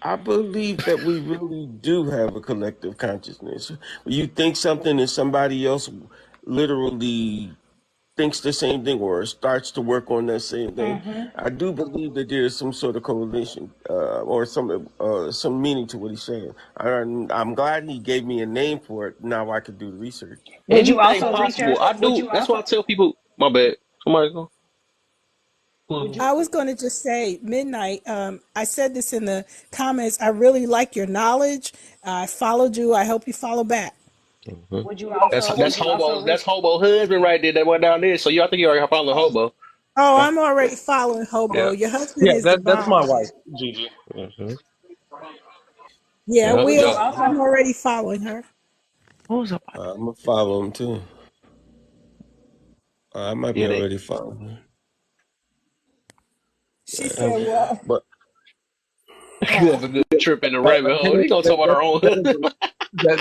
I: I believe that we really do have a collective consciousness. You think something and somebody else literally thinks the same thing or starts to work on that same thing. I do believe that there is some sort of correlation or some meaning to what he's saying. I'm glad he gave me a name for it. Now I could do the research.
H: Would you
A: anything
H: also
A: possible,
H: research?
A: I
H: Would
A: do.
H: you
A: That's why
H: also?
A: I tell people. My bad. Somebody go.
H: Would you?
B: I was going to just say, Midnight, I said this in the comments. I really like your knowledge. I followed you. I hope you follow back.
A: Mhm.
H: Would you also?
A: That's
H: Would you also
A: hobo. That's
H: research?
A: hobo husband right there. That went down there. So y'all think you already found the hobo?
B: Oh, I'm already following Hobo.
O: Yeah,
B: Your husband
O: yeah,
B: is the
O: that's my
B: bomb.
O: wife, Gigi.
A: Mm-hmm.
B: Yeah,
A: Yeah.
H: Would
B: we
H: you
A: Yeah.
B: are.
H: also?
B: I'm already following her.
A: What was up?
I: I'm gonna follow him too. I might be
A: Yeah. They.
I: already following
B: She
A: Uh,
B: said, "Well,
I: but
A: have a good trip in the
O: But
A: rabbit hole.
O: that,
A: We gonna talk about
O: that,
A: our own
O: that, is,
A: husband.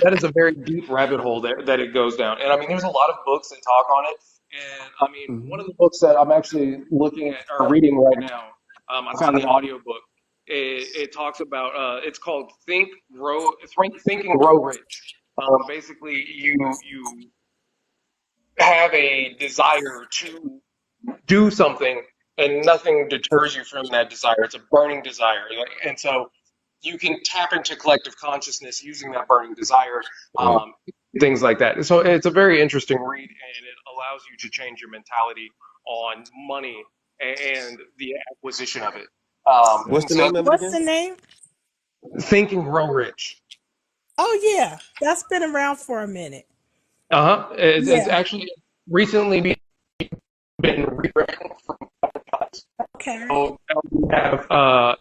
O: that is a very deep rabbit hole that it goes down. And I mean, there's a lot of books that talk on it. And I mean, one of the books that I'm actually looking at or reading right now, I found the audiobook. It talks about, it's called Think and Grow Rich. Basically, you have a desire to do something and nothing deters you from that desire. It's a burning desire. And so you can tap into collective consciousness using that burning desire,
A: Mm.
O: um, things like that. So it's a very interesting read, and it allows you to change your mentality on money and the acquisition of it.
I: what's the
O: So
I: name of it
B: what's
I: again?
B: the name?"
O: think and grow rich.
B: Oh yeah, that's been around for a minute.
O: Uh-huh. It's
B: Yeah.
O: actually recently been rewritten from cuts.
B: Okay.
O: So we have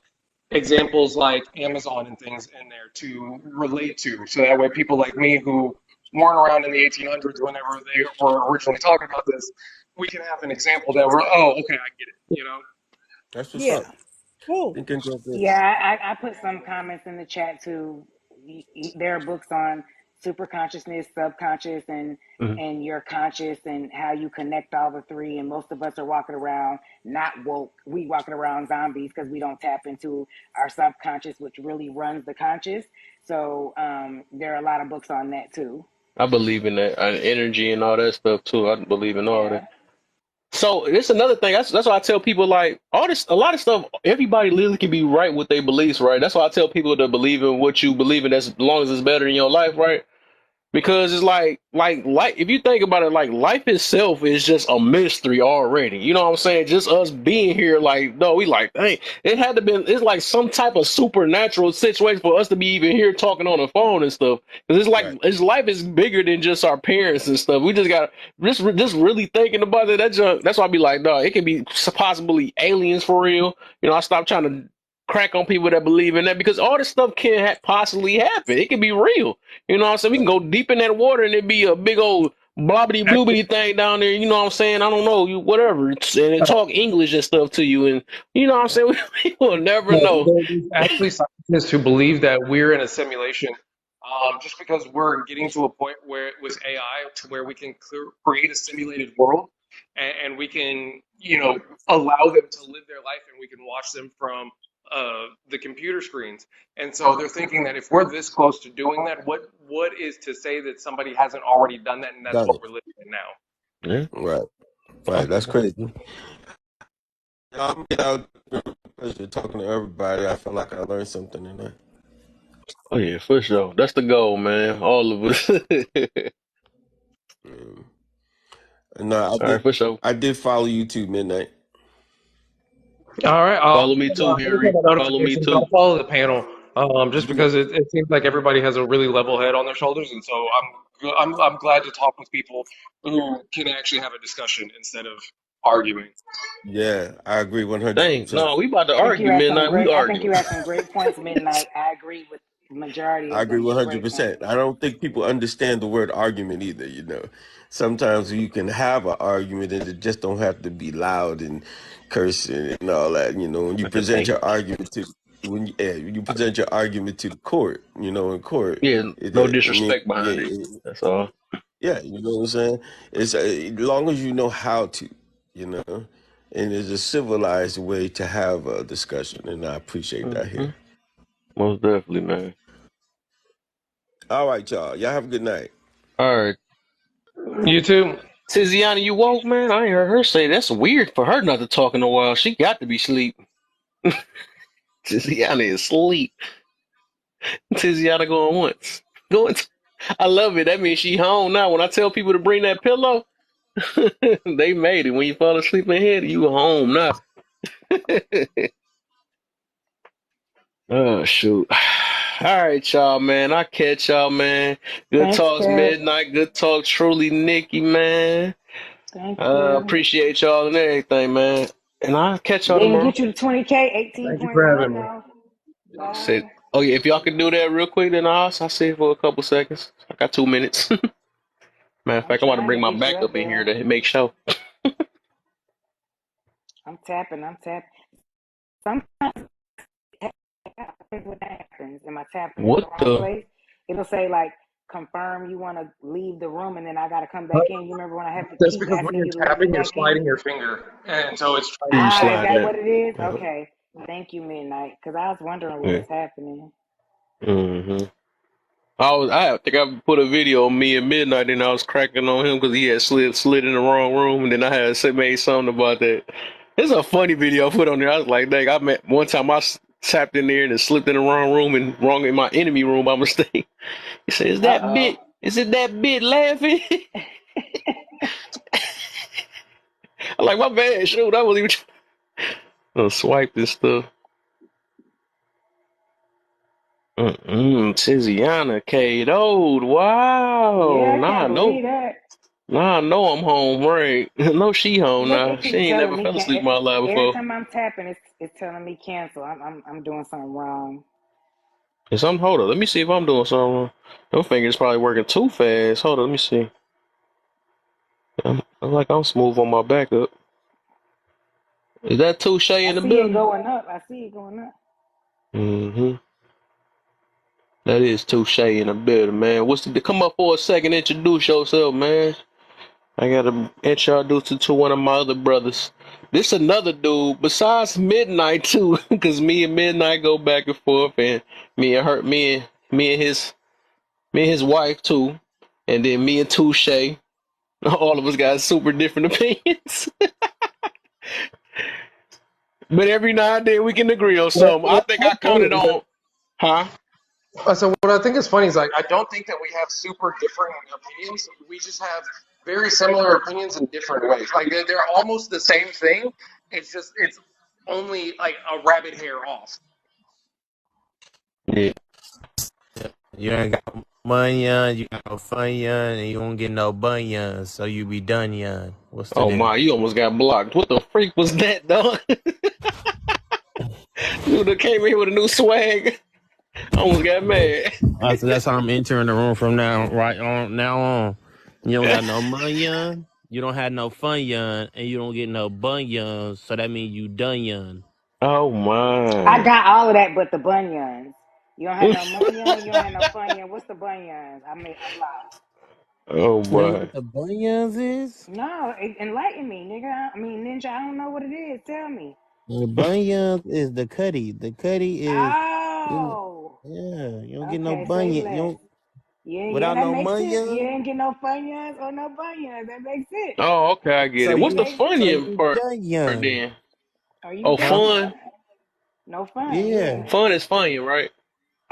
O: examples like Amazon and things in there to relate to. So that way, people like me who weren't around in the 1800s whenever they were originally talking about this, we can have an example that we're, oh, okay, I get it, you know?
I: That's what's up.
B: Yeah. Cool.
I: Think and Grow Rich.
H: Yeah, I put some comments in the chat too. There are books on super consciousness, subconscious,
A: Mhm.
H: and your conscious, and how you connect all the three. And most of us are walking around not woke. We walking around zombies because we don't tap into our subconscious, which really runs the conscious. So there are a lot of books on that too.
A: I believe in that energy and all that stuff too. I believe in all that.
H: Yeah.
A: So it's another thing. That's why I tell people like all this. A lot of stuff. Everybody literally can be right with their beliefs, right? That's why I tell people to believe in what you believe in, as long as it's better in your life, right? Because it's like if you think about it, like life itself is just a mystery already. You know what I'm saying? Just us being here, like no, we like, hey, it had to been. It's like some type of supernatural situation for us to be even here talking on the phone and stuff. Because it's like
I: Right.
A: his life is bigger than just our parents and stuff. We just got just really thinking about it. That's why I be like, no, it can be possibly aliens for real. You know, I stopped trying to crack on people that believe in that, because all this stuff can possibly happen. It can be real. You know what I'm saying? We can
I: Right.
A: go deep in that water and it'd be a big old blobbity
O: Actually,
A: bloobity thing down there. You know what I'm saying? I don't know, you whatever, and it talk English and stuff to you, and you know what I'm saying. We will never know.
O: there's actually scientists who believe that we're in a simulation. just because we're getting to a point where with AI to where we can create a simulated world and we can, allow them to live their life and we can watch them from the computer screens. And so they're thinking that if we're this close to doing that, what is to say that somebody hasn't already done that and that's
I: Done
O: what
I: it.
O: we're living in now?
A: Yeah.
I: Right. Right. That's crazy. I'm get out. Pleasure talking to everybody. I feel like I learned something tonight.
A: Oh yeah, for sure. That's the goal, man. All of us.
I: Mm. No,
A: All right, for sure.
I: I did follow you too, Midnight.
O: All right.
A: Follow me too,
O: I just have
A: Henry.
O: the
A: Follow me
O: notifications. I'll
A: too.
O: follow the panel, just because it seems like everybody has a really level head on their shoulders, and so I'm glad to talk with people who can actually have a discussion instead of arguing.
I: Yeah, I agree
A: Dang,
I: 100%.
A: no, we about to
H: I think you
A: argue
H: had some
A: midnight. We
H: great. I think you
A: arguing.
H: had some great points, Midnight. I agree with the majority
I: I
H: of
I: agree
H: them. Great
I: 100%.
H: points.
I: I don't think people understand the word argument either, you know. Sometimes you can have an argument and it just don't have to be loud and cursing and all that, you know. When you
A: A
I: present
A: debate.
I: your argument to when you present your argument to the court, you know, in court,
A: Yeah,
I: it,
A: no
I: I mean,
A: disrespect
I: yeah,
A: behind it. That's all.
I: yeah, you know what I'm saying? It's as long as you know how to, you know, and it's a civilized way to have a discussion, and I appreciate that
A: Hmm.
I: here.
A: Most definitely, man.
I: All right, y'all. Y'all have a good night.
A: All right.
O: You too.
A: Tiziana, you woke, man? I ain't heard her say that's weird for her not to talk in a while. She got to be asleep. Tiziana is asleep. Tiziana going once. Going. I love it. That means she home now. When I tell people to bring that pillow, they made it. When you fall asleep in here, you home now. Oh shoot. All right, y'all, man. I catch y'all, man. Good
H: Thanks,
A: talks,
H: Kev.
A: midnight. Good talk, truly, Nikki, man.
H: Thank you.
A: Appreciate y'all and everything, man. And I'll catch y'all
H: Didn't
A: tomorrow.
H: get you to 20K,
O: Thank you for
H: 18.1
O: having me.
H: now.
A: Said,
H: Bye.
A: oh yeah, if y'all can do that real quick, then I'll say it for a couple seconds. I got 2 minutes. Matter of
H: I'm
A: fact, I want to
H: trying to
A: bring my
H: get you up
A: backup in here
H: there.
A: to make sure.
H: I'm tapping. I'm tapping. Sometimes what happens, am I tapping in the
A: What
H: wrong
A: the?
H: place? It'll say like confirm you want to leave the room, and then I got to come back in. You remember when I have to
O: That's
H: keep
O: because when
H: asking
O: you're
H: you to let me
O: tapping, you're
H: back in?
O: sliding your finger, and so it's trying
A: You
O: to
H: Ah,
O: find
H: is
A: sliding
H: that
A: that?
H: what it is?
A: Yeah.
H: Okay. Thank you, Midnight. Because I was wondering what
A: Yeah.
H: was happening.
A: Mm-hmm. I think I put a video of me at midnight, and I was cracking on him because he had slid in the wrong room, and then I had made something about that. It's a funny video I put on there. I was like, dang, I met one time tapped in there and slipped in the wrong room and wrong in my enemy room by mistake. He said,
H: Uh oh.
A: is it that bit laughing?" I'm like, my bad, shoot, I was even swipe this stuff. Tiziana Kato. Wow.
H: Yeah, I can't believe that.
A: Now I know I'm home, right? No, she home
H: Look, it
A: now. She
H: keeps
A: ain't
H: telling
A: never
H: me
A: fell
H: can.
A: asleep in my life
H: Every
A: before.
H: time I'm tapping, it's telling me cancel. I'm doing something wrong.
A: Is I'm hold on. Let me see if I'm doing something wrong. Those fingers probably working too fast. Hold on, let me see. I'm like I'm smooth on my backup. Is that Touche
H: I
A: in the
H: see it
A: building?
H: going up. I see it going up.
A: Mm-hmm. That is Touche in the building, man. Come up for a second, introduce yourself, man. I gotta introduce you to one of my other brothers. This another dude besides Midnight too, because me and Midnight go back and forth, and me and her, me and his wife too, and then me and Touche. All of us got super different opinions, but every now and then we can agree on something. I think I
O: What's funny
A: counted
O: is that,
A: on, huh?
O: so what I think is funny is like I don't think that we have super different opinions. We just have very similar opinions in different ways. Like they're almost the same thing. It's only like a rabbit hair off.
A: Yeah.
Q: You ain't got money, you got no fun, and you won't get no bun, so you be done, What's the
A: Oh
Q: deal?
A: my, you almost got blocked. What the freak was that, dog? Dude that came in here with a new swag. I almost got mad.
Q: So that's how I'm entering the room from now on. You don't got no money, you don't have no fun, and you don't get no bun, so that means you done,
A: Oh
H: I
A: my.
H: got all of that, but the bunions. You don't have no money. You don't have no fun. What's the bunions? I'm lost.
A: Oh
Q: You know
A: boy.
Q: what the bunions is?
H: No, enlighten me, nigga. I mean, ninja. I don't know what it is. Tell me.
Q: The bunions is the cutty. The cutty is, you know,
H: Oh,
Q: yeah. You don't get no
H: okay. Say
Q: bunion. You
H: less.
Q: don't
H: Yeah, yeah,
Q: without
H: that
Q: no
H: makes sense. You
Q: bunion.
H: ain't get no funyuns or no bunions. That makes sense.
A: Oh, okay, I get
Q: So
A: it. What's
H: That
A: the
Q: you,
H: makes
Q: so
H: sense.
A: funny
Q: you
A: part
Q: done young,
A: then?
H: Are you
A: Oh,
Q: huh?
H: done?
A: fun.
H: Yeah. No fun.
Q: Yeah,
H: Yeah.
A: Fun is funny, right?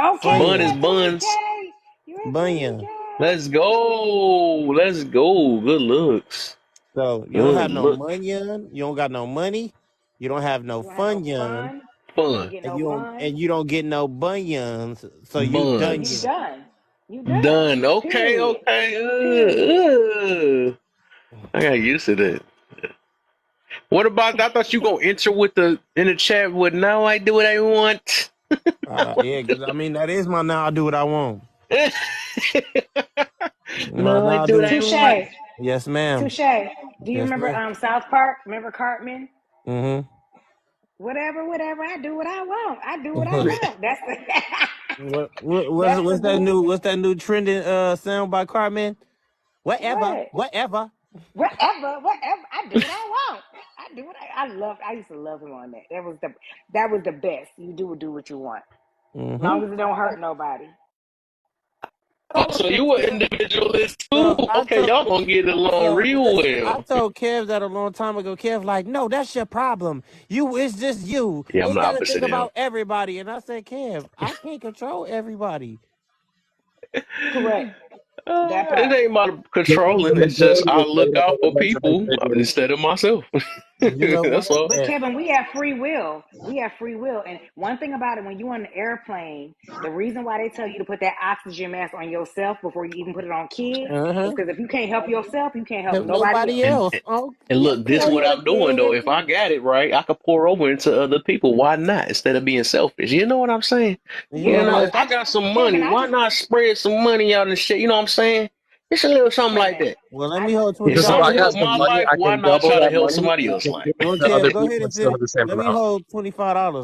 H: Okay,
A: Bun
H: you
A: is
Q: funya,
H: into me,
A: buns.
H: Kay. You into me,
Q: bunya.
H: Kay.
A: Let's go. Let's go. Good looks.
Q: So you don't
A: Good
Q: have no
A: look.
Q: munion. You don't got no money. You don't have no
H: You don't have no
Q: funyon,
H: fun. You ain't
A: Fun.
H: get
Q: and
H: no bun.
Q: you don't get no bunions. So you
H: So
Q: done
H: you
A: Buns.
Q: young.
H: done. You done.
A: Done. Okay,
H: Period.
A: okay.
H: Period.
A: I got used to that. What about, I thought you gonna enter with the in the chat with now I do what I want.
Q: Yeah, because I mean that is my now. I do what I want. My
A: No, I
Q: now I
A: do what
Q: do.
A: I want.
H: Touche.
Q: Yes, ma'am.
H: Touche. Do you
Q: Yes,
H: remember
Q: ma'am.
H: South Park? Remember Cartman?
Q: Mm-hmm.
H: Whatever, whatever. I do what I want. I do what I want. That's the that's the movie.
Q: What's that new trending sound by Cartman? Whatever,
H: What?
Q: whatever.
H: Whatever, whatever. I do what I want. I do what I love. I used to love him on that. That was the best. You do what you want. As
Q: Mm-hmm.
H: long as it don't hurt nobody.
A: Oh, so you an individualist too?
Q: So I
A: Okay,
Q: told
A: y'all gonna get along
Q: so
A: real
Q: listen, I
A: well.
Q: told Kev that a long time ago. Kev like, no, that's your problem. It's just you.
A: Yeah, I'm
Q: It's
A: the
Q: gotta think
A: opposite of him.
Q: about everybody. And I said, Kev, I can't control everybody.
H: Correct. That
A: It
H: part.
A: ain't about
N: The
A: controlling. It's just
N: majority
A: I
N: is made
A: look
N: up
A: out
N: of
A: for
N: electronic
A: people
N: manipulation.
A: instead of myself.
Q: You know
A: That's
Q: what?
A: all.
H: But
Q: Yeah.
H: Kevin, we have free will. We have free will. And one thing about it, when you're on an airplane, the reason why they tell you to put that oxygen mask on yourself before you even put it on kids is
Q: Uh-huh.
H: because if you can't help yourself, you can't help
Q: Have
H: nobody
Q: nobody
H: else.
Q: else. Oh,
A: And
Q: yeah,
A: look, this what
Q: period.
A: I'm doing though. If I got it right, I could pour over into other people. Why not? Instead of being selfish. You know what I'm saying?
Q: You
A: You
Q: know
H: Yeah.
A: know,
Q: what?
A: if I got some
H: Kevin,
A: money, why not spread some money out and shit? You know what I'm saying? It's a little something
H: wait a
A: like
H: minute.
A: that.
Q: Well, let
H: I
Q: me hold
A: If
N: Because if
A: I
N: I
A: done
N: got
A: helped
Q: $25.
N: some
A: my
N: money,
A: life,
N: I
A: why
N: can
A: not
N: double
A: try to
N: that
A: help
N: money
A: somebody
N: and
A: else's
N: give
A: life?
N: it
Q: Well,
N: to other
Q: Kev, go ahead
N: people
Q: and
N: and still
Q: sit.
N: have the same
Q: Let me
N: amount.
Q: hold $25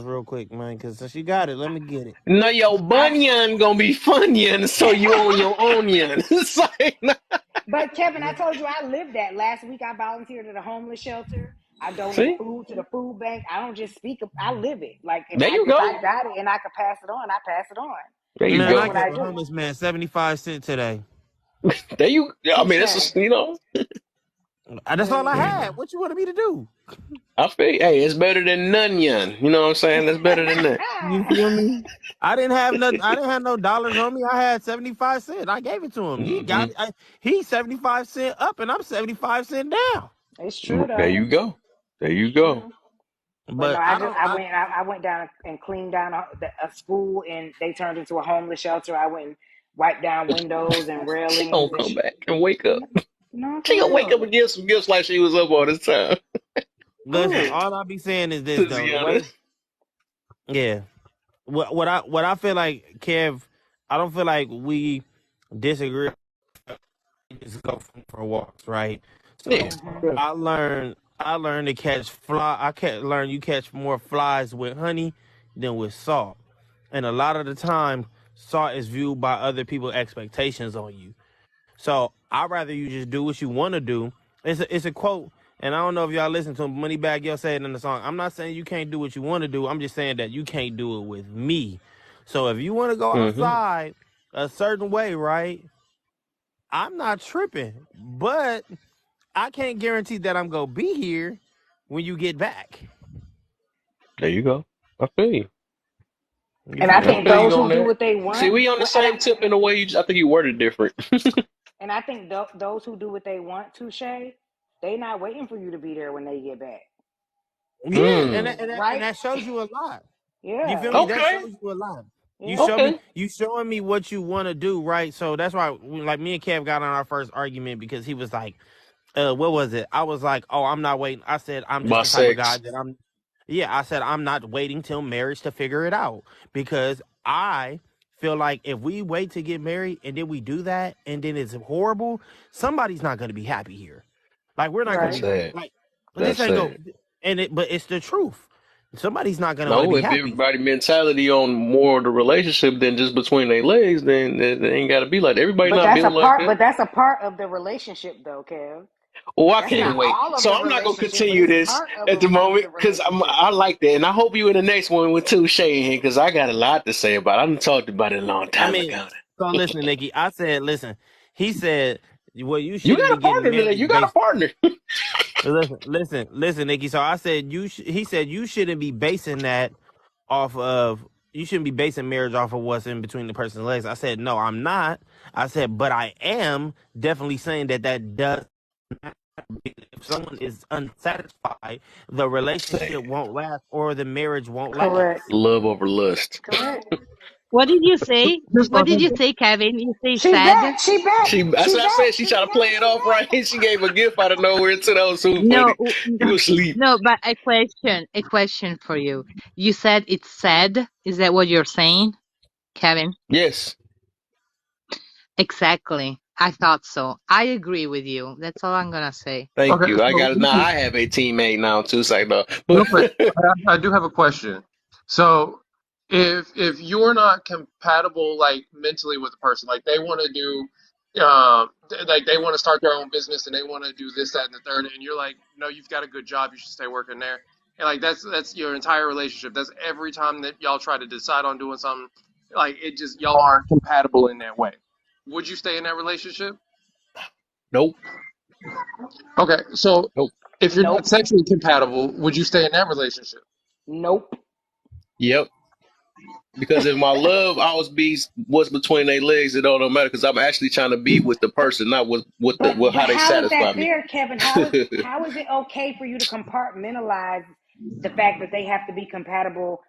Q: real quick, man, because since she got it, let me get it.
A: No, your
H: I
A: bunion gonna be funyon, so you own your onion. It's like,
H: but Kevin, I told you I lived that. Last week I volunteered at a homeless shelter. I donated
A: see,
H: food to the food bank. I don't just speak, I live it. Like
A: there you
H: if
A: go.
H: I got it and I could pass it on, I pass it on.
A: There you
Q: Man,
H: That's
Q: I
A: go.
H: what
Q: gave
H: I
Q: a
H: do.
Q: homeless man 75 cents today.
A: There you. I mean, this is
H: Touche.
Q: That's all I
H: Mm-hmm.
Q: had. What you wanted me to do?
A: I feel. Hey, it's better than none. You know what I'm saying? It's better than that.
Q: You feel me? I didn't have nothing. I didn't have no dollars on me. I had 75 cents. I gave it to him. He
A: Hmm.
Q: got it. He's 75 cents up, and I'm 75 cents down.
H: It's true
A: There
H: though.
A: you go. There you
H: It's
A: go.
H: true. But no,
Q: But I don't.
H: I went down and cleaned down a school and they turned into a homeless shelter. I went and wiped down windows and
A: She gonna
H: railings and
A: come back and wake up.
H: no,
A: She
H: for
A: gonna wake up
H: real.
A: and give some gifts like she was up all this time.
Q: Listen,
H: Who?
Q: all I be saying is this though. The
A: Tiziana.
Q: way, yeah. What I feel like, Kev. I don't feel like we disagree. Just go for walks, right?
A: Yeah.
Q: So
H: Mm-hmm.
N: Yeah.
Q: I learned to catch fly. I can learn you catch more flies with honey than with salt, and a lot of the time, salt is viewed by other people's expectations on you. So I'd rather you just do what you want to do. It's a quote, and I don't know if y'all listen to Moneybagg Yo say it in the song. I'm not saying you can't do what you want to do. I'm just saying that you can't do it with me. So if you want to go
A: Mm-hmm.
Q: outside a certain way, right? I'm not tripping, but I can't guarantee that I'm gonna be here when you get back.
A: There you go. I feel you.
Q: You
H: And I
Q: feel
A: I
Q: me?
H: think
A: feel you
H: those
A: on
H: who do
A: that.
H: what they
A: See,
H: want,
A: we on the same tip in a way. I think you worded different.
H: and I think those who do what they want, touche, they not waiting for you to be there when they get back,
Q: Yeah, and
A: Mm.
H: right?
Q: that shows you a lot. You
H: Yeah,
Q: feel me? That
A: Okay.
Q: shows you a lot.
H: yeah.
Q: You showing me what you want to do, right? So that's why, like me and Kev got on our first argument because he was like, what was it? I was like, oh, I'm not waiting. I said, I'm just
A: By
Q: the type of guy
A: sex.
Q: that yeah, I said, I'm not waiting till marriage to figure it out because I feel like if we wait to get married and then we do that and then it's horrible, somebody's not going to be happy here. Like, we're not going
A: That's
Q: to
H: Right.
Q: be
A: sad.
Q: like, this
A: That's
Q: ain't go,
A: sad.
Q: but it's the truth. Somebody's not gonna want to
A: No,
Q: be
A: if
Q: happy.
A: everybody mentality on more of the relationship than just between their legs, then it ain't got to be like that. Everybody
H: But
A: not
H: that's a
A: built like
H: part.
A: that.
H: But that's a part of the relationship, though, Kev.
A: Oh, I
H: That's
A: can't
H: not
A: wait.
H: all of
A: So
H: the
A: I'm not gonna
H: relationship, but
A: continue
H: it's
A: this
H: part of
A: at the moment
H: the
A: because
H: relationship.
A: I like that, and I hope you in the next one with Touche in here because I got a lot to say about it. I done talked about it a long
Q: I
A: time
Q: mean,
A: ago.
Q: so listen, Nikki. I said, listen. He said, well, you
A: You
Q: shouldn't
A: got
Q: be
A: a
Q: getting
A: partner today. You
Q: married
A: got a
Q: based.
A: partner.
Q: Listen, Nikki. So I said, he said you shouldn't be basing that off of. You shouldn't be basing marriage off of what's in between the person's legs. I said, no, I'm not. I said, but I am definitely saying that does. If someone is unsatisfied, the relationship won't last or the marriage won't
H: Correct.
Q: last.
A: Love over lust.
H: Correct.
J: What did you say?
P: Here's my
J: What did you
P: thing.
J: say, Kevin? You say
H: She
J: sad?
H: back. She back.
A: She, that's
H: She
A: what I
H: back.
A: said. She
H: She
A: tried to play
H: back.
A: it
H: She
A: off right.
H: back.
A: She gave a gift out of nowhere to that was so
J: No,
A: funny. You asleep.
J: no, but a question for you. You said it's sad. Is that what you're saying, Kevin?
A: Yes.
J: Exactly. I thought so. I agree with you. That's all I'm gonna say.
A: Thank
P: Okay,
A: you. I
P: so
A: got it now. I have a teammate now too. It's like no,
P: real
A: but
P: quick, I do have a question. So, if you're not compatible like mentally with a person, like they want to do, like they want to start their own business and they want to do this, that, and the third, and you're like, no, you've got a good job, you should stay working there, and like that's your entire relationship. That's every time that y'all try to decide on doing something, like it just y'all aren't compatible in that way. Would you stay in that relationship?
A: nope,
P: Okay, so
A: nope,
P: if you're not
H: Nope.
P: sexually compatible, would you stay in that relationship?
H: Nope.
A: yep. Because if my love always be what's between their legs, it don't matter. Because I'm actually trying to be with the person, not with
H: But
A: how they
H: how is
A: satisfy
H: that
A: me.
H: fair, Kevin? How is it okay for you to compartmentalize the fact that they have to be compatible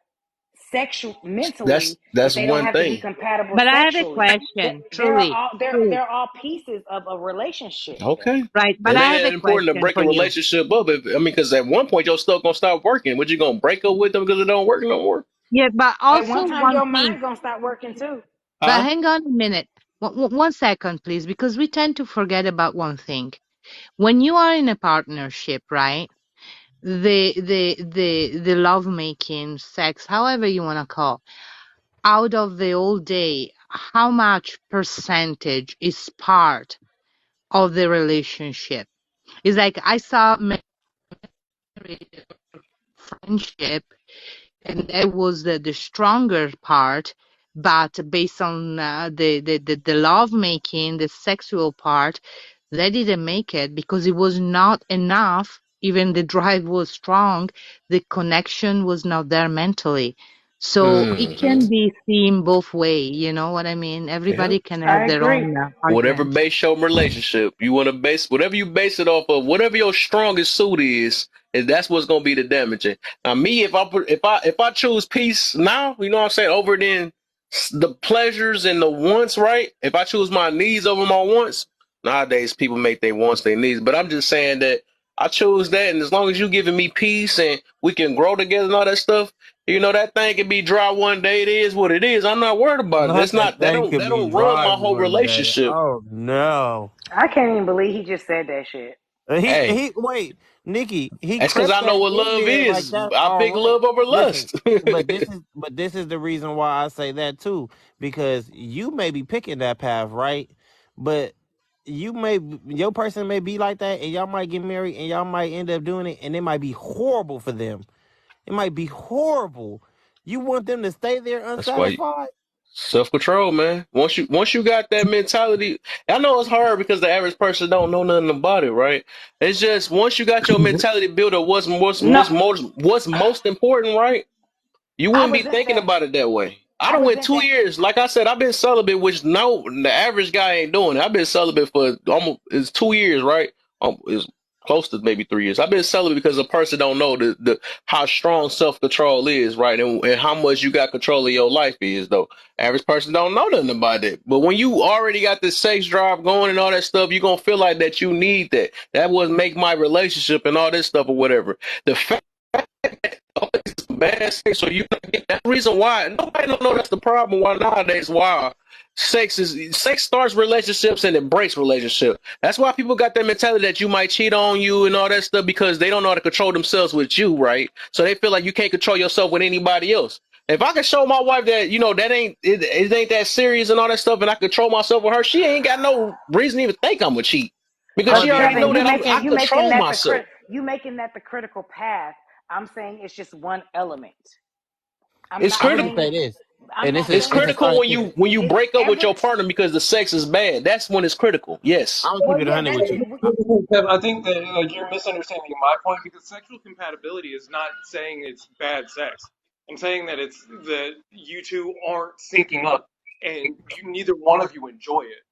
H: sexual mentally, but
A: that's
H: they don't
A: one
H: have to be
A: thing.
H: compatible
J: But I have a
H: sexually?
J: question.
H: There are
J: Truly,
H: all
J: truly.
H: they're all pieces of a relationship.
A: Okay.
J: Right. But
A: It
J: I
A: ain't
J: have
A: that
J: a
A: important to
J: question
A: break a
J: for you.
A: relationship up. If I mean, because at one point your stuff gonna stop working. What you gonna break up with them because it don't work no more?
J: Yeah, but
H: At
J: also
H: one time,
J: one
H: your
J: thing.
H: mind gonna start working too.
J: But
A: Huh?
J: hang on a minute. 1 second, please, because we tend to forget about one thing. When you are in a partnership, right? The love making, sex, however you want to call, out of the whole day, how much percentage is part of the relationship? It's like I saw marriage, friendship, and that was the stronger part, but based on the love making, the sexual part, they didn't make it because it was not enough. Even the drive was strong, the connection was not there mentally. So it
A: Mm-hmm.
J: can be seen both way, you know what I mean?
A: Yeah.
J: Everybody can
H: I
J: have their
H: agree.
J: own
A: Whatever
J: argument.
A: base your relationship, you want to base whatever you base it off of, whatever your strongest suit is, and that's what's gonna be the damaging. Now, me, if I choose peace now, you know what I'm saying, over then the pleasures and the wants, right? If I choose my needs over my wants, nowadays people make their wants their needs, but I'm just saying that I choose that, and as long as you giving me peace and we can grow together and all that stuff, you know that thing can be dry one day. It is what it is. I'm not worried about it.
Q: Not
A: That's
Q: that
A: not that
Q: thing
A: don't
Q: could
A: that
Q: be
A: don't run
Q: dry
A: my whole
Q: one day.
A: relationship.
Q: Oh no.
H: I can't even believe he just said that shit.
A: Hey,
Q: He wait, Nikki, he
A: that's because
Q: crept
A: I know
Q: that
A: what
Q: in
A: love
Q: there like
A: is.
Q: that's
A: I
Q: all
A: pick
Q: right.
A: love over
Q: Listen,
A: lust.
Q: but this is the reason why I say that too, because you may be picking that path, right? But your person may be like that, and y'all might get married, and y'all might end up doing it, and it might be horrible for them. It might be horrible. You want them to stay there
A: That's why
Q: unsatisfied?
A: self control, man. Once you got that mentality, I know it's hard because the average person don't know nothing about it, right? It's just once you got your mentality built of
H: No,
A: what's most important, right? You
H: I
A: wouldn't be
H: resent
A: thinking
H: that.
A: about it that way. I
H: I
A: done went
H: resent that.
A: 2 years. Like I said, I've been celibate, which no, the average guy ain't doing it. I've been celibate for almost it's 2 years, right? It's close to maybe 3 years. I've been celibate because a person don't know the how strong self control is, right? And how much you got control of your life is, though. Average person don't know nothing about that. But when you already got this sex drive going and all that stuff, you gonna feel like that you need that. That would make my relationship and all this stuff or whatever. The fact bad sex, so you not get that reason why nobody don't know that's the problem. Why nowadays? Why? Sex starts relationships and it breaks relationships. That's why people got that mentality that you might cheat on you and all that stuff because they don't know how to control themselves with you, right? So they feel like you can't control yourself with anybody else. If I can show my wife that that it ain't that serious and all that stuff, and I control myself with her, she ain't got no reason to even think I'm a cheat because
H: But
A: she already
H: Kevin,
A: know that I
H: you making
A: control
H: that
A: myself.
H: you making that the critical path. I'm saying it's just one element. I'm
A: It's
H: not
Q: I would just
A: critical.
Q: say
H: saying
Q: this,
H: I'm
Q: and
H: not
A: It's
Q: this is
H: saying
A: critical when
Q: scientific.
A: you
H: it's
A: break up with
H: every
A: your partner because the sex is bad. That's when it's critical. Yes.
Q: I'm gonna keep
H: well
Q: it
H: yeah
Q: 100
H: that
Q: with you.
O: Kev, I think that you're misunderstanding my point because sexual compatibility is not saying it's bad sex. I'm saying that it's that you two aren't syncing up, and neither one of you enjoy it.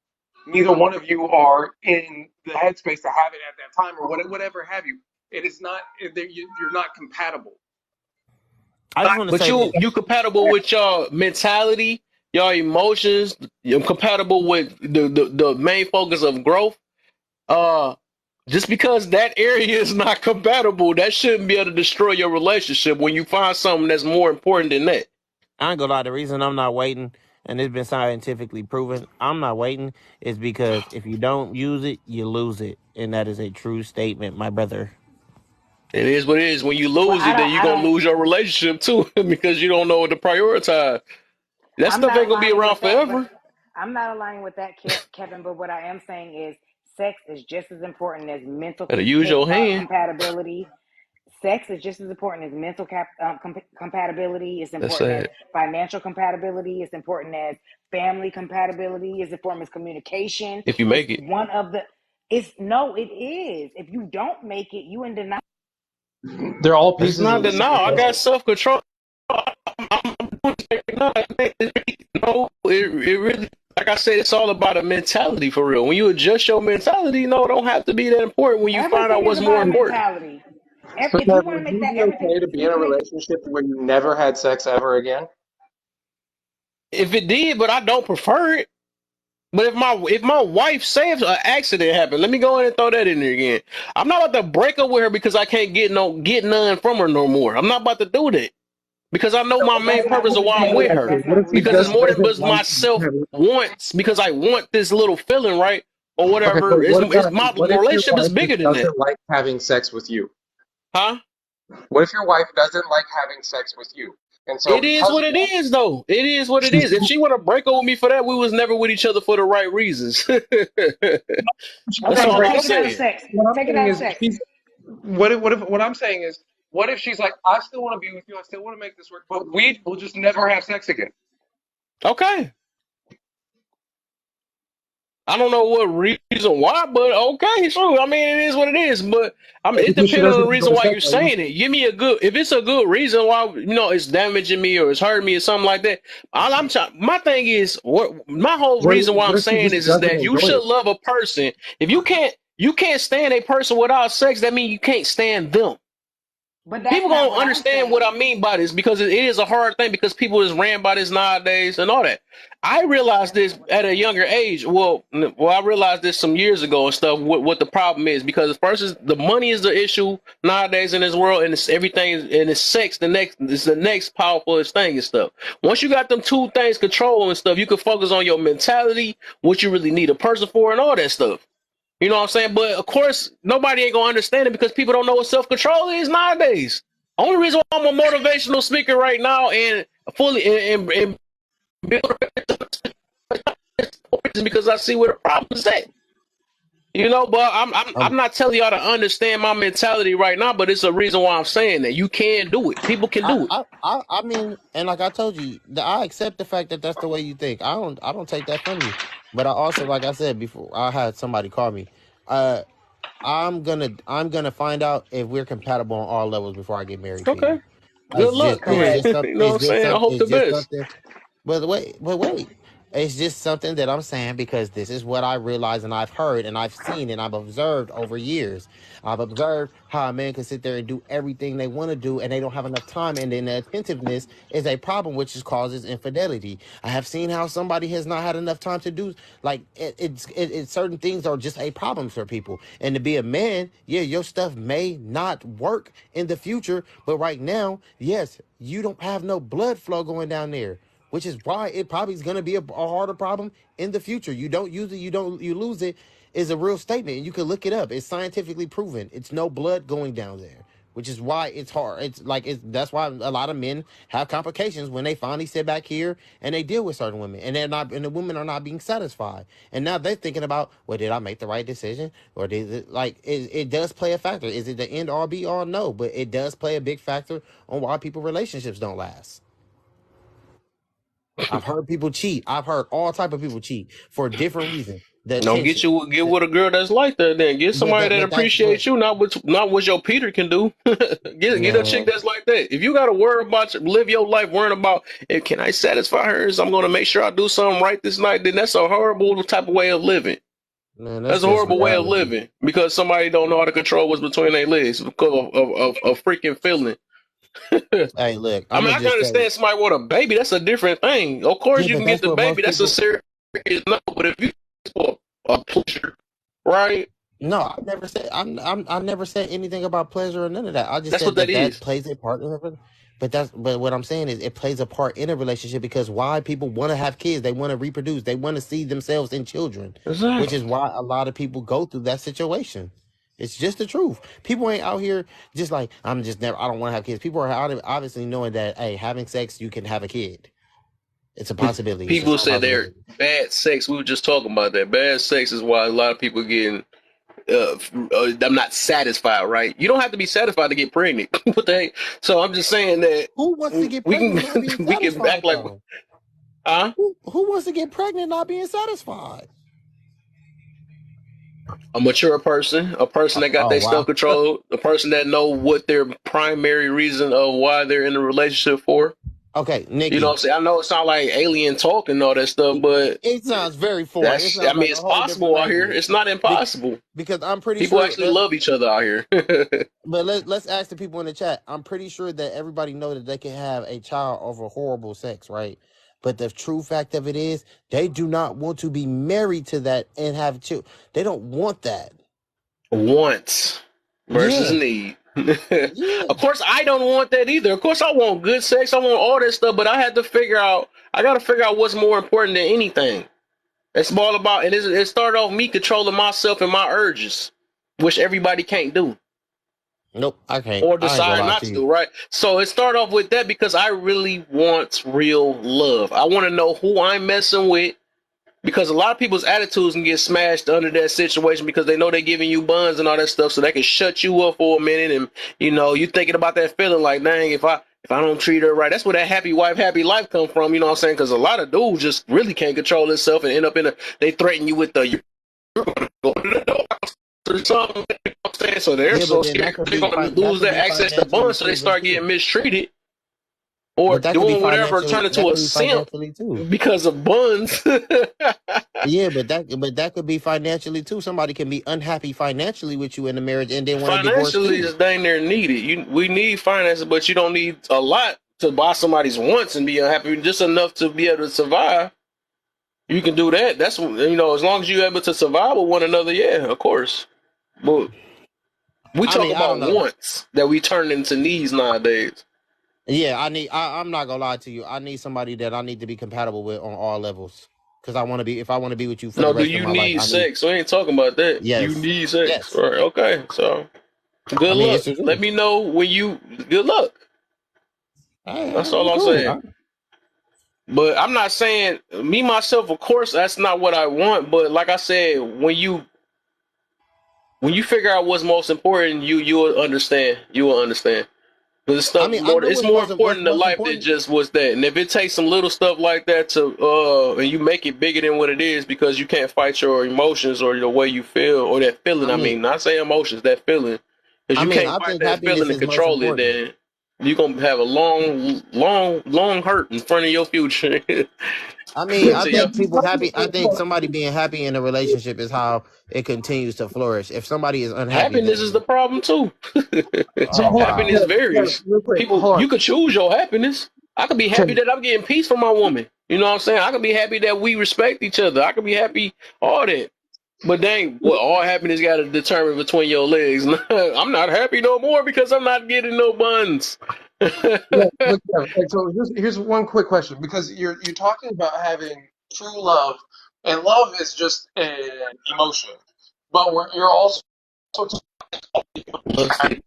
O: Neither one of you are in the headspace to have it at that time or whatever have you. It is not. You're not compatible.
Q: I just want to
A: But
Q: say this.
A: you compatible with your mentality, your emotions. You're compatible with the main focus of growth. Uh, just because that area is not compatible, that shouldn't be able to destroy your relationship when you find something that's more important than that.
Q: I ain't gonna lie. The reason I'm not waiting, and it's been scientifically proven, I'm not waiting, is because if you don't use it, you lose it, and that is a true statement, my brother.
A: It is what it is. When you
H: well
A: lose it, then you're
H: I
A: gonna
H: don't
A: lose your relationship too because you don't know what to prioritize. That
H: I'm
A: stuff
H: not
A: ain't gonna be
H: aligning
A: around
H: with that, but
A: forever.
H: I'm not aligning with that, Kevin. But what I am saying is, sex is just as important as mental
A: Better use your hand.
H: compatibility. Sex is just as important as mental compatibility. It's
A: That's
H: important as
A: sad.
H: financial compatibility. It's important as family compatibility. It's important as communication.
A: If you
H: It's
A: make it,
H: one of the. It's no, it is. If you don't make it, you in denial.
O: They're all
A: it's
O: pieces
A: not
O: of the same
A: denial. I got
O: puzzle.
A: self control. No, it really, like I said, it's all about a mentality for real. When you adjust your mentality, no, it don't have to be that important when you find out
H: Everything is
A: what's more
H: about a
A: important.
H: mentality.
O: So,
H: If you
O: Kev,
H: want to
O: would
H: make
O: you
H: that
O: be
H: everything,
O: okay to be
H: you
O: in a
H: can make.
O: relationship where you never had sex ever again?
A: If it did, but I don't prefer it. But if my wife says an accident happened, let me go in and throw that in there again. I'm not about to break up with her because I can't get none from her no more. I'm not about to do that because I know my
H: But
A: main
H: that's not
A: purpose
H: what
A: of
H: we
A: why I'm
H: saying.
A: with her.
H: That's
N: What
H: not
N: if
H: what
N: he
H: we're
A: Because it's
H: saying.
A: more than
N: doesn't
A: just
N: like
A: myself
N: having?
A: wants. Because I want this little feeling, right, or
N: Okay,
A: whatever.
N: but what
A: It's
N: about
A: my
N: what if your
A: relationship is
N: wife just
A: bigger than that,
N: doesn't like having sex with you?
A: huh?
O: What if your wife doesn't like having sex with you? And so
A: It is
O: because
A: what
O: of
A: it
O: that,
A: is, though. It is what it
O: she's
A: is. If she want to break up with me for that, we was never with each other for the right reasons.
O: she's
A: That's
H: Okay,
O: not
H: so
A: all I'm
O: breaking
H: take it
O: up
H: out
O: with
H: of
O: you.
A: saying.
H: sex.
O: What I'm
H: Take it
O: saying
H: out of
O: is
H: sex.
O: she's what I'm saying is what if she's like, I still want to be with you, I still want to make this work, but we will just never have sex again.
A: Okay. I don't know what reason why, but okay, sure. I mean, it is what it is. But it
N: Because she
A: depends on
N: doesn't
A: the reason
N: enjoy
A: why
N: sex
A: you're
N: with you.
A: saying it. Give me a good, if it's a good reason why it's damaging me or it's hurting me or something like that. My thing is, my whole reason why I'm
N: What if she
A: saying
N: just
A: is
N: doesn't
A: that you
N: enjoy
A: should
N: it?
A: love a person. If you can't stand a person without sex, that means you can't stand them.
H: But that's
A: People
H: not
A: gonna
H: what I'm
A: understand what I
H: saying.
A: mean by this because it is a hard thing because people is ran by this nowadays and all that. I realized
H: That's
A: this
H: not what I'm
A: at a
H: saying.
A: younger age. I realized this some years ago and stuff. What the problem is because first is the money is the issue nowadays in this world, and it's everything, and it's sex. The next powerfulest thing and stuff. Once you got them two things control and stuff, you can focus on your mentality, what you really need a person for, and all that stuff. You know what I'm saying? But of course, nobody ain't gonna understand it because people don't know what self control is nowadays. Only reason why I'm a motivational speaker right now and fully and build is because I see where the problem is at. But I'm
Q: Um,
A: not telling y'all to understand my mentality right now, but it's a reason why I'm saying that you can do it. People can do it.
Q: I mean, and like I told you, I accept the fact that that's the way you think. I don't take that from you. But I also, like I said before, I had somebody call me. Uh, I'm gonna find out if we're compatible on all levels before I get married to you.
A: Okay. Good luck then.
H: Correct.
A: You know what I'm saying? I hope the
Q: It's just
A: best.
Q: something. But wait. It's just something that I'm saying because this is what I realize and I've heard and I've seen and I've observed over years. I've observed how a man can sit there and do everything they want to do and they don't have enough time, and then the attentiveness is a problem, which is causes infidelity. I have seen how somebody has not had enough time to do, like certain things are just a problem for people. And to be a man, yeah, your stuff may not work in the future, but right now, yes, you don't have no blood flow going down there.
R: which is why it probably is going to be a harder problem in the future. You don't use it, you lose it is a real statement. And you can look it up. It's scientifically proven. It's no blood going down there, which is why it's hard. That's why a lot of men have complications when they finally sit back here and they deal with certain women, and the women are not being satisfied. And now they're thinking about, well, did I make the right decision, or did it does play a factor? Is it the end all be all? No, but it does play a big factor on why people relationships don't last. I've heard people cheat. I've heard all type of people cheat for different reasons. The
A: Don't
R: attention.
A: get with a girl that's like that. Then get somebody that
R: That's
A: appreciates you, not what your Peter can do. Get a chick
R: man.
A: that's like that. If you got to worry about live your life worrying about can I satisfy her? I'm going to make sure I do something right this night. Then that's a horrible type of way of living.
R: Man,
A: That's
R: that's
A: a
R: just
A: horrible way of
R: reality.
A: living because somebody don't know how to control what's between their legs because of freaking feeling.
R: Hey, look,
A: I
R: I'm
A: mean,
R: gonna
A: I can
R: just say,
A: understand somebody with a baby. That's a different thing. Of course,
R: yeah,
A: you
R: but
A: can get
R: that's
A: the
R: what
A: baby.
R: most
A: That's a
R: people.
A: serious no. But if you for a pleasure, right?
R: No, I never said anything about pleasure or none of that. I just
A: That's
R: said
A: what that
R: that
A: is.
R: plays a part in it. But what I'm saying is it plays a part in a relationship because why people want to have kids, they want to reproduce, they want to see themselves in children, which is
A: Exactly.
R: why a lot of people go through that situation. It's just the truth. People ain't out here just like I don't want to have kids. People are out obviously knowing that hey, having sex you can have a kid. It's a possibility. It's a
A: People
R: strong
A: say they're
R: possibility.
A: bad sex. We were just talking about that. Bad sex is why a lot of people getting. I'm not satisfied. Right? You don't have to be satisfied to get pregnant. What the heck? So I'm just saying that
R: Who wants to get
A: we
R: pregnant not
A: can
R: being
A: we can
R: satisfied
A: act like
R: though?
A: huh?
R: Who wants to get pregnant not being satisfied?
A: A mature person, a person that got
R: Oh
A: their stuff
R: wow.
A: controlled, a person that know what their primary reason of why they're in a relationship for.
R: Okay,
A: You know what
R: Nikki.
A: I'm saying? I know it sounds like alien talk and all that stuff, but
R: It sounds very foreign. It
A: that's I
R: sounds like
A: mean
R: a
A: it's
R: whole different
A: possible out here.
R: language.
A: It's not
R: Be-
A: impossible.
R: because I'm pretty
A: People
R: sure
A: actually
R: that.
A: love each other out here.
R: But let's ask the people in the chat. I'm pretty sure that everybody know that they can have a child over horrible sex, right? But the true fact of it is, they do not want to be married to that and have children. They don't want that.
A: Wants versus
R: Yeah,
A: need.
R: yeah.
A: Of course, I don't want that either. Of course, I want good sex. I want all that stuff, but I had to figure out. I got to figure out what's more important than anything. It's all about, and it started off me controlling myself and my urges, which everybody can't do
R: Nope, I can't.
A: or
R: I ain't gonna
A: decide
R: lie
A: not
R: to
A: to
R: you.
A: do, right? So it started off with that because I really want real love. I want to know who I'm messing with because a lot of people's attitudes can get smashed under that situation because they know they're giving you buns and all that stuff, so they can shut you up for a minute, and you thinking about that feeling like, dang, if I don't treat her right, that's where that happy wife, happy life come from. You know what I'm saying? Because a lot of dudes just really can't control themselves and end up they threaten you with the go to the door or something. You know what I'm saying? So they're
R: Yeah, but
A: so
R: then
A: scared they're going to
R: that
A: lose
R: could
A: their
R: be
A: access to
R: financially
A: bonds, so they
R: proven
A: start
R: too.
A: getting mistreated or
R: But that could be
A: doing whatever,
R: financially.
A: turn into
R: That
A: a
R: could be
A: simp
R: financially too.
A: because of buns.
R: Yeah, but that could be financially too. Somebody can be unhappy financially with you in the marriage and then want to divorce
A: Financially
R: too.
A: is dang near needed. We need finances, but you don't need a lot to buy somebody's wants and be unhappy. Just enough to be able to survive. You can do that. That's as long as you're able to survive with one another. Yeah, of course. But we
R: I
A: talk
R: mean, I don't
A: about
R: know.
A: wants that we turn into needs nowadays.
R: Yeah, I'm not gonna lie to you. I need somebody that I need to be compatible with on all levels. Because I want to be. If I want to be with you for the
A: No, do
R: rest of
A: you
R: my life,
A: need
R: I need.
A: sex? We ain't talking about that. You
R: Yes,
A: need sex.
R: yes.
A: All right, okay. So
R: I
A: good
R: mean,
A: luck.
R: it's the
A: Let
R: truth.
A: me know when you good luck. That's all
R: We
A: I'm
R: cool.
A: saying. But I'm not saying me myself, of course, that's not what I want. But like I said, when you figure out what's most important, you'll understand. You will understand. Because
R: I
A: stuff
R: mean, I
A: more.
R: know
A: It's more
R: what's
A: important to
R: most
A: life than
R: important.
A: just what's that. And if it takes some little stuff like that to and you make it bigger than what it is because you can't fight your emotions or the way you feel or that feeling.
R: I
A: I
R: mean,
A: mean, not say emotions, that feeling. Because
R: I
A: you
R: mean,
A: can't
R: I
A: fight
R: think
A: that
R: happiness
A: feeling and
R: is most
A: control it,
R: important.
A: then you're gonna have a long, long, long hurt in front of your future.
R: I mean, I
A: So, yeah.
R: think people happy. I think somebody being happy in a relationship is how it continues to flourish. If somebody is unhappy,
A: Happiness is the
R: then
A: problem too.
F: So
R: oh wow.
A: Happiness varies.
F: real quick,
A: People, you could choose your happiness. I could be happy that I'm getting peace from my woman. You know what I'm saying? I could be happy that we respect each other. I could be happy, all that. But dang, what all happiness got to determine between your legs? I'm not happy no more because I'm not getting no buns.
P: Yeah, look, yeah, like, so here's one quick question because you're talking about having true love, and love is just an emotion, but you're also
A: Let's see.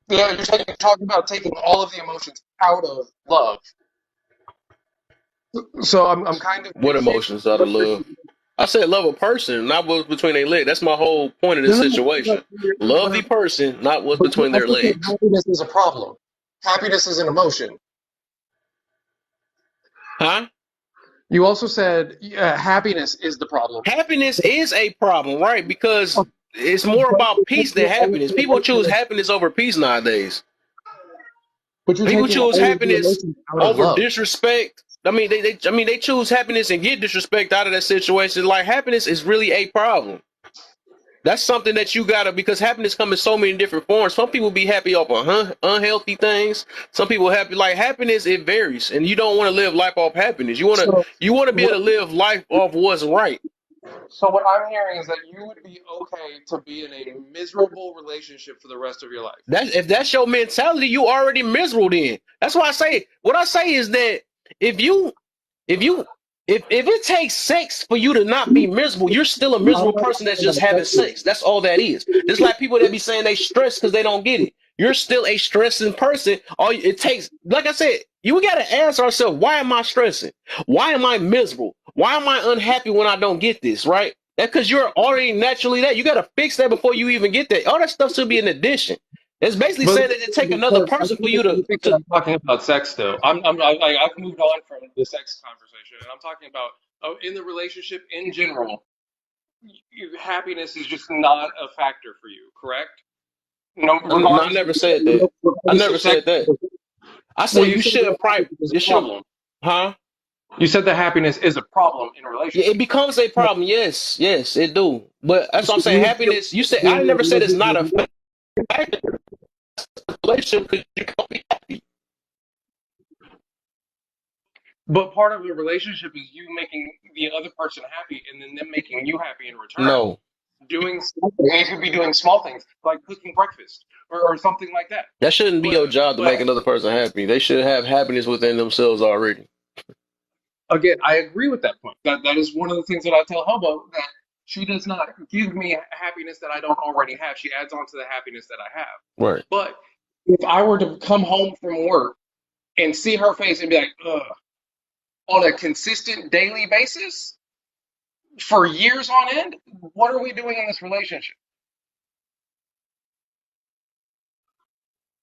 P: yeah, you're talking about taking all of the emotions out of love. So I'm kind of
A: What
P: confused.
A: emotions out of love? I said love a person, not what's between their legs. That's my whole point of
P: No,
A: this
P: no, no,
A: situation. Love the person, not what's
P: but you
A: between their
P: also said
A: legs.
P: happiness is a problem. Happiness is an emotion.
A: Huh?
P: You also said happiness is the problem.
A: Happiness is a problem, right? Because it's more about peace than happiness. People choose happiness over peace nowadays.
P: But you're
A: People
P: taking
A: choose
P: all of the
A: happiness
P: emotions out of
A: over
P: love.
A: disrespect. I mean, they choose happiness and get disrespect out of that situation. Like happiness is really a problem. That's something that you gotta, because happiness comes in so many different forms. Some people be happy off of unhealthy things. Some people happy, like happiness, it varies, and you don't want to live life off happiness.
P: So
A: You want to be
P: what,
A: able to live life off what's right.
P: so what I'm hearing is that you would be okay to be in a miserable relationship for the rest of your life.
A: If that's your mentality, you already miserable. Then that's why I say what I say is that if you if you if it takes sex for you to not be miserable, you're still a
P: I'm
A: miserable
P: not
A: person that's
P: saying
A: just
P: that
A: having
P: that's it.
A: sex. That's all that is. Just like people that be saying they stress because they don't get it. You're still a stressing person. All it takes, like I said, you got to ask ourselves, why am I stressing? Why am I miserable? Why am I unhappy when I don't get this? Right? That's because you're already naturally that. You got to fix that before you even get that. All that stuff should be an addition. It's basically
P: But
A: saying that it take another
P: because
A: person for you to
P: you think that
A: to
P: I'm talking about sex still. I've moved on from the sex conversation, and I'm talking about in the relationship in general. Happiness is just not a factor for you, correct? No,
A: No, I
P: regardless of
A: never said that. I
P: regardless of
A: never
P: sex.
A: said that. I
P: Well,
A: said
P: you
A: you
P: said that
A: shouldn't
P: happiness is
A: it
P: a
A: should,
P: problem.
A: huh?
P: You said that happiness is a problem in a
A: Yeah, it
P: relationship.
A: becomes a problem. Yes, yes, it do. But that's what I'm
P: So
A: saying.
P: you would be
A: Happiness. You said I never said it's not a factor in a relationship because you can't be happy.
P: but part of the relationship is you making the other person happy and then them making you happy in return.
A: No,
P: Doing something. It could be doing small things like cooking breakfast or something like that.
A: that shouldn't be
P: But
A: your job to
P: but
A: make another person happy. They should have happiness within themselves already.
P: again, I agree with that point. That is one of the things that I tell Hobo that she does not give me happiness that I don't already have. She adds on to the happiness that I have.
A: Right.
P: But if I were to come home from work and see her face and be like, ugh, on a consistent daily basis for years on end, what are we doing in this relationship?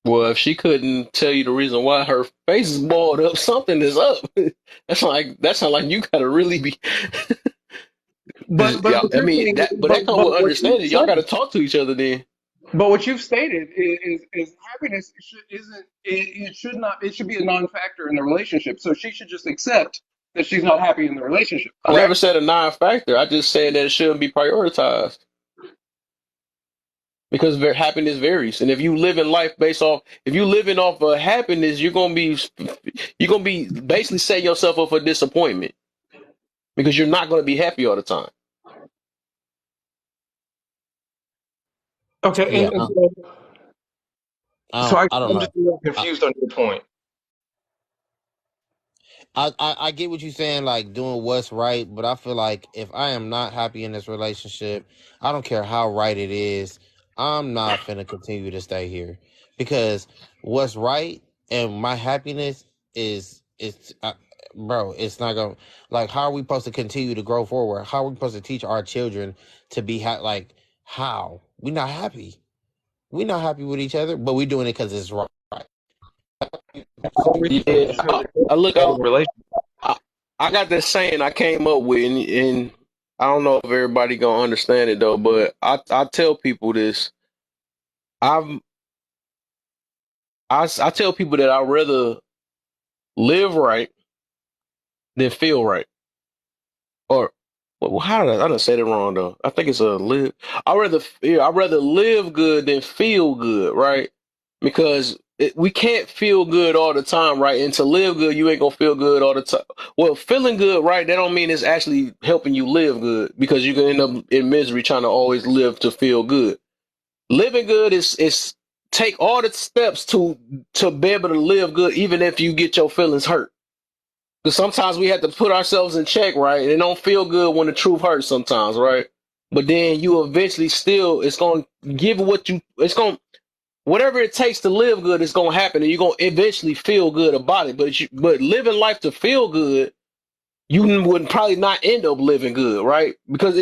A: Well, if she couldn't tell you the reason why her face is balled up, something is up. That's not like you gotta really be.
P: But
A: Yeah,
P: what
A: I
P: you're
A: mean
P: saying,
A: but that comes with
P: what you've
A: understanding. Y'all got to
P: said,
A: talk to each other then.
P: but what you've stated is happiness isn't it should not it should be a non-factor in the relationship. So she should just accept that she's not happy in the relationship.
A: I never
P: Correct?
A: said a non-factor. I just said that it shouldn't be prioritized because happiness varies. And if you live in life if you living off of happiness, you're gonna be basically setting yourself up for disappointment because you're not gonna be happy all the time.
P: Okay,
R: Yeah,
P: and so
R: I don't
P: I'm just
R: know.
P: a little
R: I,
P: confused on your point.
R: I get what you're saying, like doing what's right, but I feel like if I am not happy in this relationship, I don't care how right it is, I'm not finna continue to stay here because what's right and my happiness bro, it's not gonna, like, how are we supposed to continue to grow forward? How are we supposed to teach our children to be like, how? We not happy with each other, but we doing it because it's right.
A: Yeah, I look.
P: Relationship.
A: I, I got this saying I came up with, and I don't know if everybody gonna understand it though, but I tell people this. I'm I tell people that I'd rather live right than feel right. Or well, how did I done said it wrong though? I think it's a live. I'd rather live good than feel good, right? Because we can't feel good all the time, right? And to live good, you ain't gonna feel good all the time. Well, feeling good, right? That don't mean it's actually helping you live good because you can end up in misery trying to always live to feel good. Living good is take all the steps to be able to live good, even if you get your feelings hurt. Because sometimes we have to put ourselves in check, right? And it don't feel good when the truth hurts sometimes, right? But then you eventually still, it's going to give what you, it's going to, whatever it takes to live good is going to happen, and you're going to eventually feel good about it. But living life to feel good, you would probably not end up living good, right? Because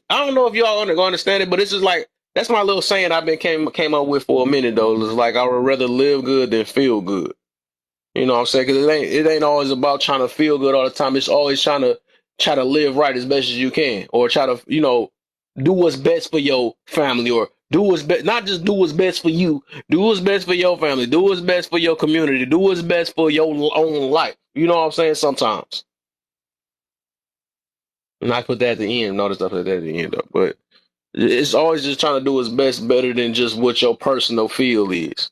A: I don't know if y'all understand it, but it's just like, that's my little saying I've been came up with for a minute though. It's like, I would rather live good than feel good. You know what I'm saying? Because it ain't always about trying to feel good all the time. It's always try to live right as best as you can, or try to do what's best for your family, or do what's best. Not just do what's best for you. Do what's best for your family. Do what's best for your community. Do what's best for your own life. You know what I'm saying? Sometimes. And I put that at the end. Notice I put that at the end though. But it's always just trying to do what's best, better than just what your personal feel is.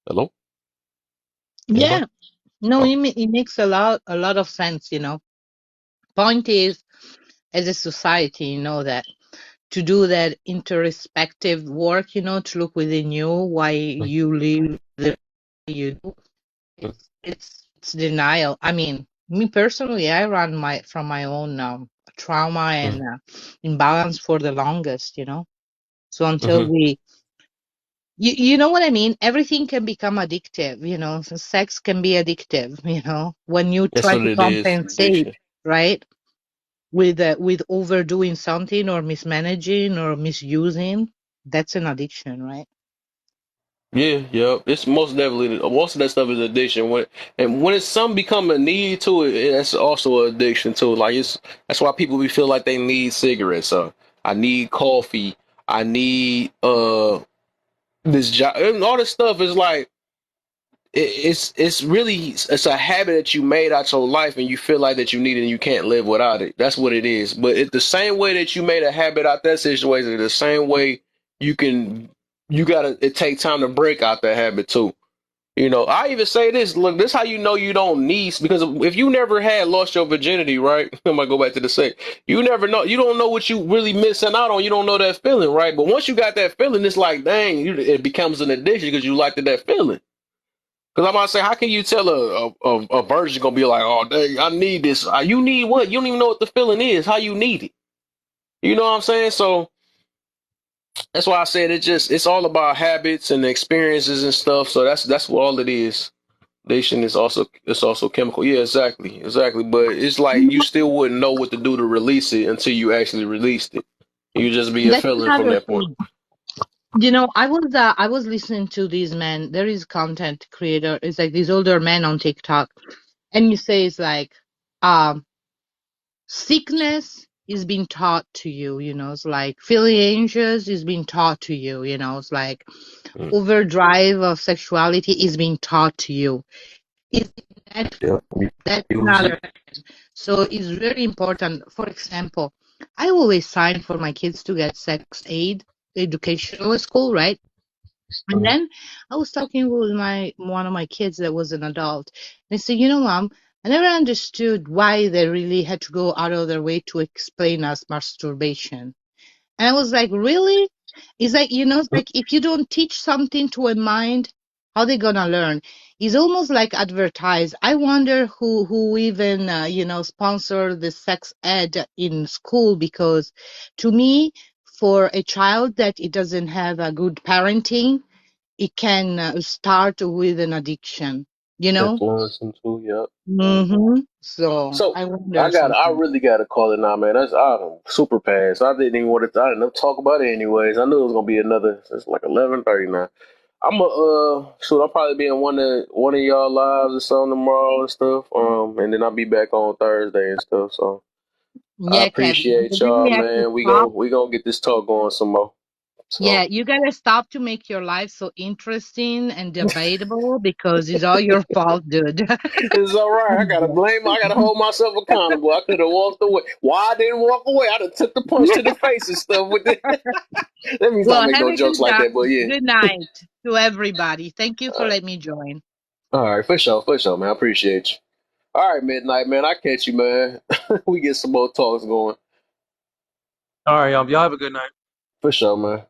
A: Hello? Anybody?
J: Yeah. No,
A: Oh.
J: it makes a lot of sense, Point is, as a society, that to do that introspective work, to look within you, why you live the way you do, it's denial. I mean, me personally, I run from my own trauma and imbalance for the longest, So until
A: Mm-hmm.
J: you know what I mean? Everything can become addictive, So sex can be addictive, when you
A: That's
J: try
A: what
J: to
A: it is.
J: compensate,
A: Addiction.
J: right? With overdoing something or mismanaging or misusing, that's an addiction, right?
A: Yeah, yeah. It's most definitely most of that stuff is addiction. When it's some become a need to it, that's also an addiction too. Like that's why people we feel like they need cigarettes. I need coffee. I need this job. And all this stuff is like it's really it's a habit that you made out your life, and you feel like that you need it and you can't live without it. That's what it is. But it's the same way that you made a habit out that situation, the same way you gotta it take time to break out that habit too. I even say this. Look, this how you know you don't need, because if you never had lost your virginity, right? I'm gonna go back to the say. You never know. You don't know what you really missing out on. You don't know that feeling, right? But once you got that feeling, it's like, dang, it becomes an addiction because you liked that feeling. Because I'm gonna say, how can you tell a virgin gonna be like, oh, dang, I need this? You need what? You don't even know what the feeling is. How you need it? You know what I'm saying? So that's why I said it's all about habits and experiences and stuff. So that's what all it is. Addiction is also chemical. Yeah, exactly. But it's like you still wouldn't know what to do to release it until you actually released it. You just be a
J: That's
A: feeling from
J: another
A: that point.
J: thing. I was listening to these men. There is content creator. It's like these older men on TikTok, and you say it's like, um, sickness is being taught to you. It's like feeling anxious is being taught to you. It's like
A: Mm.
J: overdrive of sexuality is being taught to you. Is that
A: Yeah,
J: that's
A: use it.
J: another. So it's very important. For example, I always sign for my kids to get sex aid educational at school, right? And
A: Mhm.
J: then I was talking with my one of my kids that was an adult. And I said, Mom, I never understood why they really had to go out of their way to explain us masturbation. And I was like, really? It's like, it's like if you don't teach something to a mind, how they gonna learn? It's almost like advertise. I wonder who even sponsor the sex ed in school, because to me, for a child that it doesn't have a good parenting, it can start with an addiction. You know.
A: Influencing too. Yep.
J: So
A: So
J: I wonder
A: I
J: sometimes.
A: really gotta call it now, man. That's super pass. I didn't even want to. I didn't talk about it anyways. I knew it was gonna be another. It's like 11:30 now. I'll probably be in one of y'all lives or something tomorrow and stuff. And then I'll be back on Thursday and stuff. So I
J: Yeah, Kevin, you
A: appreciate y'all,
J: really have to
A: man.
J: stop.
A: We gonna get this talk going some more.
J: Yeah,
A: So
J: you gotta stop to make your life so interesting and debatable, because it's all your fault, dude.
A: it's all right. I gotta hold myself accountable. I could have walked away. Why I didn't walk away? I done took the punch to the face and stuff with it. Let me not
J: Well,
A: make
J: have
A: no
J: a
A: jokes like that, but yeah.
J: good night to everybody. Thank you for
A: Uh,
J: letting me join.
A: all right, for sure, man. I appreciate you. All right, midnight, man. I catch you, man. We get some more talks going.
O: All right, y'all. Y'all have a good night.
A: For sure, man.